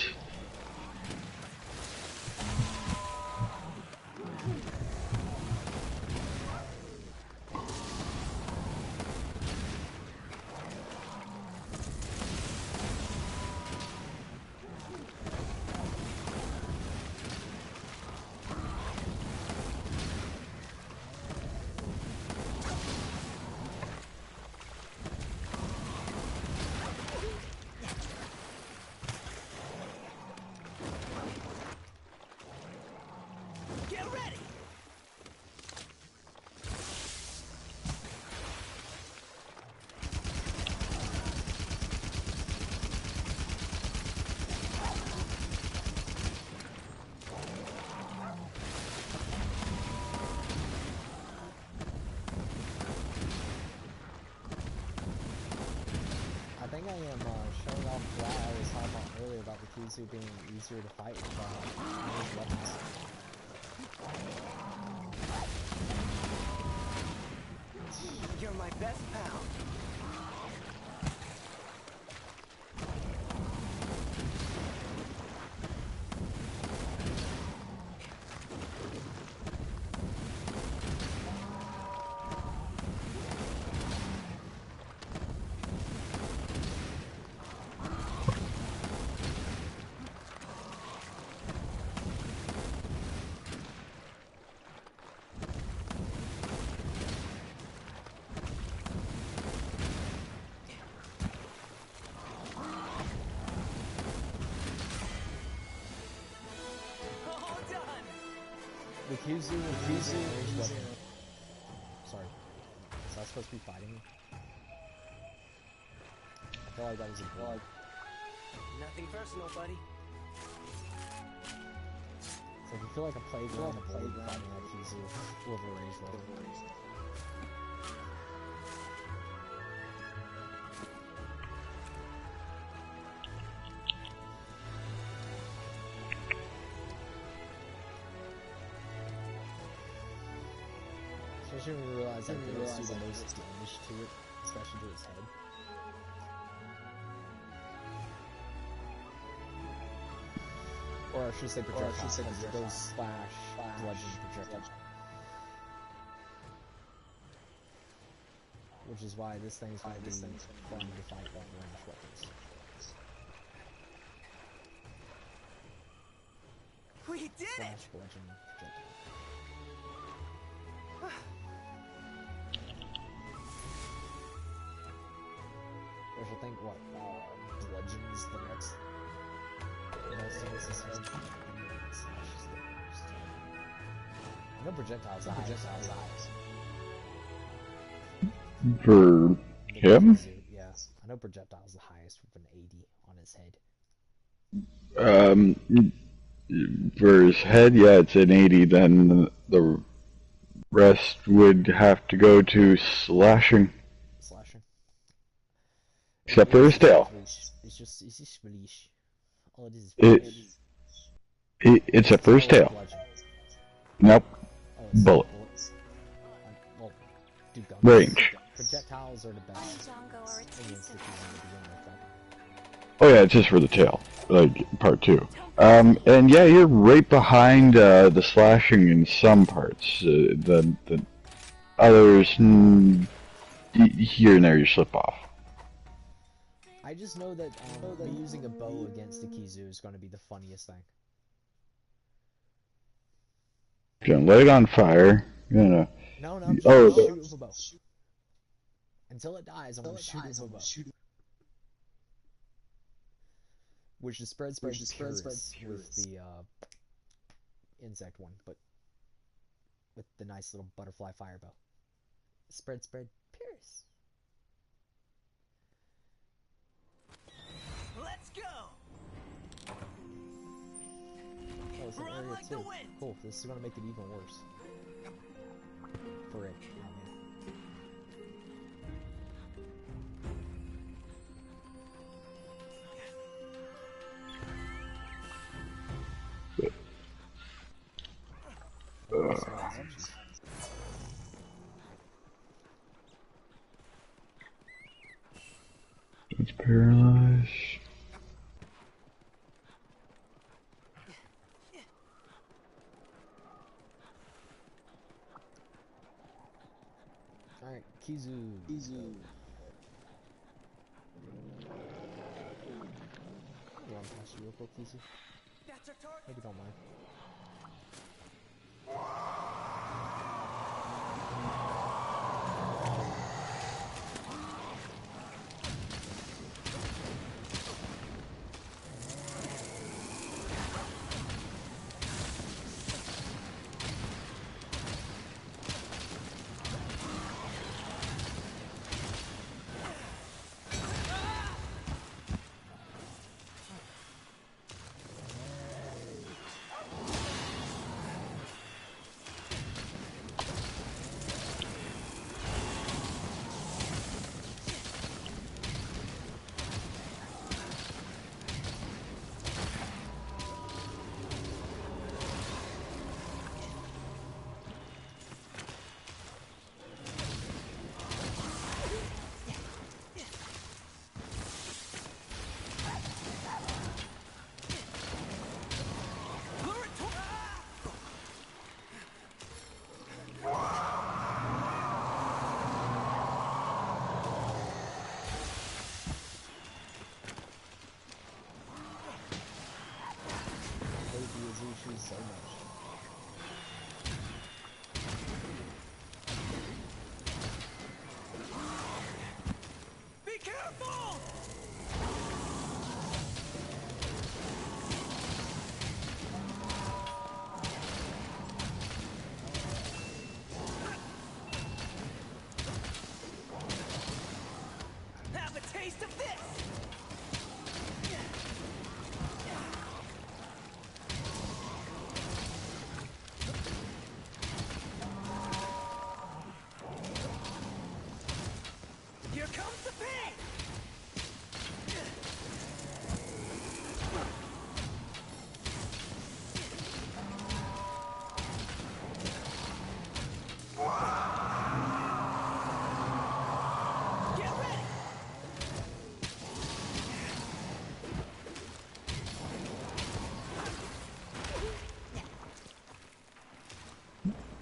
about the Kizu being easier to fight with ranged weapons. You're my best pal. The Kizu is a ranged weapon. Sorry. Is that supposed to be fighting me? I feel like that was a blood. Nothing personal, buddy. So if you feel like a playground fighting that Kizu with a ranged weapon. Especially when you realize that they do the most damage to it, especially to its head. Or I should say projectile, because it goes slash, bludgeon, projectile. Which is why this thing's going to be fun to fight with ranged weapons. We did it! Slash, bludgeon, projectile. Which I think what bludgeon's the next his head. Slash is the first. I know projectile's the highest. For him? Yeah, I know projectile's the highest with an 80 on his head. For his head, yeah, it's an 80. Then the rest would have to go to slashing. Slashing. Except for his tail. It's just leash. All it is It's a first tail. bludgeon. Nope. Oh, it's Bullet. bullets. Well, dude, guns. Range. Projectiles are the Hi, best Django, or it's against the Kizu. Kizu to begin with. Oh yeah, it's just for the tail. Like, part 2. And yeah, you're right behind the slashing in some parts. The others, here and there you slip off. I just know that me using a bow against the Kizu is going to be the funniest thing. Gonna light it on fire. No, I'm just Oh, gonna shoot it with a bow. Until it dies, I'm gonna shoot it with a bow. Which is spread with the insect one, but with the nice little butterfly fire bow. Spread, pierce. Let's go! Oh, it's an Run area like the 2. wind. Cool, this is gonna make it even worse. For it, not me. It's paralyzed. Alright, Kizu. You wanna pass you real quick, Kizu? That's our target. Maybe don't mind.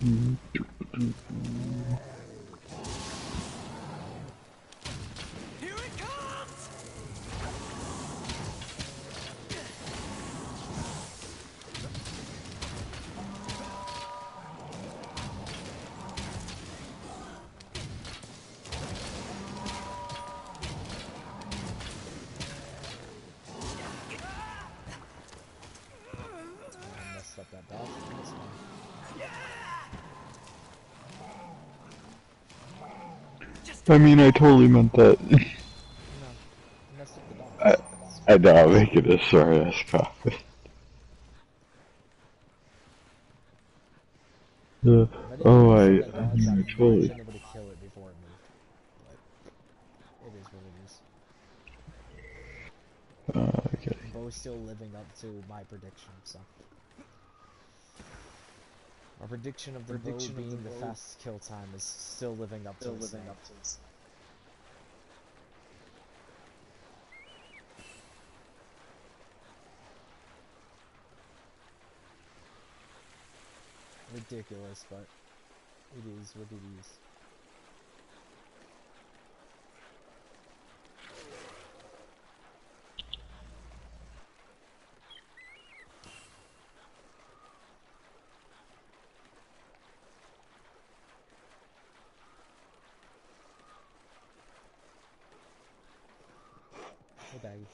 Here it comes! I messed up that dodge. That's fine. I mean, I totally meant that. No, I messed up the dodge. I know, I'm making a sorry ass comment. If I didn't Oh, mess I up that dodge, mean, I I might totally. have been able to kill it before it moved. But it is what it is. Okay. Bo's still living up to my prediction, so. Our prediction of the Bo being the fastest kill time is still living up to its name. Ridiculous, but it is what it is. Hey, baggy.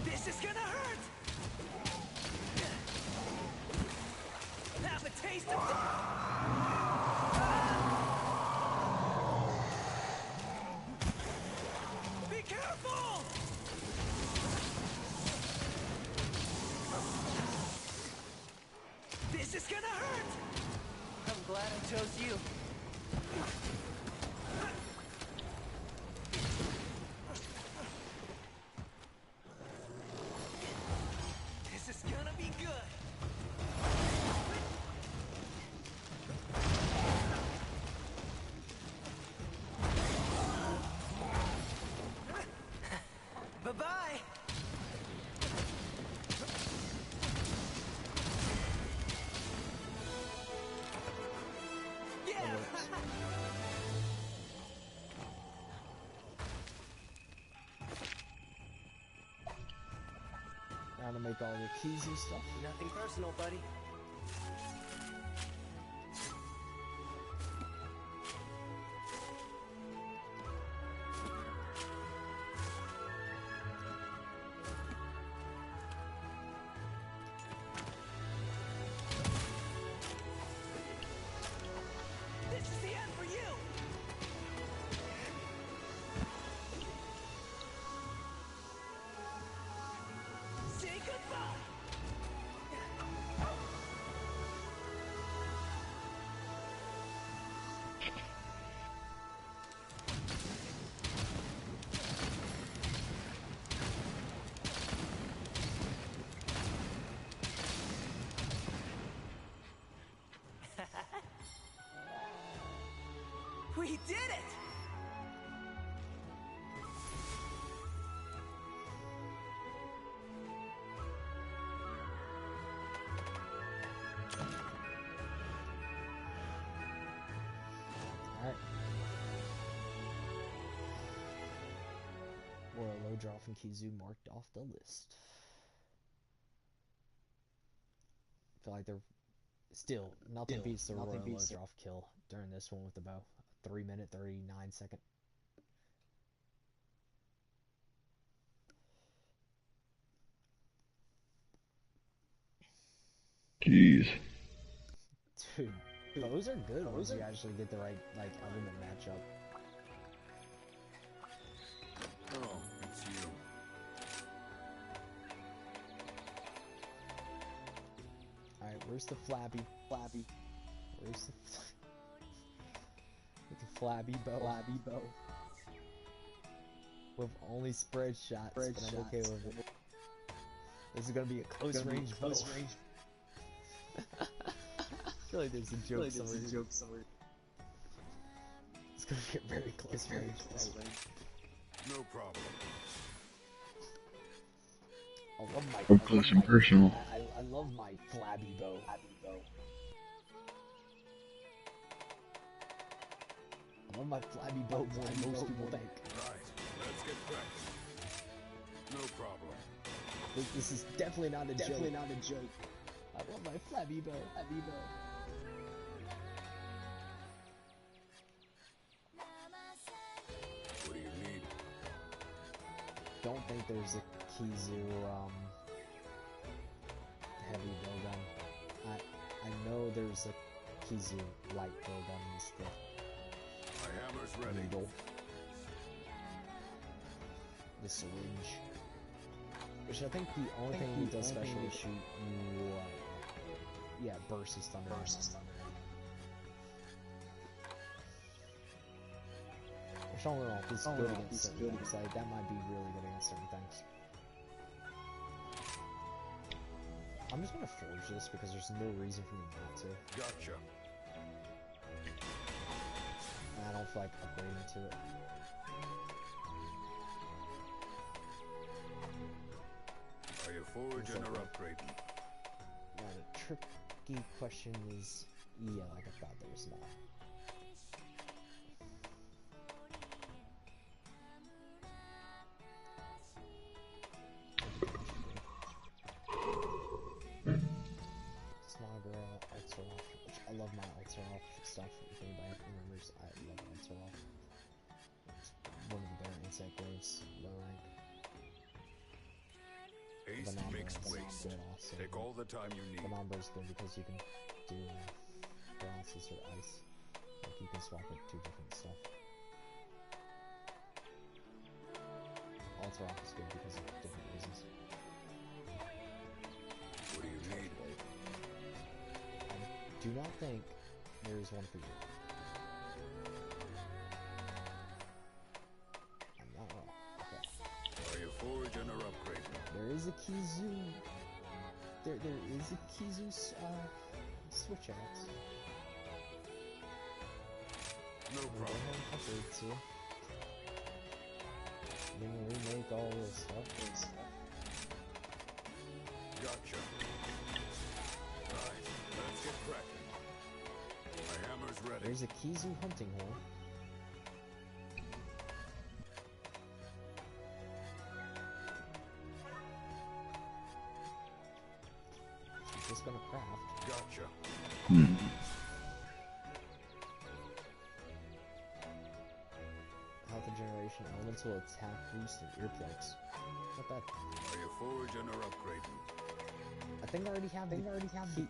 This is gonna hurt! Have a taste of Be careful! This is gonna hurt! I'm glad I chose you. This is gonna be good. Bye-bye. Yeah. Now to make all the keys and stuff. Nothing personal, buddy. This is the end for you. Say goodbye. We did it! Alright. Lodroff and Kizu marked off the list. Feel like they're still nothing beats the Royal Lodroff kill during this one with about 3 minute 39-second. Jeez. Dude, those are good once you actually get the right like element matchup. Oh, it's you. Alright, where's the flabby? Where's the with the flabby bow? With only spread shots, but I'm okay with it. This is gonna be a close range bow. I feel like there's a joke somewhere. It's gonna get very close range. No problem. I love my Up close and personal. I love my flabby bow. I love my flabby bow more than most people think. Right. Let's get cracking. No problem. This is definitely not a joke. I love my flabby bow. What do you need? Don't think there's a Kizu heavy bowgun. I know there's a Kizu light bowgun in the My hammer's ready. needle. The syringe. Which I think the only thing he does special is shoot you, yeah, burst his thunder. Which I don't know if it's good against certain things. Like, that might be really good against certain things. I'm just gonna forge this because there's no reason for me not to. Gotcha. And I don't feel like upgrading to it. Are you forging or upgrading? Now the tricky question is, yeah, like I thought there was not. Snogger, Ultoroth, which I love my Ultoroth stuff. If anybody remembers, I love Ultoroth. It's one of the better insect waves, low rank. Haste Banana makes is waste. good also. Take all the time you need. Banana is good because you can do paralysis or ice. Like you can swap it to different stuff. Ultoroth is good because of different reasons. What do you need? I do not think there is one for you. I'm not wrong. Okay. Are you forging or upgrading? There is a Kizu. There is a Kizu switch axe. No We'll go problem. ahead and upgrade to. Then we'll remake all this stuff. Gotcha. Right. Let's get cracking. My hammer's ready. There's a Kizu hunting horn. She's just gonna craft. Gotcha. Hmm. Health regeneration, elemental attack boost, and earplugs. Not bad. Are you forging or upgrading? I think I already have the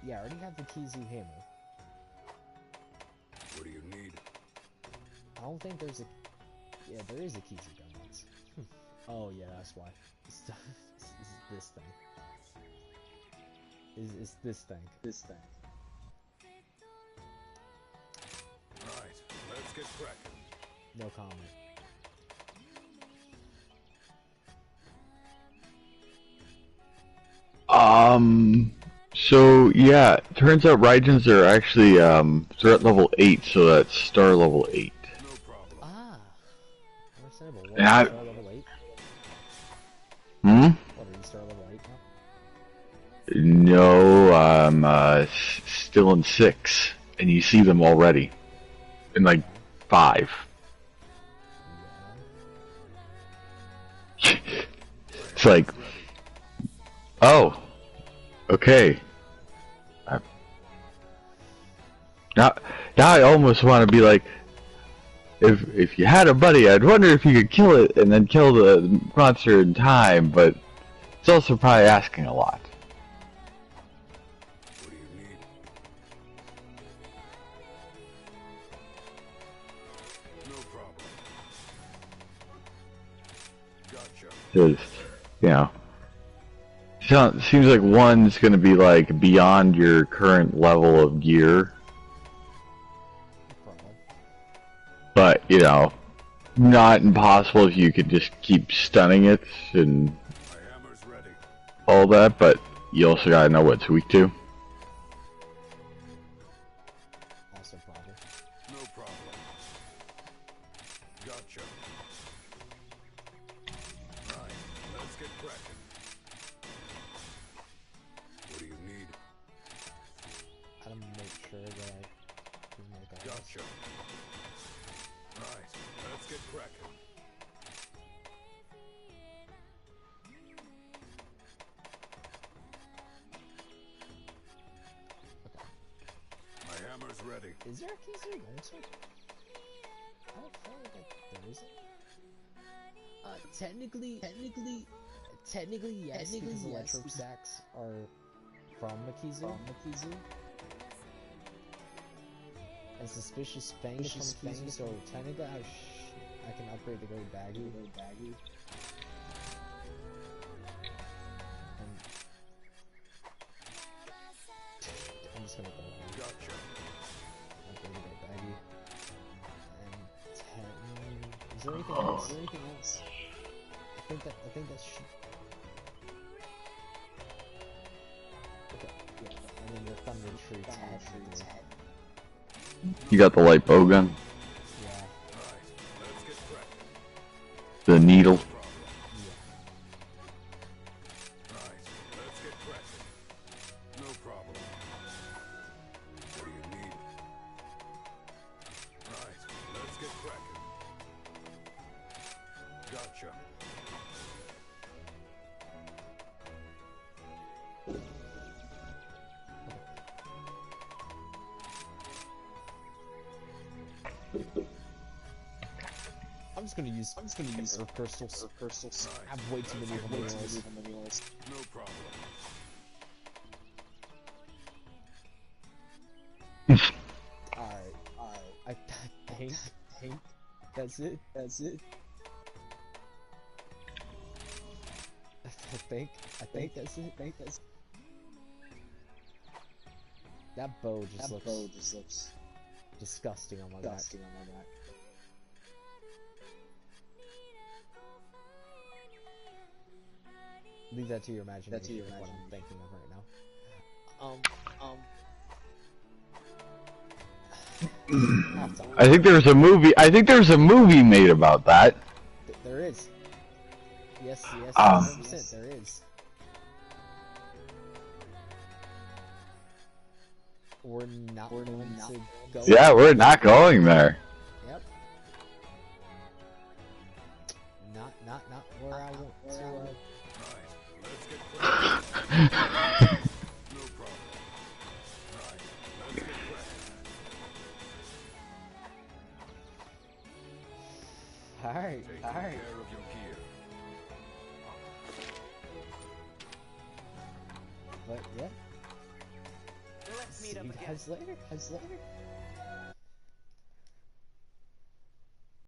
yeah, I already have the Kizu hammer. What do you need? I don't think there's a yeah, there is a Kizu gun once. Oh yeah, that's why. It's this thing. Is this thing. Right. Let's get cracking. No comment. So yeah, turns out Raigens are actually threat level 8, so that's star level 8. No problem. Ah, understandable. What, Yeah, star level 8? Hmm? What, are you star level 8 now? No, I'm still in 6, and you see them already. In like 5. It's like, oh, okay. Now I almost want to be like, if you had a buddy, I'd wonder if you could kill it and then kill the monster in time, but it's also probably asking a lot. What do you need? No problem. Gotcha. Because, you know, seems like one's going to be like beyond your current level of gear, Probably. but you know, not impossible if you could just keep stunning it and My hammer's ready. all that, but you also gotta know what it's weak to. Also, Roger. No problem. Gotcha. Right, let's get cracking. What do you need? How to make sure that I can make all this. Gotcha. Right, let's get cracking. My hammer's ready. Is there a Kizu longsword? I don't feel like there isn't. Technically, yes, because electro stacks are from Makizu. And suspicious fang is from Makizu, so technically I can upgrade to go baggy. And I'm just gonna go baggy. Gotcha. Upgrade to go baggy. And is there anything else? I think that should. Okay, yeah. And then the thunder tree tab. You got the light bow gun, Yeah, Right, let's get cracking. the needle. Problem. Right, let's get cracking. No problem. What do you need? Right, let's get cracking. Gotcha. I'm just gonna use Ember crystals. I have way too many of them anyways. No problem. Alright. I think that's it. I think that's it. That bow just looks disgusting on my back. Leave that to your imagination. What I'm thinking of right now. That's all. I think there's a movie made about that. There is. Yes, Ah. 100% there is. We're not going to go. Yeah, we're not going there. Yep. Not where I want to. Right, let's get cracking. No problem. Right, let's get cracking. Alright. Taking care of your gear. But yeah. Let's See meet up you again. guys later.